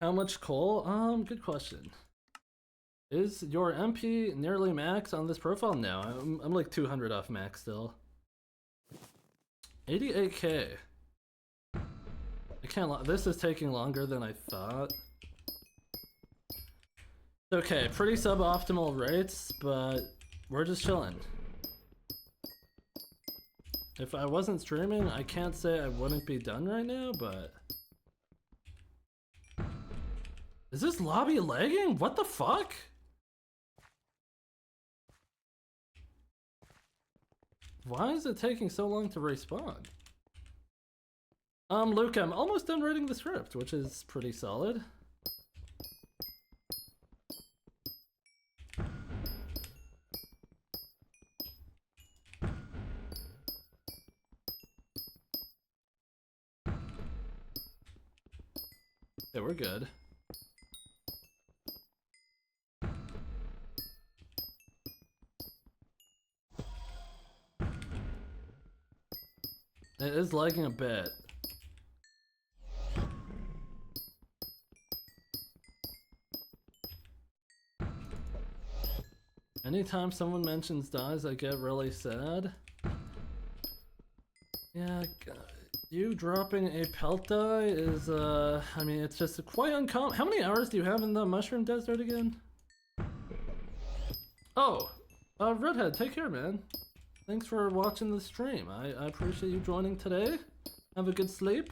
How much coal? Good question. Is your MP nearly max on this profile? No, I'm like 200 off max still. 88k. I can't. This is taking longer than I thought. Okay, pretty suboptimal rates, but we're just chilling. If I wasn't streaming, I can't say I wouldn't be done right now, but... Is this lobby lagging? What the fuck? Why is it taking so long to respawn? Luke, I'm almost done writing the script, which is pretty solid. Yeah, we're good. It is lagging a bit. Anytime someone mentions dies, I get really sad. Yeah, you dropping a pelt die is, I mean, it's just quite uncommon. How many hours do you have in the Mushroom Desert again? Oh, Redhead, take care, man. Thanks for watching the stream. I appreciate you joining today. Have a good sleep.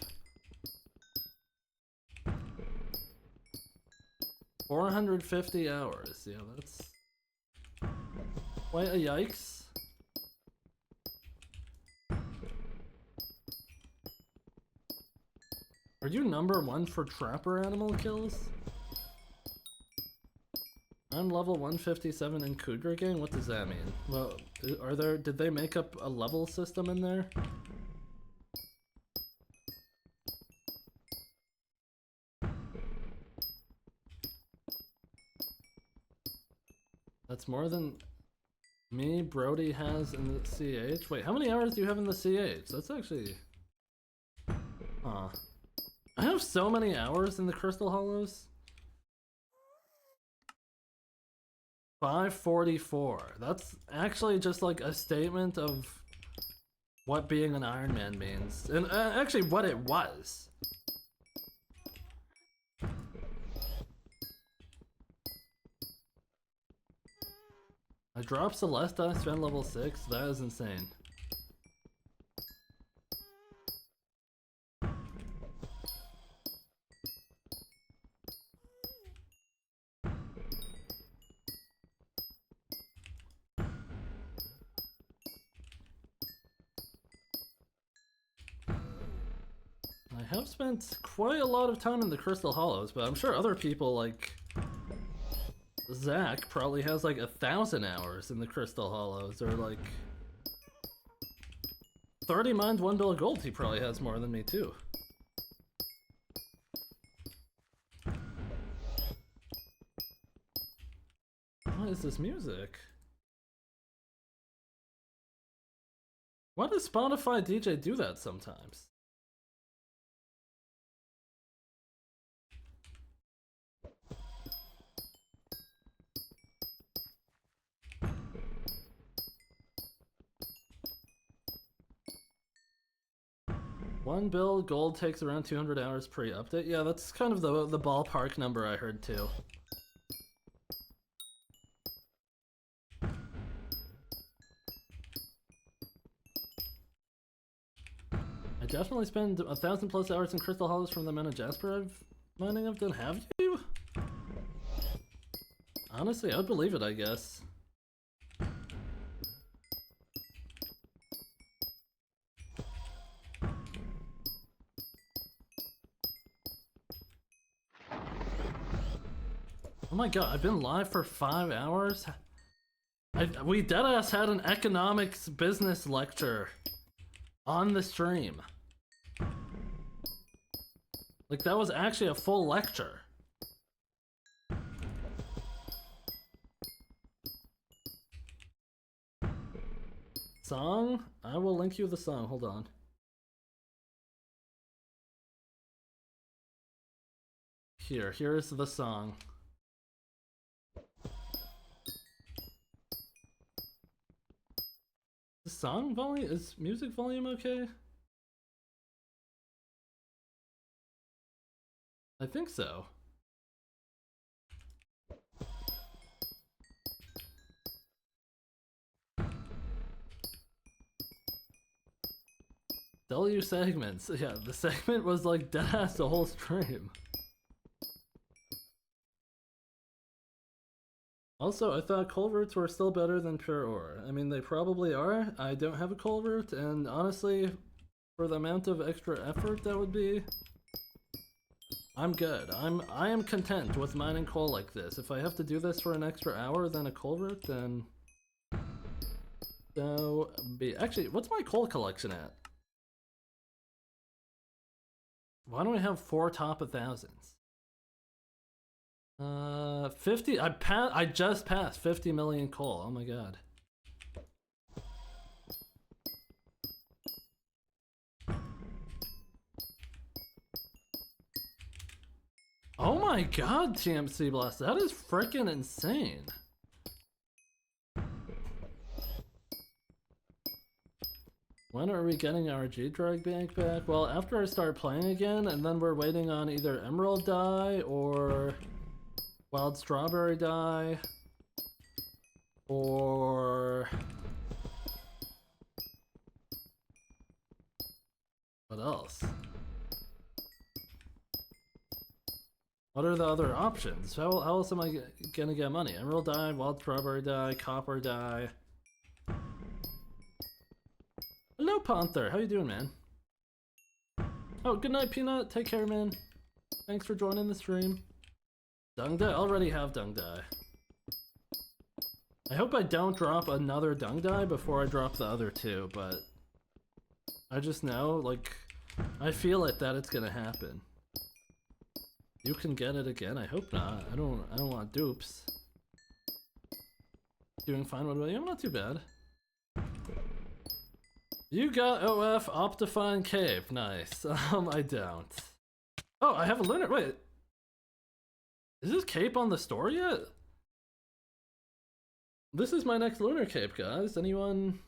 450 hours. Yeah, that's quite a yikes. Are you #1 for trapper animal kills? I'm level 157 in Kudra Gang? What does that mean? Well, did they make up a level system in there? That's more than me, Brody has in the CH. Wait, how many hours do you have in the CH? That's actually... Huh. I have so many hours in the Crystal Hollows. 544. That's actually just like a statement of what being an Iron Man means. And actually what it was. I dropped Celeste, I spent level 6. That is insane. I have spent quite a lot of time in the Crystal Hollows, but I'm sure other people like Zach probably has like 1,000 hours in the Crystal Hollows, or like 30 mines, 1 bill of gold. He probably has more than me too. What is this music? Why does Spotify DJ do that sometimes? One bill gold takes around 200 hours pre-update. Yeah, that's kind of the ballpark number I heard too. I definitely spend 1,000 plus hours in Crystal Hollows from the amount of Jasper I've done. Have you? Honestly, I'd believe it, I guess. Oh my god, I've been live for 5 hours? We deadass had an economics business lecture on the stream. Like, that was actually a full lecture. Song? I will link you the song, hold on. Here's the song. Is song volume, is music volume okay? I think so. W segments. Yeah, the segment was like deadass the whole stream. Also, I thought culverts were still better than pure ore. I mean, they probably are. I don't have a culvert, and honestly, for the amount of extra effort that would be, I'm good. I am content with mining coal like this. If I have to do this for an extra hour than a culvert, then so be. Actually, what's my coal collection at? Why don't we have 4 top 1,000s? 50. I just passed 50 million coal. Oh my god. Oh my god, TMC Blast, that is freaking insane. When are we getting our G-Drag bank back? Well, after I start playing again, and then we're waiting on either Emerald Dye or Wild Strawberry Dye or what else? What are the other options? How else am I gonna get money? Emerald Dye, Wild Strawberry Dye, Copper Dye. Hello, Panther. How you doing, man? Oh, good night, Peanut. Take care, man. Thanks for joining the stream. Dung Dye? I already have Dung Dye. I hope I don't drop another Dung Dye before I drop the other 2, but I just know, like, I feel it that it's gonna happen. You can get it again? I hope not. I don't want dupes. Doing fine, what about you? I'm not too bad. You got OF Optifine Cave. Nice. I don't. Oh, I have a lunar. Wait. Is this cape on the store yet? This is my next lunar cape, guys. Anyone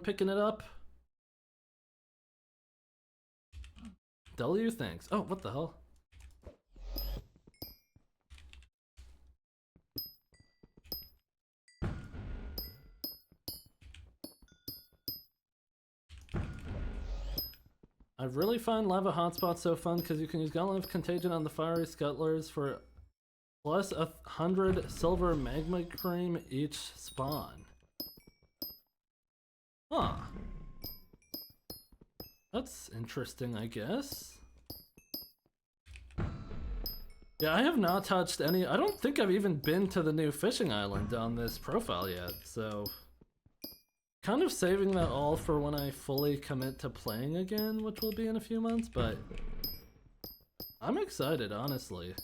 picking it up? W, thanks. Oh, what the hell? I really find lava hotspots so fun because you can use Gauntlet of Contagion on the fiery scuttlers for plus 100 silver magma cream each spawn. Huh. That's interesting, I guess. Yeah, I have not touched any. I don't think I've even been to the new fishing island on this profile yet, so kind of saving that all for when I fully commit to playing again, which will be in a few months, but I'm excited, honestly.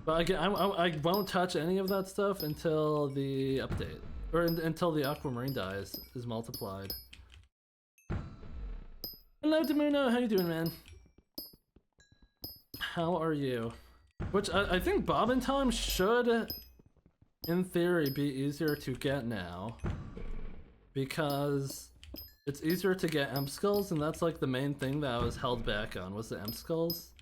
But again, I won't touch any of that stuff until the update, or until the aquamarine dye is multiplied. Hello, Demuno, how you doing, man? How are you? Which I think bobbin time should, in theory, be easier to get now, because it's easier to get emp skulls, and that's like the main thing that I was held back on, was the emp skulls.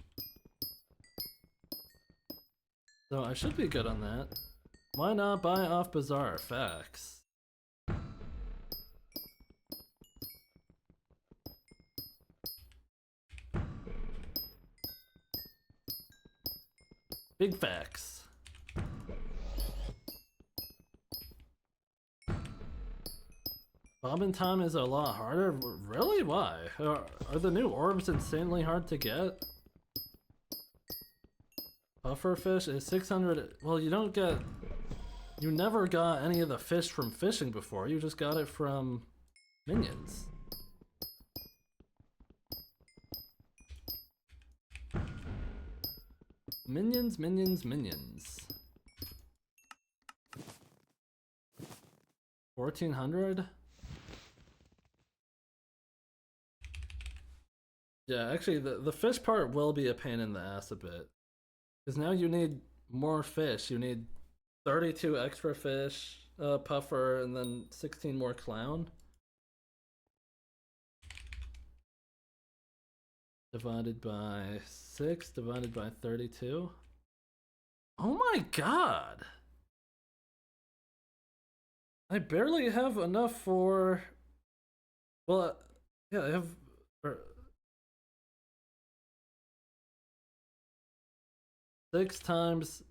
So I should be good on that. Why not buy off Bazaar? Facts. Big facts. Bobbin time is a lot harder? Really? Why? Are the new orbs insanely hard to get? Pufferfish is 600. Well, you don't get. You never got any of the fish from fishing before, you just got it from minions. Minions, minions, minions. 1400? Yeah, actually, the fish part will be a pain in the ass a bit. Because now you need more fish. You need 32 extra fish, puffer, and then 16 more clown. Divided by 6, divided by 32. Oh my god! I barely have enough for... Well, yeah, I have... 6 times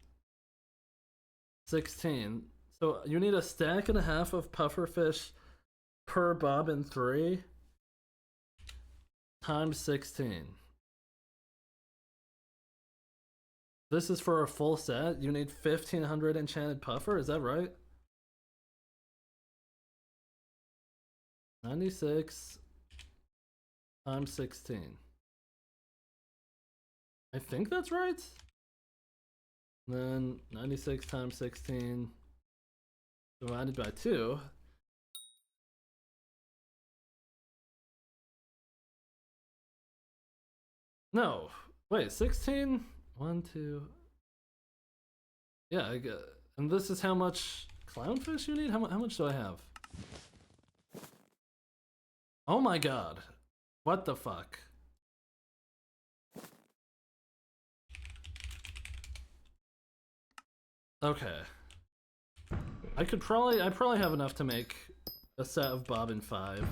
16. So you need a stack and a half of pufferfish per bobbin 3 times 16. This is for a full set. You need 1500 enchanted puffer, is that right? 96 times 16. I think that's right. Then 96 times 16 divided by 2. No, wait, 16? 1, 2. Yeah, I get. And this is how much clownfish you need? How much do I have? Oh my god. What the fuck? Okay. I probably have enough to make a set of bobbin 5.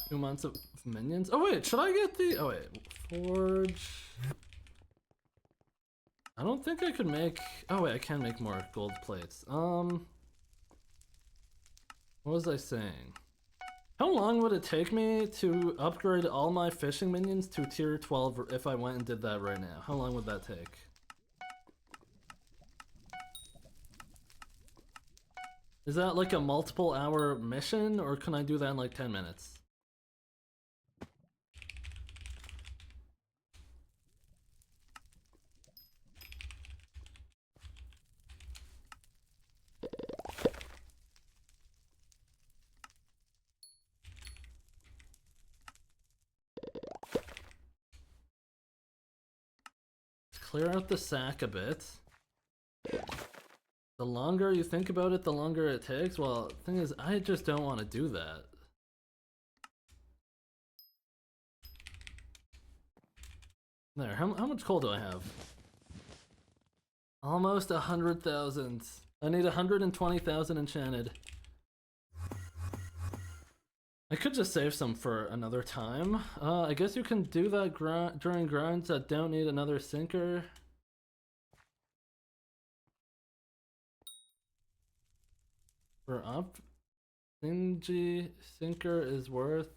Two months of minions? Oh wait, should I get the... Oh wait, forge... I don't think I could make... Oh wait, I can make more gold plates. What was I saying? How long would it take me to upgrade all my fishing minions to tier 12 if I went and did that right now? How long would that take? Is that like a multiple hour mission, or can I do that in like 10 minutes? Clear out the sack a bit. The longer you think about it, the longer it takes. Well, the thing is, I just don't want to do that. There, how much coal do I have? Almost 100,000. I need 120,000 enchanted. I could just save some for another time. I guess you can do that during grinds that don't need another sinker. For up, Stingy Sinker is worth,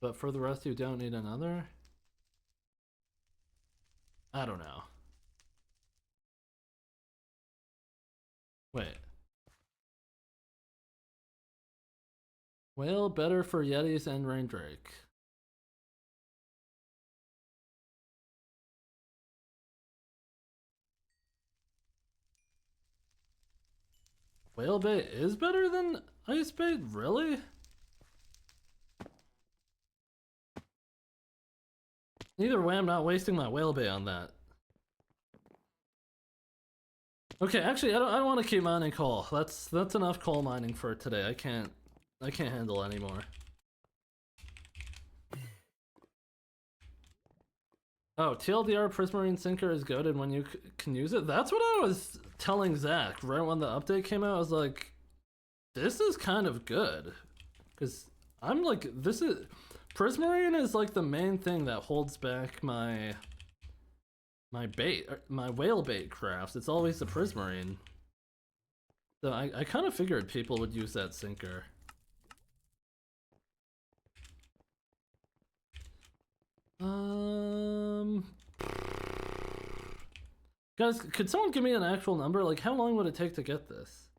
but for the rest you don't need another? I don't know. Wait. Whale better for Yetis and Raindrake. Whale bait is better than ice bait? Really? Either way, I'm not wasting my whale bait on that. Okay, actually, I don't want to keep mining coal. That's enough coal mining for today. I can't handle anymore. Oh, TLDR Prismarine Sinker is goated when you can use it. That's what I was telling Zach right when the update came out. I was like, this is kind of good, because I'm like, this is Prismarine is like the main thing that holds back my bait, my whale bait crafts. It's always the Prismarine. So I kind of figured people would use that sinker. Guys, could someone give me an actual number? Like, how long would it take to get this?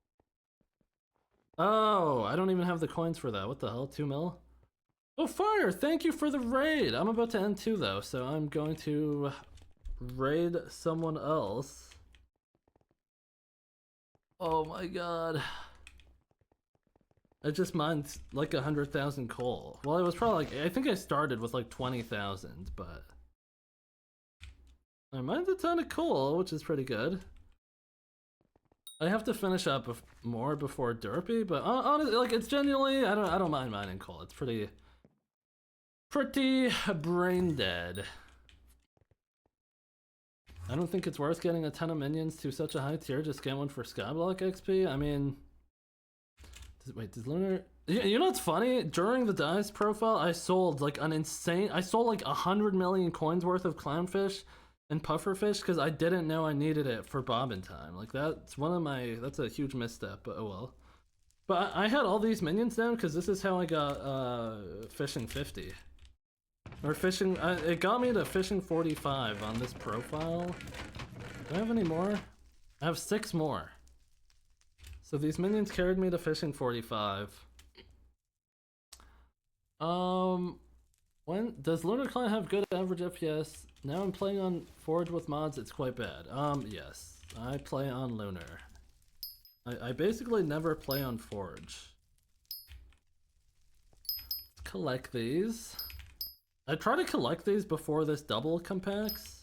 Oh, I don't even have the coins for that. What the hell? 2 mil? Oh, Fire! Thank you for the raid! I'm about to end too, though, so I'm going to raid someone else. Oh my god. I just mined like 100,000 coal. Well, it was probably like, I think I started with like 20,000, but I mined a ton of coal, which is pretty good. I have to finish up more before Derpy, but honestly, like, it's genuinely, I don't mind mining coal. It's pretty brain dead. I don't think it's worth getting a ton of minions to such a high tier. Just get one for Skyblock XP. I mean, wait, does Lunar? You know what's funny? During the Dice profile, I sold like an insane. I sold like 100 million coins worth of clownfish and pufferfish because I didn't know I needed it for bobbin time. Like, that's one of my. That's a huge misstep, but oh well. But I had all these minions down because this is how I got fishing 50. Or fishing, it got me to fishing 45 on this profile. Do I have any more? I have 6 more. So these minions carried me to fishing 45. When does Lunar Client have good average FPS? Now I'm playing on Forge with mods, it's quite bad. Yes. I play on Lunar. I basically never play on Forge. Let's collect these. I try to collect these before this double compacts.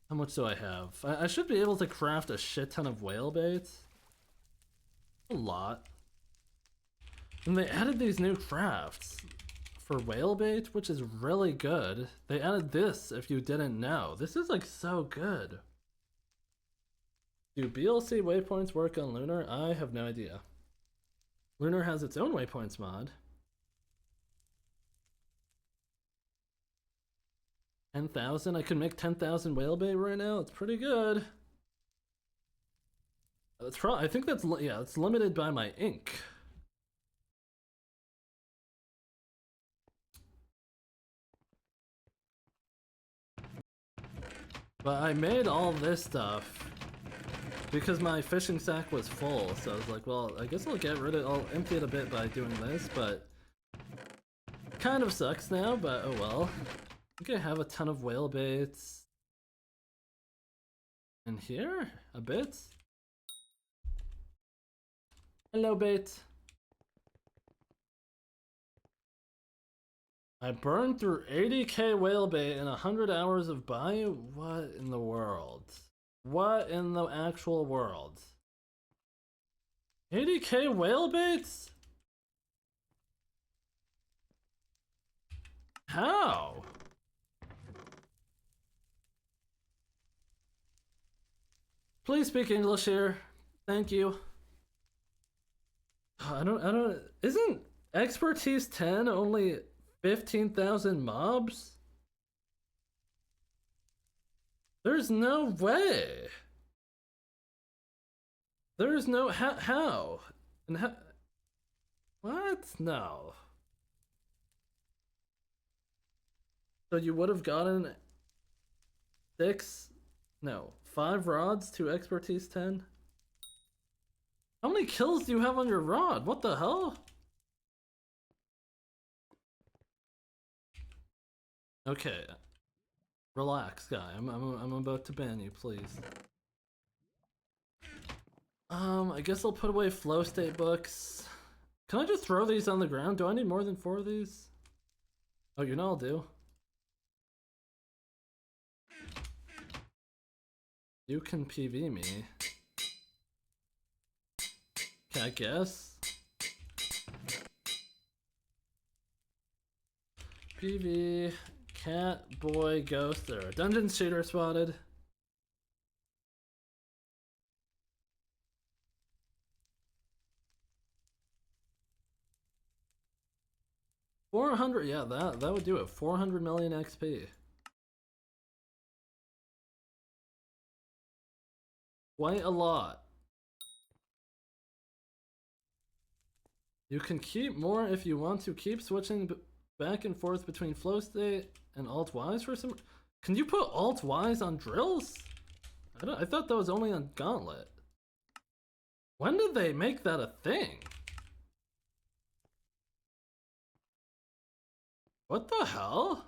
How much do I have? I should be able to craft a shit ton of whale baits. A lot. And they added these new crafts for whale bait, which is really good. They added this, if you didn't know. This is like so good. Do BLC waypoints work on Lunar? I have no idea. Lunar has its own waypoints mod. 10,000? I could make 10,000 whale bait right now. It's pretty good. That's probably, I think that's, yeah, it's limited by my ink. But I made all this stuff because my fishing sack was full, so I was like, well, I guess I'll get rid of, I'll empty it a bit by doing this, but kind of sucks now, but oh well. I think I have a ton of whale baits in here, a bit. Hello, bait. I burned through 80k whale bait in 100 hours of bayou? What in the world? What in the actual world? 80k whale baits? How? Please speak English here. Thank you. I don't, isn't expertise 10 only 15,000 mobs? There's no way. There is no how and how. What? No. So you would have gotten 6, no, 5 rods, 2 expertise, 10. How many kills do you have on your rod? What the hell? Okay, relax, guy. I'm about to ban you, please. I guess I'll put away flow state books. Can I just throw these on the ground? Do I need more than 4 of these? Oh, you know I'll do. You can PV me. Okay, I guess. PV, cat, boy, ghost. There, a dungeon shooter spotted. 400, yeah, that would do it. 400 million XP. Quite a lot. You can keep more if you want to. Keep switching back and forth between flow state and alt Ys for some. Can you put alt Ys on drills? I thought that was only on Gauntlet. When did they make that a thing? What the hell?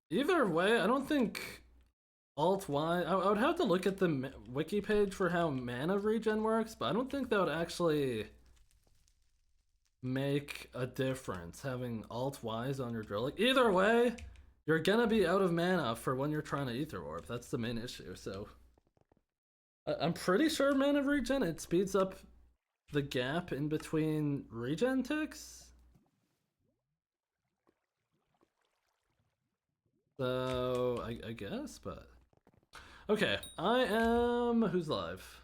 Either way, I don't think alt Y. I would have to look at the wiki page for how mana regen works, but I don't think that would actually make a difference having alt Ys on your drill. Like, either way, you're gonna be out of mana for when you're trying to ether orb. That's the main issue. So I'm pretty sure mana regen, it speeds up the gap in between regen ticks. So I guess, but okay. I am who's live?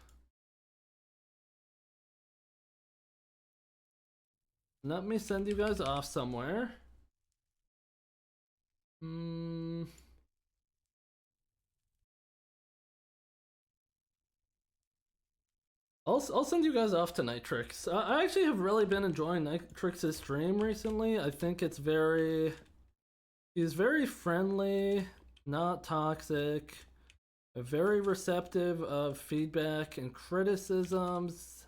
Let me send you guys off somewhere. I'll send you guys off to Nitrix. I actually have really been enjoying Nitrix's stream recently. I think it's he's very friendly, not toxic, very receptive of feedback and criticisms.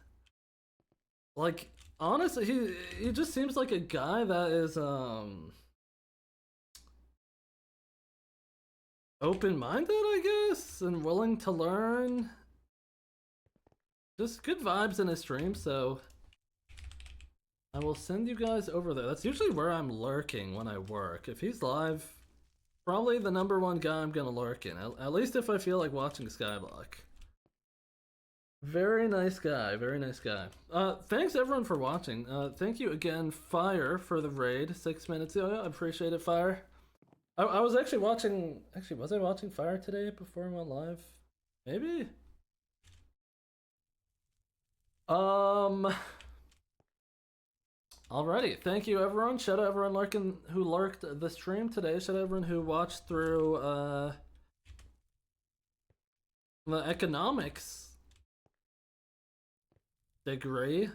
Like, honestly, he just seems like a guy that is open-minded, I guess, and willing to learn. Just good vibes in his stream, so I will send you guys over there. That's usually where I'm lurking when I work. If he's live, probably the #1 guy I'm gonna lurk in, at least if I feel like watching Skyblock. Very nice guy, very nice guy. Thanks everyone for watching. Thank you again, Fire, for the raid 6 minutes ago. I appreciate it, Fire. I was actually watching, was I watching Fire today before I went live? Maybe? Alrighty, thank you everyone. Shout out everyone who lurked the stream today. Shout out everyone who watched through the economics degree.